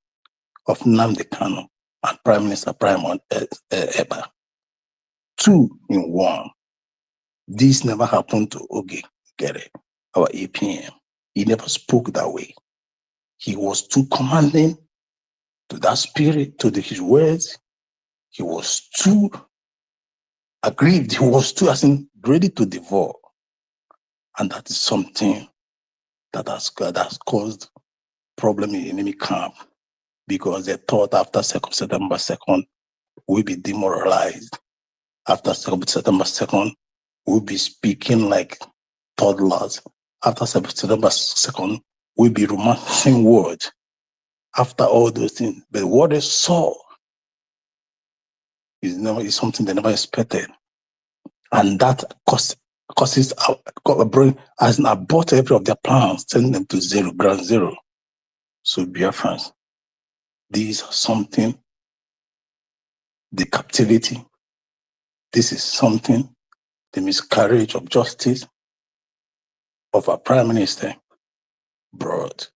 of Nnamdi Kanu and Prime Minister Ekpa. 2 in 1. This never happened to Oge Gere, our APM. He never spoke that way. He was too commanding to that spirit, to his words. He was too aggrieved. He was too, ready to devour. And that is something that has caused problem in the enemy camp, because they thought after September 2nd, we'll be demoralized. After September 2nd, we'll be speaking like toddlers. After September 2nd, we'll be romancing words. After all those things, but what they saw is something they never expected. And that causes as an abort every of their plans, sending them to ground zero. So Biafrans, these are something, the captivity, this is something, the miscarriage of justice of our Prime Minister brought.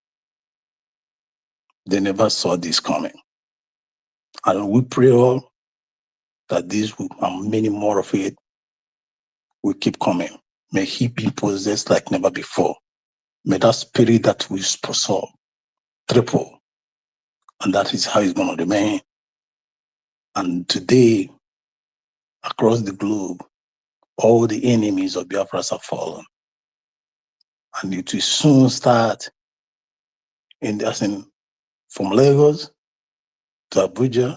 They never saw this coming. And we pray all that this and many more of it will keep coming. May he be possessed like never before. May that spirit that we saw triple. And that is how it's going to remain. And today, across the globe, all the enemies of Biafra have fallen. And it will soon start from Lagos to Abuja.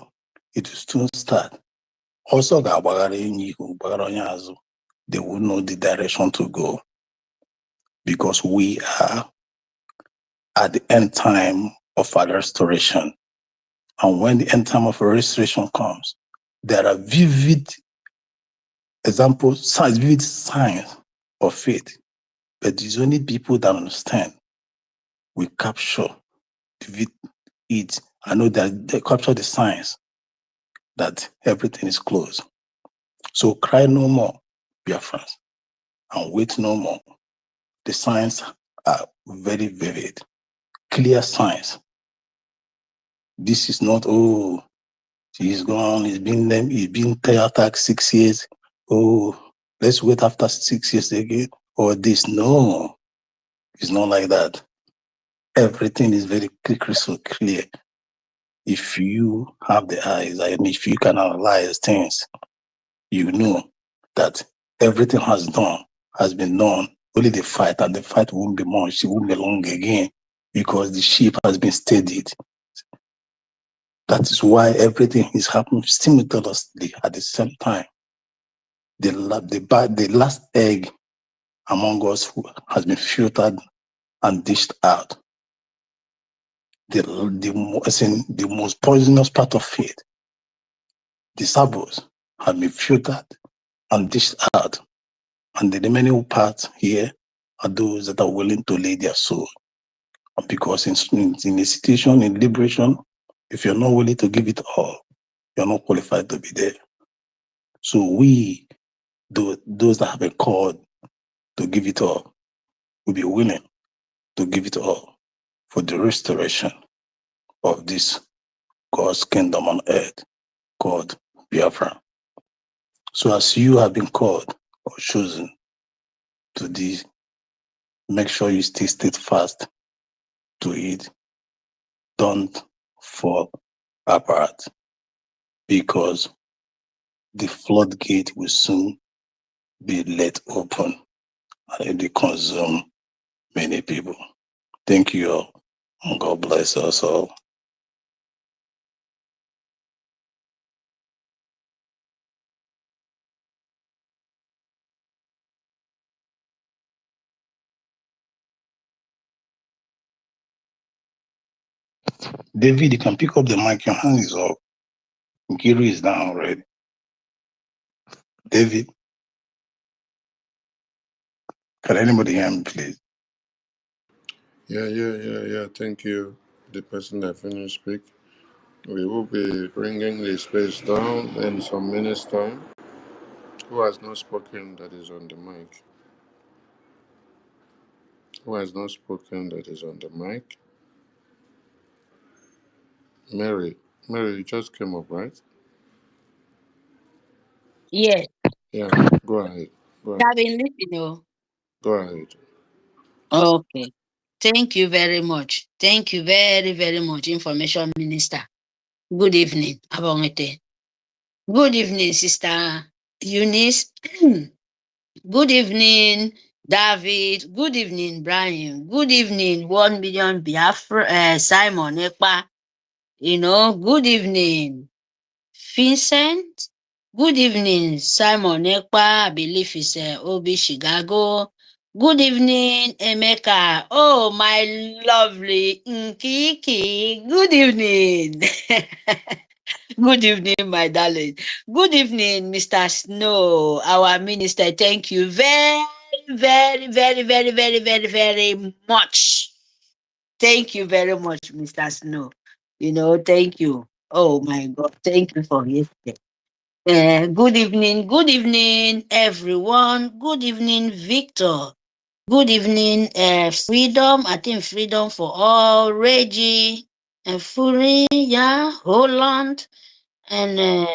It will soon start. Also, they will know the direction to go, because we are at the end time of our restoration. And when the end time of restoration comes, there are vivid examples, vivid signs of faith. But it's only people that understand. We capture it. I know that they capture the signs that everything is closed. So cry no more, Biafrans, and wait no more. The signs are very vivid, clear signs. This is not, oh, he's gone, he's been attacked 6 years. Oh, let's wait after 6 years again. Or this. No, it's not like that. Everything is very crystal clear. If you have the eyes and if you can analyze things, you know that everything has been done. Only the fight, and the fight won't be much, it won't be long again, because the ship has been steadied. That is why everything is happening simultaneously at the same time. The last egg among us who has been filtered and dished out. The most poisonous part of it, the sabos, have been filtered and dished out. And the remaining parts here are those that are willing to lay their soul. Because in a situation, in liberation, if you're not willing to give it all, you're not qualified to be there. So we, those that have been called to give it all, will be willing to give it all for the restoration of this God's kingdom on earth called Biafra. So as you have been called or chosen to this, make sure you stay steadfast to it. Don't fall apart, because the floodgate will soon be let open and it will consume many people. Thank you all, and God bless us all. David, you can pick up the mic. Your hand is up. Giri is down already. David, can anybody hear me, please? Yeah. Thank you. The person that finished speak. We will be bringing the space down in some minutes' time. Who has not spoken that is on the mic? Who has not spoken that is on the mic? Mary. Mary, you just came up, right? Yes. Yeah, go ahead. Go ahead. I've been listening. Go ahead. Okay. Thank you very much. Thank you very, very much, Information Minister. Good evening, Abongete. Good evening, Sister Eunice. Good evening, David. Good evening, Brian. Good evening, 1 million Biafra, Simon Ekpa. Good evening, Vincent. Good evening, Simon Ekpa. I believe it's Obi Chicago. Good evening, Emeka. Oh, my lovely Nkiki. Good evening. Good evening, my darling. Good evening, Mr. Snow, our minister. Thank you very, very, very, very, very, very, very much. Thank you very much, Mr. Snow. Thank you. Oh my God. Thank you for yesterday. Good evening, everyone. Good evening, Victor. Good evening, Freedom. I think Freedom for all. Reggie and Fury, yeah, Holland. And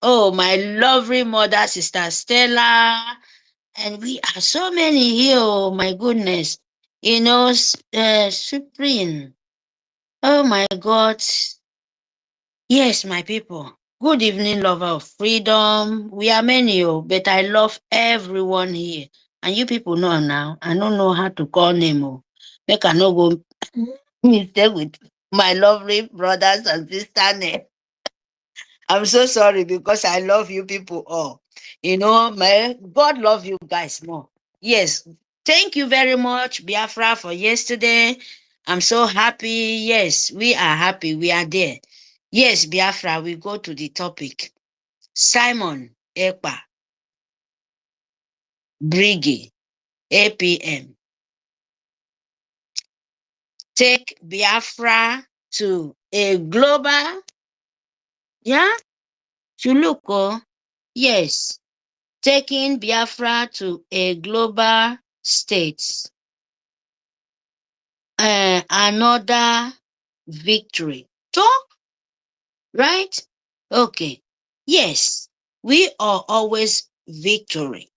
my lovely mother, Sister Stella. And we are so many here. Oh my goodness. Supreme. Oh my God. Yes, my people. Good evening, lover of freedom. We are many, but I love everyone here. And you people know now. I don't know how to call name. Make I no go mistake with my lovely brothers and sisters name. I'm so sorry because I love you people all. God love you guys more. Yes. Thank you very much, Biafra, for yesterday. I'm so happy. Yes, we are happy. We are there. Yes, Biafra, we go to the topic. Simon Ekpa Brgie, APM. Take Biafra to a global, yeah? You look, yes. Taking Biafra to a global state. Another victory. Talk, right? Okay. Yes, we are always victory.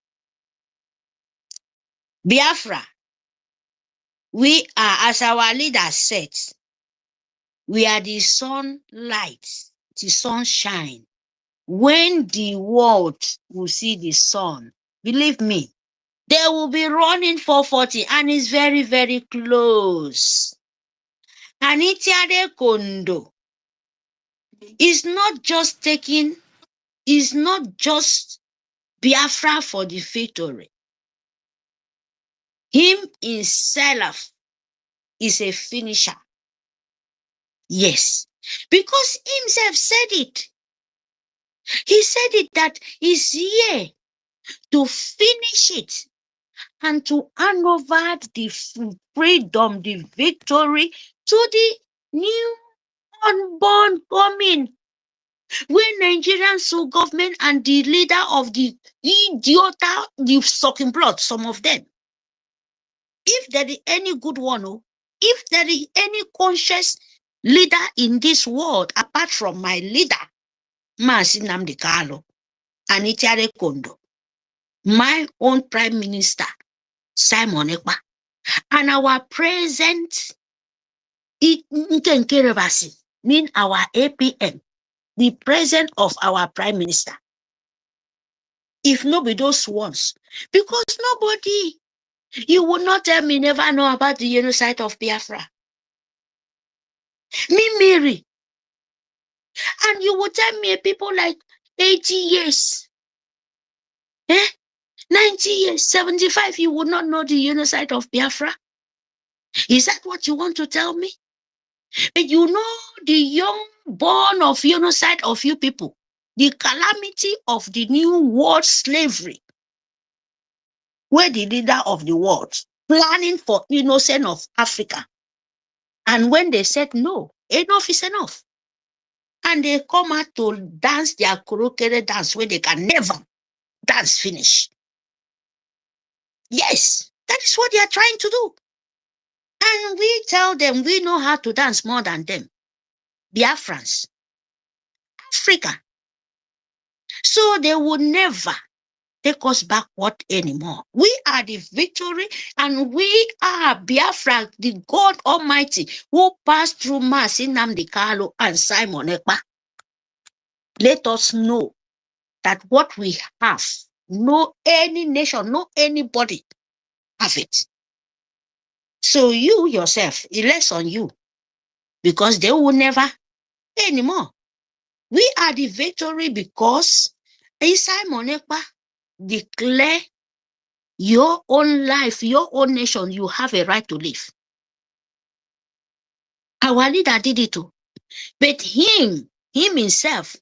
Biafra, we are, as our leader said, we are the sunlight, the sunshine. When the world will see the sun, believe me, they will be running 440 and it's very, very close. Anitiade Kondo is not just Biafra for the victory. Him himself is a finisher. Yes, because himself said it. He said it that he's here to finish it and to hand over the freedom, the victory to the new unborn coming. When Nigerian government and the leader of the idiota, the sucking blood, some of them, if there is any good one, if there is any conscious leader in this world apart from my leader, Mazi Nnamdi Kanu, Anitiare Kondo, my own prime minister, Simon Ekpa, and our present Nkenkerebasi, mean our APM, the president of our prime minister. If not be those ones, because nobody, you will not tell me never know about the genocide of Biafra. Me, Mary. And you will tell me people like 80 years, 90 years, 75, you will not know the genocide of Biafra. Is that what you want to tell me? But you know the young born of genocide of you people, the calamity of the new world slavery, where the leader of the world planning for innocent of Africa. And when they said no, enough is enough. And they come out to dance their crooked dance where they can never dance finish. Yes, that is what they are trying to do. And we tell them we know how to dance more than them. Biafrans, Africa. So they will never take us backward anymore. We are the victory, and we are Biafra, the God Almighty, who passed through Mazi Nnamdi Kanu and Simon Ekpa. Let us know that what we have, no any nation, no anybody have it. So you yourself, it rests on you, because they will never anymore. We are the victory because Simon Ekpa declare your own life, your own nation, you have a right to live. Our leader did it too. But him himself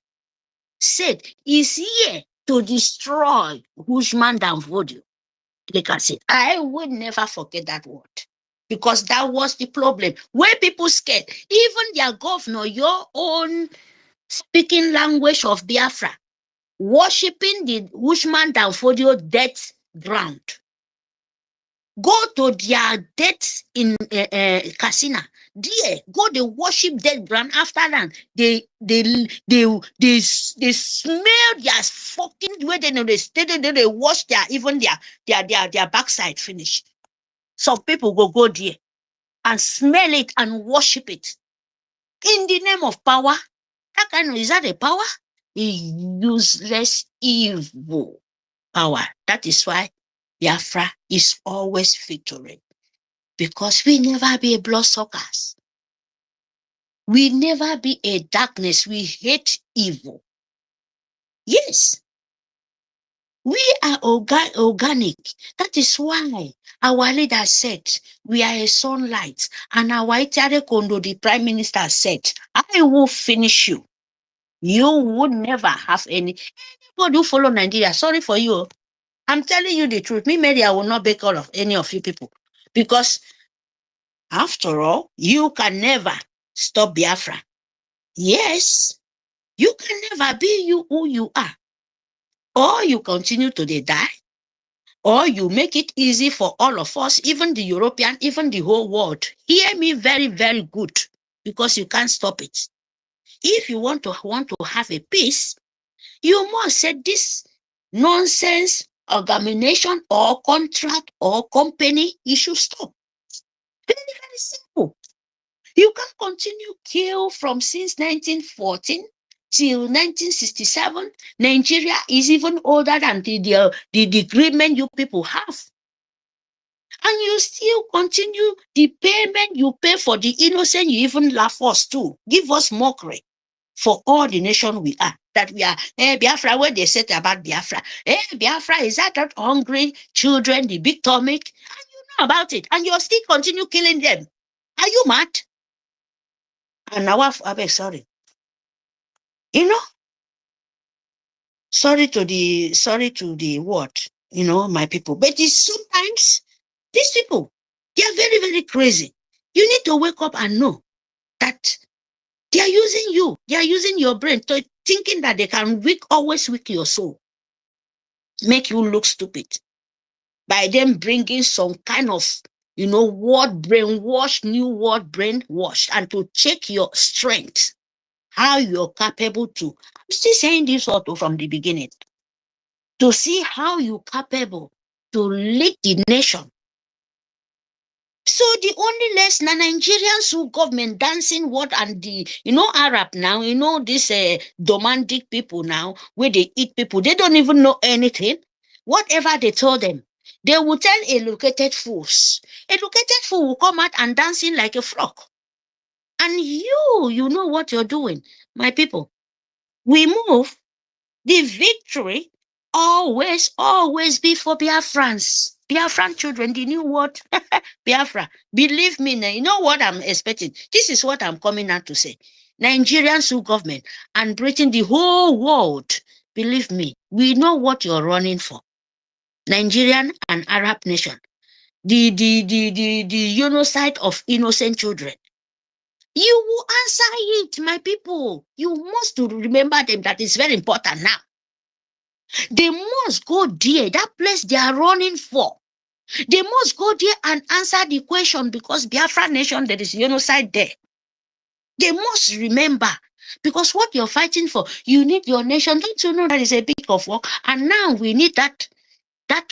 said, is here to destroy Hushman Danfodio. Like I said, I would never forget that word. Because that was the problem. Where people scared, even their governor, your own speaking language of Biafra, worshipping the Hushman Danfodio death ground. Go to their deaths in Casina. There, go they worship dead ground. After that, they smell their fucking way. They wash their even their backside finish. Some people go there and smell it and worship it in the name of power. That kind of, is that a power? A useless evil power. That is why Biafra is always victory. Because we never be a bloodsuckers. We never be a darkness. We hate evil. Yes. We are organic. That is why our leader said we are a sunlight. And our Itare Kondo, the Prime Minister, said, I will finish you. You would never have anybody who follow Nigeria. Sorry for you. I'm telling you the truth. Me, Mary, I will not beg all of any of you people. Because after all, you can never stop Biafra. Yes, you can never be you who you are. Or you continue to die, or you make it easy for all of us, even the European, even the whole world. Hear me very, very good, because you can't stop it. If you want to have a peace, you must say this nonsense organization or contract or company, you should stop. Very, very simple. You can continue kill from since 1914 till 1967. Nigeria is even older than the agreement you people have. And you still continue the payment you pay for the innocent. You even laugh us too. Give us mockery for all the nation we are. That we are, Biafra, where they said about Biafra. Biafra, is that hungry children, the big stomach? And you know about it. And you still continue killing them. Are you mad? And now I beg sorry. You know, sorry to the word, my people. But it's sometimes these people, they are very, very crazy. You need to wake up and know that they are using you. They are using your brain to thinking that they can always weak your soul, make you look stupid by them bringing some kind of, word brainwash, new word brainwash, and to check your strength, how you're capable to. I'm still saying this auto from the beginning. To see how you're capable to lead the nation. So the only less Nigerians who government dancing what and the Arab now, this domestic people now, where they eat people, they don't even know anything. Whatever they told them, they will tell educated fools. Educated fool will come out and dancing like a frog. And you know what you're doing, my people. We move. The victory always be for Biafrans. Biafran children, the new word, Biafra. Believe me, now, you know what I'm expecting. This is what I'm coming out to say. Nigerians who government and Britain, the whole world, believe me, we know what you're running for. Nigerian and Arab nation. The genocide of innocent children. You will answer it, my people. You must remember them. That is very important now. They must go there, that place they are running for. They must go there and answer the question, because Biafra nation, there is genocide there. They must remember Because what you're fighting for, you need your nation. Don't you know that is a big of work? And now we need that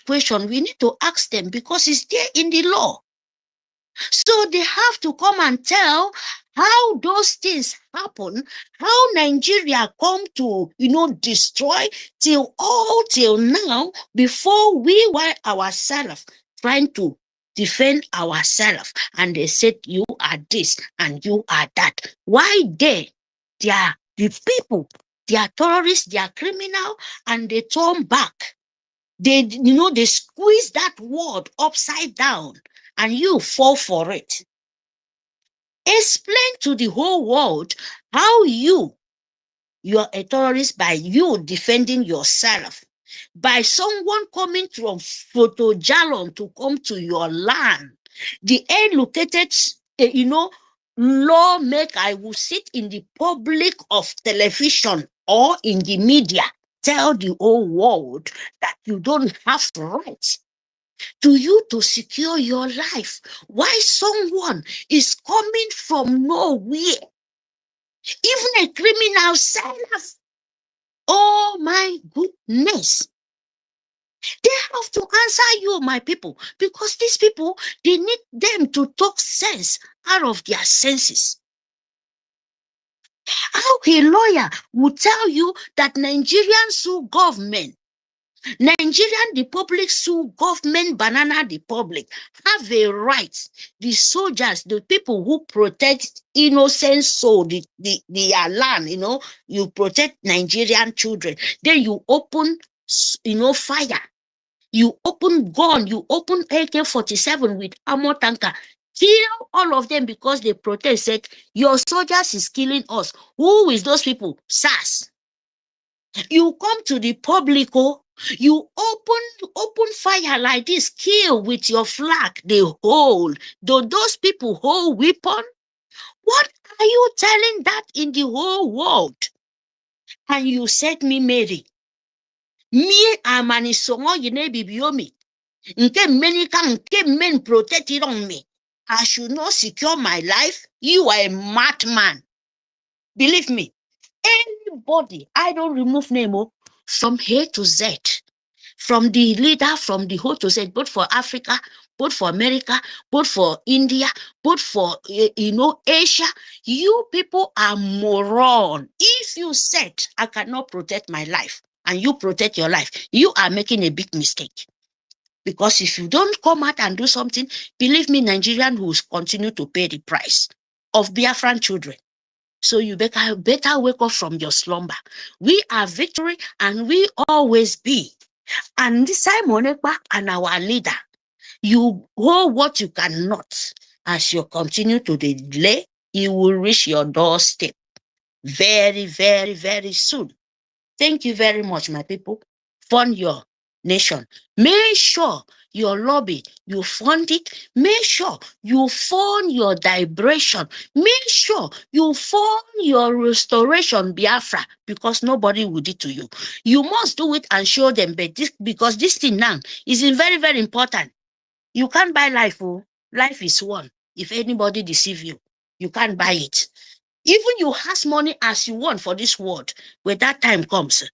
question. We need to ask them because it's there in the law. So they have to come and tell how those things happen, how Nigeria come to, destroy till now, before we were ourselves trying to defend ourselves. And they said, you are this and you are that. Why they are the people, they are terrorists, they are criminal, and they turn back. They squeeze that word upside down and you fall for it. Explain to the whole world how you're a terrorist by you defending yourself, by someone coming from Photojalon to come to your land. The educated, lawmaker, I will sit in the public of television or in the media, tell the whole world that you don't have rights to you to secure your life. Why someone is coming from nowhere, even a criminal self? Oh my goodness. They have to answer you, my people, because these people, they need them to talk sense out of their senses. How a lawyer would tell you that Nigerian sue government, Nigerian Republic sue government, Banana Republic, have a right. The soldiers, the people who protect innocent soul, their land, you protect Nigerian children. Then you open, fire. You open gun, you open AK-47 with armor tanker. Kill all of them because they protest, said, your soldiers is killing us. Who is those people? SAS. You come to the public, you open fire like this, kill with your flag, they hold. Do those people hold weapon? What are you telling that in the whole world? And you said me, Mary, me amani songo yine bibiomi. Nke men protected on me. I should not secure my life. You are a madman. Believe me, anybody, I don't remove name from A to Z, from the leader, from the whole to Z, both for Africa, both for America, both for India, both for, Asia. You people are moron. If you said, I cannot protect my life, and you protect your life, you are making a big mistake. Because if you don't come out and do something, believe me, Nigerian will continue to pay the price of Biafran children. So you better wake up from your slumber. We are victory and we always be. And this Simon Ekpa and our leader, you hold what you cannot. As you continue to delay, you will reach your doorstep very, very, very soon. Thank you very much, my people. Fund your nation. Make sure your lobby, you fund it. Make sure you fund your liberation. Make sure you fund your restoration, Biafra, because nobody will do it to you. You must do it and show them, because this thing now is very, very important. You can't buy life. Life is one. If anybody deceive you, you can't buy it. Even you has money as you want for this world, when that time comes,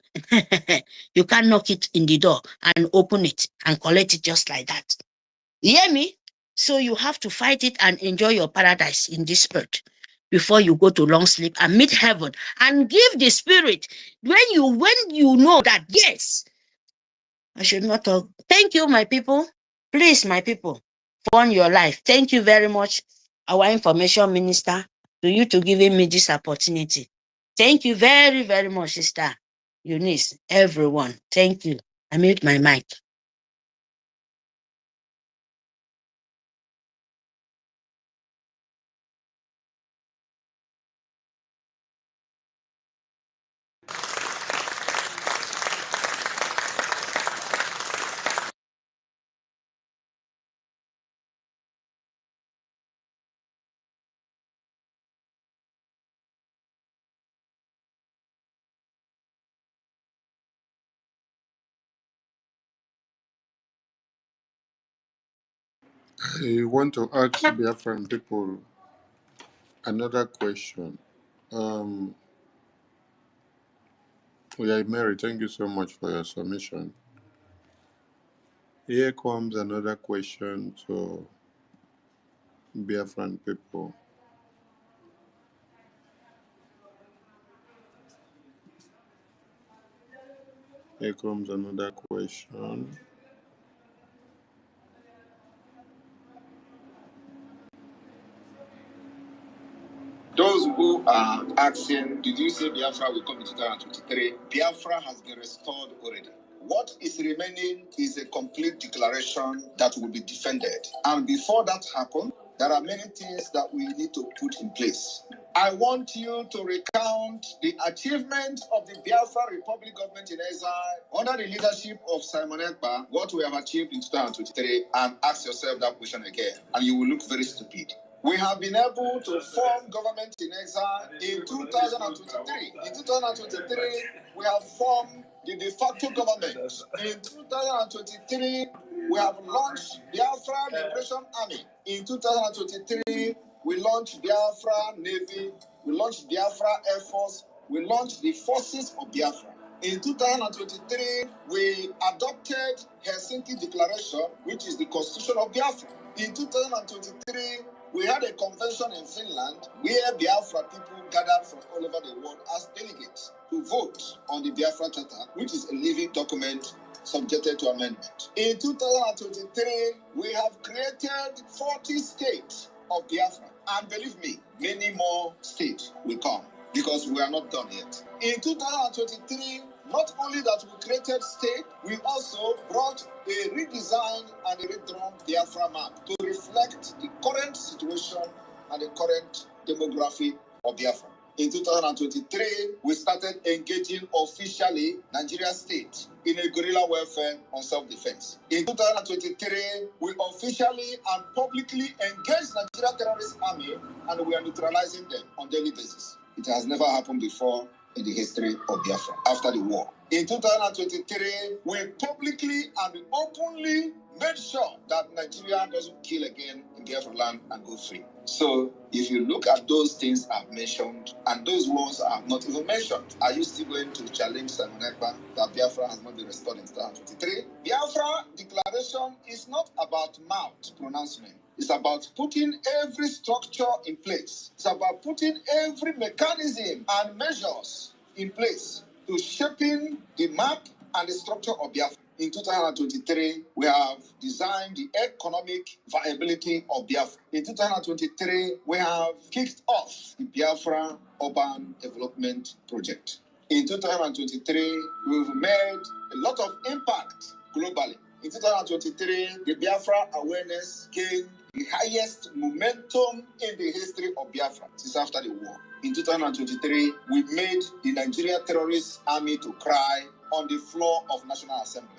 you can knock it in the door and open it and collect it just like that. You hear me? So you have to fight it and enjoy your paradise in this earth before you go to long sleep and meet heaven and give the spirit when you know that, yes, I should not talk. Thank you, my people. Please, my people, fund your life. Thank you very much, our information minister, to you to giving me this opportunity. Thank you very, very much, Sister Eunice, everyone. Thank you. I mute my mic. I want to ask Biafran people another question. Yeah, Mary, thank you so much for your submission. Here comes another question to Biafran people. Here comes another question. Those who are asking, did you say Biafra will come in 2023? Biafra has been restored already. What is remaining is a complete declaration that will be defended. And before that happens, there are many things that we need to put in place. I want you to recount the achievement of the Biafra Republic government in exile under the leadership of Simon Ekpa, what we have achieved in 2023, and ask yourself that question again, and you will look very stupid. We have been able to form government in exile in 2023. In 2023, we have formed the de facto government. In 2023, we have launched Biafra Liberation Army. In 2023, we launched Biafra Navy, we launched Biafra Air Force, we launched the forces of Biafra. In 2023, we adopted Helsinki Declaration, which is the constitution of Biafra. In 2023, we had a convention in Finland where Biafra people gathered from all over the world as delegates to vote on the Biafra Charter, which is a living document subjected to amendment. In 2023, we have created 40 states of Biafra. And believe me, many more states will come because we are not done yet. In 2023, not only that we created state, we also brought a redesigned and a redrawn Biafra map to reflect the current situation and the current demography of Biafra. In 2023, we started engaging officially Nigeria state in a guerrilla warfare on self-defense. In 2023, we officially and publicly engaged Nigeria terrorist army, and we are neutralizing them on daily basis. It has never happened before in the history of Biafra after the war. In 2023, we publicly and openly made sure that Nigeria doesn't kill again in Biafra land and go free. So if you look at those things I've mentioned and those ones I have not even mentioned, are you still going to challenge Simon Ekpa that Biafra has not been restored in 2023? Biafra declaration is not about mouth pronouncement. It's about putting every structure in place. It's about putting every mechanism and measures in place to shaping the map and the structure of Biafra. In 2023, we have designed the economic viability of Biafra. In 2023, we have kicked off the Biafra Urban Development Project. In 2023, we've made a lot of impact globally. In 2023, the Biafra awareness gained the highest momentum in the history of Biafra since after the war. In 2023, we made the Nigerian terrorist army to cry on the floor of National Assembly.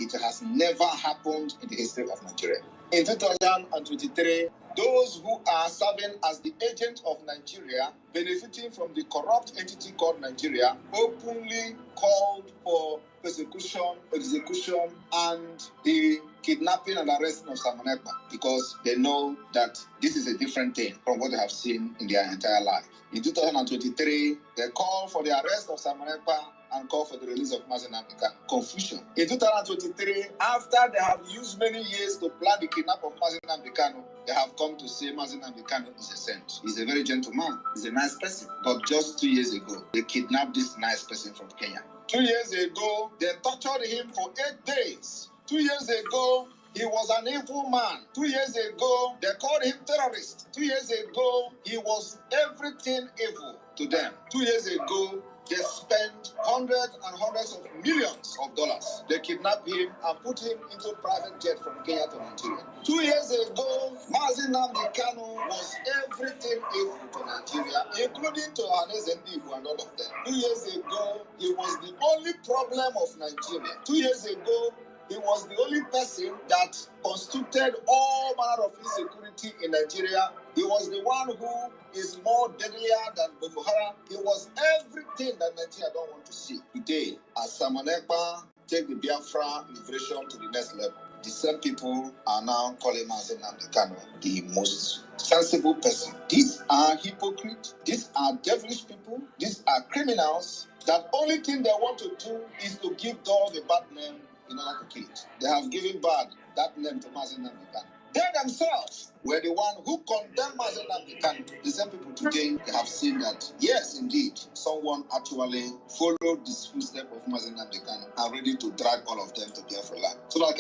It has never happened in the history of Nigeria. In 2023, those who are serving as the agent of Nigeria, benefiting from the corrupt entity called Nigeria, openly called for persecution, execution, and the kidnapping and arresting of Simon Ekpa because they know that this is a different thing from what they have seen in their entire life. In 2023, they call for the arrest of Simon Ekpa and call for the release of Mazi Nnamdi Kanu. Confusion. In 2023, after they have used many years to plan the kidnap of Mazi Nnamdi Kanu, they have come to say Mazi Nnamdi Kanu is a saint. He's a very gentle man. He's a nice person. But just 2 years ago, they kidnapped this nice person from Kenya. 2 years ago, they tortured him for 8 days. 2 years ago, he was an evil man. 2 years ago, they called him terrorist. 2 years ago, he was everything evil to them. 2 years ago, they spent hundreds and hundreds of millions of dollars. They kidnapped him and put him into private jet from Kenya to Nigeria. 2 years ago, Mazi Nnamdi Kanu was everything evil to Nigeria, including to Haneze Ndigbo and all of them. 2 years ago, he was the only problem of Nigeria. 2 years ago, he was the only person that constituted all manner of insecurity in Nigeria. He was the one who is more deadlier than Boko Haram. He was everything that Nigeria don't want to see. Today, as Simon Ekpa take the Biafra liberation to the next level, the same people are now calling Mazi Nnamdi Kanu the most sensible person. These are hypocrites. These are devilish people. These are criminals. That only thing they want to do is to give dog a bad name in order to kill it. They have given bad that name to Mazi Nnamdi Kanu. They themselves were the one who condemned Mazi Nnamdi Kanu. The same people today have seen that, yes, indeed, someone actually followed the footsteps of Mazi Nnamdi Kanu and ready to drag all of them to Biafra land. So like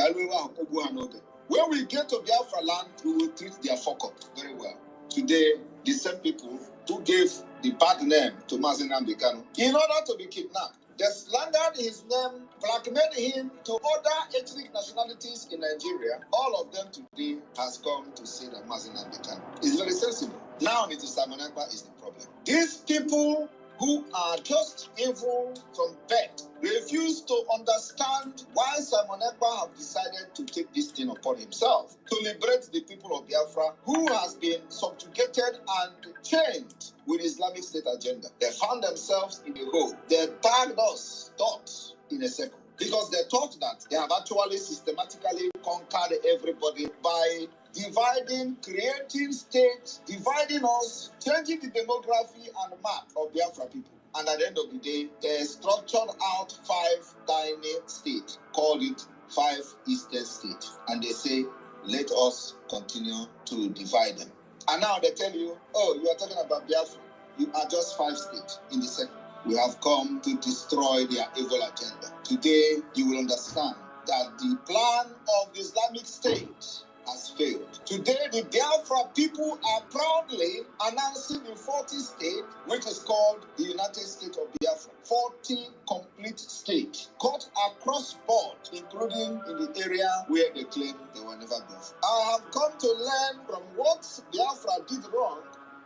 when we get to Biafra land, we will treat their fuck up very well. Today, the same people who gave the bad name to Mazi Nnamdi Kanu in order to be kidnapped, they slandered his name, blackmailed him to other ethnic nationalities in Nigeria. All of them today has come to say that Mazi Nnamdi Kanu is very sensible. Now it is Simon Ekpa is the problem. These people who are just evil from birth refuse to understand why Simon Ekpa have decided to take this thing upon himself to liberate the people of Biafra who has been subjugated and chained with Islamic State agenda. They found themselves in a hole. They tagged us, dots, in a circle. Because they thought that they have actually systematically conquered everybody by dividing, creating states, dividing us, changing the demography and map of Biafra people. And at the end of the day, they structured out 5 tiny states, called it 5 Eastern states. And they say, let us continue to divide them. And now they tell you, oh, you are talking about Biafra. You are just 5 states in the second. We have come to destroy their evil agenda. Today, you will understand that the plan of the Islamic State has failed. Today, the Biafra people are proudly announcing the 40th state, which is called the United States of Biafra. 40 complete states, cut across board, including in the area where they claim they were never Biafra. I have come to learn from what Biafra did wrong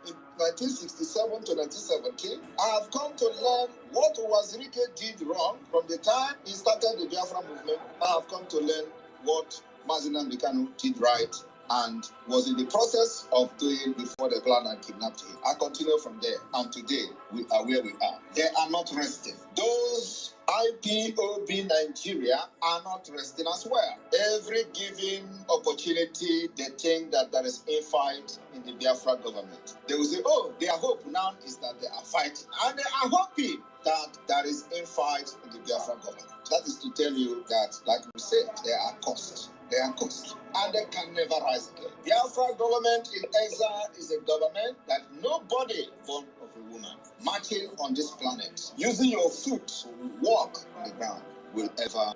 in 1967 to 1917, I have come to learn what Wazirike did wrong from the time he started the Biafra movement. I have come to learn what Mazi Nnamdi Kanu did right and was in the process of doing before the plan and kidnapped him. I continue from there, and today we are where we are. They are not resting. Those IPOB Nigeria are not resting as well. Every given opportunity, they think that there is a fight in the Biafra government. They will say, oh, their hope now is that they are fighting. And they are hoping that there is a fight in the Biafra government. That is to tell you that, like we said, they are cursed. They are cursed. And they can never rise again. Biafra government in exile is a government that nobody born of a woman marching on this planet, using your foot to walk on the ground, will ever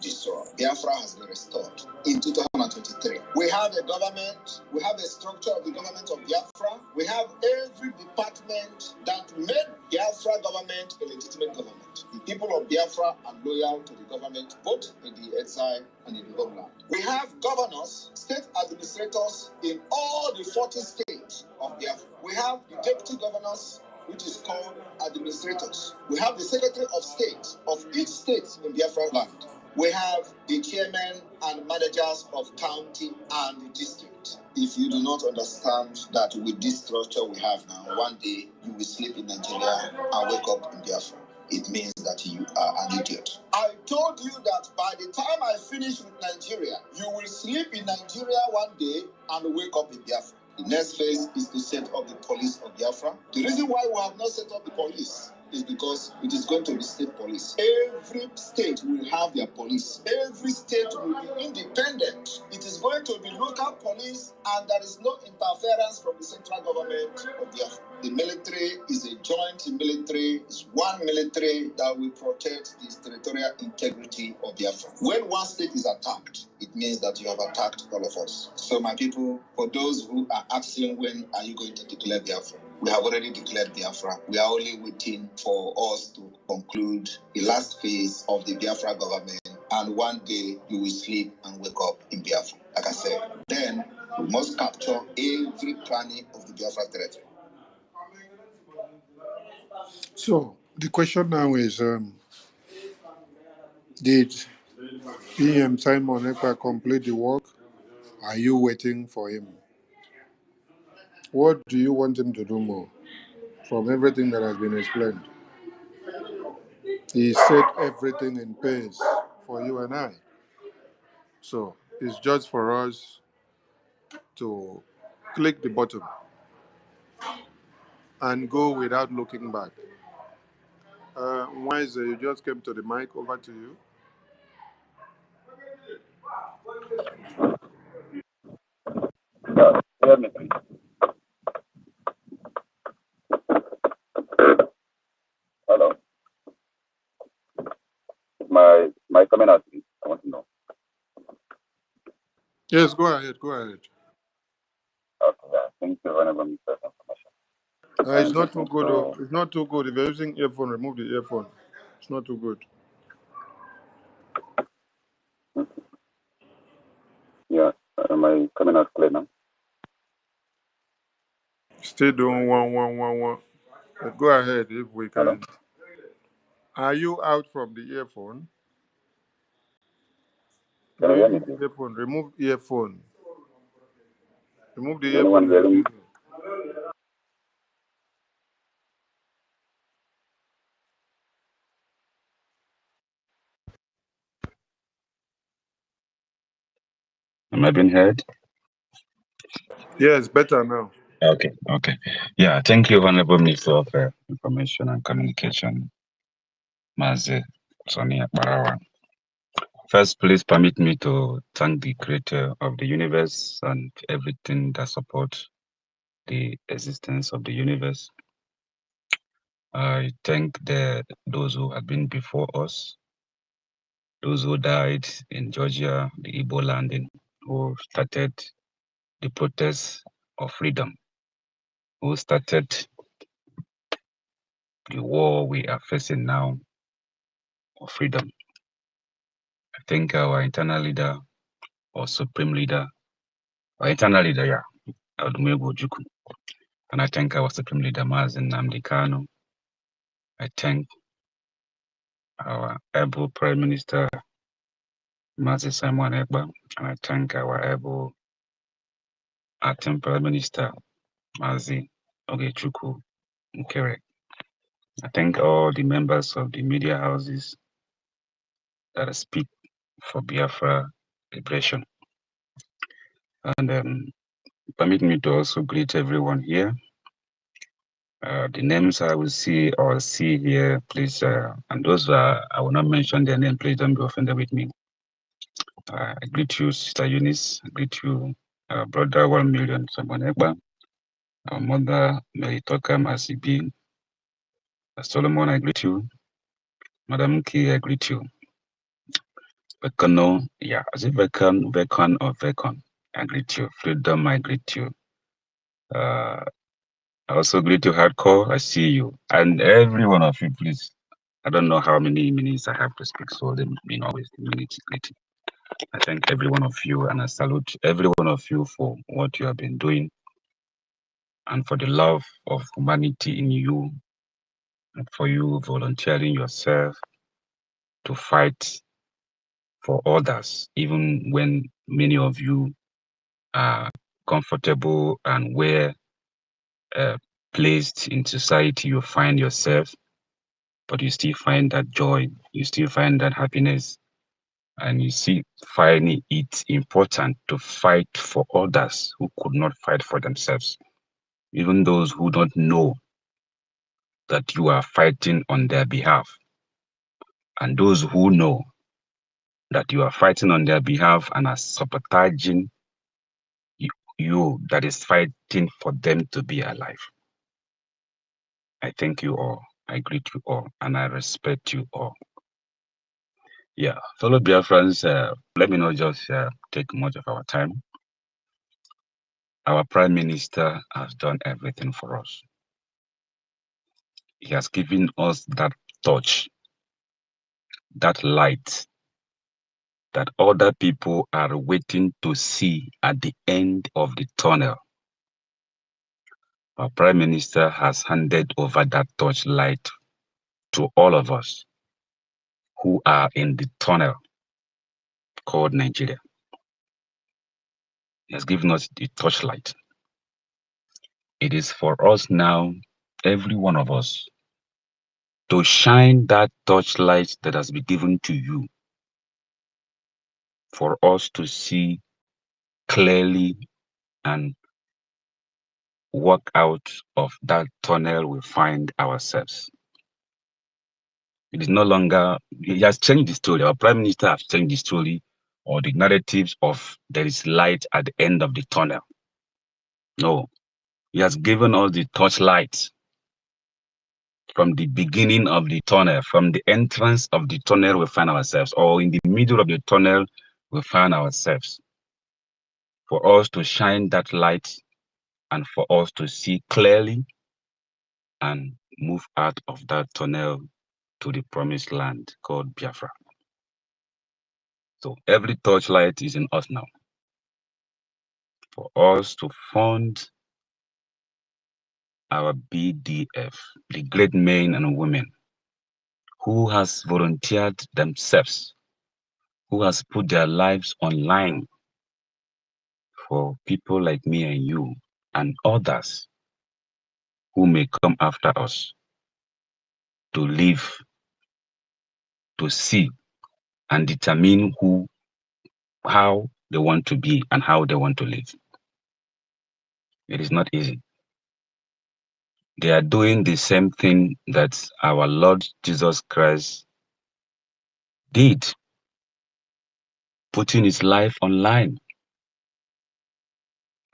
destroy. Biafra has been restored in 2023. We have a government, we have a structure of the government of Biafra, we have every department that made Biafra government a legitimate government. The people of Biafra are loyal to the government, both in the exile and in the homeland. We have governors, state administrators in all the 40 states of Biafra. We have the deputy governors, which is called administrators. We have the secretary of state of each state in Biafra land. We have the chairman and managers of county and district. If you do not understand that with this structure we have now, one day you will sleep in Nigeria and wake up in Biafra. It means that you are an idiot. I told you that by the time I finish with Nigeria, you will sleep in Nigeria one day and wake up in Biafra. The next phase is to set up the police of Biafra. The reason why we have not set up the police is because it is going to be state police. Every state will have their police. Every state will be independent. It is going to be local police, and there is no interference from the central government of Biafra. The military is a joint military. It's one military that will protect the territorial integrity of Biafra. When one state is attacked, it means that you have attacked all of us. So my people, for those who are asking when are you going to declare Biafra, we have already declared Biafra. We are only waiting for us to conclude the last phase of the Biafra government, and one day you will sleep and wake up in Biafra. Like I said, then we must capture every cranny of the Biafra territory. So the question now is, did Simon Ekpa complete the work? Are you waiting for him? What do you want him to do more from everything that has been explained? He set everything in pace for you and I. So it's just for us to click the button and go without looking back. Wise, you just came to the mic. Over to you. Hear me, please. Hello. My comment out, please. I want to know. Yes, go ahead. Go ahead. Okay, yeah. Thank you, Honorable Mr. Information. It's I'm not too listening good. to. It's not too good. If you're using earphone, remove the earphone. It's not too good. Yeah. My comment out clear now. Still doing one. But go ahead if we Hello. can. Are you out from the earphone? If Can you you're hear me, using please? the earphone, remove earphone. Remove Is the anyone earphone you're hearing me? using. Am I being heard? Yes, better now. Okay. Yeah, thank you, Honorable Minister of Information and Communication, Mazi Sonia Barawa. First, please permit me to thank the creator of the universe and everything that supports the existence of the universe. I thank those who have been before us, those who died in Georgia, the Igbo landing, who started the protest of freedom, who started the war we are facing now of freedom. I think our internal leader or supreme leader, our internal leader, yeah, Odumegwu Ojukwu. And I thank our supreme leader, Mazen Nnamdi Kanu. I thank our able Prime Minister, Mazi Simon Ekpa. And I thank our able acting Prime Minister, Mazi Ogechukwu Nkere. I thank all the members of the media houses that speak for Biafra liberation. And permit me to also greet everyone here. The names I will see or see here, please, and those I will not mention their name, please don't be offended with me. I greet you, Sister Eunice. I greet you, Brother 1 Million Simon Ekpa, our Mother Mary Tokam Asibi. Solomon, I greet you. Madam Ki, I greet you. Vekano, yeah, as if Vekon or Vekon. I greet you. Freedom, I greet you. I also greet you, Hardcore. I see you. And every one of you, please. I don't know how many minutes I have to speak, so let me not waste the minutes greeting. I thank every one of you and I salute every one of you for what you have been doing and for the love of humanity in you and for you volunteering yourself to fight for others, even when many of you are comfortable and where placed in society you find yourself, but you still find that joy, you still find that happiness, and you see finding it important to fight for others who could not fight for themselves, even those who don't know that you are fighting on their behalf, and those who know that you are fighting on their behalf and are sabotaging you that is fighting for them to be alive. I thank you all, I greet you all, and I respect you all. Yeah, fellow Biafrans, let me not just take much of our time. Our Prime Minister has done everything for us. He has given us that touch, that light that other people are waiting to see at the end of the tunnel. Our Prime Minister has handed over that torchlight to all of us who are in the tunnel called Nigeria. He has given us the torchlight. It is for us now, every one of us, to shine that torchlight that has been given to you, for us to see clearly and walk out of that tunnel we find ourselves. It is no longer, he has changed the story. Our Prime Minister has changed the story or the narratives of there is light at the end of the tunnel. No, he has given us the torchlight from the beginning of the tunnel, from the entrance of the tunnel we find ourselves, or in the middle of the tunnel we find ourselves, for us to shine that light and for us to see clearly and move out of that tunnel to the promised land called Biafra. So every torchlight is in us now, for us to fund our BDF, the great men and women who has volunteered themselves, who has put their lives online for people like me and you and others who may come after us to live, to see and determine how they want to be and how they want to live. It is not easy. They are doing the same thing that our Lord Jesus Christ did, putting his life online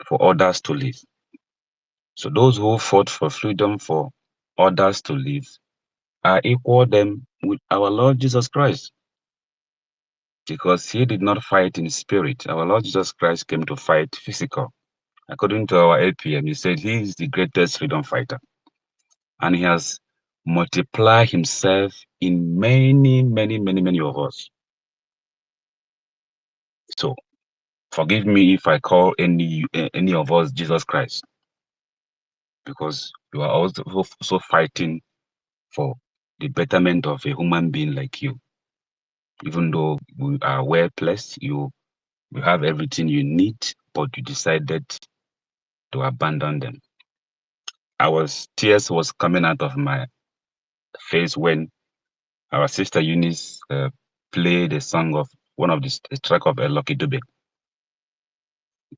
for others to live. So those who fought for freedom for others to live are equal them with our Lord Jesus Christ, because he did not fight in spirit. Our Lord Jesus Christ came to fight physical. According to our APM, he said he is the greatest freedom fighter. And he has multiplied himself in many, many, many, many of us. So forgive me if I call any of us Jesus Christ, because you are also fighting for the betterment of a human being like you. Even though we are well placed, you have everything you need, but you decided to abandon them. Tears was coming out of my face when our sister Eunice played a song of one of the track of Lucky Dube.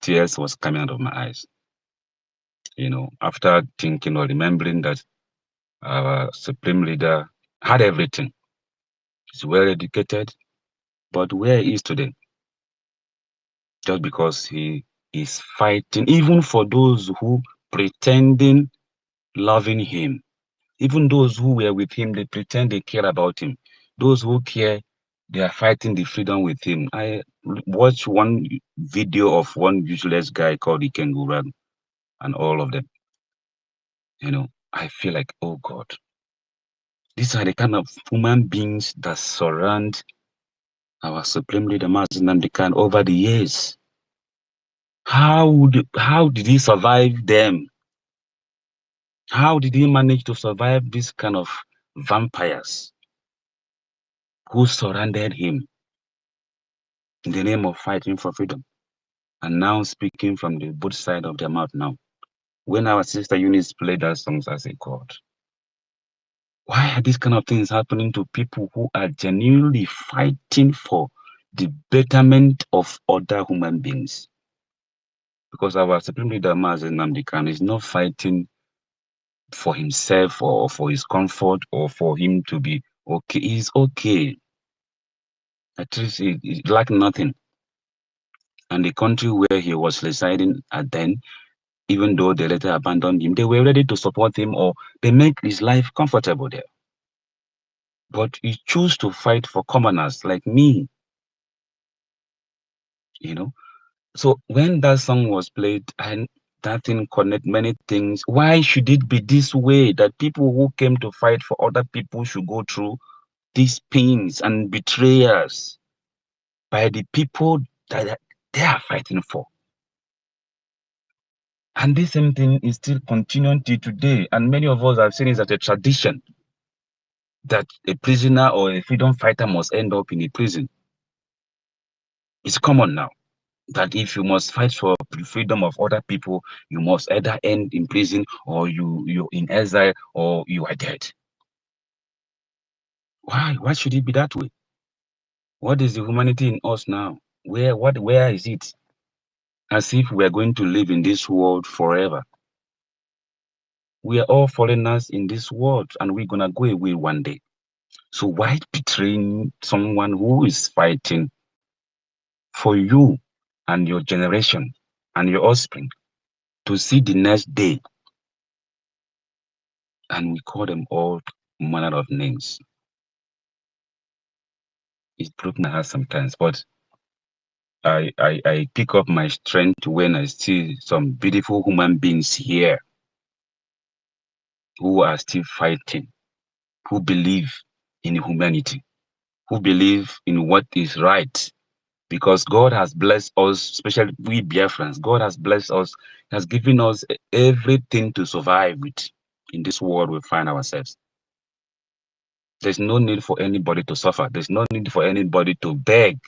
Tears was coming out of my eyes. You know, after thinking or remembering that our supreme leader had everything. He's well educated, but where he is today? Just because he is fighting, even for those who pretending loving him. Even those who were with him, they pretend they care about him. Those who care, they are fighting the freedom with him. I watched one video of one useless guy called Ikengura and all of them. You know, I feel like, oh God, these are the kind of human beings that surround our supreme leader, Mazi Nnamdi Kanu, over the years. How did he survive them? How did he manage to survive this kind of vampires who surrounded him in the name of fighting for freedom? And now speaking from the both side of their mouth now. When our sister Eunice played that songs, I say, God, why are these kind of things happening to people who are genuinely fighting for the betterment of other human beings? Because our supreme leader, Mazi Nnamdi Kanu, is not fighting for himself or for his comfort or for him to be okay. He's okay. At least he lacked nothing. And the country where he was residing at then, even though they later abandoned him, they were ready to support him or they make his life comfortable there. But he chose to fight for commoners like me, you know. So when that song was played, and that thing connect many things. Why should it be this way that people who came to fight for other people should go through these pains and betrayals by the people that they are fighting for? And this same thing is still continuing till today. And many of us have seen it as a tradition that a prisoner or a freedom fighter must end up in a prison. It's common now that if you must fight for the freedom of other people, you must either end in prison or you're in exile or you are dead. Why? Why should it be that way? What is the humanity in us now? Where is it? As if we are going to live in this world forever. We are all foreigners in this world and we're gonna go away one day. So why betraying someone who is fighting for you and your generation and your offspring to see the next day? And we call them all manner of names. It broke my heart sometimes, but I pick up my strength when I see some beautiful human beings here who are still fighting, who believe in humanity, who believe in what is right. Because God has blessed us, especially we Biafrans, God has blessed us, has given us everything to survive with in this world we find ourselves. There's no need for anybody to suffer. There's no need for anybody to beg.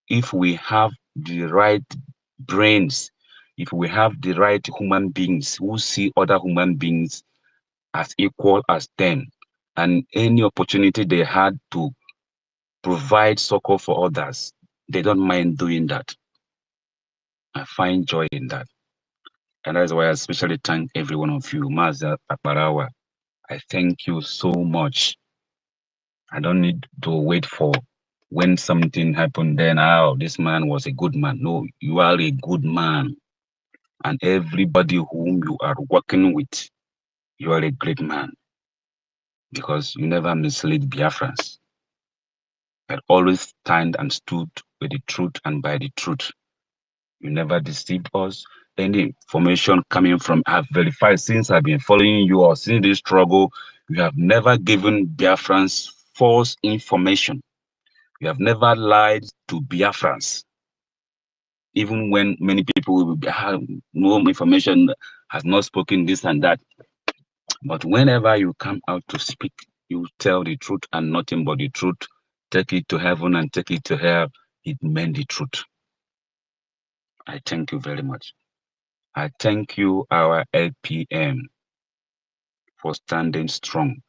If we have the right brains, if we have the right human beings who see other human beings as equal as them, and any opportunity they had to provide succor for others, they don't mind doing that. I find joy in that. And that's why I especially thank every one of you. Maza Aparawa, I thank you so much. I don't need to wait for when something happened, then, oh, this man was a good man. No, you are a good man. And everybody whom you are working with, you are a great man. Because you never mislead Biafrans. You always stand and stood with the truth and by the truth. You never deceived us. Any information coming from, I've verified since I've been following you or since this struggle, you have never given Biafrans false information. You have never lied to Biafrans. Even when many people have no information, has not spoken this and that. But whenever you come out to speak, you tell the truth and nothing but the truth. Take it to heaven and take it to hell. It meant the truth. I thank you very much. I thank you, our LPM, for standing strong,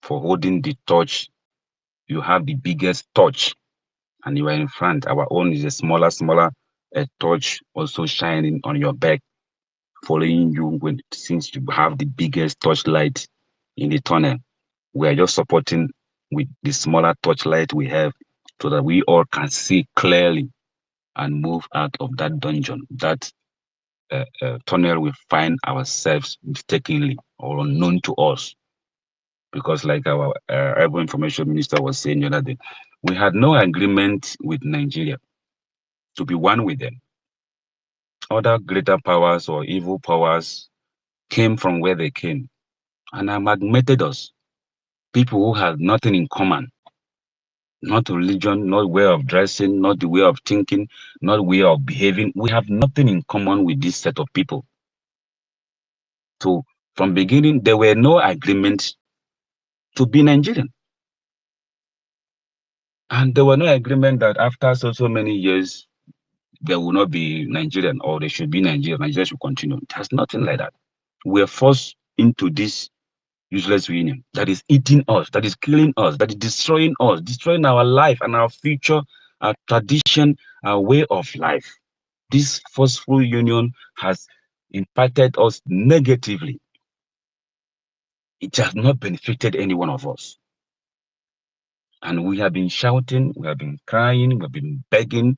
for holding the torch. You have the biggest torch, and you are in front. Our own is a smaller torch, also shining on your back, following you since you have the biggest torchlight in the tunnel. We are just supporting with the smaller torchlight we have, so that we all can see clearly and move out of that dungeon, that tunnel we find ourselves mistakenly or unknown to us. Because like our urban information minister was saying the other day, we had no agreement with Nigeria to be one with them. Other greater powers or evil powers came from where they came and amalgamated us. People who had nothing in common, not religion, not way of dressing, not the way of thinking, not way of behaving. We have nothing in common with this set of people. So from beginning, there were no agreements to be Nigerian. And there were no agreement that after so many years, there will not be Nigerian or there should be Nigeria. Nigeria should continue. There's nothing like that. We're forced into this useless union that is eating us, that is killing us, that is destroying us, destroying our life and our future, our tradition, our way of life. This forceful union has impacted us negatively. It has not benefited any one of us. And we have been shouting, we have been crying, we have been begging,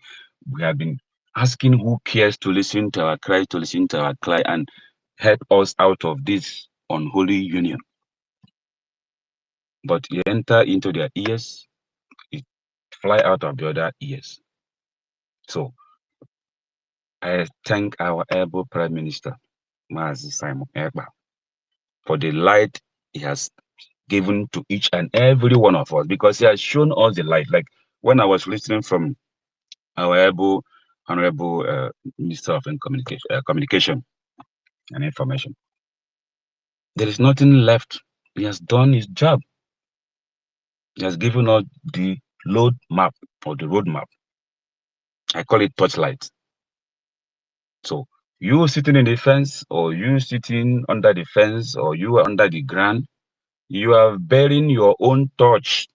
we have been asking who cares to listen to our cry, to listen to our cry and help us out of this unholy union. But you enter into their ears, it fly out of the other ears. So I thank our able Prime Minister, Mazi Simon Ekpa, for the light he has given to each and every one of us, because he has shown us the light. Like when I was listening from our able Honorable Minister of Communication and Information, there is nothing left. He has done his job. He has given us the road map or the road map. I call it torchlight. So you sitting in the fence, or you sitting under the fence, or you are under the ground, you are bearing your own torch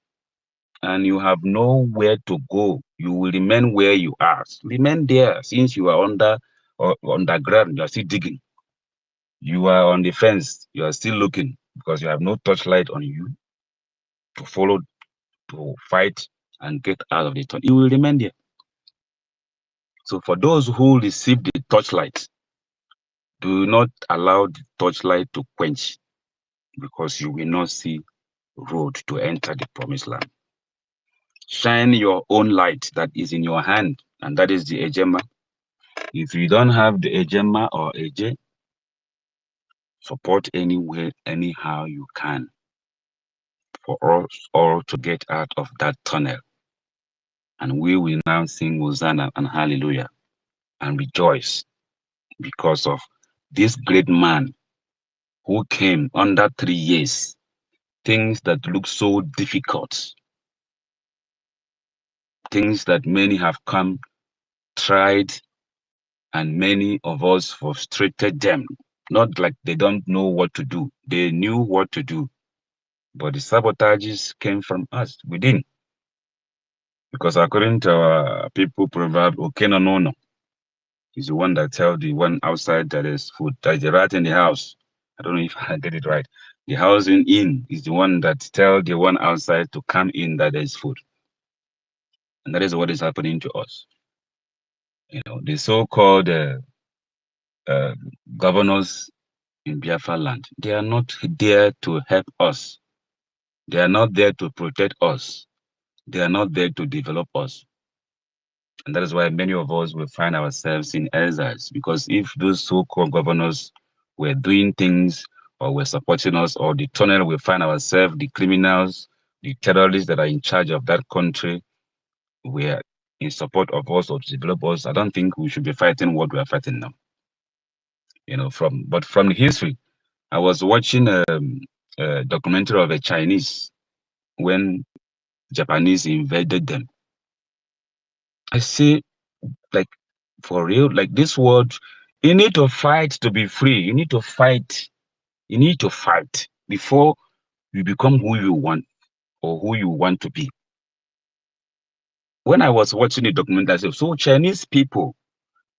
and you have nowhere to go. You will remain where you are. Remain there, since you are under or underground, you are still digging. You are on the fence, you are still looking because you have no torchlight on you. to follow, to fight and get out of the tunnel. You will remain there. So for those who receive the torchlight, do not allow the torchlight to quench, because you will not see road to enter the promised land. Shine your own light that is in your hand, and that is the ejema. If you don't have the ejema or eje, support anywhere, anyhow you can, for us all to get out of that tunnel. And we will now sing Hosanna and Hallelujah and rejoice because of this great man who came under 3 years, things that look so difficult, things that many have come, tried, and many of us frustrated them. Not like they don't know what to do. They knew what to do. But the sabotages came from us within. Because according to our people proverb, Okeno no no is the one that tells the one outside that there's food. There's a rat in the house. I don't know if I get it right. The housing in is the one that tells the one outside to come in that there's food. And that is what is happening to us. You know, the so-called governors in Biafra land, they are not there to help us. They are not there to protect us. They are not there to develop us. And that is why many of us will find ourselves in exiles, because if those so-called governors were doing things or were supporting us, or the tunnel we find ourselves, the criminals, the terrorists that are in charge of that country were in support of us or to develop us, I don't think we should be fighting what we are fighting now. You know, but from the history, I was watching a documentary of a Chinese when Japanese invaded them. I see, like, for real, like this world, you need to fight to be free. You need to fight. You need to fight before you become who you want or who you want to be. When I was watching the documentary, I said, so Chinese people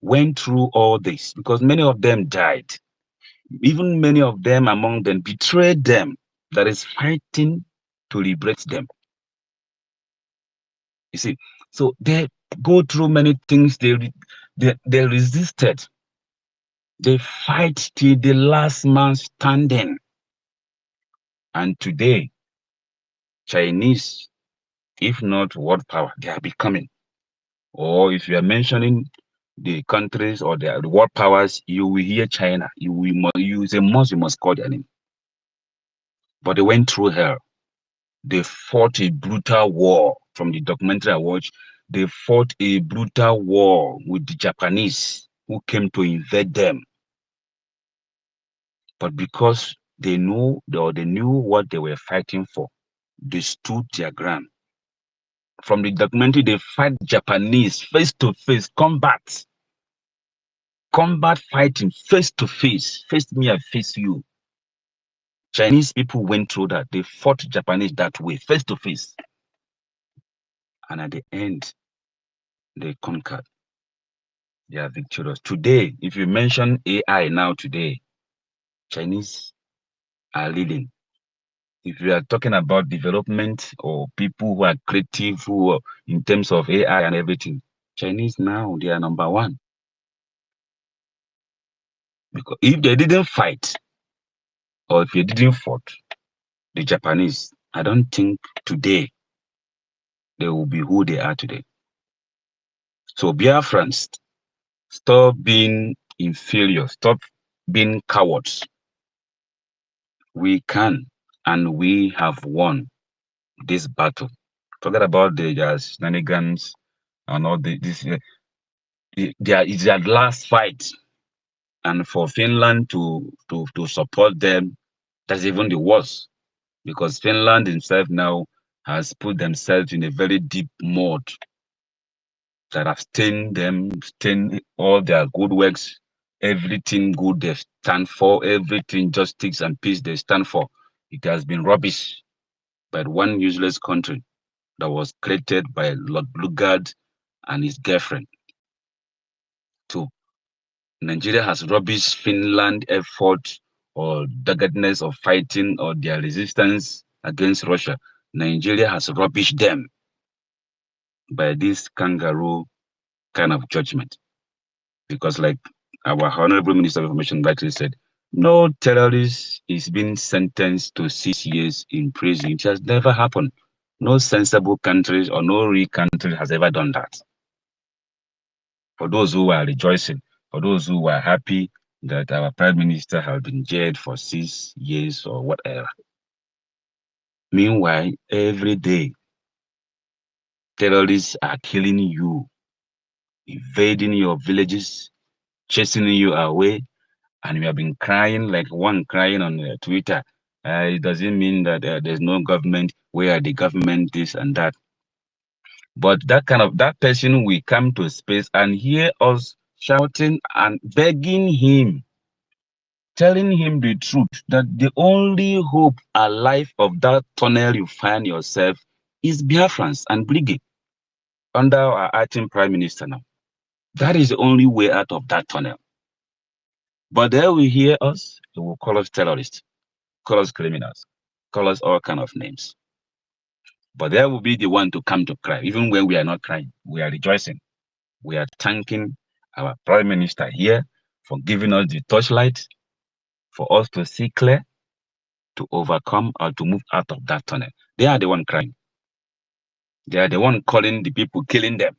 went through all this because many of them died. Even many of them among them betrayed them that is fighting to liberate them. You see, so they go through many things. They resisted. They fight till the last man standing. And today, Chinese, if not world power, they are becoming. Or if you are mentioning the countries or the world powers, you will hear China. You must call their name. But they went through hell. They fought a brutal war. From the documentary I watched, they fought a brutal war with the Japanese who came to invade them. But because they knew what they were fighting for, they stood their ground. From the documentary, they fight Japanese face to face, combat fighting face to face. Face me, I face you. Chinese people went through that. They fought Japanese that way, face to face. And at the end, they conquered. They are victorious. Today, if you mention AI now today, Chinese are leading. If you are talking about development or people who are creative, who are in terms of AI and everything, Chinese now, they are number one. Because if they didn't fight, or if they didn't fight the Japanese, I don't think today they will be who they are today. So Biafrans, stop being inferior, stop being cowards. We can and we have won this battle. Forget about the shenanigans and all this. It's their last fight. And for Finland to support them, that's even the worst. Because Finland himself now has put themselves in a very deep mud that have stained all their good works, everything good they stand for, everything justice and peace they stand for. It has been rubbish by one useless country that was created by Lord Lugard and his girlfriend. So Nigeria has rubbished Finland effort or doggedness of fighting or their resistance against Russia. Nigeria has rubbished them by this kangaroo kind of judgment. Because like our Honorable Minister of Information rightly said, no terrorist is being sentenced to 6 years in prison. It has never happened. No sensible country or no real country has ever done that. For those who are rejoicing, for those who are happy that our Prime Minister has been jailed for 6 years or whatever. Meanwhile, every day, terrorists are killing you, invading your villages, chasing you away, and we have been crying like one crying on Twitter. It doesn't mean that there's no government, where the government is and that. But that person will come to space and hear us shouting and begging him, telling him the truth, that the only hope alive of that tunnel you find yourself is Biafrans and Brgie under our acting Prime Minister now. That is the only way out of that tunnel. But they will hear us, they will call us terrorists, call us criminals, call us all kind of names. But they will be the one to come to cry. Even when we are not crying, we are rejoicing. We are thanking our Prime Minister here for giving us the torchlight, for us to see clear, to overcome or to move out of that tunnel. They are the one crying. They are the one calling the people killing them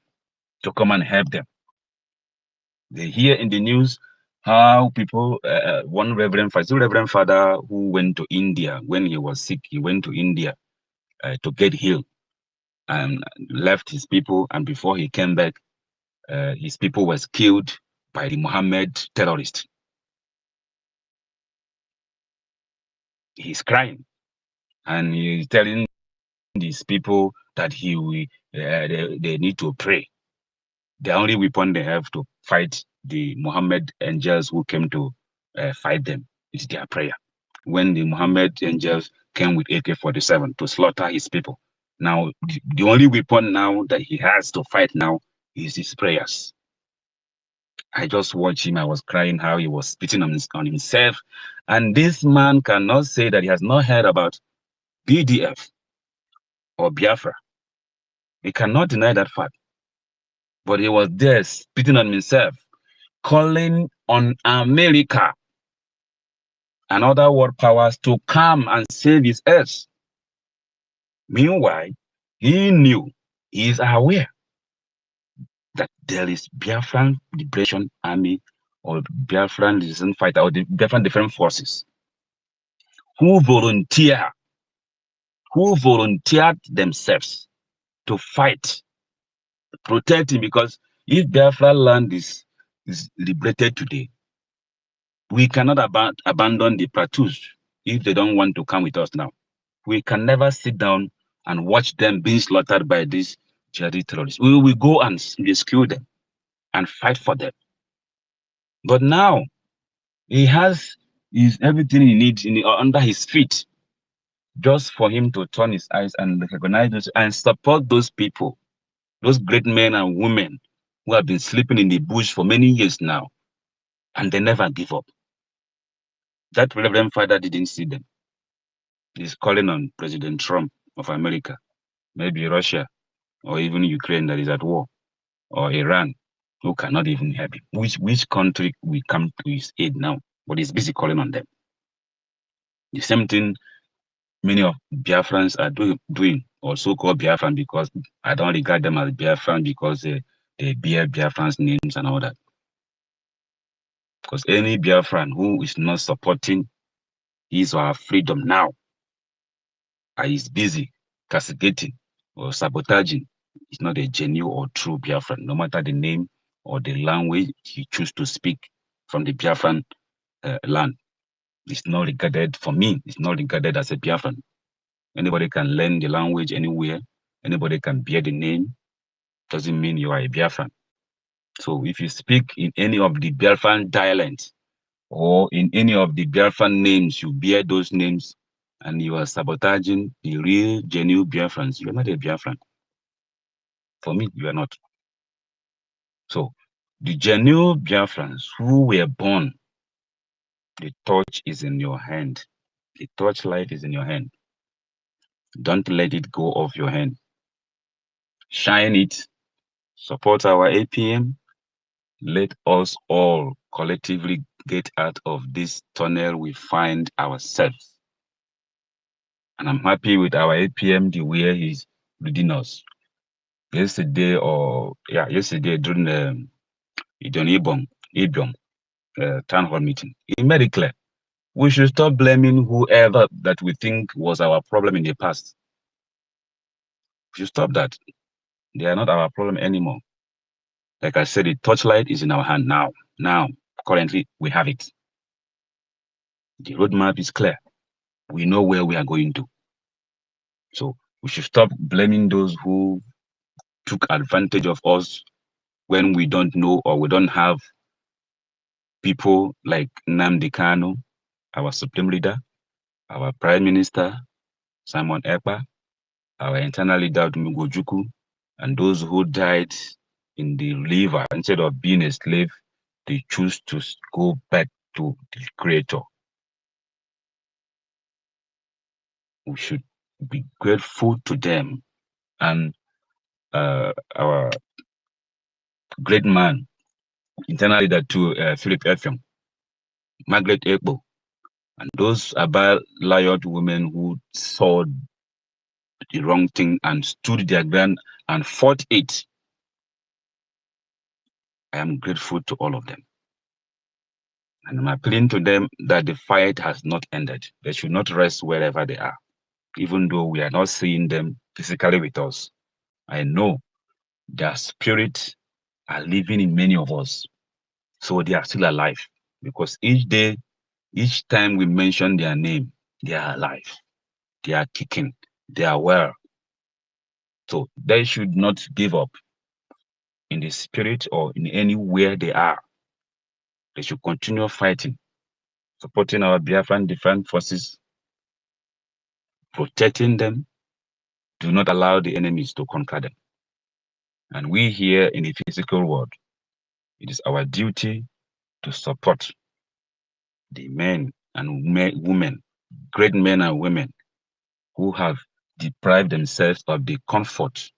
to come and help them. They hear in the news how people, one Reverend Father who went to India when he was sick, he went to India to get healed and left his people. And before he came back, his people was killed by the Mohammed terrorist. He's crying and he's telling these people that they need to pray. The only weapon they have to fight the Mohammed angels who came to fight them is their prayer. When the Mohammed angels came with AK-47 to slaughter his people, now the only weapon now that he has to fight now is his prayers. I just watched him. I was crying how he was spitting on himself. And this man cannot say that he has not heard about BDF or Biafra. He cannot deny that fact. But he was there spitting on himself, calling on America and other world powers to come and save his earth. Meanwhile, he is aware that there is Biafran Liberation Army or Biafran Resistance Fighter or the Biafran Different Forces who volunteered themselves to fight, protect him, because if Biafra land is liberated today, we cannot abandon the platoons if they don't want to come with us now. We can never sit down and watch them being slaughtered by these jihadi terrorists. We will go and rescue them and fight for them. But now he has everything he needs under his feet, just for him to turn his eyes and recognize those and support those people, those great men and women who have been sleeping in the bush for many years now, and they never give up. That Reverend Father didn't see them. He's calling on President Trump of America, maybe Russia, or even Ukraine that is at war, or Iran, who cannot even help him. Which country will come to his aid now? But he's busy calling on them. The same thing many of Biafrans are doing, or so-called Biafran, because I don't regard them as Biafran because they bear Biafrans names and all that. Because any Biafran who is not supporting his or her freedom now is busy castigating or sabotaging, is not a genuine or true Biafran, no matter the name or the language he chooses to speak from the Biafran land. It's not regarded, for me, it's not regarded as a Biafran. Anybody can learn the language anywhere. Anybody can bear the name. Doesn't mean you are a Biafran. So if you speak in any of the Biafran dialects or in any of the Biafran names, you bear those names and you are sabotaging the real, genuine Biafrans, you are not a Biafran. For me, you are not. So the genuine Biafrans who were born, the torch is in your hand. The torchlight is in your hand. Don't let it go off your hand. Shine it. Support our APM. Let us all collectively get out of this tunnel we find ourselves. And I'm happy with our APM, the way he's leading us. Yesterday during the Ibom town hall meeting, he made it clear we should stop blaming whoever that we think was our problem in the past. We should stop that. They are not our problem anymore. Like I said, the torchlight is in our hand now. Now, currently, we have it. The roadmap is clear. We know where we are going to. So we should stop blaming those who took advantage of us when we don't know or we don't have people like Nnamdi Kanu, our supreme leader, our prime minister, Simon Ekpa, our internal leader, Dumugojuku, and those who died in the river. Instead of being a slave, they choose to go back to the creator. We should be grateful to them. And our great man, internal leader to Philip Effiong, Margaret Ekpo, and those about Lyot women who saw the wrong thing and stood their ground and fought it. I am grateful to all of them. And I'm appealing to them that the fight has not ended. They should not rest wherever they are. Even though we are not seeing them physically with us, I know their spirits are living in many of us. So they are still alive. Because each day, each time we mention their name, they are alive. They are kicking. They are well. So they should not give up in the spirit or in anywhere they are. They should continue fighting, supporting our Biafran defense forces, protecting them. Do not allow the enemies to conquer them. And we here in the physical world, it is our duty to support the men and women, great men and women who have deprived themselves of the comfort,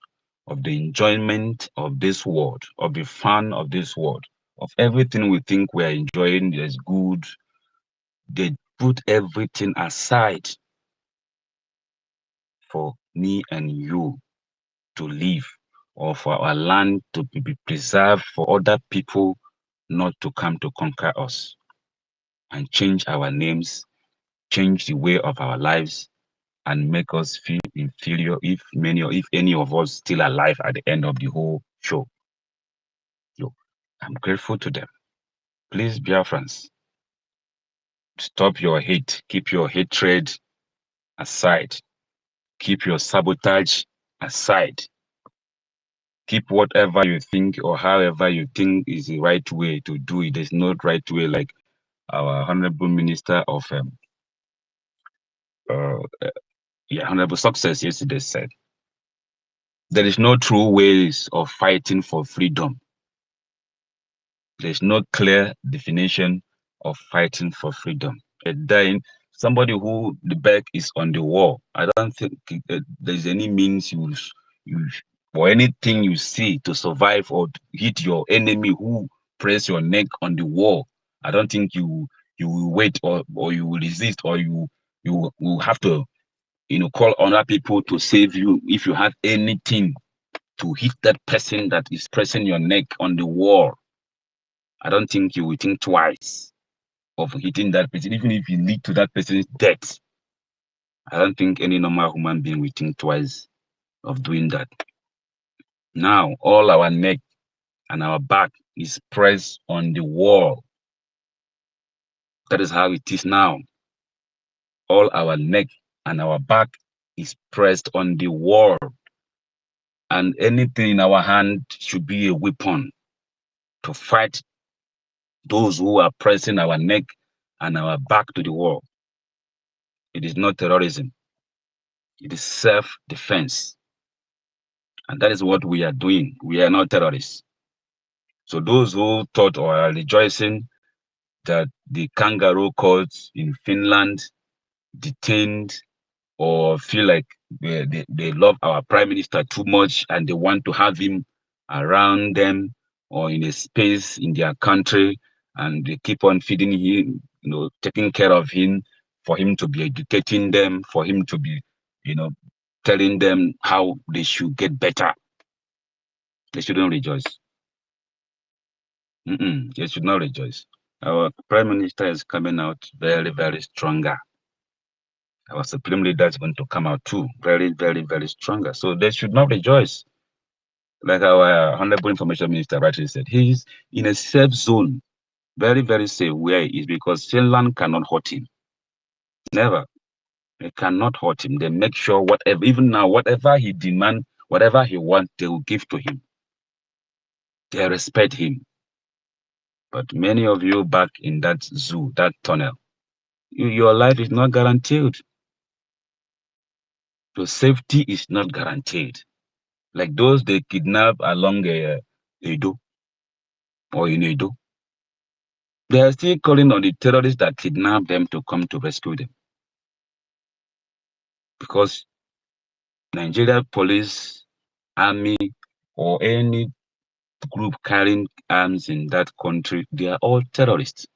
of the enjoyment of this world, of the fun of this world, of everything we think we are enjoying is good. They put everything aside for me and you to live, or for our land to be preserved, for other people not to come to conquer us and change our names, change the way of our lives, and make us feel inferior if any of us still alive at the end of the whole show. So I'm grateful to them. Please, Biafrans, stop your hate. Keep your hatred aside. Keep your sabotage aside. Keep whatever you think or however you think is the right way to do it. There's no right way, like our Honorable Minister of Honorable Success yesterday said. There is no true ways of fighting for freedom. There's no clear definition of fighting for freedom. Then somebody who the back is on the wall, I don't think there's any means you or anything you see to survive or to hit your enemy who press your neck on the wall. I don't think you will wait or you will resist or you will have to call on other people to save you if you have anything to hit that person that is pressing your neck on the wall. I don't think you will think twice of hitting that person, even if you lead to that person's death. I don't think any normal human being will think twice of doing that. Now, all our neck and our back is pressed on the wall. That is how it is now. All our neck and our back is pressed on the wall. And anything in our hand should be a weapon to fight those who are pressing our neck and our back to the wall. It is not terrorism. It is self-defense. And that is what we are doing. We are not terrorists. So those who thought or are rejoicing that the kangaroo courts in Finland detained or feel like they love our prime minister too much and they want to have him around them or in a space in their country, and they keep on feeding him, taking care of him, for him to be educating them, for him to be, telling them how they should get better. They shouldn't rejoice. They should not rejoice. Our prime minister is coming out very, very stronger. Our supreme leader is going to come out too, very, very, very stronger. So they should not rejoice. Like our Honorable Information Minister rightly said, he is in a safe zone, very, very safe where he is, because Finland cannot hurt him. Never. They cannot hurt him. They make sure whatever, even now, whatever he demands, whatever he wants, they will give to him. They respect him. But many of you back in that zoo, that tunnel, your life is not guaranteed. Your safety is not guaranteed. Like those they kidnap along Edo or in Edo. They are still calling on the terrorists that kidnapped them to come to rescue them. Because Nigeria police, army, or any group carrying arms in that country, they are all terrorists.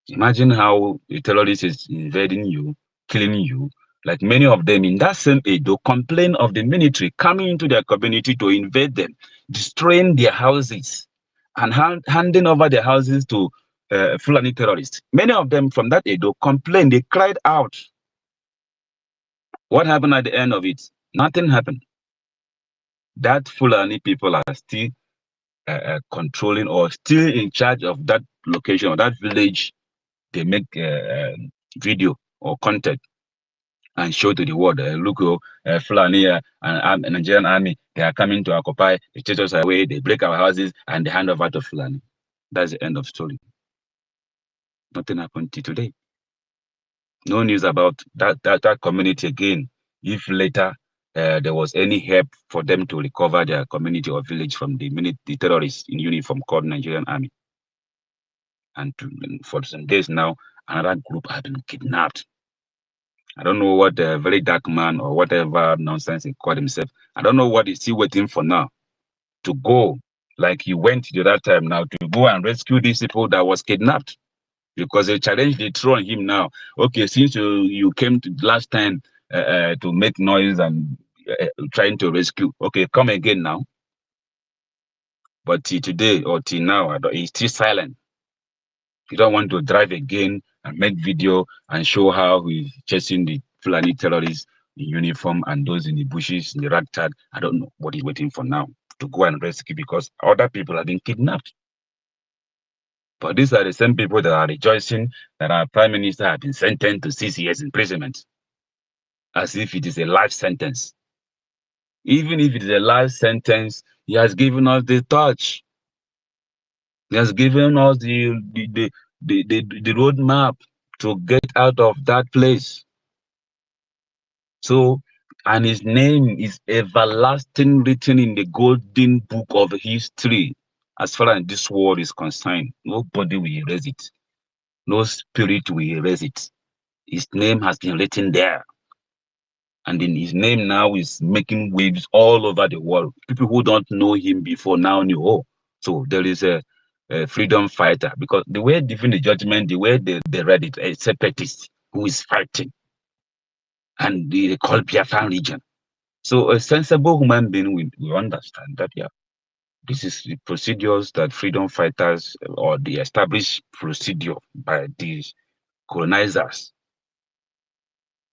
Imagine how a terrorist is invading you, killing you. Like many of them in that same Edo complain of the military coming into their community to invade them, destroying their houses, and handing over their houses to Fulani terrorists. Many of them from that Edo complained, they cried out. What happened at the end of it? Nothing happened. That Fulani people are still controlling or still in charge of that location or that village. They make video or content and show to the world, look, Fulani and Nigerian army, they are coming to occupy, they chase us away, they break our houses, and they hand over to Fulani. That's the end of story. Nothing happened till today. No news about that community again. If later there was any help for them to recover their community or village from the terrorists in uniform called Nigerian army. And for some days now, another group have been kidnapped. I don't know what the very dark man or whatever nonsense he called himself. I don't know what he's still waiting for now to go, like he went the other time now, to go and rescue these people that was kidnapped, because they challenged, they throw on him now. Okay, since you came to last time to make noise and trying to rescue, okay, come again now. But till today or till now, he's still silent. He don't want to drive again and make video and show how he's chasing the Fulani terrorists in uniform and those in the bushes, in the ragtag. I don't know what he's waiting for now to go and rescue, because other people have been kidnapped. But these are the same people that are rejoicing that our prime minister has been sentenced to 6 years imprisonment, as if it is a life sentence. Even if it is a life sentence, he has given us the touch. He has given us the roadmap to get out of that place. So, and his name is everlasting, written in the golden book of history. As far as this world is concerned, nobody will erase it. No spirit will erase it. His name has been written there. And in his name now is making waves all over the world. People who don't know him before now knew, oh, so there is a freedom fighter. Because the way they the judgment, the way they read it, a separatist who is fighting. And they call Biafran region. So a sensible human being will understand that, yeah, this is the procedures that freedom fighters or the established procedure by these colonizers,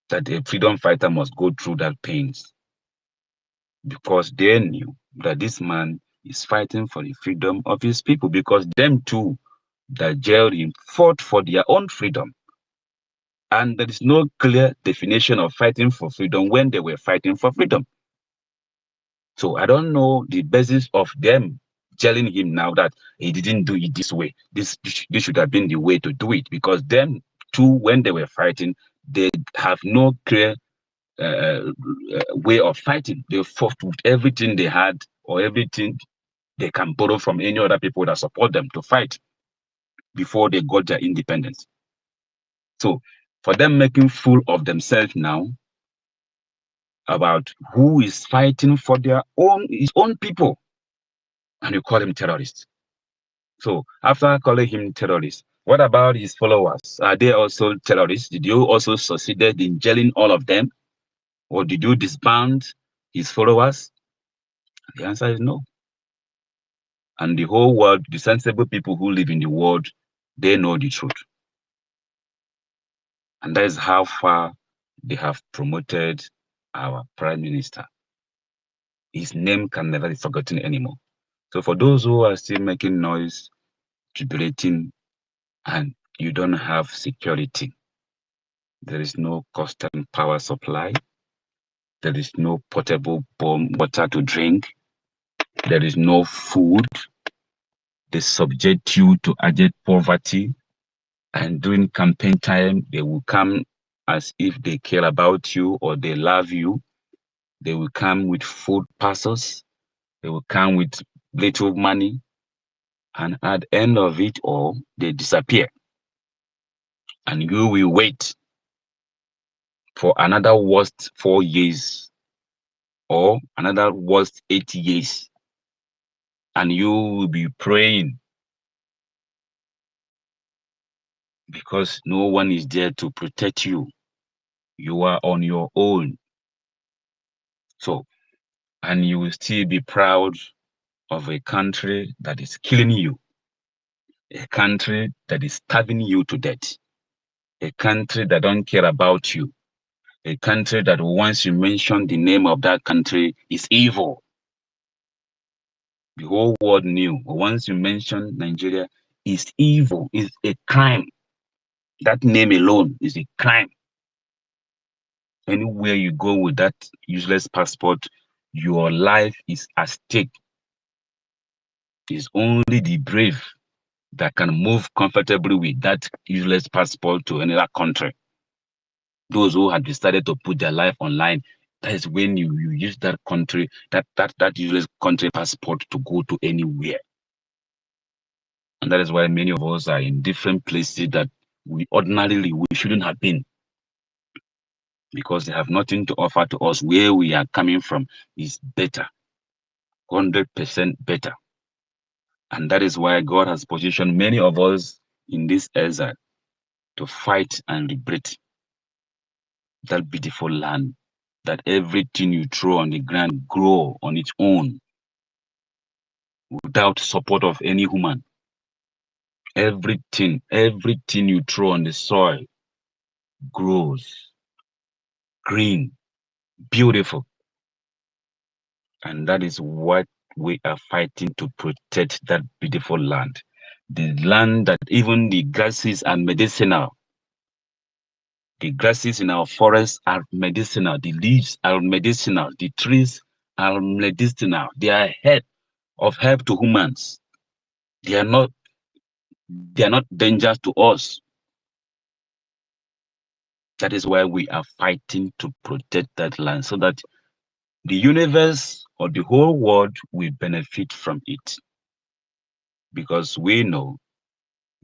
that a freedom fighter must go through that pains, because they knew that this man is fighting for the freedom of his people, because them too that jailed him fought for their own freedom. And there is no clear definition of fighting for freedom when they were fighting for freedom. So I don't know the basis of them telling him now that he didn't do it this way. This should have been the way to do it, because them too, when they were fighting, they have no clear way of fighting. They fought with everything they had or everything they can borrow from any other people that support them to fight before they got their independence. So For them making fool of themselves now about who is fighting for his own people, and you call him terrorist. So after calling him terrorist, what about his followers? Are they also terrorists? Did you also succeeded in jailing all of them? Or did you disband his followers? The answer is no. And the whole world, the sensible people who live in the world, they know the truth. And that is how far they have promoted our Prime Minister. His name can never be forgotten anymore. So for those who are still making noise, jubilating, and you don't have security, there is no constant power supply, there is no potable water to drink, there is no food, they subject you to abject poverty, and during campaign time, they will come as if they care about you or they love you. They will come with food parcels, they will come with little money, and at the end of it all, they disappear. And you will wait for another worst 4 years or another worst 8 years. And you will be praying because no one is there to protect you. You are on your own. So, and you will still be proud of a country that is killing you, a country that is starving you to death, a country that don't care about you, a country that once you mention the name of that country is evil. The whole world knew once you mention Nigeria is evil, is a crime. That name alone is a crime. Anywhere you go with that useless passport, your life is at stake. It's only the brave that can move comfortably with that useless passport to another country. Those who have decided to put their life online, that is when you use that country, that useless country passport to go to anywhere. And that is why many of us are in different places that we ordinarily we shouldn't have been, because they have nothing to offer to us. Where we are coming from is better, 100% better. And that is why God has positioned many of us in this exile to fight and liberate that beautiful land, that everything you throw on the ground grow on its own without support of any human. Everything you throw on the soil grows green, beautiful. And that is what we are fighting to protect, that beautiful land. The land that even the grasses are medicinal. The grasses in our forests are medicinal. The leaves are medicinal. The trees are medicinal. They are help to humans. They are not dangerous to us. That is why we are fighting to protect that land so that the universe or the whole world will benefit from it. Because we know,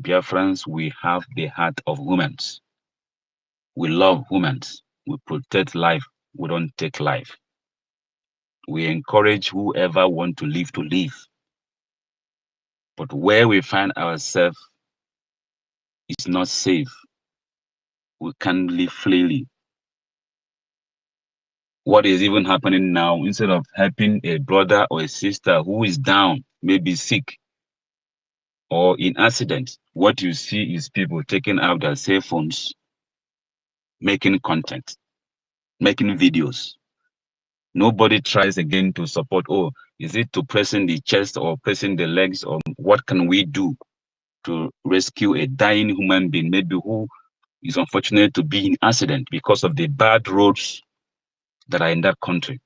Biafrans, we have the heart of humans. We love humans. We protect life. We don't take life. We encourage whoever want to live. But where we find ourselves is not safe. We can't live freely. What is even happening now, instead of helping a brother or a sister who is down, maybe sick or in accident, what you see is people taking out their cell phones, making content, making videos. Nobody tries again to support, oh, is it to pressing the chest or pressing the legs, or what can we do to rescue a dying human being, maybe who is unfortunate to be in accident because of the bad roads that are in that country,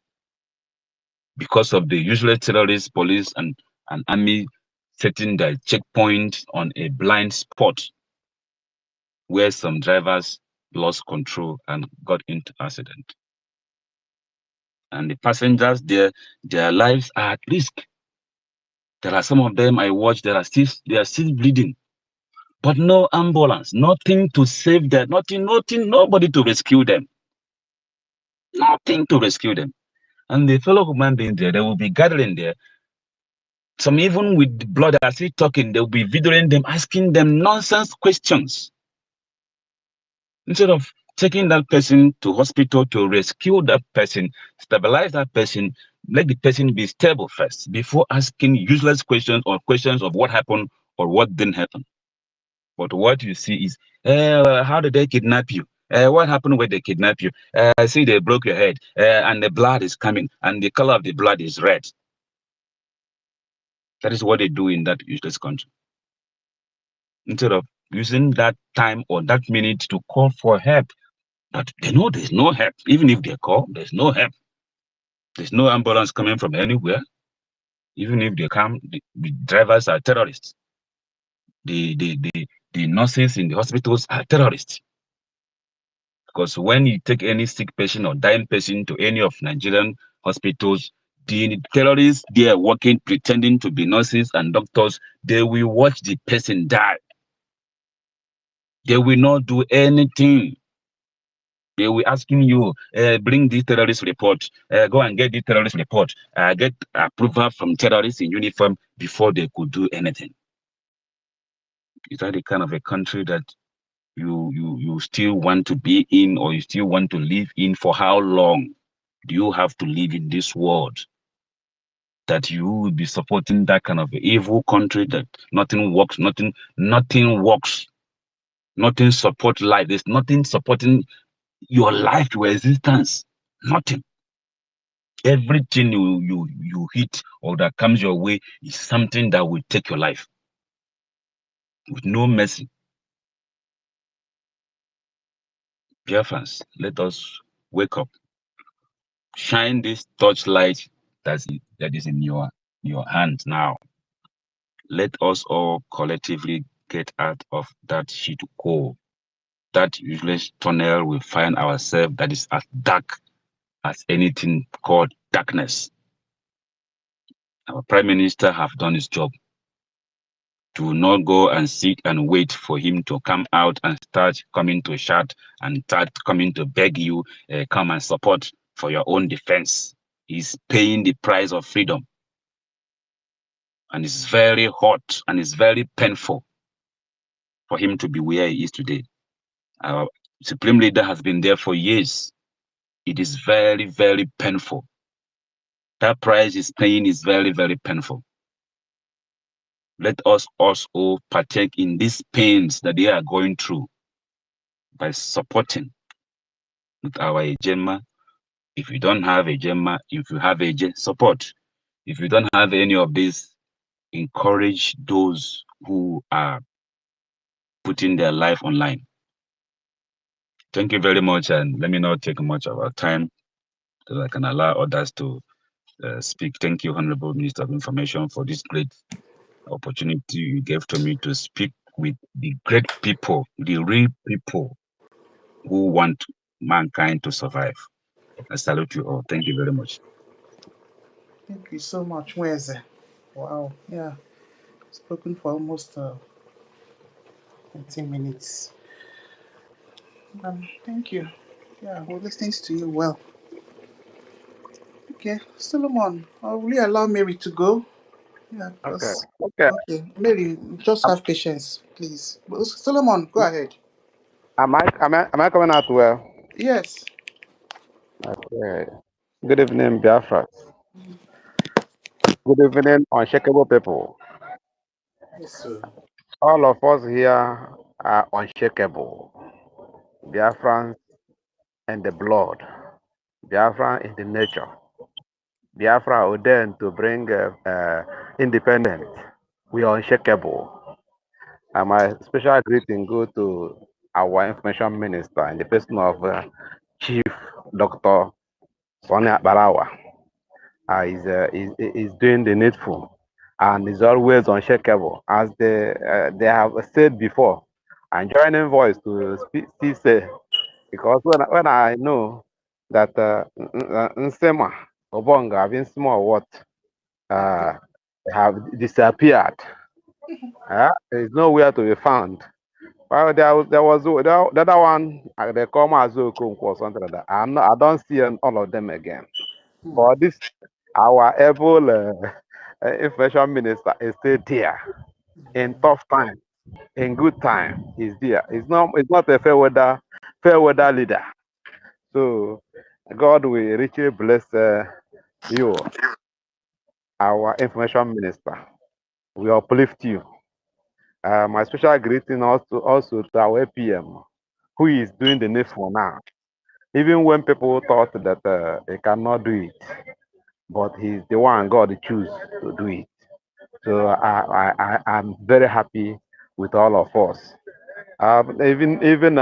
because of the usual terrorists, police, and army setting their checkpoint on a blind spot where some drivers lost control and got into accident. And the passengers there, their lives are at risk. There are some of them I watched, they are still bleeding. but no ambulance, nothing to save them, nothing, nobody to rescue them. Nothing to rescue them. And the fellow human beings there, they will be gathering there. Some even with blood as he talking, they'll be videoing them, asking them nonsense questions. Instead of taking that person to hospital to rescue that person, stabilize that person, let the person be stable first before asking useless questions or questions of what happened or what didn't happen. But what you see is, how did they kidnap you? What happened when they kidnap you? I see they broke your head and the blood is coming and the color of the blood is red. That is what they do in that useless country. Instead of using that time or that minute to call for help, but they know there's no help. Even if they call, there's no help. There's no ambulance coming from anywhere. Even if they come, the drivers are terrorists. The nurses in the hospitals are terrorists. Because when you take any sick patient or dying patient to any of Nigerian hospitals, the terrorists, they are working, pretending to be nurses and doctors. They will watch the person die. They will not do anything. They will asking you, bring the terrorist report, go and get the terrorist report, get approval from terrorists in uniform before they could do anything. Is that the kind of a country that you still want to be in, or you still want to live in? For how long do you have to live in this world that you will be supporting that kind of evil country that nothing works, nothing works, nothing support life? There's nothing supporting your life, your existence, nothing. Everything you hit or that comes your way is something that will take your life with no mercy. Biafrans, let us wake up. Shine this torchlight that is in your hand now. Let us all collectively get out of that shit hole, that useless tunnel we find ourselves that is as dark as anything called darkness. Our Prime Minister have done his job. Do not go and sit and wait for him to come out and start coming to shout and start coming to beg you, come and support for your own defense. He's paying the price of freedom. And it's very hot and it's very painful for him to be where he is today. Our Supreme Leader has been there for years. It is very, very painful. That price he's paying is very, very painful. Let us also partake in these pains that they are going through by supporting with our agenda. If you don't have agenda, if you have agenda, support. If you don't have any of these, encourage those who are putting their life online. Thank you very much, and let me not take much of our time so I can allow others to speak. Thank you, Honorable Minister of Information, for this great opportunity you gave to me to speak with the great people, the real people who want mankind to survive. I salute you all. Thank you very much. Thank you so much, Mweze. Wow, yeah, spoken for almost 20 minutes. Thank you. Yeah, we're listening to you well. Okay, Solomon, will you allow Mary to go? Yeah, Okay. because Okay. okay, Mary, just have patience, please. Solomon, go ahead. Am I coming out well? Yes. Okay. Good evening, Biafra. Good evening, unshakable people. Yes, sir. All of us here are unshakable. Biafrans in the blood. Biafra in the nature. Biafra ordained to bring independence. We are unshakable. And my special greeting go to our information minister in the person of Chief Dr. Sonia Barawa. Is doing the needful and is always unshakable, as they have said before. I'm joining voice to still say, because when I know that Nsema Obonga having small what have disappeared, there is nowhere to be found. Well, there was the other one, they call Mazuko or something like that. I don't see all of them again. But this, our able information minister is still there in tough time, in good time. He's there. It's not a fair weather leader. So God will richly bless you, our information minister. We uplift you. My special greeting also to our APM, who is doing the needful now. Even when people thought that he cannot do it, but he's the one God choose to do it. So I'm very happy with all of us. Even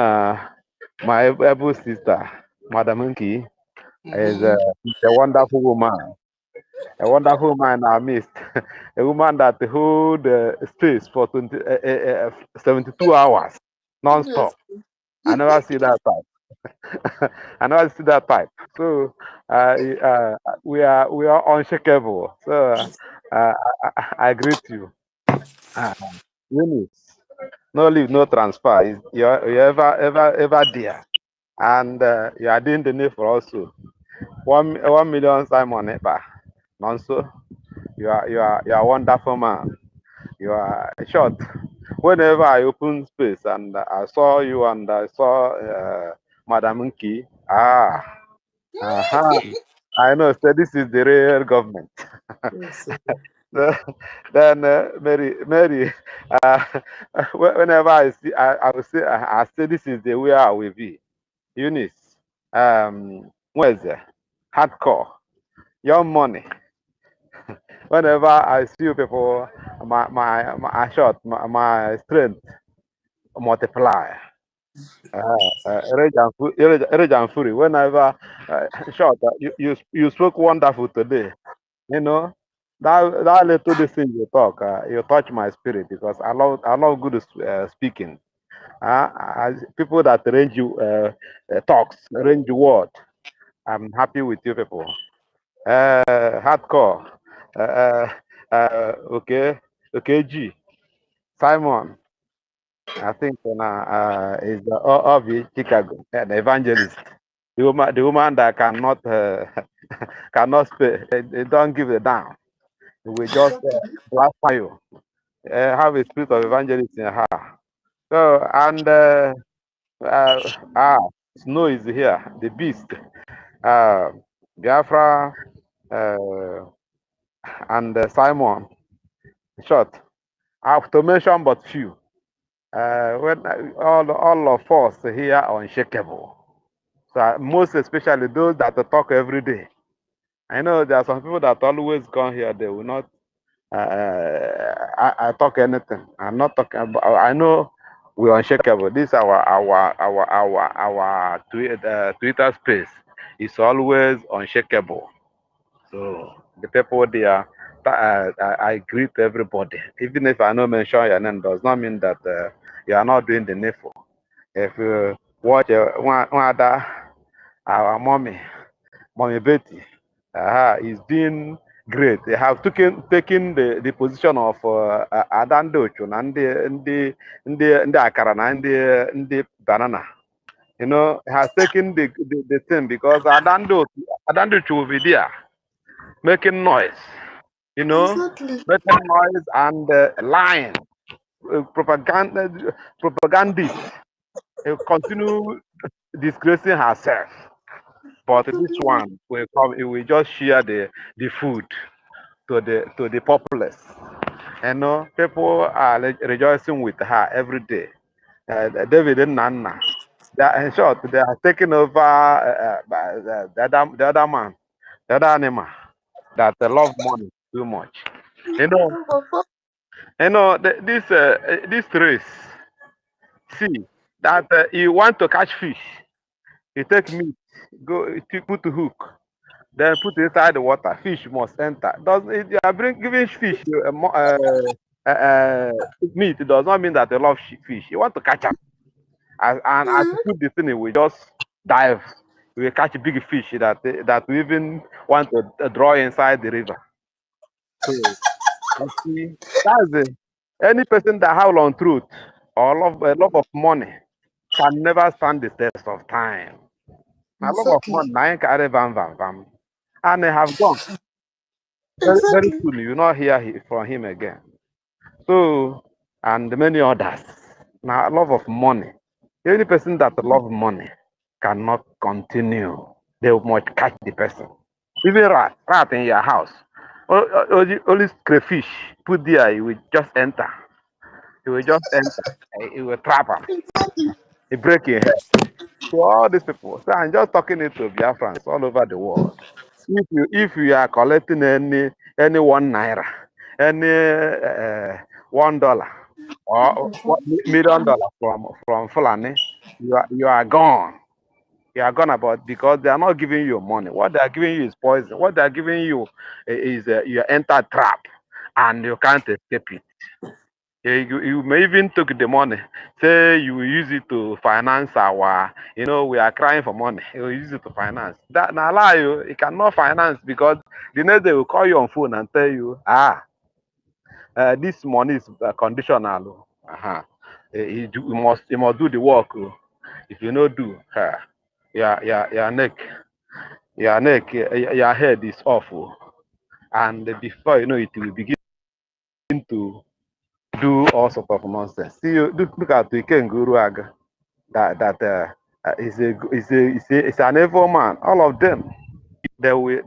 my able sister, Madam Nki, is a wonderful woman. A wonderful woman in our midst. A woman that hold space for 72 hours non-stop. I never see that type. I never see that type. So we are unshakable. So I greet you. Eunice, no leave, no transfer. You're ever there, and you are doing the need for also. 1 million Simon Ekpa. Nonso, you are a wonderful man. You are short. Whenever I open space and I saw you and I saw Madam Nki, I know. So this is the real government. Then Mary, uh, whenever I will say, I say this is the way I will be. Eunice, where's it? Hardcore, your money. Whenever I see you people, my shot, my strength multiply. Rage and fury. Whenever shot, you spoke wonderful today. You know that little this thing you talk, you touch my spirit because I love good speaking. People that range you talks, range the word. I'm happy with you people. Hardcore. Okay, G. Simon, I think is of Chicago, an evangelist. The woman that cannot cannot speak, they don't give a damn. We just blast you. Have a spirit of evangelist in her. So and Snow is here, the beast. Biafra and Simon. Short. I have to mention but few. When all of us here are unshakable. So most especially those that talk every day. I know there are some people that always come here. They will not. I talk anything. I'm not talking about. I know we're unshakable. This our Twitter space is always unshakable. So the people there, I greet everybody. Even if I don't mention your name, does not mean that you are not doing the needful. If you watch one other, our mommy Betty, is doing great. They have taken the position of Adandocho and the Akara and the banana. You know, has taken the thing because Adandocho will be there making noise. You know, Exactly. making noise and lying, propagandists. Continue disgracing herself. But this one will come. It will just share the food to the populace. You know, people are rejoicing with her every day. David and Nana. In short, they are taking over the other man, the other animal that love money too much. You know, this race. See that you want to catch fish, you take meat, put the hook, then put it inside the water. Fish must enter. Does it, you are giving fish meat? It does not mean that they love fish. You want to catch them, and as you put the thing, we will just dive. We will catch big fish that we even want to draw inside the river. So you see, that's it. Any person that howl on truth or a love of money can never stand the test of time. A love of Exactly. money, I carry vam. And they have gone. Very Exactly. soon, you will not hear from him again. So, and many others. Now, love of money. The only person that love money cannot continue. They must catch the person. Even rat in your house. Only crayfish put there, you will just enter. You will just enter. You will trap him. Exactly. He break your head. So all these people. So I'm just talking it to Biafrans all over the world. If you are collecting any 1 naira, any $1 or $1 million from Fulani, you are gone. You are gone about because they are not giving you money. What they are giving you is poison. What they are giving you is you enter trap and you can't escape it. You may even take the money, say you will use it to finance our, we are crying for money. You will use it to finance. That now lie you cannot finance because the next day will call you on phone and tell you, this money is conditional. You must do the work. If you not do, your head is awful, and before you know it, will begin to do all sort of nonsense. See, look at Ikenguru Aga. Is an evil man. All of them, they will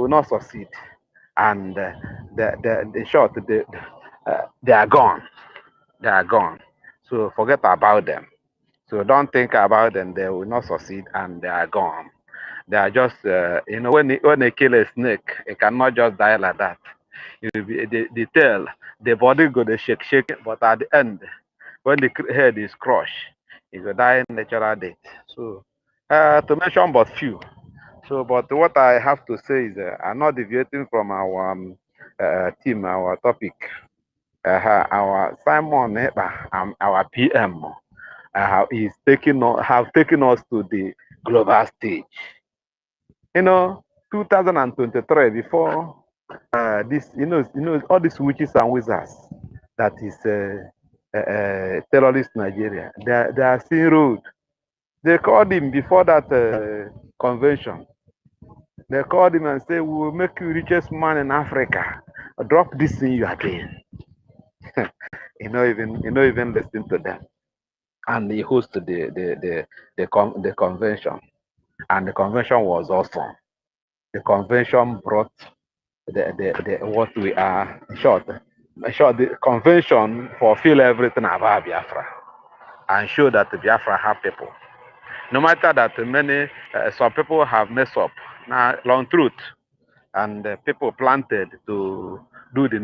not succeed, and the short, they are gone. They are gone. So forget about them. So don't think about them. They will not succeed, and they are gone. They are just, when they kill a snake, it cannot just die like that. The tail, the body go to shake, but at the end, when the head is crushed, it will die natural death. So, to mention but few. So, but what I have to say is, I'm not deviating from our team, our topic. Our Simon Ekpa, our PM, is have taken us to the global stage. 2023, before this, all these witches and wizards that is terrorist Nigeria, they are seeing road. They called him before that convention. They called him and said, "We will make you richest man in Africa. Drop this thing you are doing." Even listen to them. And he hosted the convention, and the convention was awesome. The convention brought the what we are short. The convention fulfill everything about Biafra and show that Biafra have people. No matter that some people have messed up. Now, long truth, and people planted to do the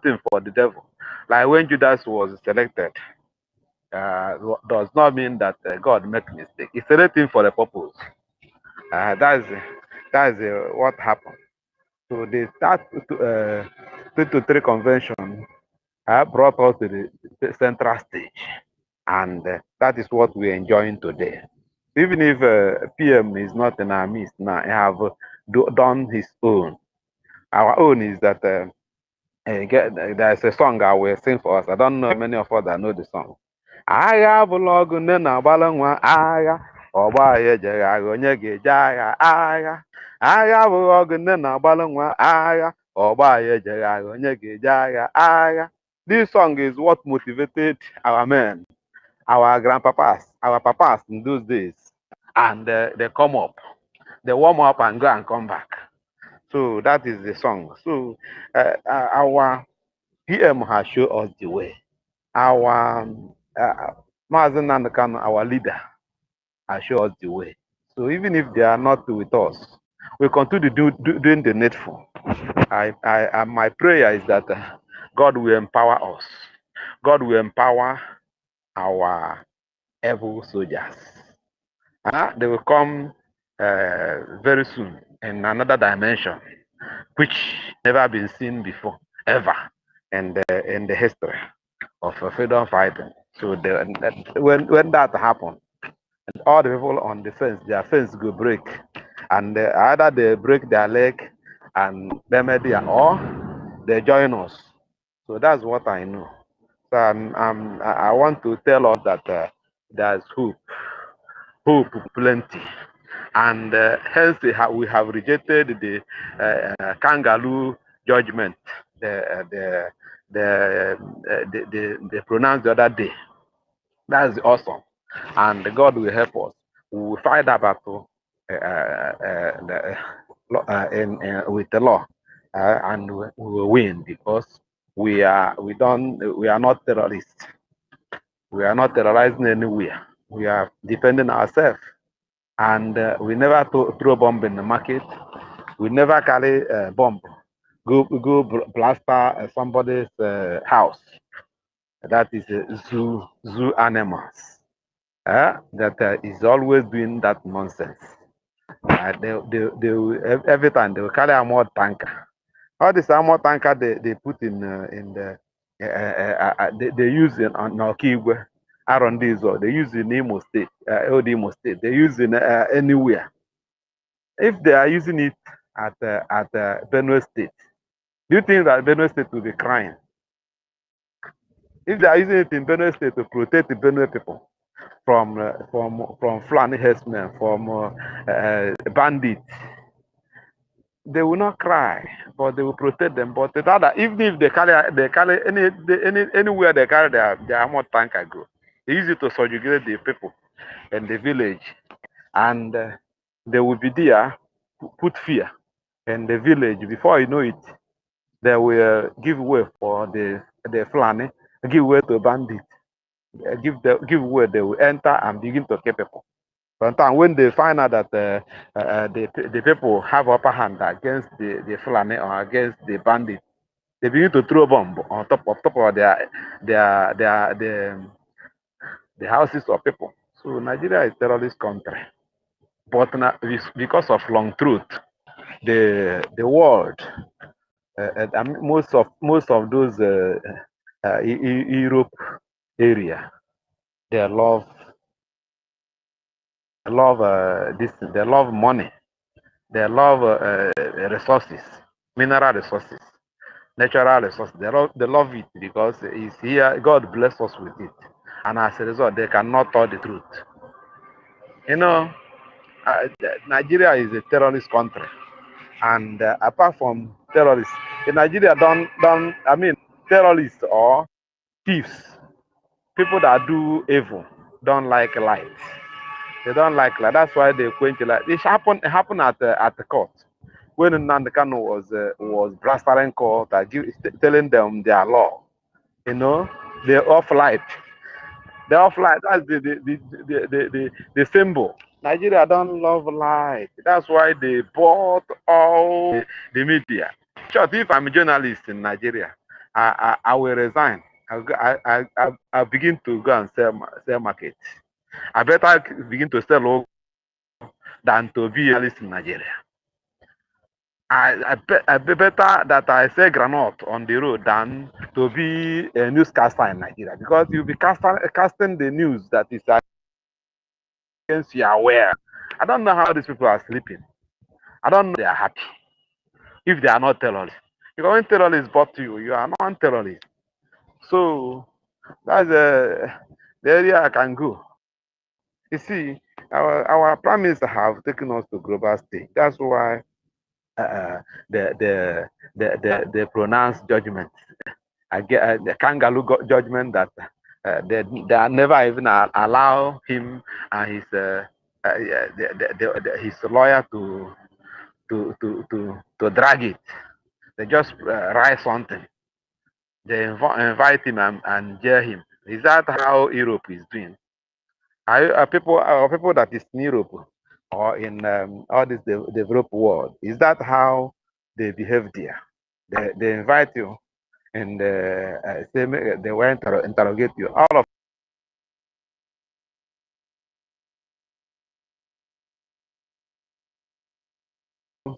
thing for the devil. Like when Judas was selected, does not mean that God make mistake. It's anything for the purpose. That's what happened. So they start 2 to 3 convention brought us to the central stage, and that is what we're enjoying today. Even if PM is not in our midst now, he have done his own. Our own is that there's a song I will sing for us. I don't know many of us that know the song. Agha abụla ọgụ nne na-agbala nwa agha ọgba ya ejeghị agha onye ga-eje agha agha agha abụghị ọgụ nne na-agbala nwa agha ọgba ya ejeghị agha onye ga-eje agha agha. This song is what motivated our men, our grandpapas, our papas in those days, and they come up, they warm up and go and come back. So that is the song. So our PM has shown us the way. Our Mazen Nandekan, our leader, has shown us the way. So even if they are not with us, we continue doing the needful. My prayer is that God will empower us. God will empower our evil soldiers. They will come very soon in another dimension, which never been seen before, ever, in the history of freedom fighting. So when that happens, all the people on the fence, their fence go break, and either they break their leg and or they join us. So that's what I know. So I want to tell us that there's hope plenty. And hence we have rejected the kangaroo judgment, the pronounced the other day. That's awesome, and God will help us. We will fight that battle with the law, and we will win because we are not terrorists. We are not terrorizing anywhere. We are defending ourselves, and we never throw bomb in the market. We never carry a bomb, go blaster somebody's house. That is zoo animals. That is always doing that nonsense. Every time they will carry a more tanker. All this armor tanker they put in the they use in on Okigwe, around this, or they use in Imo State, old Imo State. They use in anywhere. If they are using it at Benue State, do you think that Benue State will be crying? If they are using it in Benue State to protect the Benue people from Fulani herdsmen, from bandits, they will not cry, but they will protect them. But rather, even if they carry anywhere they carry their armor tanker go, they use it to subjugate the people in the village, and they will be there, put fear in the village. Before you know it, they will give way for the Fulani, give way to bandits, give way. They will enter and begin to kill people. Sometimes when they find out that the people have upper hand against the Fulani or against the bandits, they begin to throw bomb on top of the houses of people. So Nigeria is a terrorist country, but because of long truth, the world, most of those Europe area, they love this. They love money. They love resources, mineral resources, natural resources. They love it because it's here. God bless us with it, and as a result, they cannot tell the truth. You know, Nigeria is a terrorist country, and apart from terrorists, in Nigeria terrorists or thieves, people that do evil, don't like light. They don't like light. That's why they quench light. It happened at the court when Nnamdi Kanu was blastering court, telling them their law. You know, they're off light. They're off light. That's the symbol. Nigeria don't love light. That's why they bought all the media. Sure, if I'm a journalist in Nigeria, I will resign. I begin to go and sell market. I better begin to sell than to be a journalist in Nigeria. I better that I sell granite on the road than to be a newscaster in Nigeria, because you'll be casting the news that is against you are aware. I don't know how these people are sleeping. I don't know if they are happy if they are not terrorists. Because when terrorists bought you, you are not terrorist. So that's the area I can go. You see, our prime minister have taken us to global stage. That's why the pronounced judgment. I get the kangaroo judgment that they never even allow him and his lawyer to drag it. They just write something. They invite him and jail him. Is that how Europe is doing? Are people that is in Europe or in all this developed world? Is that how they behave there? They invite you and they will interrogate you. All of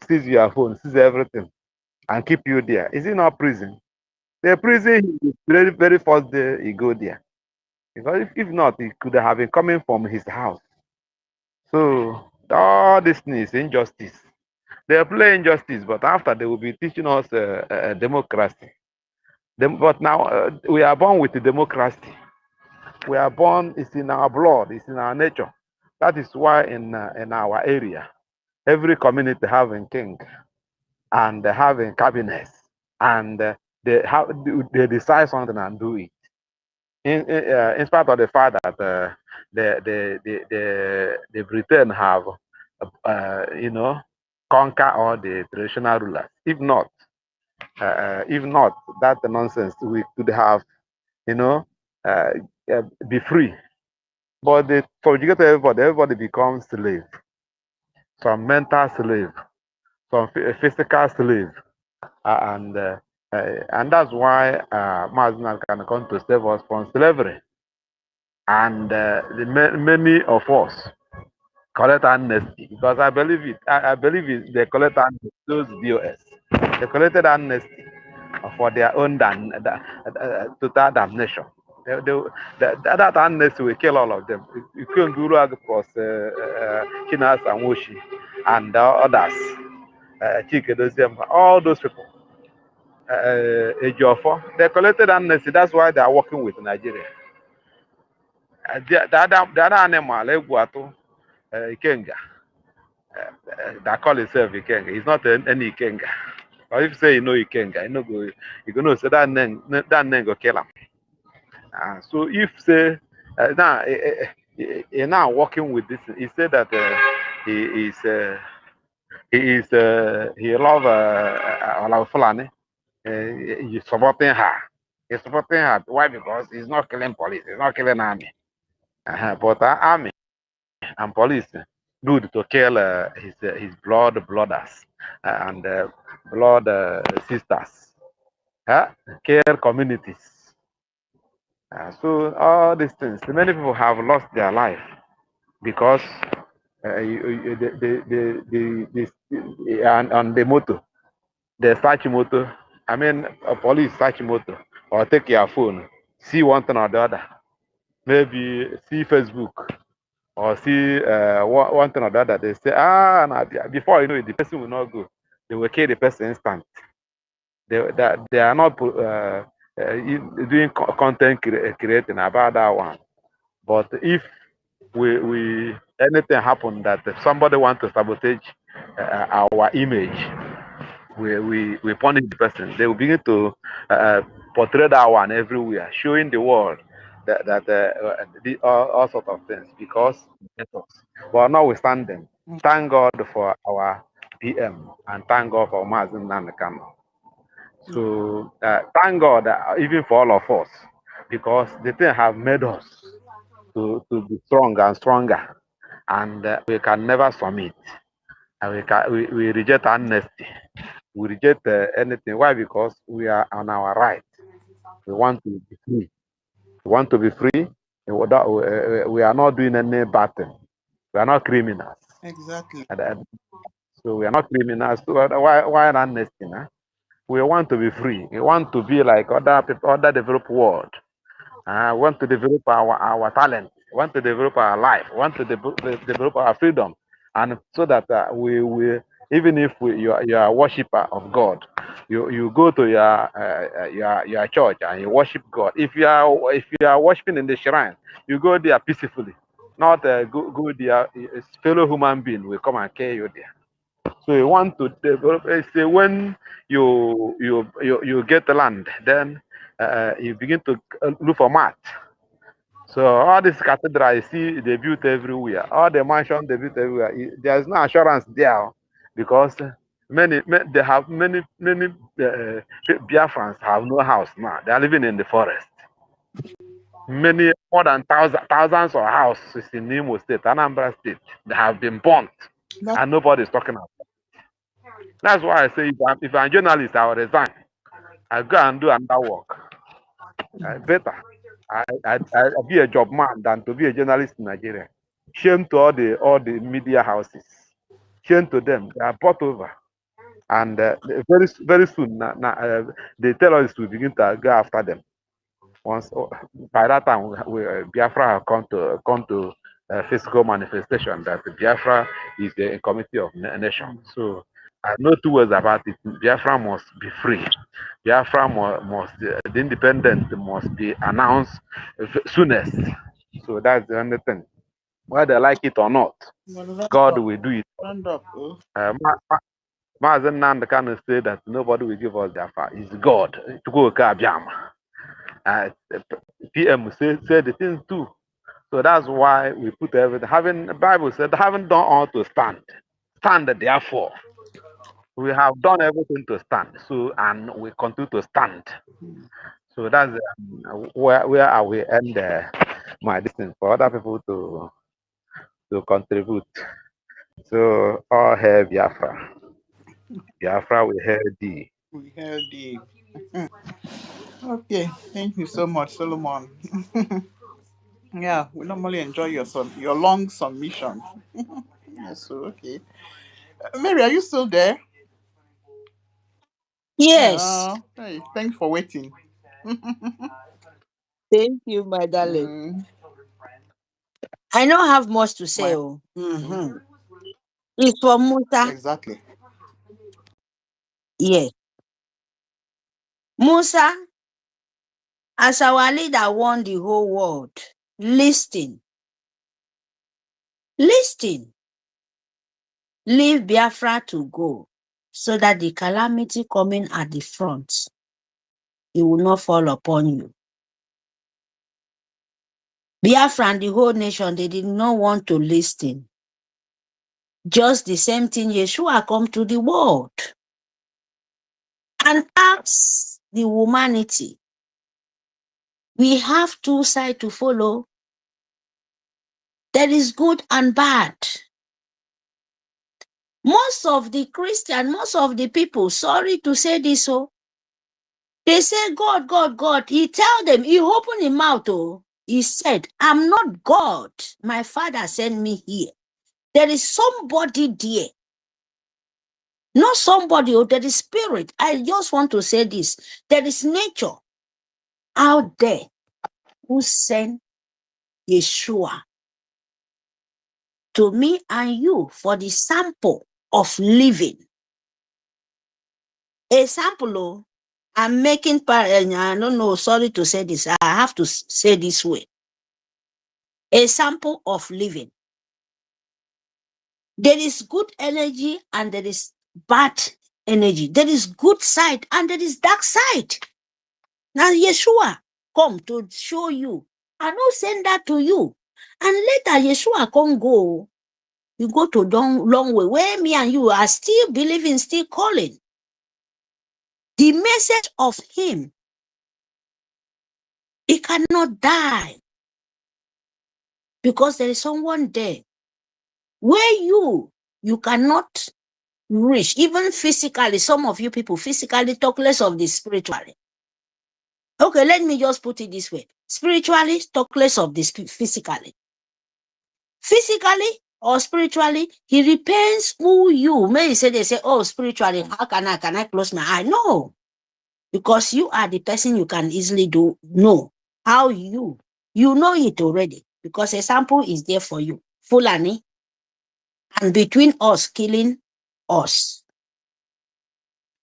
seize your phone, seize everything, and keep you there. Is it not prison? The prison is very, very first day he go there. Because if not, he could have been coming from his house. So all this is injustice. They play injustice, but after they will be teaching us democracy. But now we are born with the democracy. We are born, it's in our blood, it's in our nature. That is why in our area, every community having king and having cabinets, and they decide something and do it. In spite of the fact that the Britain have, conquer all the traditional rulers. If not, that nonsense, we could have, uh, be free. But they subjugate everybody becomes slave. Some mental slave, some physical slave, and that's why Mazna can come to save us from slavery. And many of us collect amnesty because I believe it. I believe it. They collect amnesty, those DOS. They collected amnesty for their own total damnation. That amnesty will kill all of them. You kill Guru Agapos, Chinas and Woshi, and others, all those people. They collected amnesty. That's why they are working with Nigeria. The other animal, Ikenga, that call himself Ikenga. He's not any Ikenga. Or if you say you know Ikenga, you go know say that name go kill him. So if say now he now working with this, he said that he love Fulani. He's supporting her. He's supporting her. Why? Because he's not killing police. He's not killing army. But army and police good to kill his brothers and blood sisters. Care communities. So all these things, many people have lost their life because on the motor, the search motor. I mean, a police search motor or take your phone, see one thing or the other. Maybe see Facebook or see one thing or the other. They say, nah, before you know it, the person will not go. They will kill the person instant. They are not doing content creating about that one. But if we anything happen that somebody want to sabotage our image, we punish the person. They will begin to portray that one everywhere, showing the world that all sorts of things because but notwithstanding, thank God for our PM and thank God for Mazin Nanakano. So thank God even for all of us because the thing have made us to be stronger and stronger, and we can never submit. And we reject amnesty. We reject anything. Why? Because we are on our right. We want to be free. We want to be free. We are not doing any bad thing. We are not criminals. Exactly. So we are not criminals. So why amnesty? Nah? We want to be free. We want to be like other people, other developed world. We want to develop our talent. We want to develop our life. We want to develop our freedom, and so that we will. Even if you are a worshiper of God, you go to your church and you worship God. If you are worshiping in the shrine, you go there peacefully. Not go there. A fellow human being will come and kill you there. So you want to develop. Say when you get the land, then you begin to look for math. So all these cathedrals you see they built everywhere. All the mansions they built everywhere. There is no assurance there because they have many Biafrans have no house now. They are living in the forest. Many more than thousands of houses in Imo State, Anambra State, they have been burnt, and nobody is talking about it. That's why I say if I'm a journalist, I will resign. I go and do another work. Better. I'll be a job man than to be a journalist in Nigeria. Shame to all the media houses. Shame to them. They are bought over. And very soon, the terrorists will begin to go after them. Once by that time, Biafra have come to physical manifestation that Biafra is a committee of nations. So No two words about it. Biafra must be free. Biafra must the independent must be announced soonest. So that's the only thing. Whether they like it or not, God will do it. Stand up. Mazen Nand can say that nobody will give us Biafra. It's God. To go PM said the things too. So that's why we put everything. Having the Bible said, having done all to stand, stand therefore. We have done everything to stand. So and we continue to stand. So that's where I will end my distance for other people to contribute. So all hail Biafra. Biafra will hail thee. We heard the. Okay, thank you so much, Solomon. Yeah, we normally enjoy your long submission. Yes, so okay. Mary, are you still there? Yes. Yeah. Hey, thanks for waiting. Thank you, my darling. Mm, I don't have much to say. It's for Musa. exactly. Yes. Musa, as our leader warned the whole world, listen. Listen. Leave Biafra to go so that the calamity coming at the front, it will not fall upon you. Biafra and the whole nation, they did not want to listen. Just the same thing Yeshua come to the world and ask the humanity. We have two sides to follow. There is good and bad. Most of the Christians, most of the people, sorry to say this, they say, God, God, God. He tell them, he opened his mouth, he said, I'm not God. My Father sent me here. There is somebody there. Not somebody, there is spirit. I just want to say this. There is nature out there who sent Yeshua to me and you for the sample of living. A sample, I'm making, I don't know, sorry to say this. I have to say this way. A sample of living. There is good energy and there is bad energy. There is good side and there is dark side. Now Yeshua come to show you. I don't send that to you. And later Yeshua come go. You go to long way where me and you are still believing, still calling. The message of him, it cannot die. Because there is someone there where you cannot reach, even physically. Some of you people physically talk less of the spiritually. Okay, let me just put it this way. Spiritually, talk less of the physically. Physically or spiritually, he repents who you. May say they say, oh, spiritually, how can I close my eye? No. Because you are the person you can easily know how you know it already. Because example is there for you. Fulani. And between us, killing us.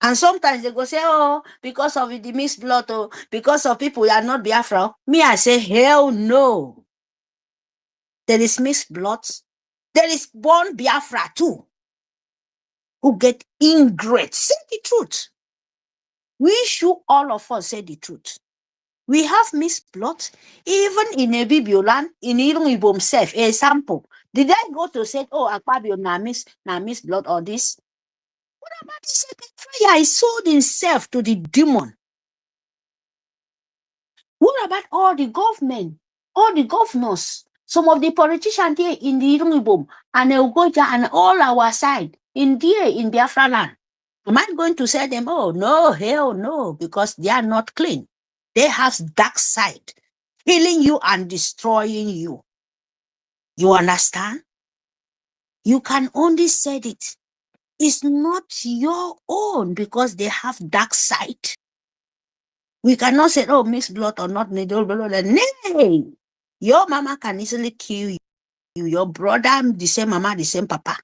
And sometimes they go say, oh, because of the mixed blood, oh, because of people who are not Biafra. Me, I say, hell no. There is mixed blood. There is born Biafra too, who get ingrate. Say the truth. We should all of us say the truth. We have mixed blood, even in a Bibiolan, in Irun himself, a sample. Did I go to say, oh, Akpabio na mixed blood or this? What about the second prayer? He sold himself to the demon. What about all the government, all the governors, some of the politicians here in the Irungibom and Ugoja and all our side in Biafra land? Am I going to say them, oh, no, hell no, because they are not clean. They have dark side, killing you and destroying you. You understand? You can only say it. It's not your own because they have dark side. We cannot say, oh, mixed blood or not. No. Your mama can easily kill you. Your brother, the same mama, the same papa.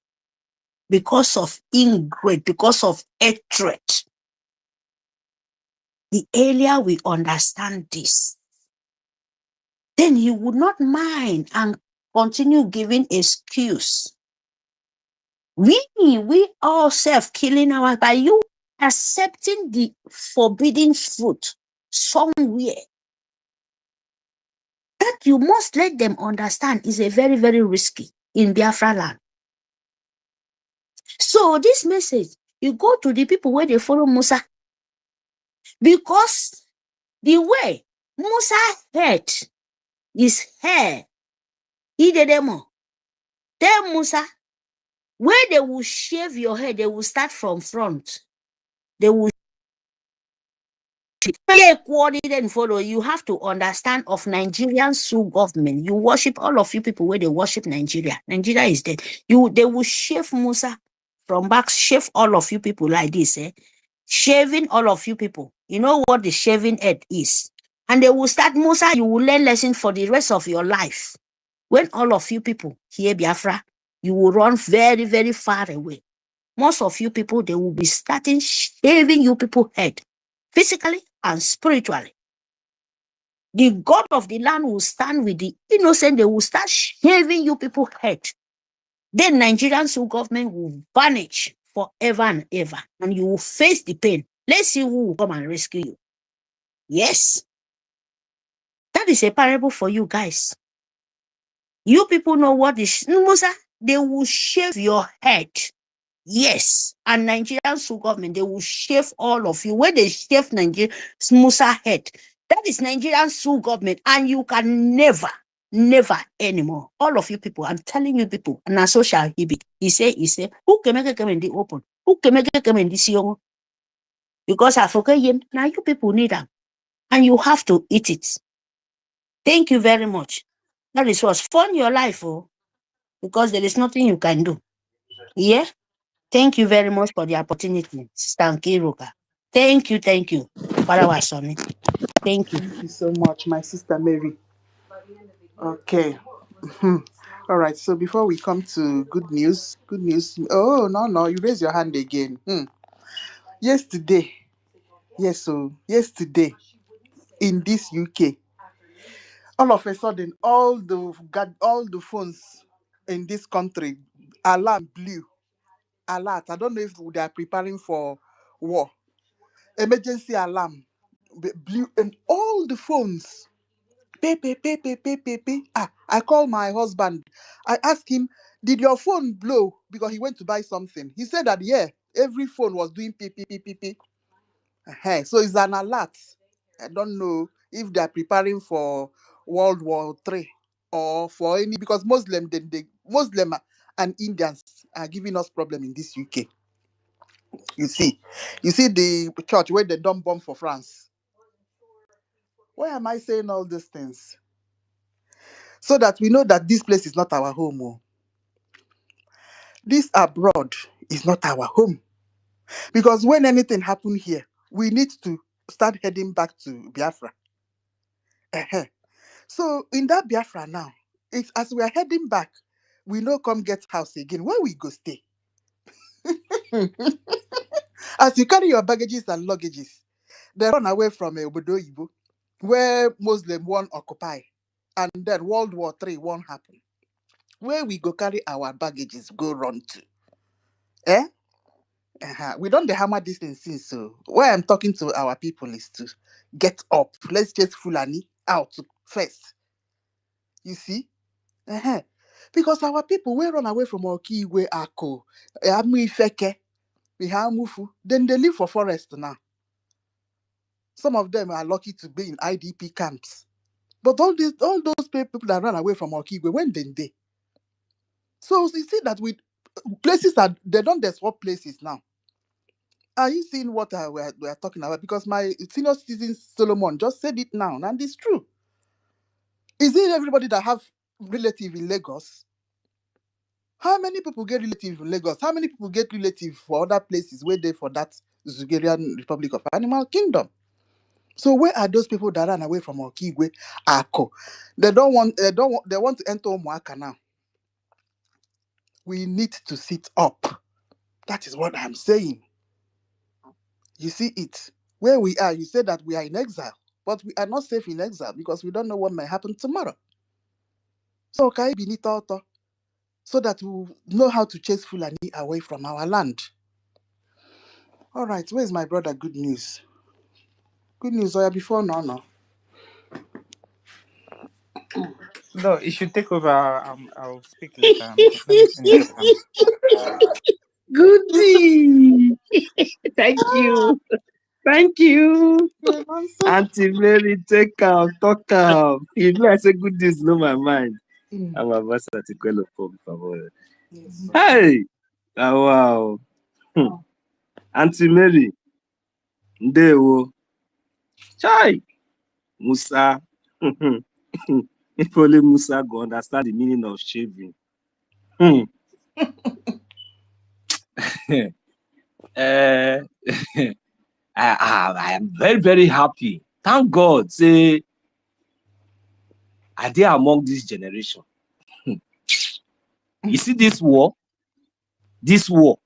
because of ingrate, because of hatred. The earlier we understand this, then he would not mind and continue giving excuse. We all self-killing by you accepting the forbidden fruit somewhere. That you must let them understand is a very, very risky in Biafra land. So this message, you go to the people where they follow Musa. Because the way Musa head is hair, he did them. Tell Musa, where they will shave your head, they will start from front. They will then follow. You have to understand of Nigerian Sioux government. You worship all of you people where they worship Nigeria. Nigeria is dead. They will shave Musa from back, shave all of you people like this, shaving all of you people. You know what the shaving head is. And they will start, Musa, you will learn lesson for the rest of your life. When all of you people hear Biafra, you will run very, very far away. Most of you people, they will be starting shaving you people head, physically and spiritually. The God of the land will stand with the innocent. They will start shaving you people head. Then Nigerian Sioux government will vanish forever and ever, and you will face the pain. Let's see who will come and rescue you. Yes. That is a parable for you guys. You people know what is Musa. They will shave your head. Yes. And Nigerian Sioux government, they will shave all of you. When they shave Nigerian Musa head, that is Nigerian Sioux government. And you can never anymore. All of you people, I'm telling you people, and so shall he be. He say, who can make it come in the open? Who can make it come in this young? Because I forget him. Now you people need them. And you have to eat it. Thank you very much. That is what's fun your life, oh, because there is nothing you can do. Yeah? Thank you very much for the opportunity, Sister Nkiruka. Thank you. Thank you. Thank you. Thank you so much, my sister Mary. Okay. All right. So before we come to good news. Oh, no, you raise your hand again. Yesterday, yesterday in this UK, all of a sudden, all the phones in this country, alarm blew. Alert. I don't know if they are preparing for war. Emergency alarm blew, and all the phones. Pay. I called my husband. I asked him, did your phone blow? Because he went to buy something. He said that, yeah, every phone was doing pay. So it's an alert. I don't know if they are preparing for World War III or for any, because Muslim and Indians are giving us problem in this UK. You see the church where they don't bomb for France. Why am I saying all these things? So that we know that this place is not our home. Oh. This abroad is not our home. Because when anything happen here, we need to start heading back to Biafra. So in that Biafra now, it's as we are heading back, we no come get house again. Where we go stay? As you carry your baggages and luggages, they run away from Obodo Ibo, where Muslim won't occupy, and then World War III won't happen. Where we go carry our baggages, go run to? We don't hammer this thing since. So why I'm talking to our people is to get up. Let's just Fulani out first. You see? Because our people will run away from Okiwe Ako, Amifeke, Mihamufu, then they live for forest now. Some of them are lucky to be in IDP camps. But all those people that run away from Okiwe, when they? So you see that with places they don't swap places now. Are you seeing what we are talking about? Because my senior citizen Solomon just said it now, and it's true. Is it everybody that have relative in Lagos? How many people get relative in Lagos? How many people get relative for other places where they for that Zugerian Republic of Animal Kingdom? So where are those people that ran away from Okigwe, Ako? They want to enter Omuaka now. We need to sit up. That is what I'm saying. You see it. Where we are, you say that we are in exile, but we are not safe in exile because we don't know what may happen tomorrow. So, okay, beneath author, so that we know how to chase Fulani away from our land. All right, where's my brother? Good news. Good news, Oya, before no. No, it should take over. I'll speak later. Let me finish what I'm. Goody. Thank you. Thank you. Auntie Mary, take out, talk out. If I say good news, know my mind. I'm a master to quell for favor. Hey! Oh, wow. Auntie Mary, Ndewo. Chai! Musa. If only Musa go understand the meaning of shaving. I am very, very happy. Thank God. Say, I dare among this generation. You see this war? This war.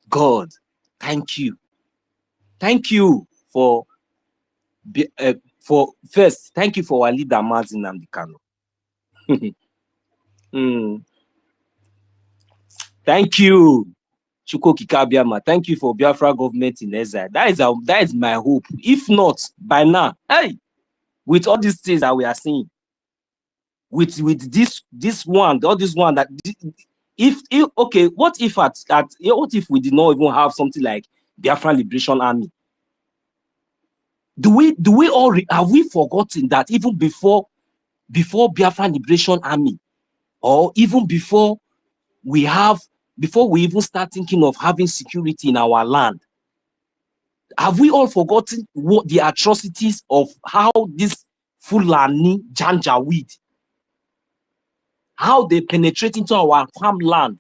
God, thank you. Thank you for first, thank you for our leader, Mazin Namdekano. Thank you, Chuko Kikabiama. Thank you for Biafra government in exile. That is my hope. If not, by now, hey, with all these things that we are seeing, with this one, all this one that if okay, what if what if we did not even have something like Biafran Liberation Army? Do we all have we forgotten that even before Biafran Liberation Army, or even before we even start thinking of having security in our land, have we all forgotten what the atrocities of how this Fulani Janjaweed, how they penetrate into our farmland,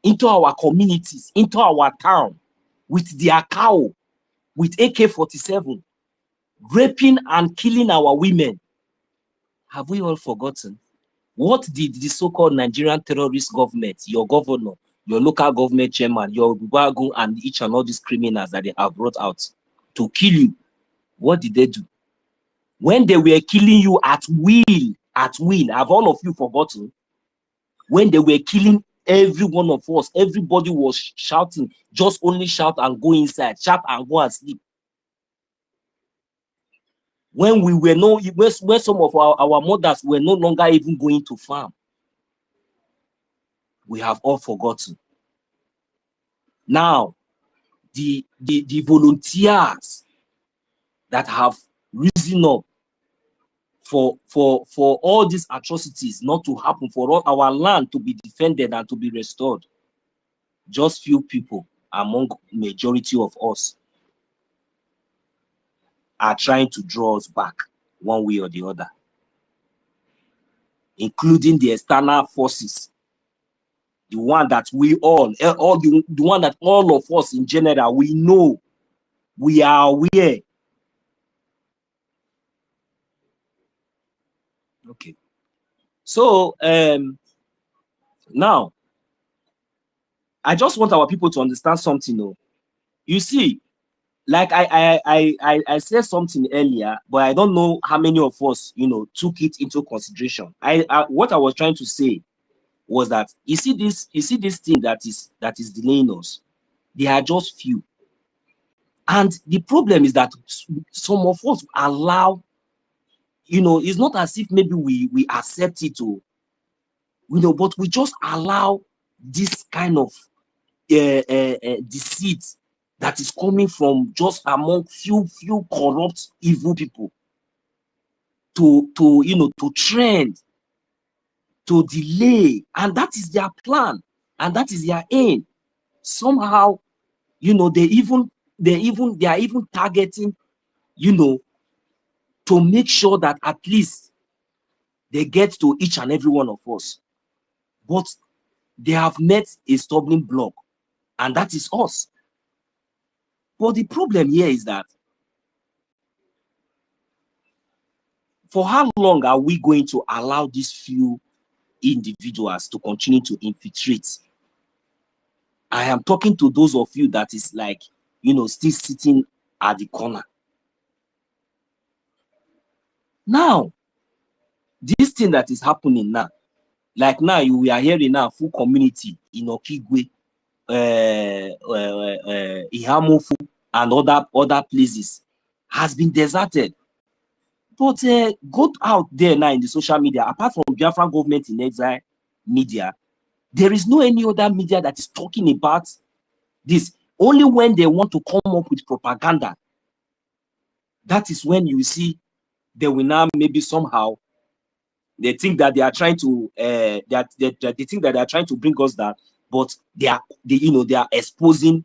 into our communities, into our town, with their cow, with AK-47, raping and killing our women? Have we all forgotten? What did the so-called Nigerian terrorist government, your governor, your local government chairman, your Gubagu, and each and all these criminals that they have brought out to kill you, what did they do? When they were killing you at will, have all of you forgotten? When they were killing every one of us, everybody was shouting, just only shout and go inside, shout and go and sleep. When we were when some of our mothers were no longer even going to farm, we have all forgotten. Now, the volunteers that have risen up for all these atrocities not to happen, for all our land to be defended and to be restored, just few people among majority of us are trying to draw us back one way or the other, including the external forces, the one that we the one that all of us in general, we know, we are aware. Okay. So now I just want our people to understand something. Though. You see, like I said something earlier, but I don't know how many of us, took it into consideration. What I was trying to say was that you see this thing that is delaying us. They are just few, and the problem is that some of us allow. It's not as if maybe we accept it, or but we just allow this kind of deceit that is coming from just among few corrupt, evil people to trend, to delay, and that is their plan, and that is their aim. Somehow, they are even targeting, to make sure that at least they get to each and every one of us. But they have met a stumbling block, and that is us. But the problem here is that for how long are we going to allow these few individuals to continue to infiltrate. I am talking to those of you that is like, you know, still sitting at the corner. Now, this thing that is happening now, like now we are hearing now full community in Okigwe, Ihamofu, and other places has been deserted. But go out there now in the social media, apart from Biafran government in exile media, there is no any other media that is talking about this. Only when they want to come up with propaganda, that is when you see they will now maybe somehow they think that they are trying to they think that they are trying to bring us down, but they are exposing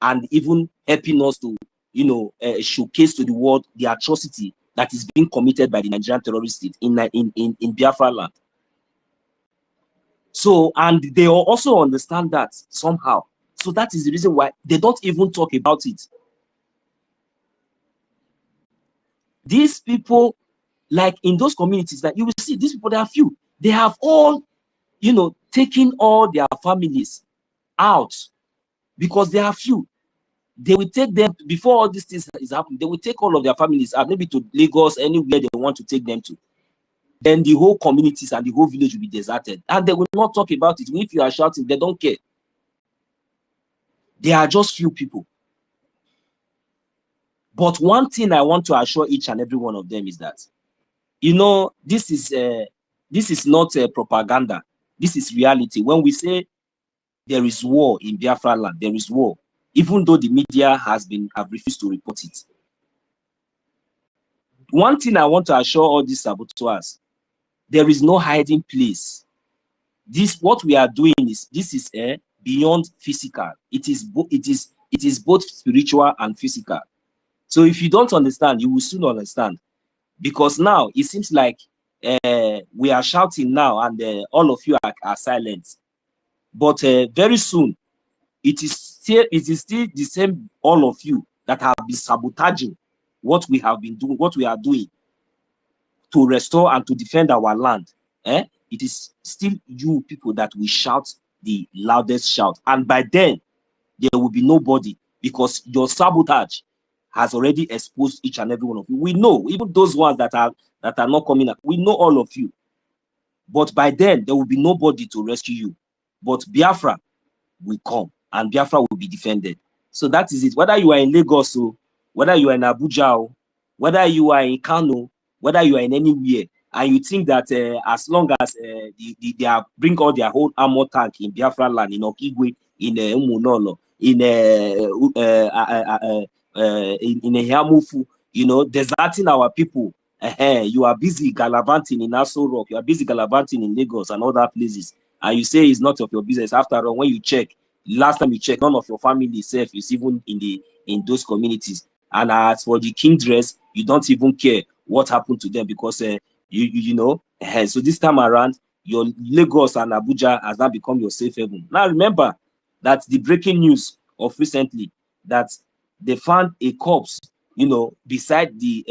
and even helping us to showcase to the world the atrocity that is being committed by the Nigerian terrorist state in Biafra land. So, and they also understand that somehow. So that is the reason why they don't even talk about it. These people, like in those communities that you will see, these people, they are few. They have all, taken all their families out because they are few. They will take them, before all these things is happening, they will take all of their families out, maybe to Lagos, anywhere they want to take them to. Then the whole communities and the whole village will be deserted. And they will not talk about it. If you are shouting, they don't care. They are just few people. But one thing I want to assure each and every one of them is that, this is not propaganda. This is reality. When we say there is war in Biafra land, there is war, even though the media have refused to report it. One thing I want to assure all these saboteurs, there is no hiding place. What we are doing is beyond physical. It is both spiritual and physical. So if you don't understand, you will soon understand. Because now it seems like we are shouting now and all of you are silent. But very soon, it is still the same, all of you that have been sabotaging what we have been doing, what we are doing to restore and to defend our land. It is still you people that will shout the loudest shout. And by then, there will be nobody, because your sabotage has already exposed each and every one of you. We know, even those ones that are not coming up, we know all of you. But by then, there will be nobody to rescue you. But Biafra will come, and Biafra will be defended. So that is it. Whether you are in Lagos, whether you are in Abuja, whether you are in Kano, whether you are in anywhere, and you think that as long as they are bring all their whole armor tank in Biafra land, in Okigwe, in Umunolo, in Hiamufu, deserting our people. You are busy gallivanting in Aso Rock, you are busy gallivanting in Lagos and other places, and you say it's not of your business. After all, when you check, last time you checked, none of your family itself is even in those communities. And as for the king dress, you don't even care what happened to them, because so this time around, your Lagos and Abuja has now become your safe haven. Now remember that the breaking news of recently, that they found a corpse, beside the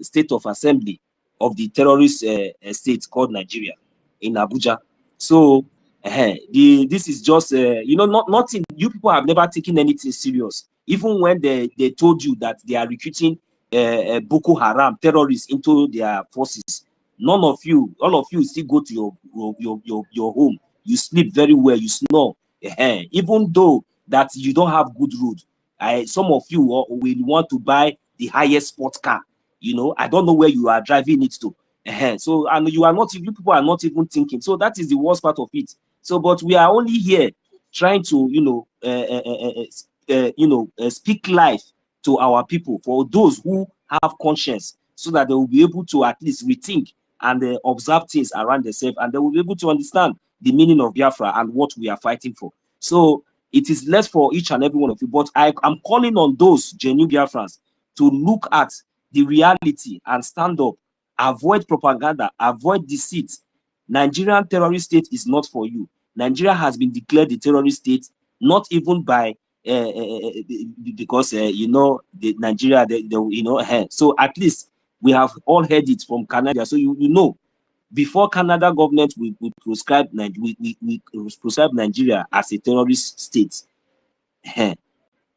state of assembly of the terrorist state called Nigeria in Abuja. So this is just nothing. You people have never taken anything serious, even when they told you that they are recruiting Boko Haram terrorists into their forces. None of you, all of you, still go to your home. You sleep very well. You snore. Even though that you don't have good road, some of you will want to buy the highest sport car. I don't know where you are driving it to. So, and you people are not even thinking. So that is the worst part of it. So, but we are only here trying to speak life to our people, for those who have conscience, so that they will be able to at least rethink and observe things around themselves, and they will be able to understand the meaning of Biafra and what we are fighting for. So it is less for each and every one of you, but I'm calling on those genuine Biafrans to look at the reality and stand up, avoid propaganda, avoid deceit. Nigerian terrorist state is not for you. Nigeria has been declared the terrorist state, not even by because the Nigeria, so at least we have all heard it from Canada, so you know before Canada government we prescribe Nigeria as a terrorist state.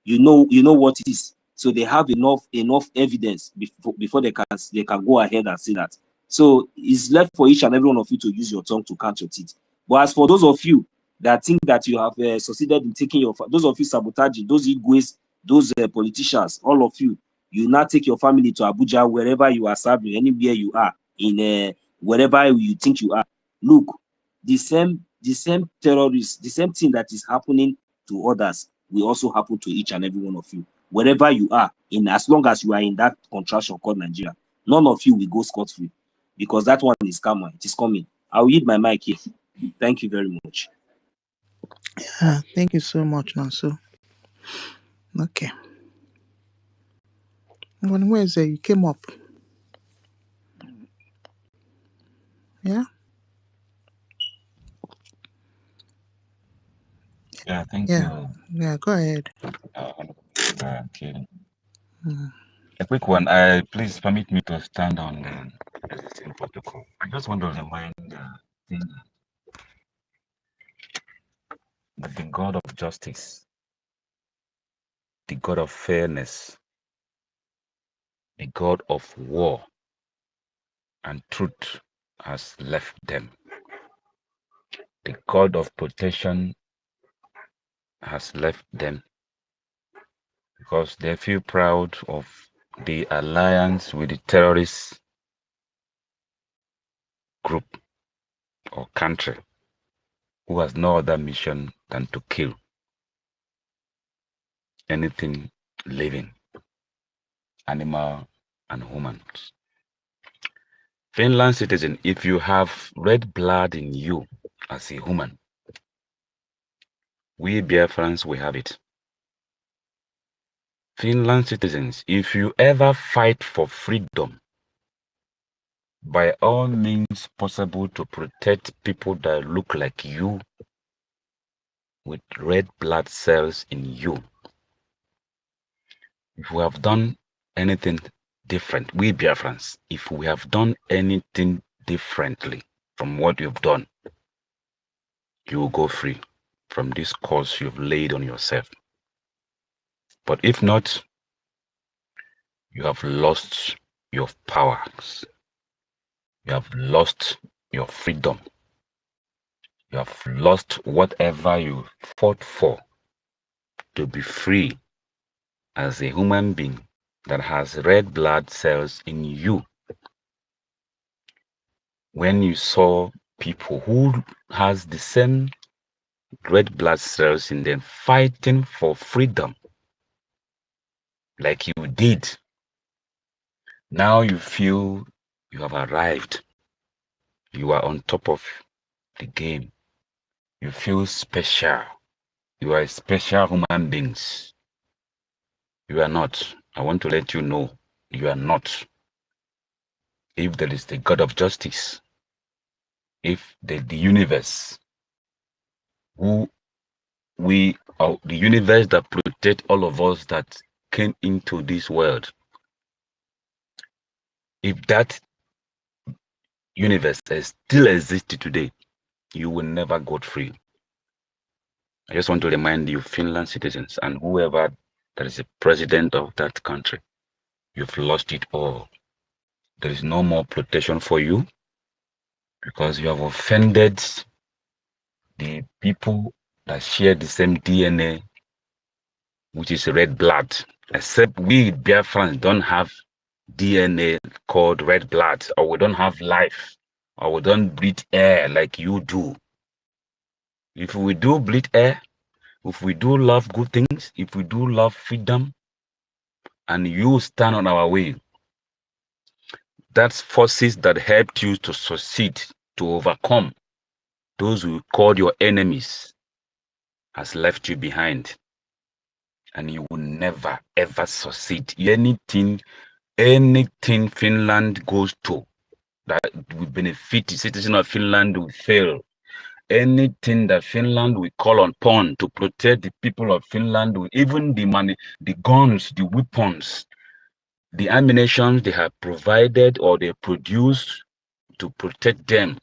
You know what it is. So they have enough evidence before they can go ahead and say that. So it's left for each and every one of you to use your tongue to count your teeth. But as for those of you that think that you have succeeded in taking those of you sabotaging, those Igwes, those politicians, all of you, you now take your family to Abuja, wherever you are serving, anywhere you are, in wherever you think you are. Look, the same terrorists, the same thing that is happening to others will also happen to each and every one of you, wherever you are, as long as you are in that contraction called Nigeria. None of you will go scot-free, because that one is coming. It is coming. I'll yield my mic here. Thank you very much. Yeah, thank you so much, Nonso. Okay. Where is it? You came up. Yeah? Yeah, thank Yeah. you. Yeah, go ahead. Okay. Mm. A quick one. Please permit me to stand on the existing protocol. I just want to remind that the God of justice, the God of fairness, the God of war and truth has left them. The God of protection has left them because they feel proud of the alliance with the terrorist group or country who has no other mission than to kill anything living, animal and humans. Finland citizen, if you have red blood in you as a human, we Biafrans, we have it. Finland citizens, if you ever fight for freedom, by all means possible to protect people that look like you with red blood cells in you. If we have done anything different, we Biafrans, if we have done anything differently from what you've done, you will go free from this curse you've laid on yourself. But if not, you have lost your powers. You have lost your freedom. You have lost whatever you fought for to be free as a human being that has red blood cells in you. When you saw people who has the same red blood cells in them fighting for freedom like you did, now you feel you have arrived. You are on top of the game. You feel special. You are special human beings. You are not. I want to let you know you are not. If there is the God of justice, if the universe, who we are, the universe that protect all of us that came into this world, if that universe still exists today, you will never go free. I just want to remind you, Finland citizens, and whoever that is the president of that country, you've lost it all. There is no more protection for you because you have offended the people that share the same DNA, which is red blood. Except we Biafrans don't have DNA called red blood, or we don't have life, or we don't breathe air like you do. If we do breathe air, if we do love good things, if we do love freedom, and you stand on our way, that's forces that helped you to succeed, to overcome those who called your enemies, has left you behind. And you will never ever succeed. Anything Finland goes to that will benefit the citizen of Finland will fail. Anything that Finland will call upon to protect the people of Finland, even the money, the guns, the weapons, the ammunition they have provided or they produce to protect them,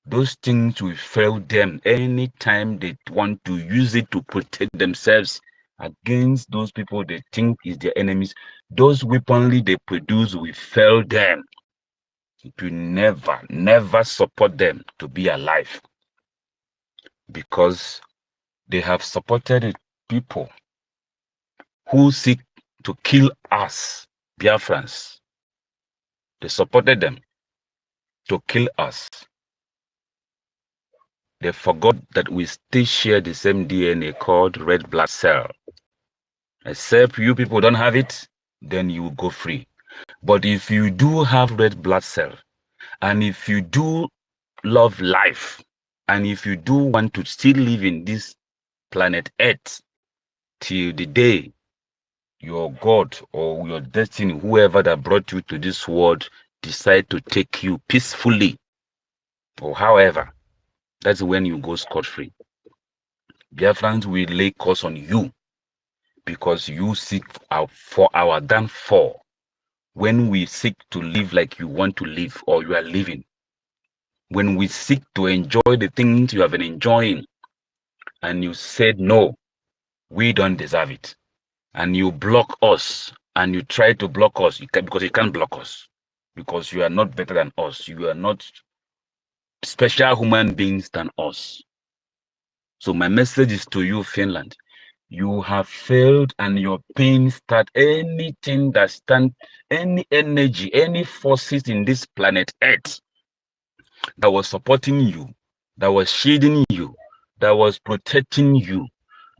those things will fail them anytime they want to use it to protect themselves against those people they think is their enemies. Those weaponry they produce will fail them. It will never, never support them to be alive, because they have supported people who seek to kill us, Biafrans. They supported them to kill us. They forgot that we still share the same DNA called red blood cell. Except you people don't have it, then you will go free. But if you do have red blood cell, and if you do love life, and if you do want to still live in this planet Earth till the day your God or your destiny, whoever that brought you to this world, decide to take you peacefully, or however, that's when you go scot-free. Biafrans will lay curse on you because you seek for our downfall. When we seek to live like you want to live or you are living, when we seek to enjoy the things you have been enjoying, and you said, no, we don't deserve it, and you block us, and you try to block us, because you can't block us, because you are not better than us. You are not special human beings than us. So my message is to you, Finland. You have failed, and your pain start anything that stand, any energy, any forces in this planet Earth that was supporting you, that was shielding you, that was protecting you,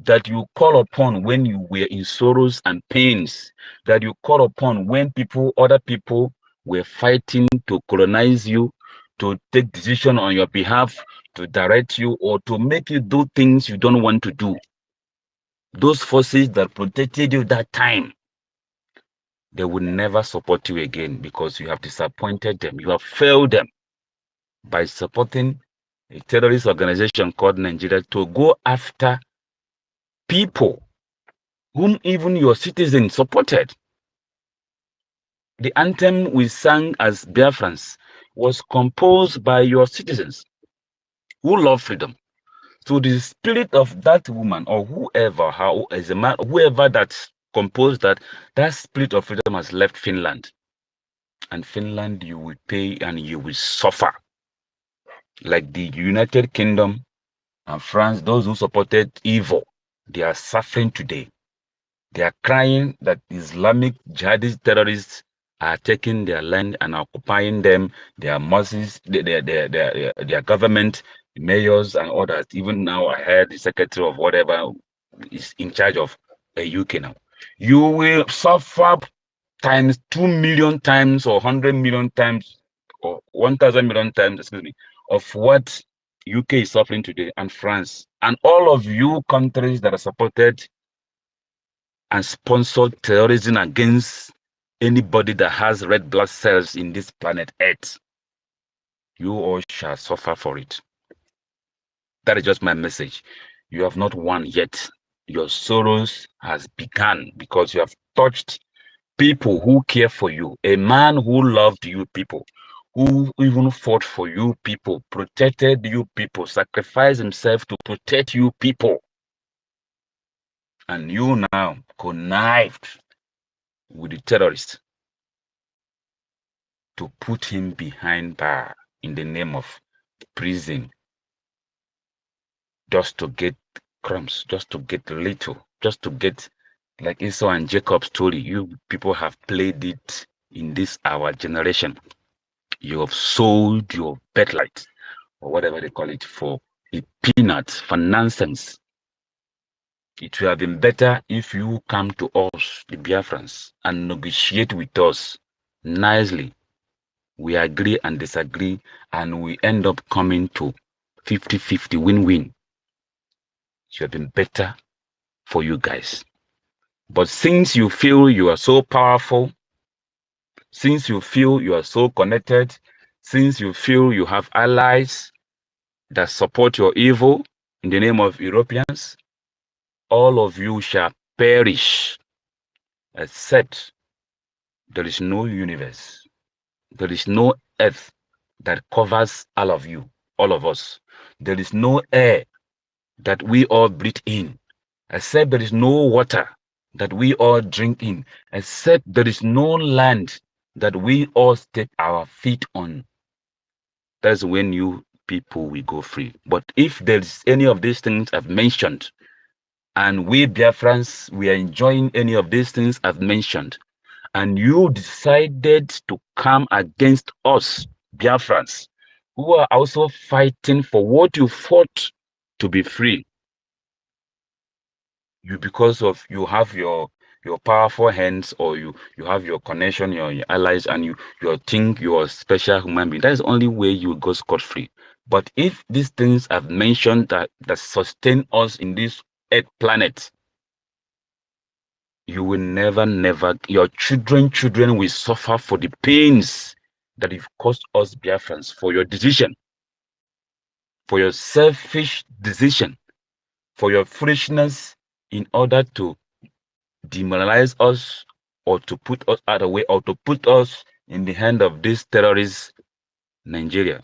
that you call upon when you were in sorrows and pains, that you call upon when other people were fighting to colonize you, to take decision on your behalf, to direct you, or to make you do things you don't want to do. Those forces that protected you that time, they will never support you again, because you have disappointed them. You have failed them by supporting a terrorist organization called Nigeria to go after people whom even your citizens supported. The anthem we sang as Biafrans was composed by your citizens who love freedom. So the spirit of that woman, or whoever, as a man, whoever that composed that spirit of freedom has left Finland. And Finland, you will pay and you will suffer. Like the United Kingdom and France, those who supported evil, they are suffering today. They are crying that Islamic jihadist terrorists are taking their land and occupying them, their mosques, their government, mayors and others. Even now I heard the secretary of whatever is in charge of a UK now. You will suffer times 2 million times, or 100 million times, or 1,000 million times, excuse me, of what UK is suffering today, and France, and all of you countries that are supported and sponsored terrorism against anybody that has red blood cells in this planet Earth. You all shall suffer for it. That is just my message. You have not won yet. Your sorrows has begun, because you have touched people who care for you, a man who loved you people, who even fought for you people, protected you people, sacrificed himself to protect you people. And you now connived with the terrorists to put him behind bar in the name of prison, just to get crumbs, just to get little, just to get, like Esau and Jacob's story. You people have played it in this our generation. You have sold your birthright, or whatever they call it, for a peanut, for nonsense. It would have been better if you come to us, the Biafrans, and negotiate with us nicely. We agree and disagree, and we end up coming to 50-50 win-win. It would have been better for you guys. But since you feel you are so powerful, since you feel you are so connected, since you feel you have allies that support your evil in the name of Europeans, all of you shall perish, except there is no universe, there is no earth that covers all of you, all of us. There is no air that we all breathe in, except there is no water that we all drink in, except there is no land that we all step our feet on. That's when you people will go free. But if there's any of these things I've mentioned, and we Biafrans, we are enjoying any of these things I've mentioned, and you decided to come against us, Biafrans, who are also fighting for what you fought to be free, you, because of you have your powerful hands, or you have your connection, your allies, and you think you're a special human being, that is the only way you go scot-free. But if these things I've mentioned that sustain us in this earth planet, you will never, your children will suffer for the pains that you've caused us Biafrans, for your decision, for your selfish decision, for your foolishness in order to demoralize us, or to put us out of the way, or to put us in the hand of this terrorist Nigeria,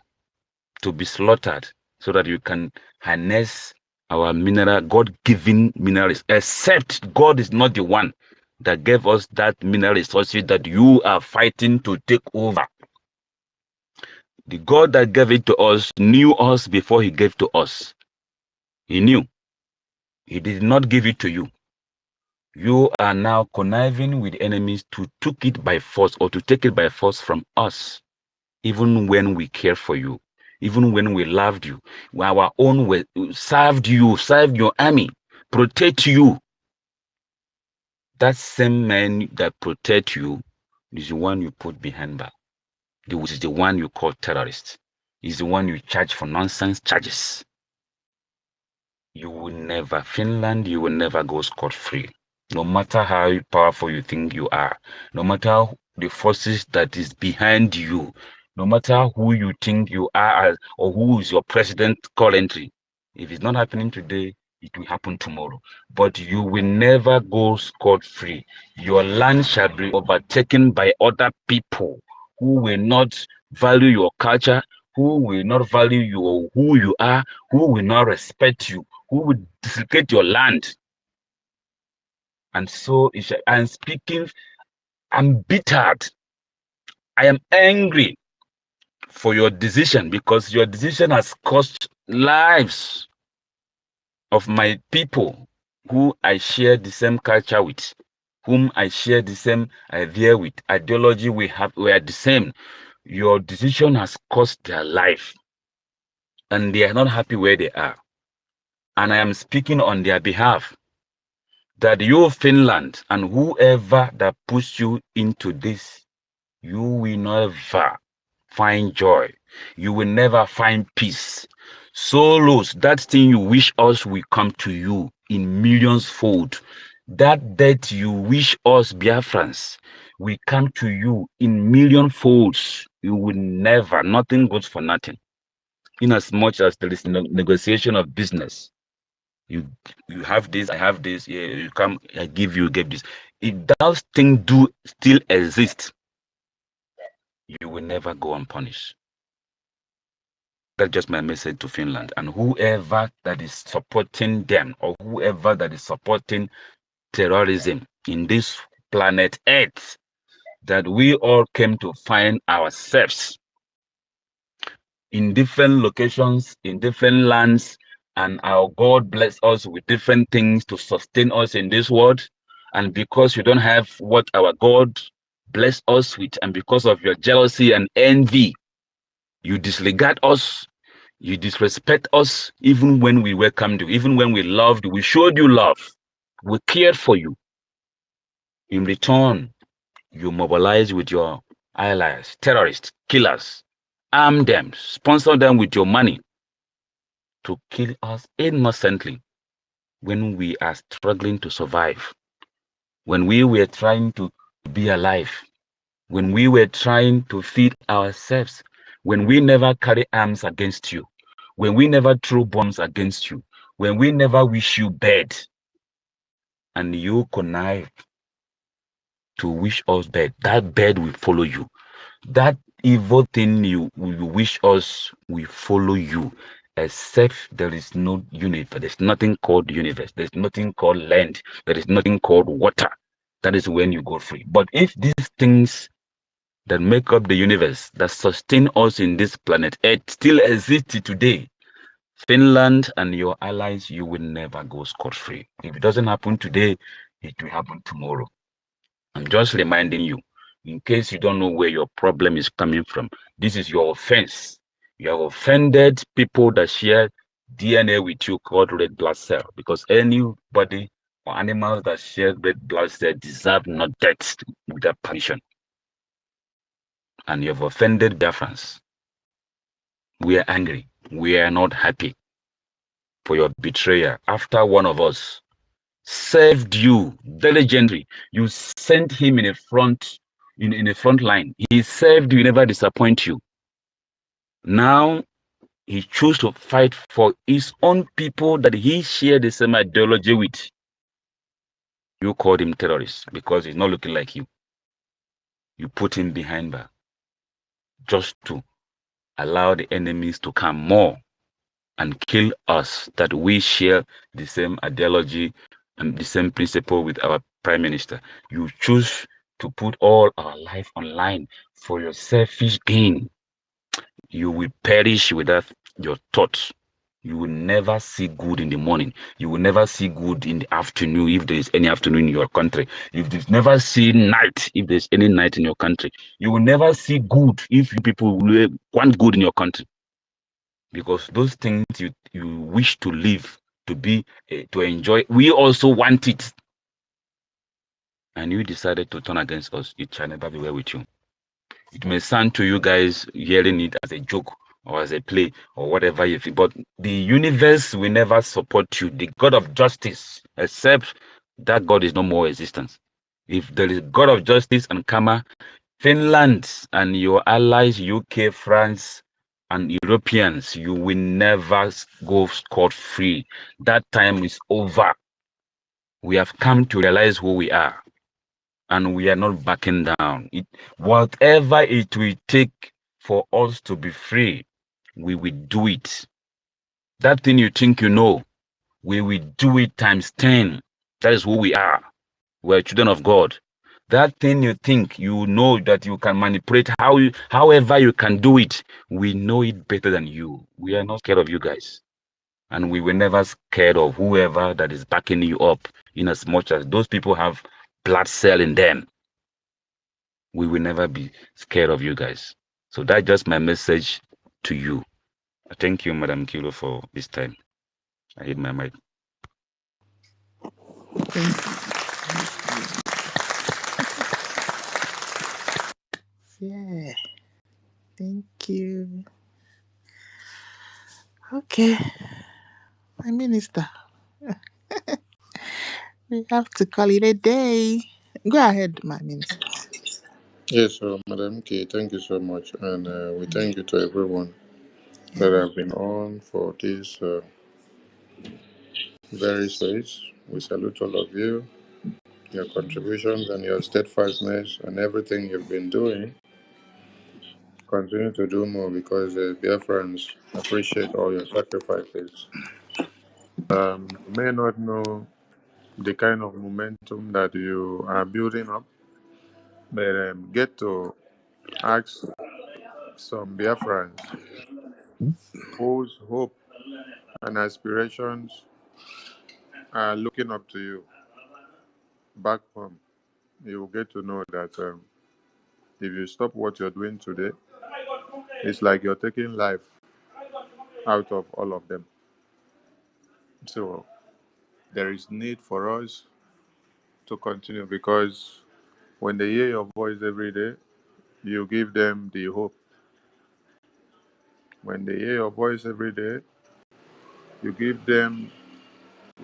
to be slaughtered, so that you can harness our mineral, God-given minerals, except God is not the one that gave us that mineral resources that you are fighting to take over. The God that gave it to us knew us before he gave to us. He knew. He did not give it to you. You are now conniving with enemies to take it by force, or to take it by force from us, even when we care for you, even when we loved you, our own way, served you, served your army, protect you. That same man that protect you is the one you put behind bar. Is the one you call terrorist. Is the one you charge for nonsense charges. You will never, Finland, you will never go scot-free. No matter how powerful you think you are, no matter the forces that is behind you, no matter who you think you are, or who is your president currently, if it's not happening today, it will happen tomorrow. But you will never go scot-free. Your land shall be overtaken by other people who will not value your culture, who will not value who you are, who will not respect you, who will desecrate your land. And so I'm speaking, I'm bittered. I am angry for your decision, because your decision has cost lives of my people who I share the same culture with, whom I share the same idea with, ideology we are the same. Your decision has cost their life, and they are not happy where they are. And I am speaking on their behalf, that you, Finland, and whoever that pushed you into this, you will never find joy. You will never find peace. Souls, that thing you wish us will come to you in millions fold. That death you wish us Biafrans will come to you in million folds. You will never, nothing goes for nothing. In as much as there is negotiation of business, you have this, I have this, yeah, you come, I give you, get this. If those things do still exist, you will never go unpunished. That's just my message to Finland, and whoever that is supporting them, or whoever that is supporting terrorism in this planet Earth, that we all came to find ourselves in different locations, in different lands, and our God bless us with different things to sustain us in this world. And because you don't have what our God bless us with, and because of your jealousy and envy, you disregard us, you disrespect us, even when we welcomed you, even when we loved you, we showed you love, we cared for you. In return, you mobilize with your allies, terrorists, killers, arm them, sponsor them with your money to kill us innocently when we are struggling to survive, when we were trying to be alive, when we were trying to feed ourselves, when we never carry arms against you, when we never throw bombs against you, when we never wish you bad, and you connive to wish us bad, that bad will follow you. That evil thing you wish us, we follow you. Except there is no universe. There's nothing called universe. There's nothing called land. There is nothing called water. That is when you go free. But if these things that make up the universe, that sustain us in this planet Earth, still exist today, Finland and your allies, you will never go scot-free. If it doesn't happen today, it will happen tomorrow. I'm just reminding you, in case you don't know where your problem is coming from, this is your offense. You have offended people that share DNA with you called red blood cell, because anybody or animals that share red blood cell deserve not death without permission. And you have offended Biafrans. We are angry. We are not happy for your betrayal. After one of us served you diligently, you sent him in a front line. He served you, never disappoint you. Now he chose to fight for his own people that he shared the same ideology with. You called him terrorist because he's not looking like you. You put him behind bar just to allow the enemies to come more and kill us that we share the same ideology and the same principle with our prime minister. You choose to put all our life online for your selfish gain. You will perish without your thoughts. You will never see good in the morning. You will never see good in the afternoon if there is any afternoon in your country. You will never see night if there is any night in your country. You will never see good if you people want good in your country. Because those things you wish to live, to be, to enjoy, we also want it. And you decided to turn against us. It shall never be well with you. It may sound to you guys hearing it as a joke or as a play or whatever you think, but the universe will never support you. The God of justice, except that God is no more existence. If there is God of justice and karma, Finland and your allies, UK, France, and Europeans, you will never go scot-free. That time is over. We have come to realize who we are, and we are not backing down. Whatever it will take for us to be free, we will do it. That thing you think you know, we will do it times 10. That is who we are. We're children of God. That thing you think you know that you can manipulate however you can do it, we know it better than you. We are not scared of you guys. And we were never scared of whoever that is backing you up, in as much as those people have blood cell in them. We will never be scared of you guys. So that's just my message to you. Thank you, Madam Kilo, for this time. I hit my mic. Yeah. Thank you. Okay. My minister. We have to call it a day. Go ahead, my minister. Yes, so Madam K, thank you so much. And we thank you to everyone that have been on for this very space. We salute all of you, your contributions and your steadfastness and everything you've been doing. Continue to do more because the Biafrans appreciate all your sacrifices. You may not know the kind of momentum that you are building up, but get to ask some Biafrans whose hope and aspirations are looking up to you back home. You will get to know that if you stop what you're doing today, it's like you're taking life out of all of them. So there is need for us to continue because when they hear your voice every day, you give them the hope. When they hear your voice every day, you give them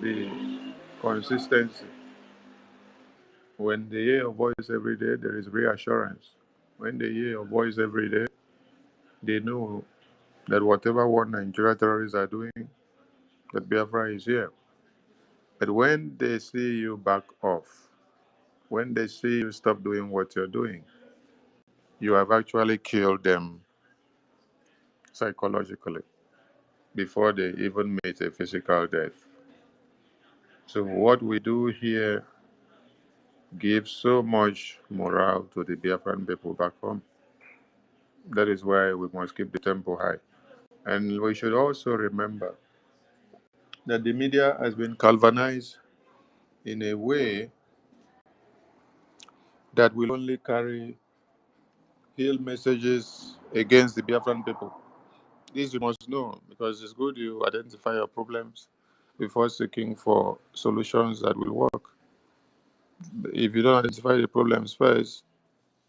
the consistency. When they hear your voice every day, there is reassurance. When they hear your voice every day, they know that whatever what Nigeria terrorists are doing, that Biafra is here. But when they see you back off, when they see you stop doing what you're doing, you have actually killed them psychologically before they even meet a physical death. So what we do here gives so much morale to the Biafran people back home. That is why we must keep the tempo high. And we should also remember that the media has been galvanized in a way that will only carry ill messages against the Biafran people. This you must know, because it's good you identify your problems before seeking for solutions that will work. If you don't identify the problems first,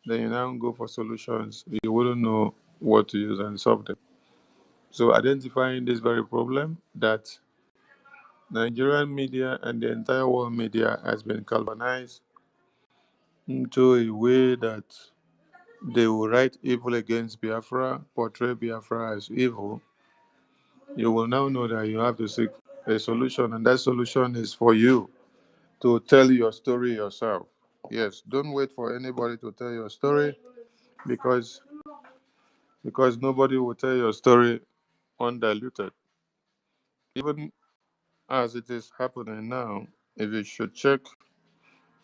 then you now go for solutions. You wouldn't know what to use and solve them. So identifying this very problem that Nigerian media and the entire world media has been galvanized into a way that they will write evil against Biafra, portray Biafra as evil, you will now know that you have to seek a solution, and that solution is for you to tell your story yourself. Yes, don't wait for anybody to tell your story, because nobody will tell your story undiluted. Even as it is happening now, if you should check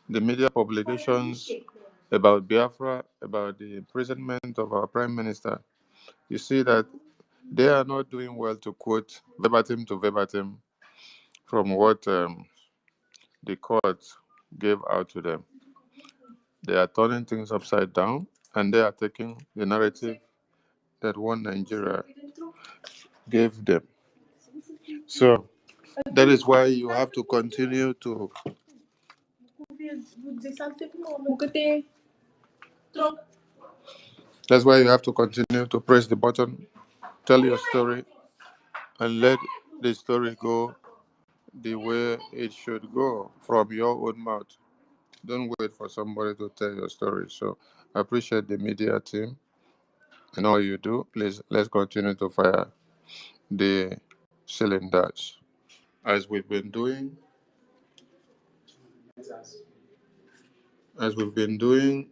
the media publications about Biafra, about the imprisonment of our Prime Minister, you see that they are not doing well to quote verbatim to verbatim from what the court gave out to them. They are turning things upside down, and they are taking the narrative that one Nigeria gave them. So that is why you have to continue to press the button, tell your story, and let the story go the way it should go from your own mouth. Don't wait for somebody to tell your story. So I appreciate the media team and all you do. Please, let's continue to fire the cylinders as we've been doing. As we've been doing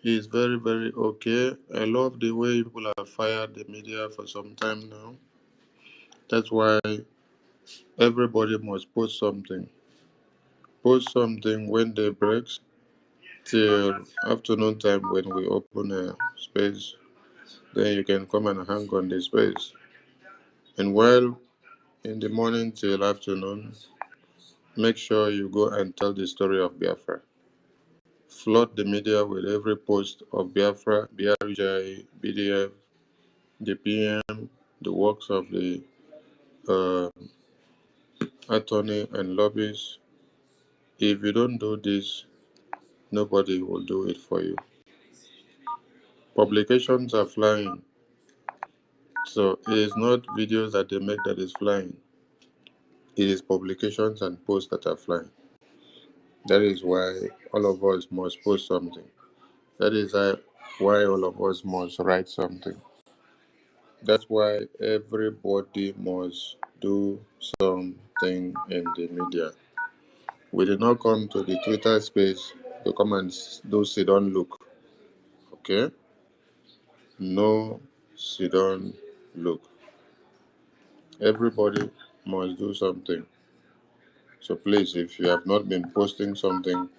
is very, very okay. I love the way people have fired the media for some time now. That's why everybody must post something. Post something when day breaks till afternoon time when we open a space. Then you can come and hang on the space. And while in the morning till afternoon, make sure you go and tell the story of Biafra. Flood the media with every post of Biafra, BRJ, BDF, the PM, the works of the attorney and lobbyists. If you don't do this, nobody will do it for you. Publications are flying. So it is not videos that they make that is flying. It is publications and posts that are flying. That is why all of us must post something. That is why all of us must write something. That's why everybody must do something in the media. We did not come to the Twitter space to come and do sit down look. Okay? No sit down look. Everybody must do something. So please, if you have not been posting something,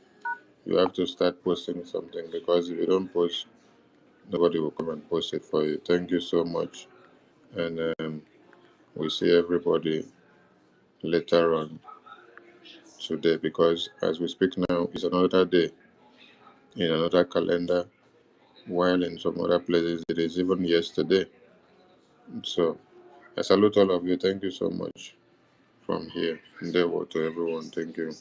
you have to start posting something, because if you don't post, nobody will come and post it for you. Thank you so much. And we see everybody later on today, because as we speak now, it's another day in another calendar, while in some other places it is even yesterday. So I salute all of you. Thank you so much from here. Endeavor to everyone. Thank you.